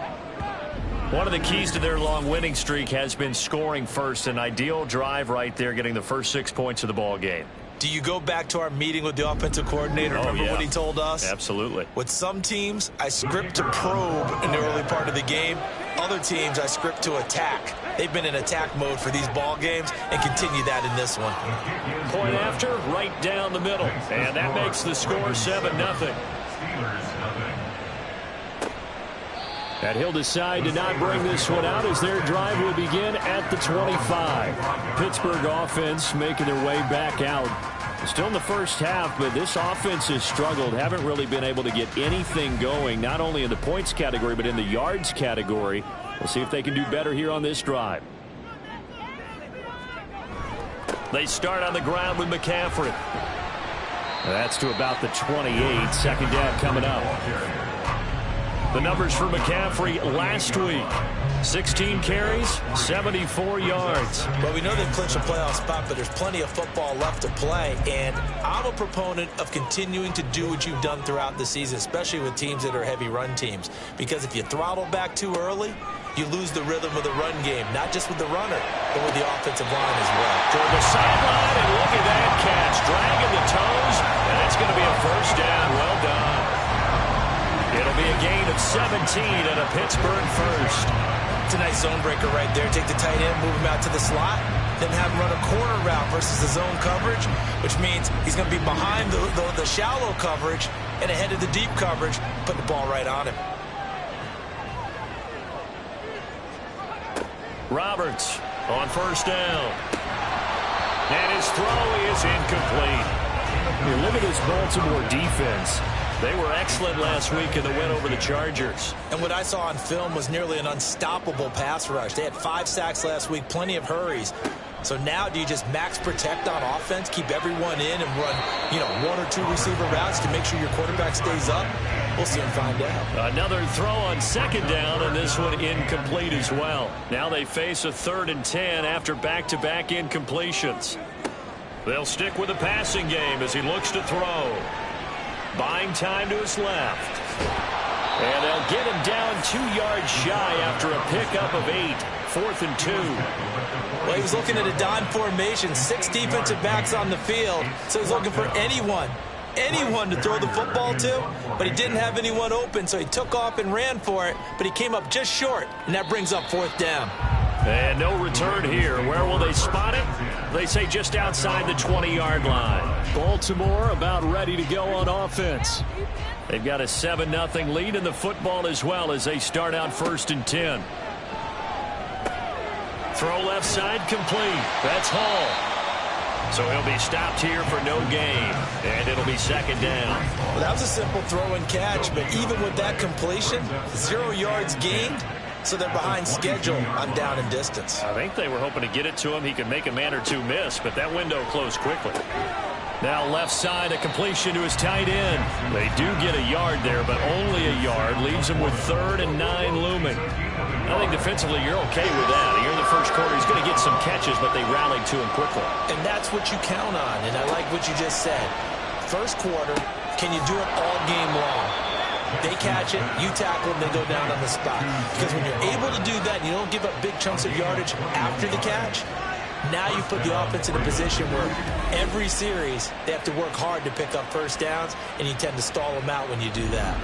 One of the keys to their long winning streak has been scoring first. An ideal drive right there, getting the first 6 points of the ball game. Do you go back to our meeting with the offensive coordinator? Remember what he told us? Absolutely. With some teams, I script to probe in the early part of the game. Other teams, I script to attack. They've been in attack mode for these ball games and continue that in this one. Point after, right down the middle. And that makes the score 7-0. And he'll decide to not bring this one out as their drive will begin at the 25. Pittsburgh offense making their way back out. Still in the first half, but this offense has struggled. Haven't really been able to get anything going, not only in the points category, but in the yards category. We'll see if they can do better here on this drive. They start on the ground with McCaffrey. That's to about the 28. Second down coming up. The numbers for McCaffrey last week. 16 carries, 74 yards. Well, we know they've clinched a playoff spot, but there's plenty of football left to play. And I'm a proponent of continuing to do what you've done throughout the season, especially with teams that are heavy run teams. Because if you throttle back too early, you lose the rhythm of the run game, not just with the runner, but with the offensive line as well. Toward the sideline, and look at that catch. Dragging the toes, and it's going to be a first down. Well done. It'll be a gain of 17 and a Pittsburgh first. It's a nice zone breaker right there. Take the tight end, move him out to the slot, then have him run a corner route versus the zone coverage, which means he's going to be behind the shallow coverage and ahead of the deep coverage, putting the ball right on him. Roberts on first down. And his throw is incomplete. You look at this Baltimore defense. They were excellent last week in the win over the Chargers. And what I saw on film was nearly an unstoppable pass rush. They had 5 sacks last week, plenty of hurries. So now do you just max protect on offense, keep everyone in and run, 1 or 2 receiver routes to make sure your quarterback stays up? We'll soon find out. Another throw on second down, and this one incomplete as well. Now they face a 3rd and 10 after back-to-back incompletions. They'll stick with the passing game as he looks to throw. Buying time to his left. And they'll get him down 2 yards shy after a pickup of 8. 4th and 2. Well, he was looking at a dime formation. 6 defensive backs on the field. So he's looking for anyone to throw the football to. But he didn't have anyone open, so he took off and ran for it. But he came up just short, and that brings up 4th down. And no return here. Where will they spot it? They say just outside the 20-yard line. Baltimore about ready to go on offense. They've got a 7-0 lead in the football as well as they start out 1st and 10. Throw left side complete. That's Hall. So he'll be stopped here for no gain. And it'll be 2nd down. Well, that was a simple throw and catch, but even with that completion, 0 yards gained. So they're behind schedule on down and distance. I think they were hoping to get it to him. He could make a man or 2 miss, but that window closed quickly. Now left side, a completion to his tight end. They do get a yard there, but only a yard. Leaves him with 3rd and 9 looming. I think defensively you're okay with that. Here in the first quarter, he's going to get some catches, but they rallied to him quickly. And that's what you count on, and I like what you just said. First quarter, can you do it all game long? They catch it, you tackle them, they go down on the spot. Because when you're able to do that, and you don't give up big chunks of yardage after the catch, now you put the offense in a position where every series they have to work hard to pick up first downs, and you tend to stall them out when you do that.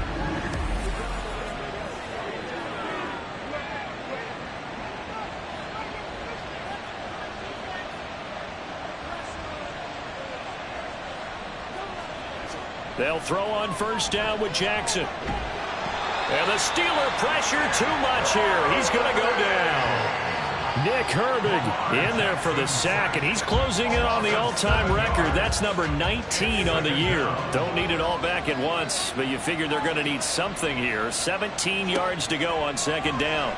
They'll throw on first down with Jackson. And the Steeler pressure too much here. He's going to go down. Nick Herbig in there for the sack, and he's closing in on the all-time record. That's number 19 on the year. Don't need it all back at once, but you figure they're going to need something here. 17 yards to go on 2nd down.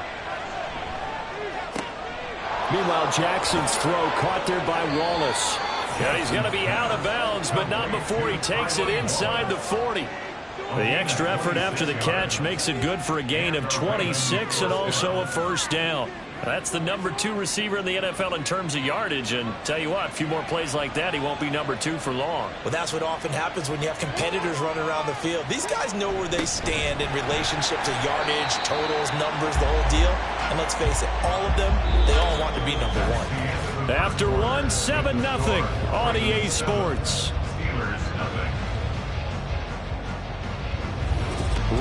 Meanwhile, Jackson's throw caught there by Wallace. And he's going to be out of bounds, but not before he takes it inside the 40. The extra effort after the catch makes it good for a gain of 26 and also a first down. That's the number 2 receiver in the NFL in terms of yardage. And tell you what, a few more plays like that, he won't be number 2 for long. Well, that's what often happens when you have competitors running around the field. These guys know where they stand in relationship to yardage, totals, numbers, the whole deal. And let's face it, all of them, they all want to be number 1. After 1, 7-0 on EA Sports.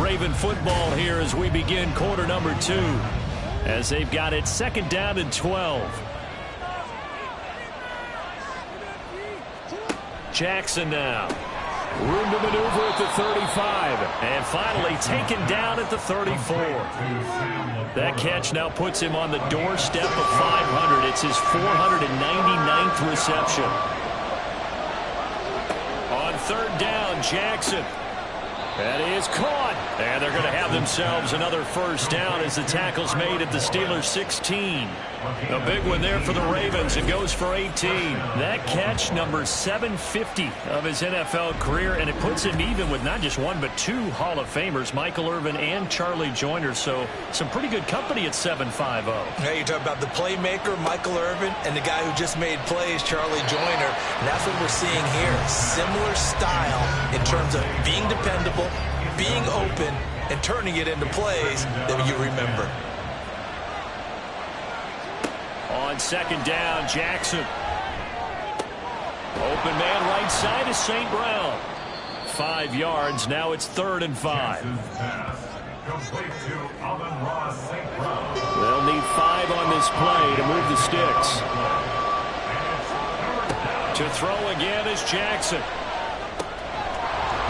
Raven football here as we begin quarter number 2. As they've got it 2nd down and 12. Jackson now. Room to maneuver at the 35. And finally taken down at the 34. That catch now puts him on the doorstep of 500. It's his 499th reception. On 3rd down, Jackson. That is caught. And they're going to have themselves another first down as the tackle's made at the Steelers' 16. A big one there for the Ravens. It goes for 18. That catch, number 750 of his NFL career, and it puts him even with not just 1 but 2 Hall of Famers, Michael Irvin and Charlie Joyner. So some pretty good company at 750. Yeah, you're talking about the playmaker, Michael Irvin, and the guy who just made plays, Charlie Joyner. And that's what we're seeing here. Similar style in terms of being dependable, being open, and turning it into plays that you remember. On 2nd down, Jackson. Open man right side is St. Brown. 5 yards. Now it's 3rd and 5. They'll need 5 on this play to move the sticks. To throw again is Jackson.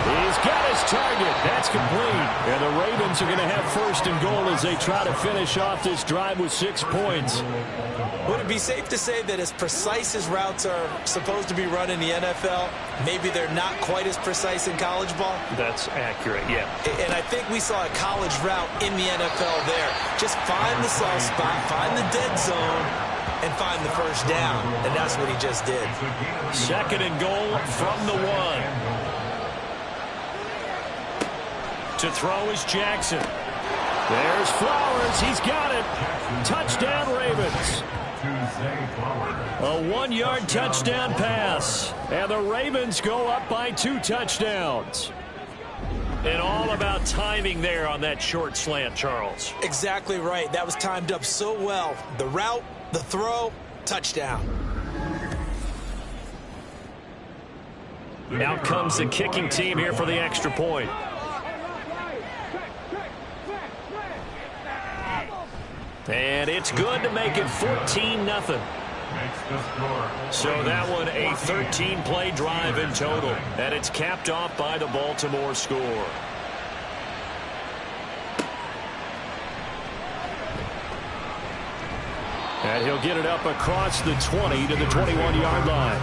He's got his target. That's complete. And the Ravens are going to have 1st and goal as they try to finish off this drive with 6 points. Would it be safe to say that as precise as routes are supposed to be run in the NFL, maybe they're not quite as precise in college ball? That's accurate, yeah. And I think we saw a college route in the NFL there. Just find the soft spot, find the dead zone, and find the first down. And that's what he just did. 2nd and goal from the 1. To throw is Jackson. There's Flowers. He's got it. Touchdown, Ravens. A 1-yard touchdown pass. And the Ravens go up by 2 touchdowns. And all about timing there on that short slant, Charles. Exactly right. That was timed up so well. The route, the throw, touchdown. Out comes the kicking team here for the extra point. And it's good to make it 14-0. So that one a 13-play drive in total. And it's capped off by the Baltimore score. And he'll get it up across the 20 to the 21-yard line.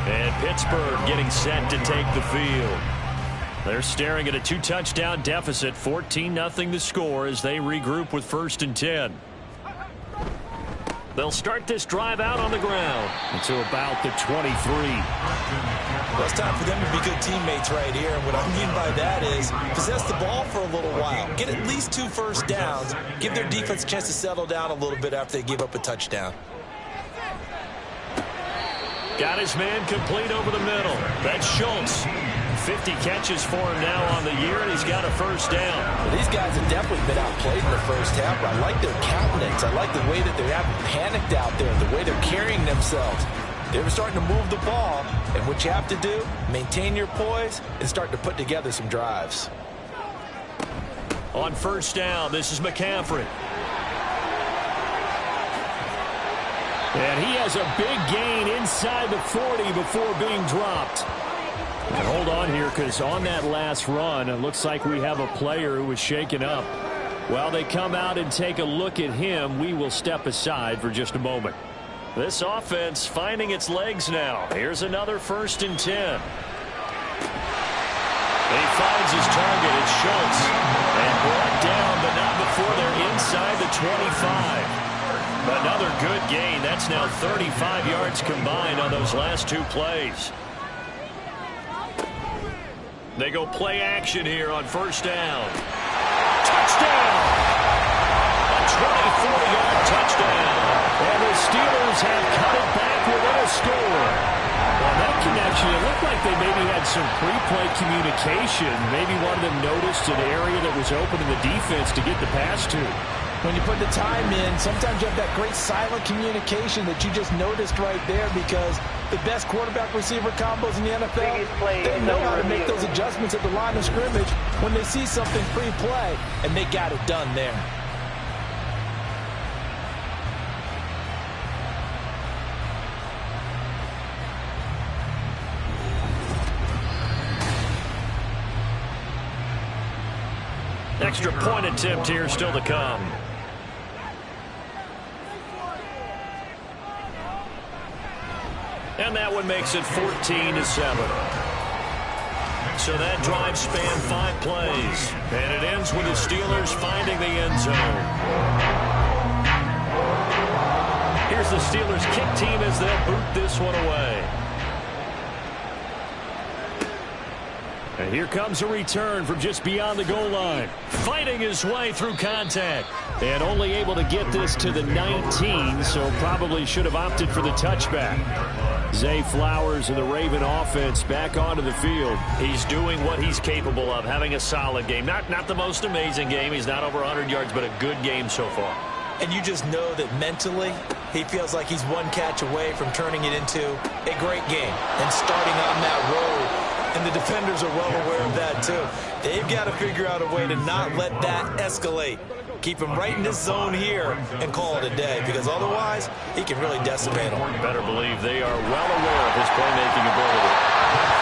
And Pittsburgh getting set to take the field. They're staring at a 2-touchdown deficit, 14-0 the score as they regroup with 1st and 10. They'll start this drive out on the ground to about the 23. Well, it's time for them to be good teammates right here. And what I mean by that is possess the ball for a little while. Get at least 2 first downs. Give their defense a chance to settle down a little bit after they give up a touchdown. Got his man complete over the middle. That's Schultz. 50 catches for him now on the year, and he's got a first down. Well, these guys have definitely been outplayed in the first half. I like their countenance. I like the way that they haven't panicked out there, the way they're carrying themselves. They were starting to move the ball, and what you have to do, maintain your poise and start to put together some drives. On 1st down, this is McCaffrey. And he has a big gain inside the 40 before being dropped. And hold on here, because on that last run, it looks like we have a player who was shaken up. While they come out and take a look at him, we will step aside for just a moment. This offense finding its legs now. Here's another 1st and 10. And he finds his target. It's Schultz. And brought down, but not before they're inside the 25. Another good gain. That's now 35 yards combined on those last 2 plays. They go play action here on 1st down. Touchdown! A 24-yard touchdown. And the Steelers have cut it back within a score. Well, that connection, it looked like they maybe had some pre-play communication. Maybe one of them noticed an area that was open in the defense to get the pass to. When you put the time in, sometimes you have that great silent communication that you just noticed right there, because the best quarterback-receiver combos in the NFL, they know how to make those adjustments at the line of scrimmage when they see something pre-play, and they got it done there. Extra point attempt here still to come. And that one makes it 14-7. So that drive spanned 5 plays. And it ends with the Steelers finding the end zone. Here's the Steelers kick team as they'll boot this one away. And here comes a return from just beyond the goal line. Fighting his way through contact. And only able to get this to the 19, so probably should have opted for the touchback. Zay Flowers and the Raven offense back onto the field. He's doing what he's capable of, having a solid game. Not the most amazing game. He's not over 100 yards, but a good game so far. And you just know that mentally, he feels like he's one catch away from turning it into a great game and starting on that road. And the defenders are well aware of that, too. They've got to figure out a way to not let that escalate. Keep him right in this zone here and call it a day, because otherwise he can really decimate him. Better believe they are well aware of his playmaking ability.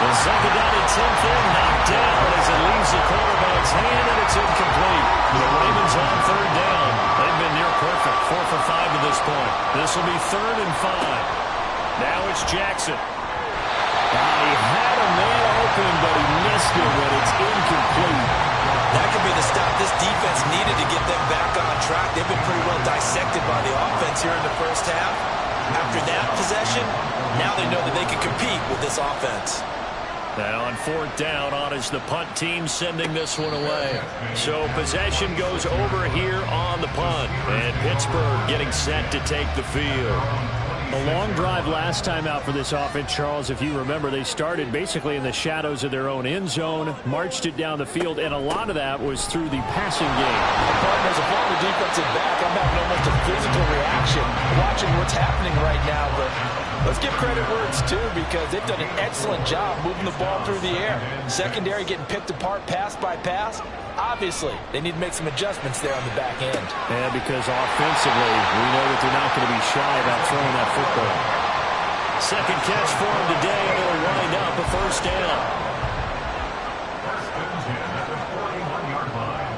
The second down and 10th in, knocked down as it leaves the quarterback's hand, and it's incomplete. The Ravens on third down. They've been near perfect, 4 for 5 to this point. This will be 3rd and 5. Now it's Jackson. He had a man open, but he missed him, and it's incomplete. That could be the stop this defense needed to get them back on track. They've been pretty well dissected by the offense here in the first half. After that possession, now they know that they can compete with this offense. Now on 4th down, on is the punt team sending this one away. So possession goes over here on the punt. And Pittsburgh getting set to take the field. A long drive last time out for this offense, Charles. If you remember, they started basically in the shadows of their own end zone, marched it down the field, and a lot of that was through the passing game. Partners, a former defensive back, I'm having almost a physical reaction watching what's happening right now. But let's give credit where it's due, because they've done an excellent job moving the ball through the air. Secondary getting picked apart pass by pass. Obviously, they need to make some adjustments there on the back end. Yeah, because offensively, we know that they're not going to be shy about throwing that football. Second catch for him today, and it'll wind up a 1st down. 1st and 10 at the 41-yard line.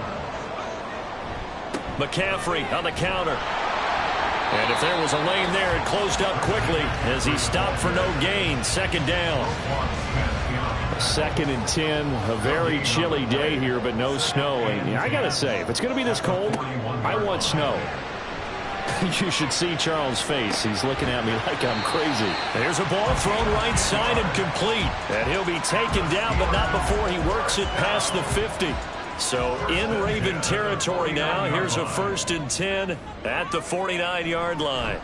McCaffrey on the counter. And if there was a lane there, it closed up quickly as he stopped for no gain. 2nd down. 2nd and 10, a very chilly day here, but no snow. And I got to say, if it's going to be this cold, I want snow. You should see Charles' face. He's looking at me like I'm crazy. There's a ball thrown right side and complete. And he'll be taken down, but not before he works it past the 50. So in Raven territory now. Here's a 1st and 10 at the 49-yard line.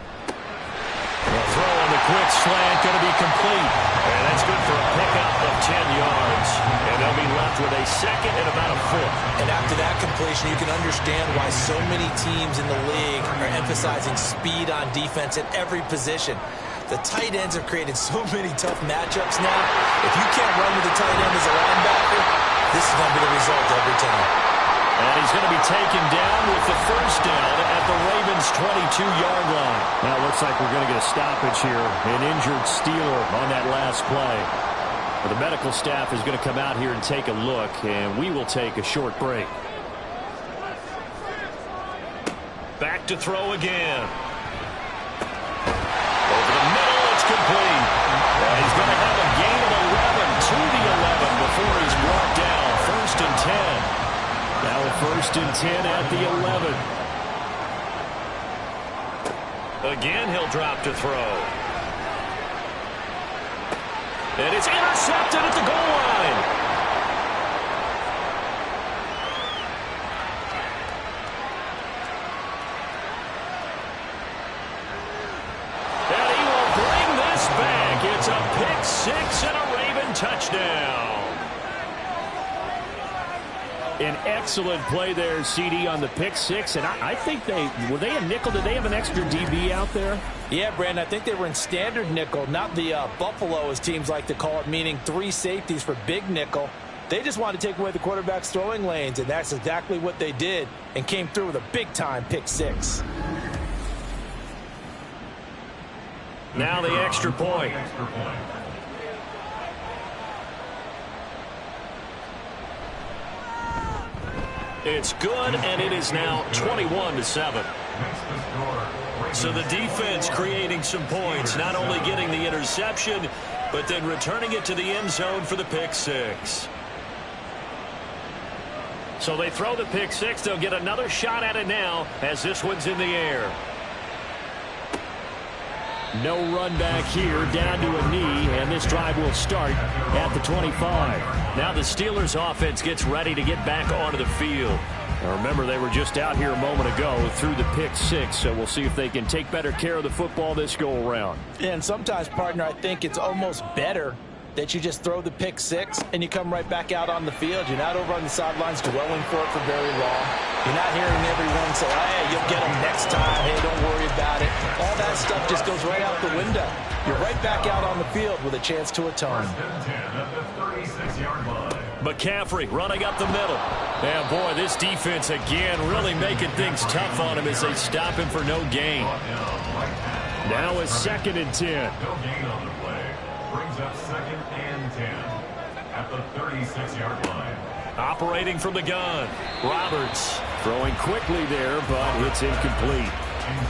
The throw on the quick slant going to be complete. And that's good for a pickup of 10 yards. And they'll be left with a 2nd and about a 4th. And after that completion, you can understand why so many teams in the league are emphasizing speed on defense at every position. The tight ends have created so many tough matchups now. If you can't run with the tight end as a linebacker, this is going to be the result every time. And he's going to be taken down with the 1st down at the Ravens' 22-yard line. Now it looks like we're going to get a stoppage here. An injured Steeler on that last play. Well, the medical staff is going to come out here and take a look, and we will take a short break. Back to throw again. Over the middle, it's complete. And he's going to have a gain of 11 to the 11 before he's brought down. 1st and 10. Now a 1st and 10 at the 11. Again, he'll drop to throw. And it's intercepted at the goal line. It's a pick six and a Raven touchdown. An excellent play there, CD, on the pick six. And I think were they a nickel? Did they have an extra DB out there? Yeah, Brandon, I think they were in standard nickel, not the Buffalo, as teams like to call it, meaning 3 safeties for big nickel. They just wanted to take away the quarterback's throwing lanes, and that's exactly what they did, and came through with a big-time pick six. Now the extra point. It's good, and it is now 21-7. So the defense creating some points, not only getting the interception, but then returning it to the end zone for the pick six. So they throw the pick six. They'll get another shot at it now as this one's in the air. No run back here, down to a knee, and this drive will start at the 25. Now the Steelers offense gets ready to get back onto the field. Now remember, they were just out here a moment ago through the pick six, so we'll see if they can take better care of the football this go around. And sometimes, partner, I think it's almost better that you just throw the pick six and you come right back out on the field. You're not over on the sidelines dwelling for it for very long. You're not hearing everyone say, hey, you'll get them next time. Hey, don't worry about it. All that stuff just goes right out the window. You're right back out on the field with a chance to atone. McCaffrey running up the middle. And, boy, this defense, again, really making things tough on him as they stop him for no gain. Now a 2nd and 10. No gain on the play. Brings up 2nd and 10 at the 36-yard line. Operating from the gun, Roberts. Throwing quickly there, but it's incomplete.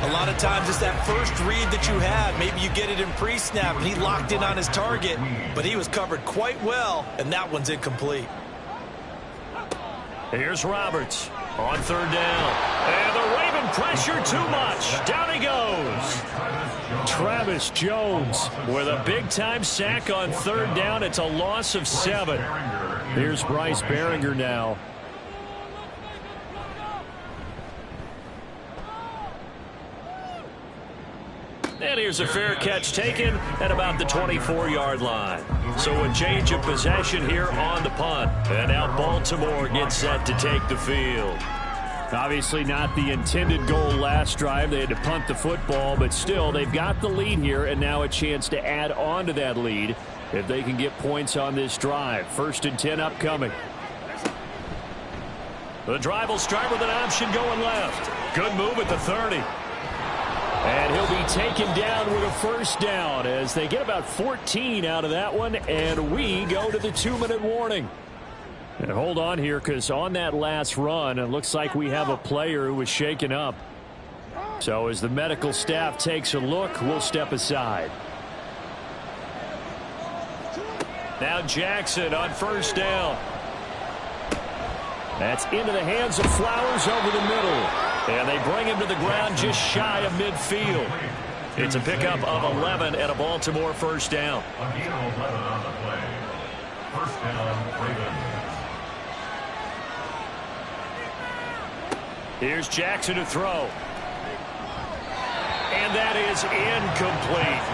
A lot of times it's that first read that you have. Maybe you get it in pre-snap, and he locked in on his target, but he was covered quite well, and that one's incomplete. Here's Roberts on 3rd down. And the Raven pressure too much. Down he goes. Travis Jones with a big-time sack on 3rd down. It's a loss of 7. Here's Bryce Behringer now. And here's a fair catch taken at about the 24-yard line. So a change of possession here on the punt. And now Baltimore gets set to take the field. Obviously not the intended goal last drive. They had to punt the football, but still they've got the lead here, and now a chance to add on to that lead if they can get points on this drive. 1st and 10 upcoming. The drive will start with an option going left. Good move at the 30. And he'll be taken down with a 1st down as they get about 14 out of that one, and we go to the 2-minute warning. And hold on here, because on that last run, it looks like we have a player who was shaken up. So as the medical staff takes a look, we'll step aside. Now Jackson on 1st down. That's into the hands of Flowers over the middle. And they bring him to the ground just shy of midfield. It's a pickup of 11 and a Baltimore 1st down. A gain of 11 on the play. 1st down, Ravens. Here's Jackson to throw. And that is incomplete.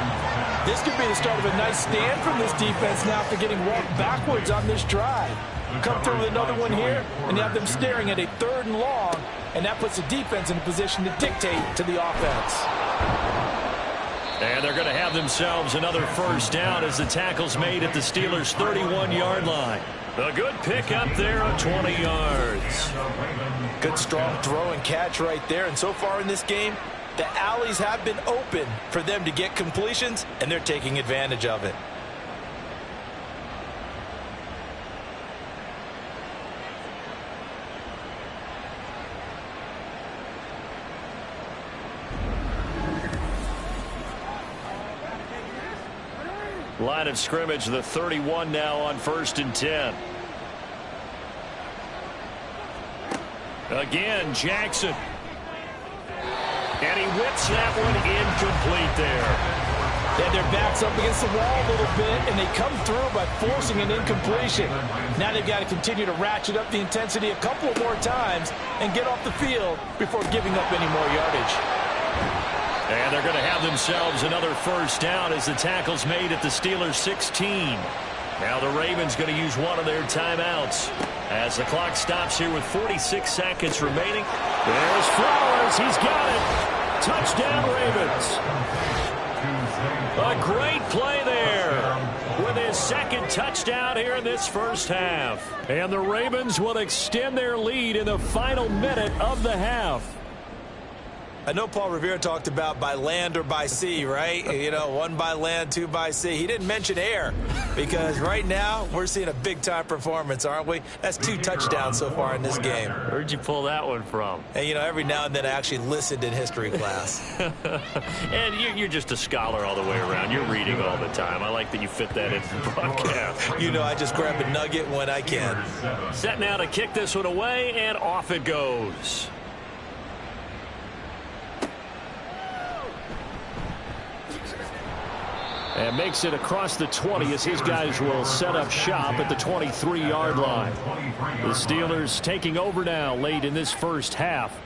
This could be the start of a nice stand from this defense now after getting walked backwards on this drive. Come through with another one here, and you have them staring at a 3rd and long, and that puts the defense in a position to dictate to the offense. And they're going to have themselves another 1st down as the tackle's made at the Steelers' 31-yard line. A good pick up there of 20 yards. Good strong throw and catch right there, and so far in this game, the alleys have been open for them to get completions, and they're taking advantage of it. Line of scrimmage, the 31 now on 1st and 10. Again, Jackson. And he whips that one incomplete there. And their backs up against the wall a little bit, and they come through by forcing an incompletion. Now they've got to continue to ratchet up the intensity a couple of more times and get off the field before giving up any more yardage. And they're going to have themselves another first down as the tackle's made at the Steelers' 16. Now the Ravens going to use one of their timeouts as the clock stops here with 46 seconds remaining. There's Flowers. He's got it. Touchdown, Ravens. A great play there with his second touchdown here in this first half. And the Ravens will extend their lead in the final minute of the half. I know Paul Revere talked about by land or by sea, right? You know, one by land, two by sea. He didn't mention air because right now we're seeing a big-time performance, aren't we? That's 2 touchdowns so far in this game. Where'd you pull that one from? And, you know, every now and then I actually listened in history class. And you're just a scholar all the way around. You're reading all the time. I like that you fit that into the broadcast. You know, I just grab a nugget when I can. Set now to kick this one away, and off it goes. And makes it across the 20 as his guys will set up shop at the 23-yard line. The Steelers taking over now late in this first half.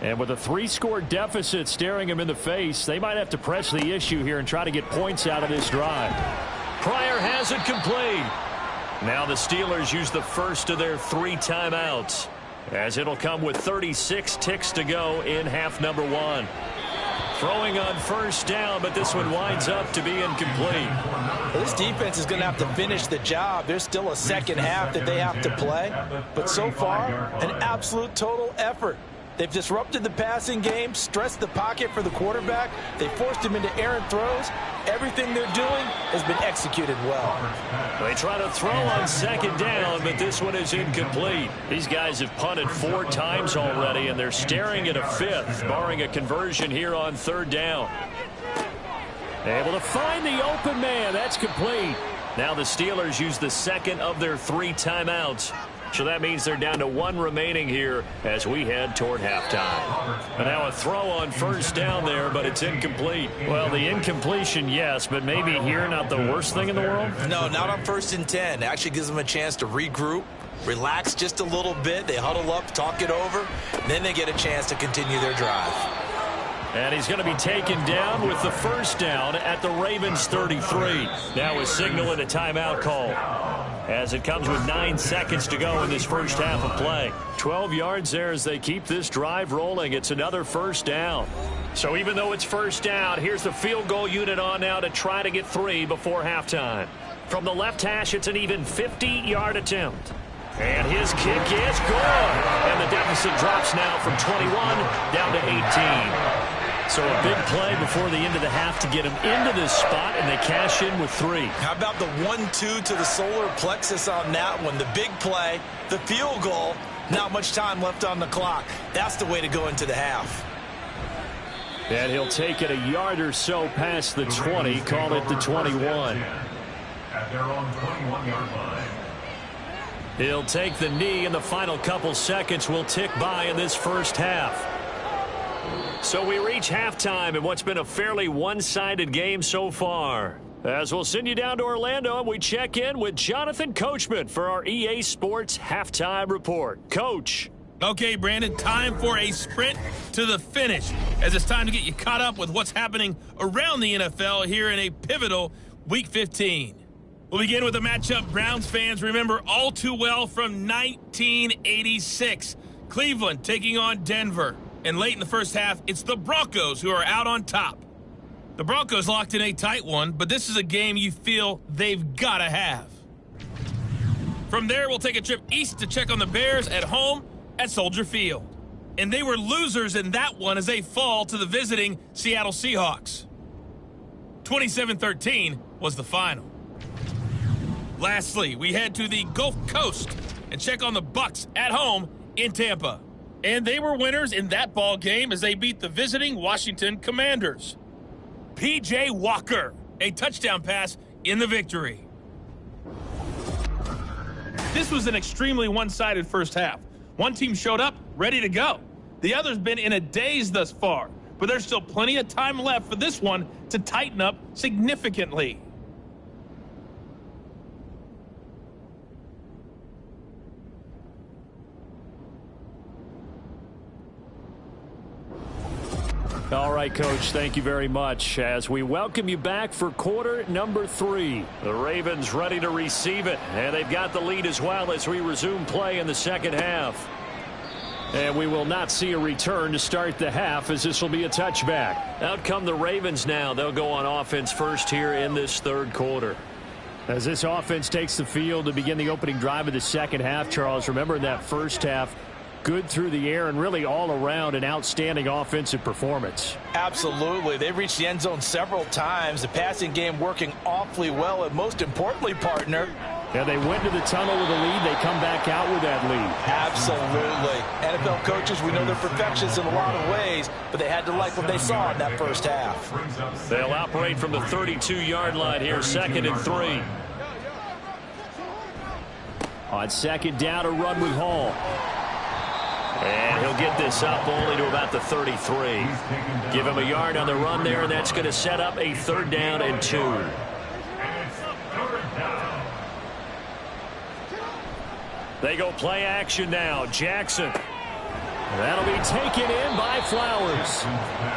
And with a 3-score deficit staring them in the face, they might have to press the issue here and try to get points out of this drive. Pryor has it complete. Now the Steelers use the first of their 3 timeouts, as it'll come with 36 ticks to go in half number 1. Throwing on first down, but this one winds up to be incomplete. Well, this defense is going to have to finish the job. There's still a second half that they have to play. But so far, an absolute total effort. They've disrupted the passing game, stressed the pocket for the quarterback. They forced him into errant throws. Everything they're doing has been executed well. They try to throw on second down, but this one is incomplete. These guys have punted 4 times already, and they're staring at a 5th, barring a conversion here on third down. Able to find the open man. That's complete. Now the Steelers use the second of their 3 timeouts. So that means they're down to 1 remaining here as we head toward halftime. And now a throw on first down there, but it's incomplete. Well, the incompletion, yes, but maybe here not the worst thing in the world? No, not on 1st and 10. It actually gives them a chance to regroup, relax just a little bit. They huddle up, talk it over, and then they get a chance to continue their drive. And he's going to be taken down with the first down at the Ravens 33. Now a signal and a timeout call, as it comes with 9 seconds to go in this first half of play. 12 yards there as they keep this drive rolling. It's another first down. So even though it's first down, here's the field goal unit on now to try to get 3 before halftime. From the left hash, it's an even 50-yard attempt. And his kick is good. And the deficit drops now from 21 down to 18. So a big play before the end of the half to get him into this spot, and they cash in with 3. How about the 1-2 to the solar plexus on that one? The big play, the field goal, not much time left on the clock. That's the way to go into the half. And he'll take it a yard or so past the 20, call it the 21. At their own 21-yard line. He'll take the knee, and the final couple seconds will tick by in this first half. So we reach halftime in what's been a fairly one-sided game so far. As we'll send you down to Orlando, and we check in with Jonathan Coachman for our EA Sports Halftime Report. Coach. Okay, Brandon, time for a sprint to the finish, as it's time to get you caught up with what's happening around the NFL here in a pivotal Week 15. We'll begin with a matchup Browns fans remember all too well from 1986. Cleveland taking on Denver. And late in the first half, it's the Broncos who are out on top. The Broncos locked in a tight one, but this is a game you feel they've got to have. From there, we'll take a trip east to check on the Bears at home at Soldier Field. And they were losers in that one as they fall to the visiting Seattle Seahawks. 27-13 was the final. Lastly, we head to the Gulf Coast and check on the Bucs at home in Tampa. And they were winners in that ball game as they beat the visiting Washington Commanders. P.J. Walker, a touchdown pass in the victory. This was an extremely one-sided first half. One team showed up, ready to go. The other's been in a daze thus far, but there's still plenty of time left for this one to tighten up significantly. All right, Coach. Thank you very much. As we welcome you back for quarter number 3. The Ravens ready to receive it. And they've got the lead as well as we resume play in the second half. And we will not see a return to start the half, as this will be a touchback. Out come the Ravens now. They'll go on offense first here in this third quarter. As this offense takes the field to begin the opening drive of the second half, Charles, remember in that first half, good through the air and really all around an outstanding offensive performance. Absolutely. They've reached the end zone several times. The passing game working awfully well, and most importantly, partner, yeah, they went to the tunnel with a lead. They come back out with that lead. Absolutely. NFL coaches, we know they're perfectionists in a lot of ways, but they had to like what they saw in that first half. They'll operate from the 32-yard line here, 2nd and 3. On second down, a run with Hall. And he'll get this up only to about the 33. Give him a yard on the run there, and that's going to set up a 3rd down and 2. They go play action now. Jackson. That'll be taken in by Flowers.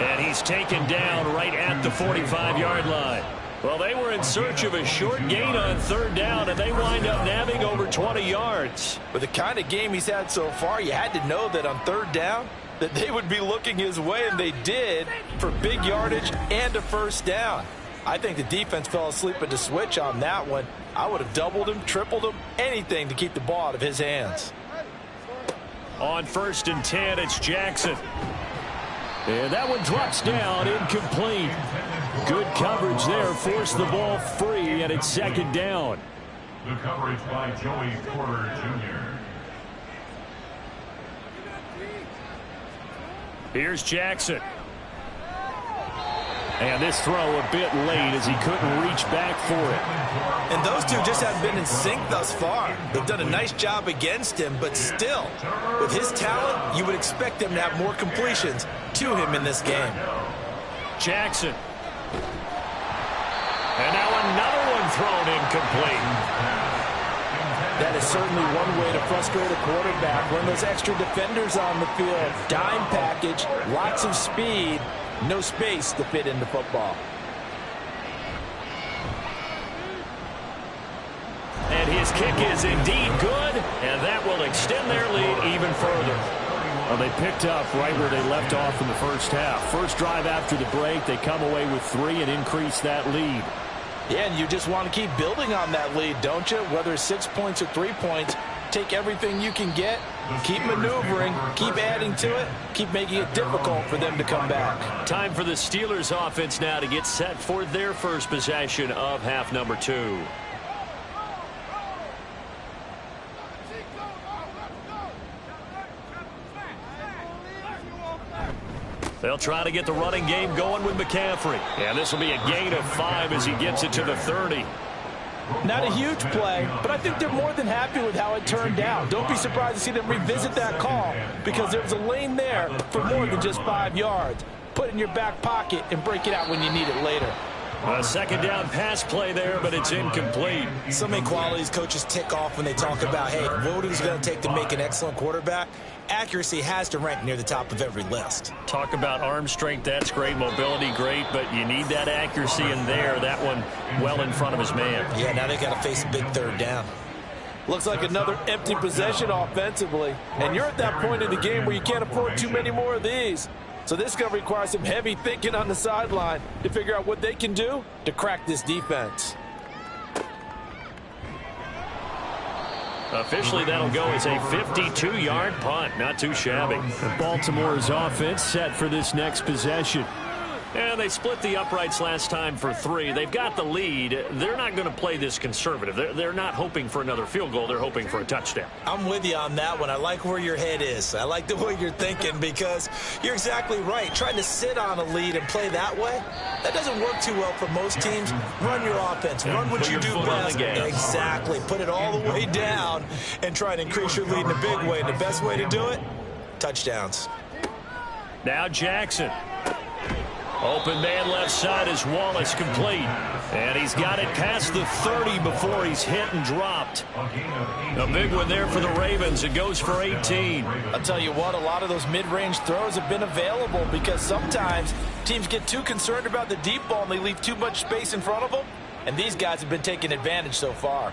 And he's taken down right at the 45-yard line. Well, they were in search of a short gain on 3rd down, and they wind up nabbing over 20 yards. With the kind of game he's had so far, you had to know that on 3rd down that they would be looking his way, and they did, for big yardage and a 1st down. I think the defense fell asleep at the switch on that one. I would have doubled him, tripled him, anything to keep the ball out of his hands. On 1st and 10, it's Jackson. And that one drops down, incomplete. Good coverage there, forced the ball free, and it's 2nd down. The coverage by Joey Porter Jr. Here's Jackson. And this throw a bit late as he couldn't reach back for it. And those two just haven't been in sync thus far. They've done a nice job against him, but still, with his talent, you would expect him to have more completions to him in this game. Jackson. And now another one thrown incomplete. That is certainly one way to frustrate a quarterback. Run those extra defenders on the field. Dime package, lots of speed, no space to fit into football. And his kick is indeed good, and that will extend their lead even further. Well, they picked up right where they left off in the first half. First drive after the break, they come away with 3 and increase that lead. Yeah, and you just want to keep building on that lead, don't you? Whether it's 6 points or 3 points, take everything you can get, keep maneuvering, keep adding to it, keep making it difficult for them to come back. Time for the Steelers offense now to get set for their first possession of half number 2. They'll try to get the running game going with McCaffrey. And this will be a gain of 5 as he gets it to the 30. Not a huge play, but I think they're more than happy with how it turned out. Don't be surprised to see them revisit that call because there was a lane there for more than just 5 yards. Put it in your back pocket and break it out when you need it later. A second down pass play there, but it's incomplete. So many qualities coaches tick off when they talk about, hey, what is it going to take to make an excellent quarterback? Accuracy has to rank near the top of every list. Talk about arm strength, that's great. Mobility, great, but you need that accuracy in there. That one well in front of his man. Yeah, now they got to face a big 3rd down. Looks like another empty possession offensively. And you're at that point in the game where you can't afford too many more of these. So this is going to require some heavy thinking on the sideline to figure out what they can do to crack this defense. Officially, that'll go as a 52-yard punt. Not too shabby. Baltimore's offense set for this next possession. And they split the uprights last time for 3. They've got the lead. They're not going to play this conservative. They're not hoping for another field goal. They're hoping for a touchdown. I'm with you on that one. I like where your head is. I like the way you're thinking because you're exactly right. Trying to sit on a lead and play that way, that doesn't work too well for most teams. Run your offense. Run what you do best. Exactly. Put it all the way down and try to increase your lead in a big way. And the best way to do it, touchdowns. Now Jackson. Open man left side is Wallace, complete. And he's got it past the 30 before he's hit and dropped. A big one there for the Ravens. It goes for 18. I'll tell you what, a lot of those mid-range throws have been available because sometimes teams get too concerned about the deep ball and they leave too much space in front of them. And these guys have been taking advantage so far.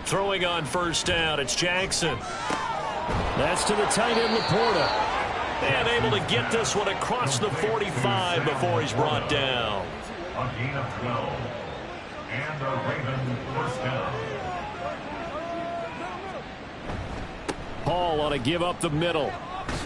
Throwing on first down, it's Jackson. That's to the tight end, Laporta. And able to get this one across the 45 before he's brought down. A gain of 12. And the Ravens first down. Hall ought to give up the middle.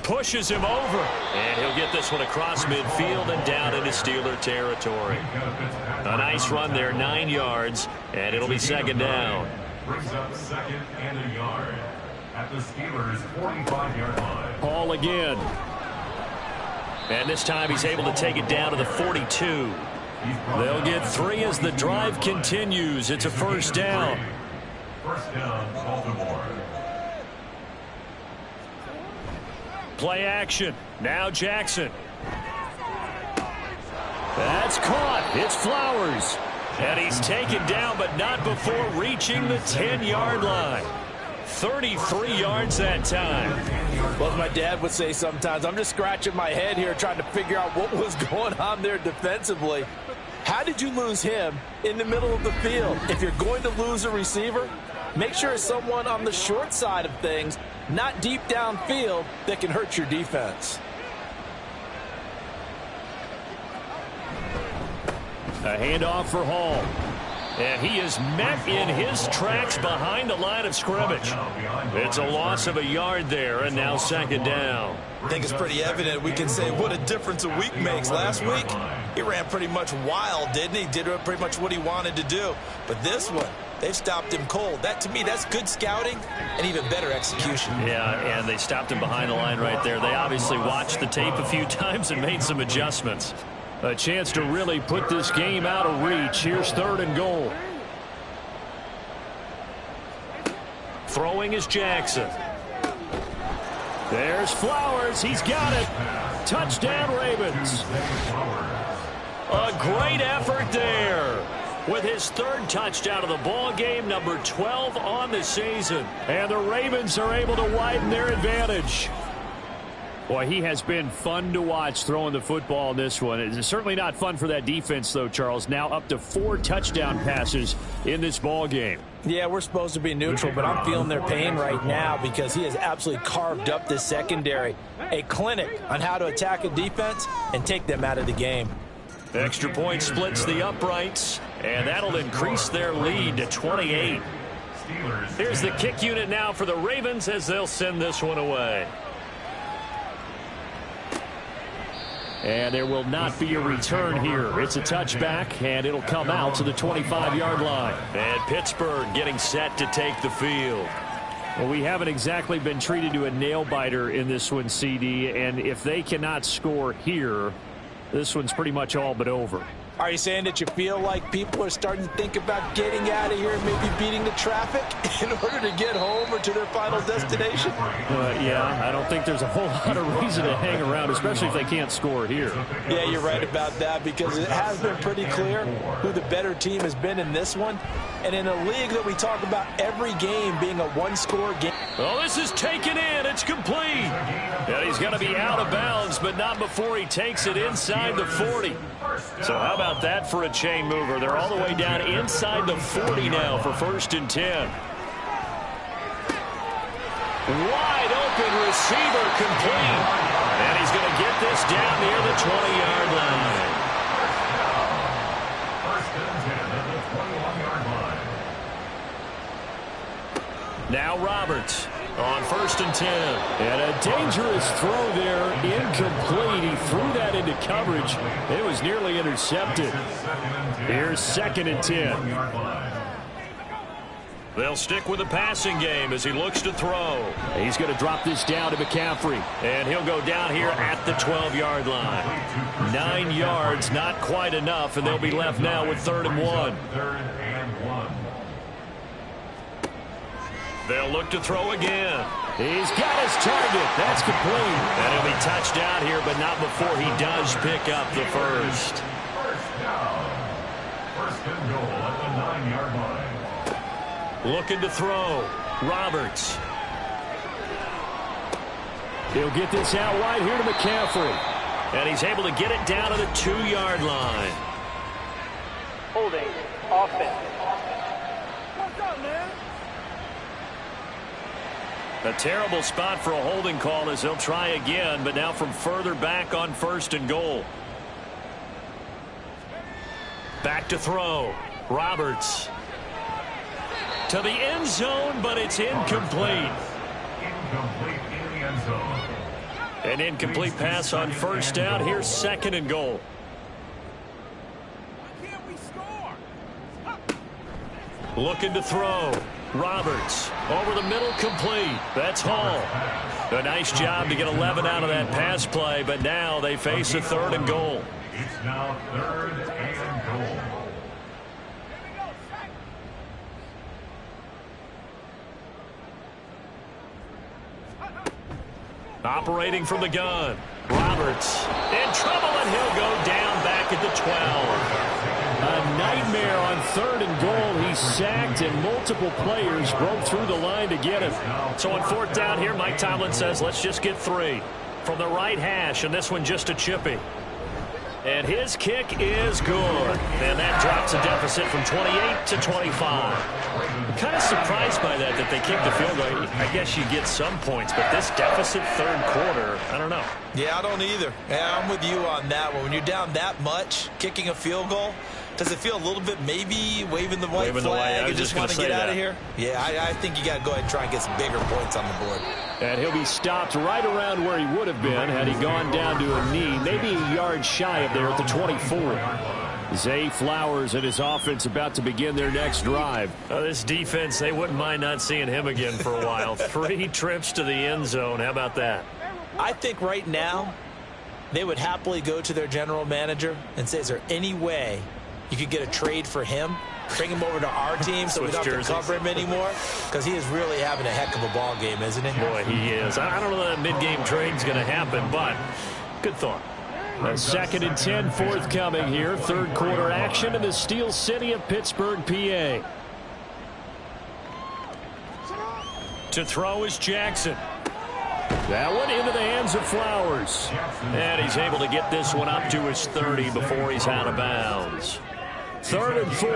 Pushes him over. And he'll get this one across midfield and down into Steeler territory. A nice run there, 9 yards. And it'll be second down. Brings up second and a yard at the Steelers' 45-yard line. Hall again. And this time he's able to take it down to the 42. They'll get 3 as the drive continues. It's a first down. First down, Baltimore. Play action. Now Jackson. That's caught. It's Flowers. And he's taken down, but not before reaching the 10-yard line. 33 yards that time. Well, as my dad would say sometimes, I'm just scratching my head here trying to figure out what was going on there defensively. How did you lose him in the middle of the field? If you're going to lose a receiver, make sure it's someone on the short side of things, not deep downfield, that can hurt your defense. A handoff for Hall. And he is met in his tracks behind the line of scrimmage. It's a loss of a yard there, and now second down. I think it's pretty evident we can say what a difference a week makes. Last week, he ran pretty much wild, didn't he? Did pretty much what he wanted to do. But this one, they've stopped him cold. That, to me, that's good scouting and even better execution. Yeah, and they stopped him behind the line right there. They obviously watched the tape a few times and made some adjustments. A chance to really put this game out of reach. Here's 3rd and goal. Throwing is Jackson. There's Flowers. He's got it. Touchdown, Ravens. A great effort there. With his 3rd touchdown of the ball game, number 12 on the season. And the Ravens are able to widen their advantage. Boy, he has been fun to watch throwing the football in this one. It's certainly not fun for that defense, though, Charles. Now up to 4 touchdown passes in this ball game. Yeah, we're supposed to be neutral, but I'm feeling their pain right now because he has absolutely carved up this secondary. A clinic on how to attack a defense and take them out of the game. Extra point splits the uprights, and that'll increase their lead to 28. Here's the kick unit now for the Ravens as they'll send this one away. And there will not be a return here. It's a touchback, and it'll come out to the 25-yard line. And Pittsburgh getting set to take the field. Well, we haven't exactly been treated to a nail-biter in this one, CD, and if they cannot score here, this one's pretty much all but over. Are you saying that you feel like people are starting to think about getting out of here and maybe beating the traffic in order to get home or to their final destination? Yeah, I don't think there's a whole lot of reason to hang around, especially if they can't score here. Yeah, you're right about that because it has been pretty clear who the better team has been in this one. And in a league that we talk about every game being a one-score game. Well, this is taken in. It's complete. And he's going to be out of bounds, but not before he takes it inside the 40. So how about that for a chain mover? They're all the way down inside the 40 now for 1st and 10. Wide open receiver complete. And he's going to get this down near the 20-yard line. Now Roberts on 1st and 10. And a dangerous throw there, incomplete. He threw that into coverage. It was nearly intercepted. Here's 2nd and 10. They'll stick with the passing game as he looks to throw. He's going to drop this down to McCaffrey. And he'll go down here at the 12-yard line. 9 yards, not quite enough, and they'll be left now with 3rd and 1. They'll look to throw again. He's got his target. That's complete. And he'll be touched down here, but not before he does pick up the first. First down. First and goal at the 9-yard line. Looking to throw. Roberts. He'll get this out wide here to McCaffrey. And he's able to get it down to the 2-yard line. Holding. Offense. A terrible spot for a holding call as they'll try again, but now from further back on first and goal. Back to throw. Roberts. To the end zone, but it's incomplete. Incomplete in the end zone. An incomplete pass on first down. Here's second and goal. Looking to throw. Roberts over the middle, complete. That's Hall. A nice job to get 11 out of that pass play, but now they face a third and goal. It's now third and goal. Operating from the gun. Roberts in trouble, and he'll go down back at the 12. A nightmare on third and goal. He's sacked, and multiple players broke through the line to get him. So on fourth down here, Mike Tomlin says, let's just get 3. From the right hash, and this one just a chippy. And his kick is good. And that drops a deficit from 28 to 25. I'm kind of surprised by that they kicked the field goal. I guess you get some points, but this deficit third quarter, I don't know. Yeah, I don't either. Yeah, I'm with you on that one. When you're down that much, kicking a field goal, does it feel a little bit maybe waving the white flag and just want to get out of here? Yeah, I think you got to go ahead and try and get some bigger points on the board. And he'll be stopped right around where he would have been had he gone down to a knee, maybe a yard shy of there at the 24. Zay Flowers and his offense about to begin their next drive. This defense, they wouldn't mind not seeing him again for a while. 3 trips to the end zone. How about that? I think right now they would happily go to their general manager and say, is there any way you could get a trade for him? Bring him over to our team so we don't have to cover him anymore, because he is really having a heck of a ball game, isn't he? Boy, he is. I don't know that mid-game trade's going to happen, but good thought. A 2nd and 10 forthcoming here. Third quarter action in the Steel City of Pittsburgh, PA. To throw is Jackson. That one into the hands of Flowers. And he's able to get this one up to his 30 before he's out of bounds. 3rd and 4.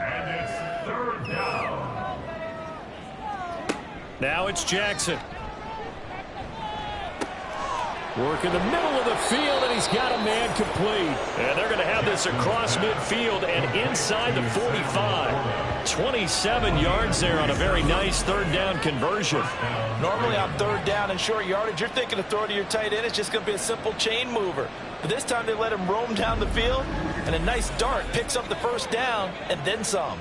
And it's third down. Now it's Jackson. Work in the middle of the field, and he's got a man complete. And they're going to have this across midfield and inside the 45. 27 yards there on a very nice third down conversion. Normally on third down and short yardage, you're thinking of throwing to your tight end. It's just going to be a simple chain mover. But this time they let him roam down the field, and a nice dart picks up the first down and then some.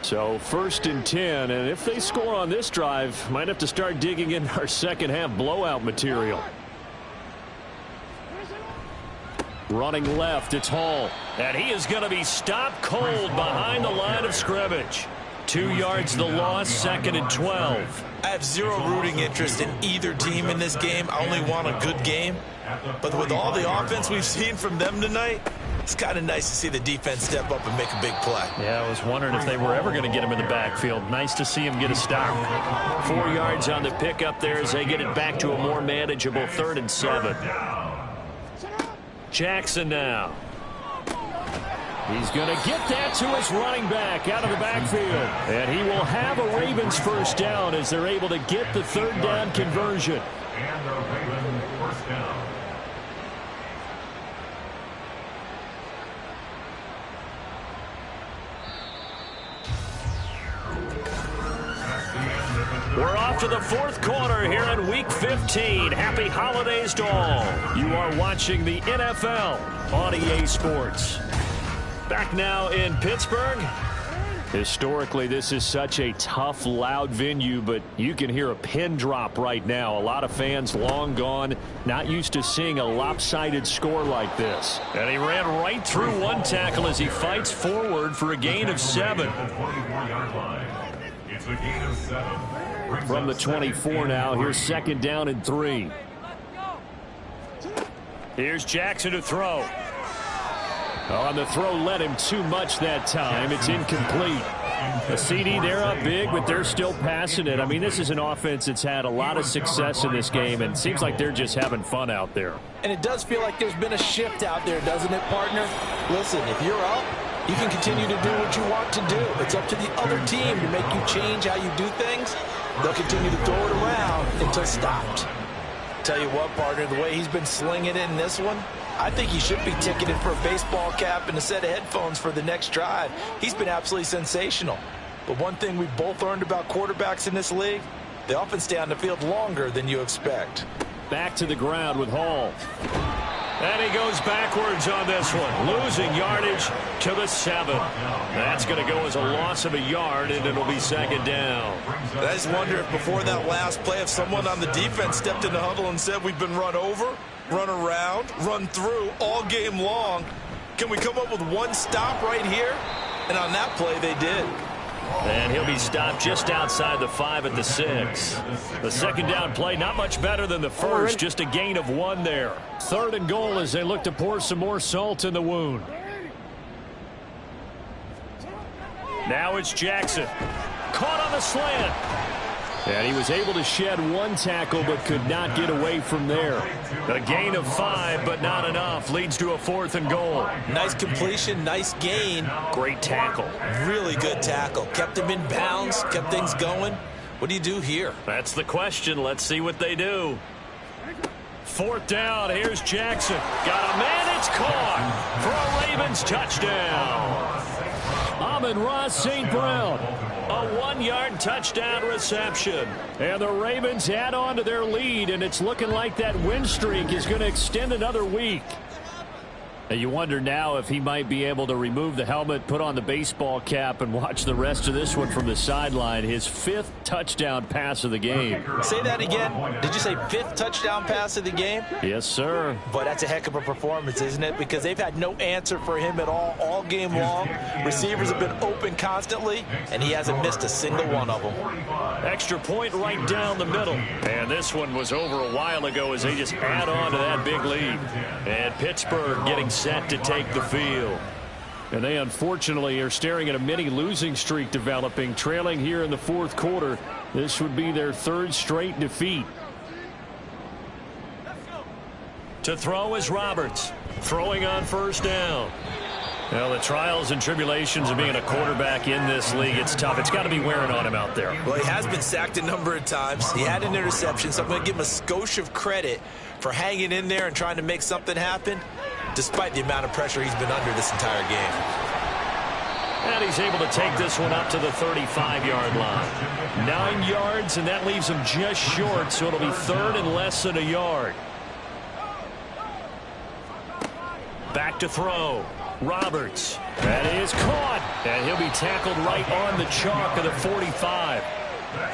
So 1st and 10, and if they score on this drive, might have to start digging in our second half blowout material. Running left, it's Hall. And he is going to be stopped cold behind the line of scrimmage. 2 yards the loss, 2nd and 12. I have zero rooting interest in either team in this game. I only want a good game. But with all the offense we've seen from them tonight, it's kind of nice to see the defense step up and make a big play. Yeah, I was wondering if they were ever going to get him in the backfield. Nice to see him get a stop. 4 yards on the pickup there as they get it back to a more manageable 3rd and 7. Jackson now. He's going to get that to his running back out of the backfield. And he will have a Ravens first down as they're able to get the third down conversion. And the Ravens first down. We're off to the fourth quarter here in Week 15. Happy holidays to all. You are watching the NFL on EA Sports. Back now in Pittsburgh. Historically, this is such a tough, loud venue, but you can hear a pin drop right now. A lot of fans long gone, not used to seeing a lopsided score like this. And he ran right through one tackle as he fights forward for a gain of 7. It's a gain of 7. From the 24 now, here's 2nd down and 3. Here's Jackson to throw. On the throw, led him too much that time. It's incomplete. A CD, they're up big, but they're still passing it. I mean, this is an offense that's had a lot of success in this game, and it seems like they're just having fun out there. And it does feel like there's been a shift out there, doesn't it, partner? Listen, if you're up, you can continue to do what you want to do. It's up to the other team to make you change how you do things. They'll continue to throw it around until stopped. Tell you what, partner, the way he's been slinging it in this one, I think he should be ticketed for a baseball cap and a set of headphones for the next drive. He's been absolutely sensational. But one thing we both learned about quarterbacks in this league, they often stay on the field longer than you expect. Back to the ground with Hall. And he goes backwards on this one, losing yardage to the 7. That's going to go as a loss of a yard, and it'll be 2nd down. I just wonder if before that last play, if someone on the defense stepped in the huddle and said, we've been run over, run around, run through all game long. Can we come up with one stop right here? And on that play, they did. And he'll be stopped just outside the 5 at the 6. The 2nd down play, not much better than the first, just a gain of 1 there. 3rd and goal as they look to pour some more salt in the wound. Now it's Jackson. Caught on the slant. And he was able to shed 1 tackle but could not get away from there. A gain of 5, but not enough. Leads to a 4th and goal. Nice completion, nice gain. Great tackle. Really good tackle. Kept him in bounds, kept things going. What do you do here? That's the question. Let's see what they do. 4th down. Here's Jackson. Got a man. It's caught for a Ravens touchdown. Amon-Ra St. Brown. A 1-yard touchdown reception. And the Ravens add on to their lead, and it's looking like that win streak is going to extend another week. And you wonder now if he might be able to remove the helmet, put on the baseball cap, and watch the rest of this one from the sideline. His 5th touchdown pass of the game. Say that again. Did you say 5th touchdown pass of the game? Yes, sir. But that's a heck of a performance, isn't it? Because they've had no answer for him at all game long. Receivers have been open constantly, and he hasn't missed a single one of them. Extra point right down the middle. And this one was over a while ago as they just add on to that big lead. And Pittsburgh getting set to take the field. And they unfortunately are staring at a mini losing streak developing, trailing here in the 4th quarter. This would be their 3rd straight defeat. To throw is Roberts, throwing on 1st down. Well, the trials and tribulations of being a quarterback in this league, it's tough. It's got to be wearing on him out there. Well, he has been sacked a number of times. He had an interception, so I'm going to give him a skosh of credit for hanging in there and trying to make something happen, despite the amount of pressure he's been under this entire game. And he's able to take this one up to the 35-yard line. 9 yards, and that leaves him just short, so it'll be 3rd and less than a yard. Back to throw. Roberts. That is caught. And he'll be tackled right on the chalk of the 45.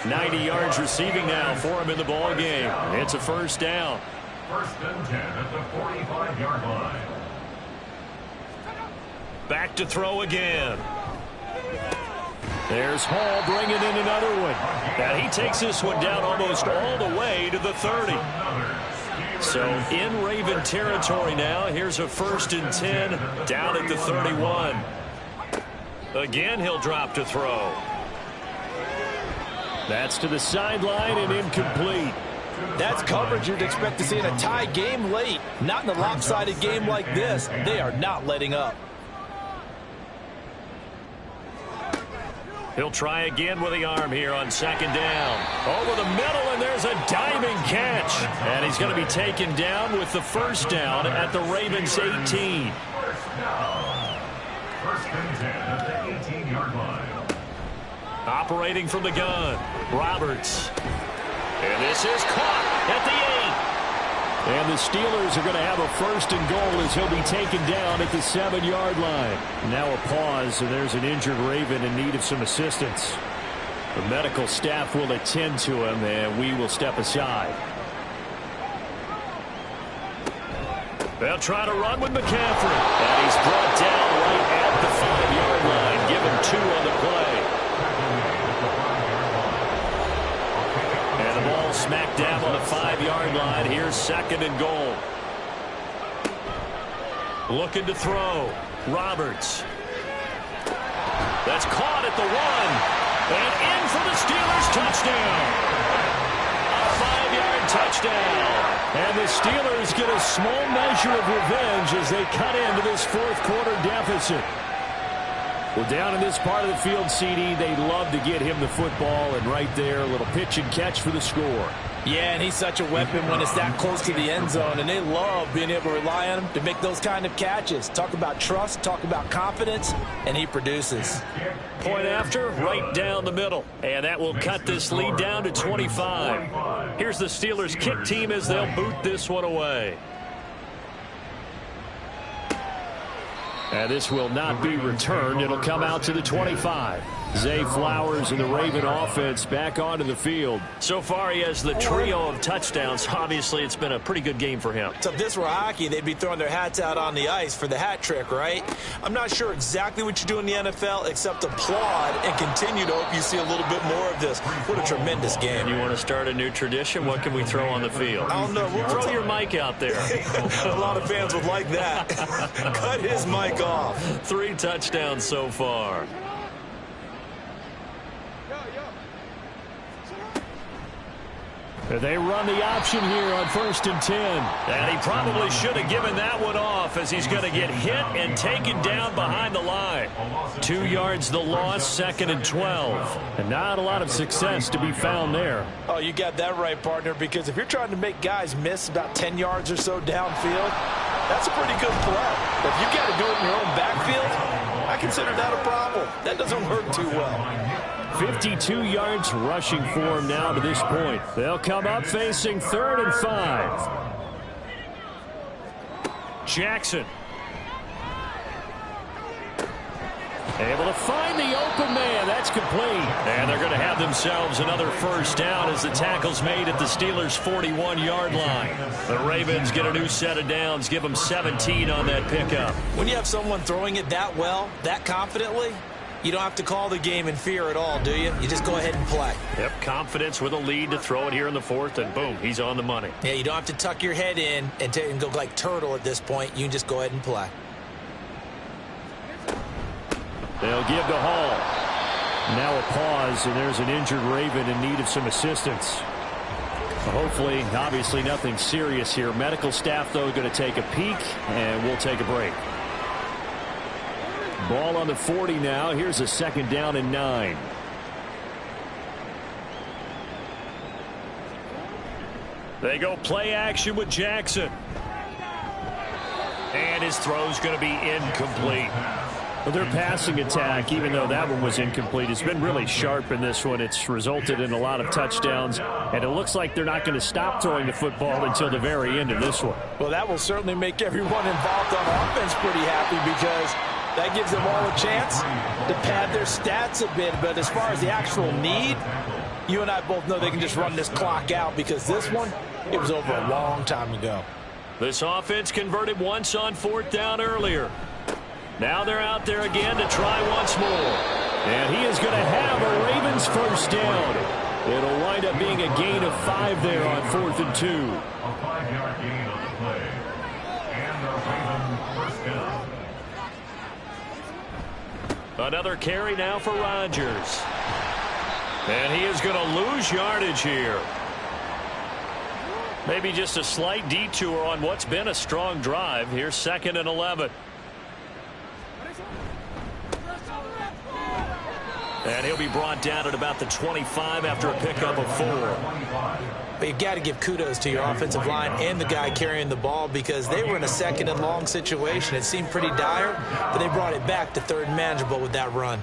90 yards receiving now for him in the ball game. It's a 1st down. 1st and 10 at the 45-yard line. Back to throw again. There's Hall bringing in another one. And he takes this one down almost all the way to the 30. So in Raven territory now. Here's a 1st and 10 down at the 31. Again, he'll drop to throw. That's to the sideline and incomplete. That's coverage you'd expect to see in a tie game late. Not in a lopsided game like this. They are not letting up. He'll try again with the arm here on 2nd down. Over the middle, and there's a diving catch. And he's going to be taken down with the 1st down at the Ravens 18. 1st and 10 at the 18-yard line. Operating from the gun, Roberts. And this is caught at the 8. And the Steelers are going to have a 1st and goal as he'll be taken down at the 7-yard line. Now a pause, and there's an injured Raven in need of some assistance. The medical staff will attend to him, and we will step aside. They'll try to run with McCaffrey. And he's brought down right at the 5-yard line. Give him 2 on the play. second and goal. Looking to throw. Roberts. That's caught at the 1. And in for the Steelers touchdown. A 5-yard touchdown. And the Steelers get a small measure of revenge as they cut into this fourth quarter deficit. Well, down in this part of the field, CD, they love to get him the football, and right there, a little pitch and catch for the score. Yeah, and he's such a weapon when it's that close to the end zone, and they love being able to rely on him to make those kind of catches. Talk about trust, talk about confidence, and he produces. Point after, right down the middle, and that will cut this lead down to 25. Here's the Steelers kick team as they'll boot this one away. And this will not be returned. It'll come out to the 25. Zay Flowers and the Raven offense back onto the field. So far, he has the trio of touchdowns. Obviously, it's been a pretty good game for him. So if this were hockey, they'd be throwing their hats out on the ice for the hat trick, right? I'm not sure exactly what you do in the NFL except applaud and continue to hope you see a little bit more of this. What a tremendous game. You want to start a new tradition? What can we throw on the field? I don't know. Throw your mic out there. A lot of fans would like that. Cut his mic off. 3 touchdowns so far. They run the option here on 1st and 10. And he probably should have given that one off as he's going to get hit and taken down behind the line. 2 yards the loss, 2nd and 12. And not a lot of success to be found there. Oh, you got that right, partner, because if you're trying to make guys miss about 10 yards or so downfield, that's a pretty good play. But if you got to do it in your own backfield, I consider that a problem. That doesn't work too well. 52 yards rushing for him now to this point. They'll come up facing 3rd and 5. Jackson. Able to find the open man. That's complete. And they're going to have themselves another first down as the tackle's made at the Steelers' 41-yard line. The Ravens get a new set of downs, give them 17 on that pickup. When you have someone throwing it that well, that confidently, you don't have to call the game in fear at all, do you? You just go ahead and play. Yep, confidence with a lead to throw it here in the 4th, and boom, he's on the money. Yeah, you don't have to tuck your head in and go like turtle at this point. You can just go ahead and play. They'll give to Hall. Now a pause, and there's an injured Raven in need of some assistance. Hopefully, obviously nothing serious here. Medical staff, though, going to take a peek, and we'll take a break. Ball on the 40 now. Here's a 2nd down and 9. They go play action with Jackson. And his throw's going to be incomplete. Well, their passing attack, even though that one was incomplete, has been really sharp in this one. It's resulted in a lot of touchdowns, and it looks like they're not going to stop throwing the football until the very end of this one. Well, that will certainly make everyone involved on offense pretty happy because that gives them all a chance to pad their stats a bit. But as far as the actual need, you and I both know they can just run this clock out because this one, it was over a long time ago. This offense converted once on 4th down earlier. Now they're out there again to try once more. And he is going to have a Ravens first down. It'll wind up being a gain of 5 there on 4th and 2. A 5-yard gain on the play. And the Ravens first down. Another carry now for Rodgers. And he is going to lose yardage here. Maybe just a slight detour on what's been a strong drive. Here's 2nd and 11. And he'll be brought down at about the 25 after a pickup of 4. But you've got to give kudos to your offensive line and the guy carrying the ball because they were in a 2nd and long situation. It seemed pretty dire, but they brought it back to 3rd and manageable with that run.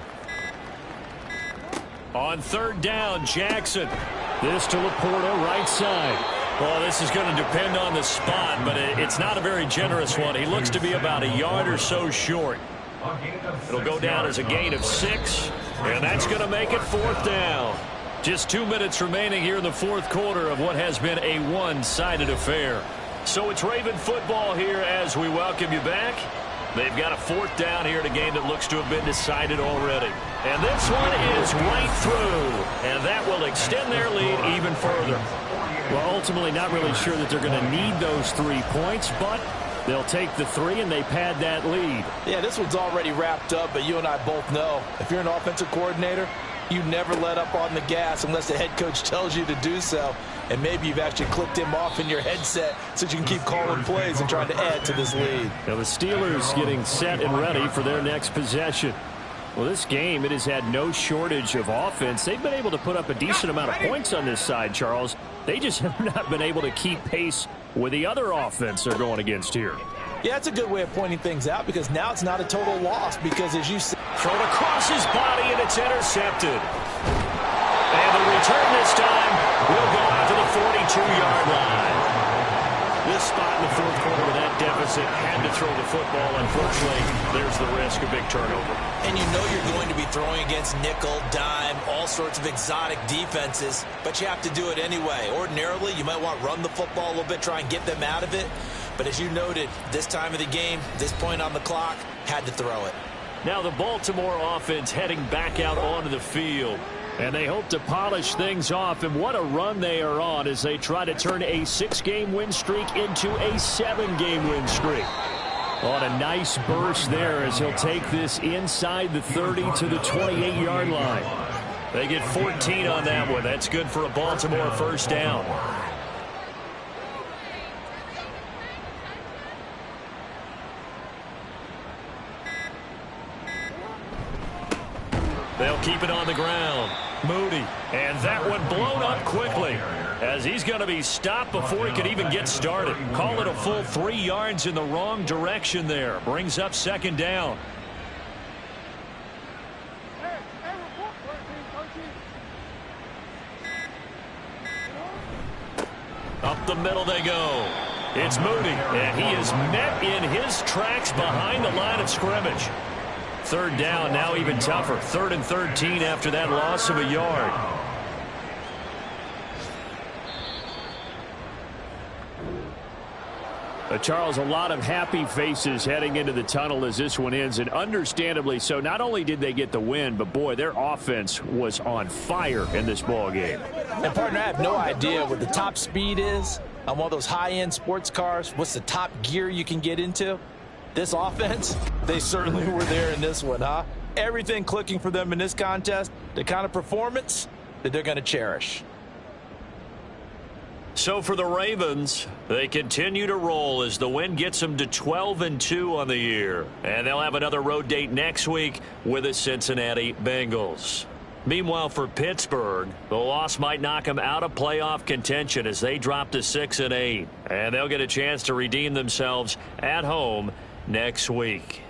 On 3rd down, Jackson. This to Laporta, right side. Well, this is going to depend on the spot, but it's not a very generous one. He looks to be about a yard or so short. It'll go down as a gain of 6, and that's going to make it 4th down. Just 2 minutes remaining here in the 4th quarter of what has been a one-sided affair. So it's Raven football here as we welcome you back. They've got a 4th down here in a game that looks to have been decided already. And this one is right through. And that will extend their lead even further. Well, ultimately not really sure that they're going to need those 3 points, but they'll take the 3 and they pad that lead. Yeah, this one's already wrapped up, but you and I both know if you're an offensive coordinator, you never let up on the gas unless the head coach tells you to do so. And maybe you've actually clicked him off in your headset so you can keep calling plays and trying to add to this lead. Now the Steelers getting set and ready for their next possession. Well, this game, it has had no shortage of offense. They've been able to put up a decent amount of points on this side, Charles. They just have not been able to keep pace with the other offense they're going against here. Yeah, that's a good way of pointing things out because now it's not a total loss because, as you said, thrown across his body and it's intercepted. And the return this time will go out to the 42-yard line. This spot in the 4th quarter with that deficit had to throw the football. Unfortunately, there's the risk of big turnover. And you know you're going to be throwing against nickel, dime, all sorts of exotic defenses, but you have to do it anyway. Ordinarily, you might want to run the football a little bit, try and get them out of it. But as you noted, this time of the game, this point on the clock, had to throw it. Now the Baltimore offense heading back out onto the field. And they hope to polish things off, and what a run they are on as they try to turn a 6-game win streak into a 7-game win streak. On a nice burst there as he'll take this inside the 30 to the 28-yard line. They get 14 on that one. That's good for a Baltimore 1st down. They'll keep it on the ground. Moody. And that one blown up quickly as he's going to be stopped before he could even get started. Call it a full 3 yards in the wrong direction there. Brings up 2nd down. Up the middle they go. It's Moody, and he is met in his tracks behind the line of scrimmage. 3rd down, now even tougher. 3rd and 13 after that loss of a yard. Charles, a lot of happy faces heading into the tunnel as this one ends, and understandably so. Not only did they get the win, but boy, their offense was on fire in this ball game. And partner, I have no idea what the top speed is on one of those high-end sports cars. What's the top gear you can get into? This offense, they certainly were there in this one, huh? Everything clicking for them in this contest, the kind of performance that they're going to cherish. So for the Ravens, they continue to roll as the win gets them to 12-2 on the year. And they'll have another road date next week with the Cincinnati Bengals. Meanwhile, for Pittsburgh, the loss might knock them out of playoff contention as they drop to 6-8. And they'll get a chance to redeem themselves at home next week.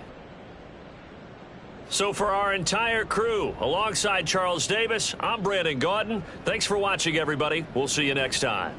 So for our entire crew, alongside Charles Davis, I'm Brandon Gaudin. Thanks for watching, everybody. We'll see you next time.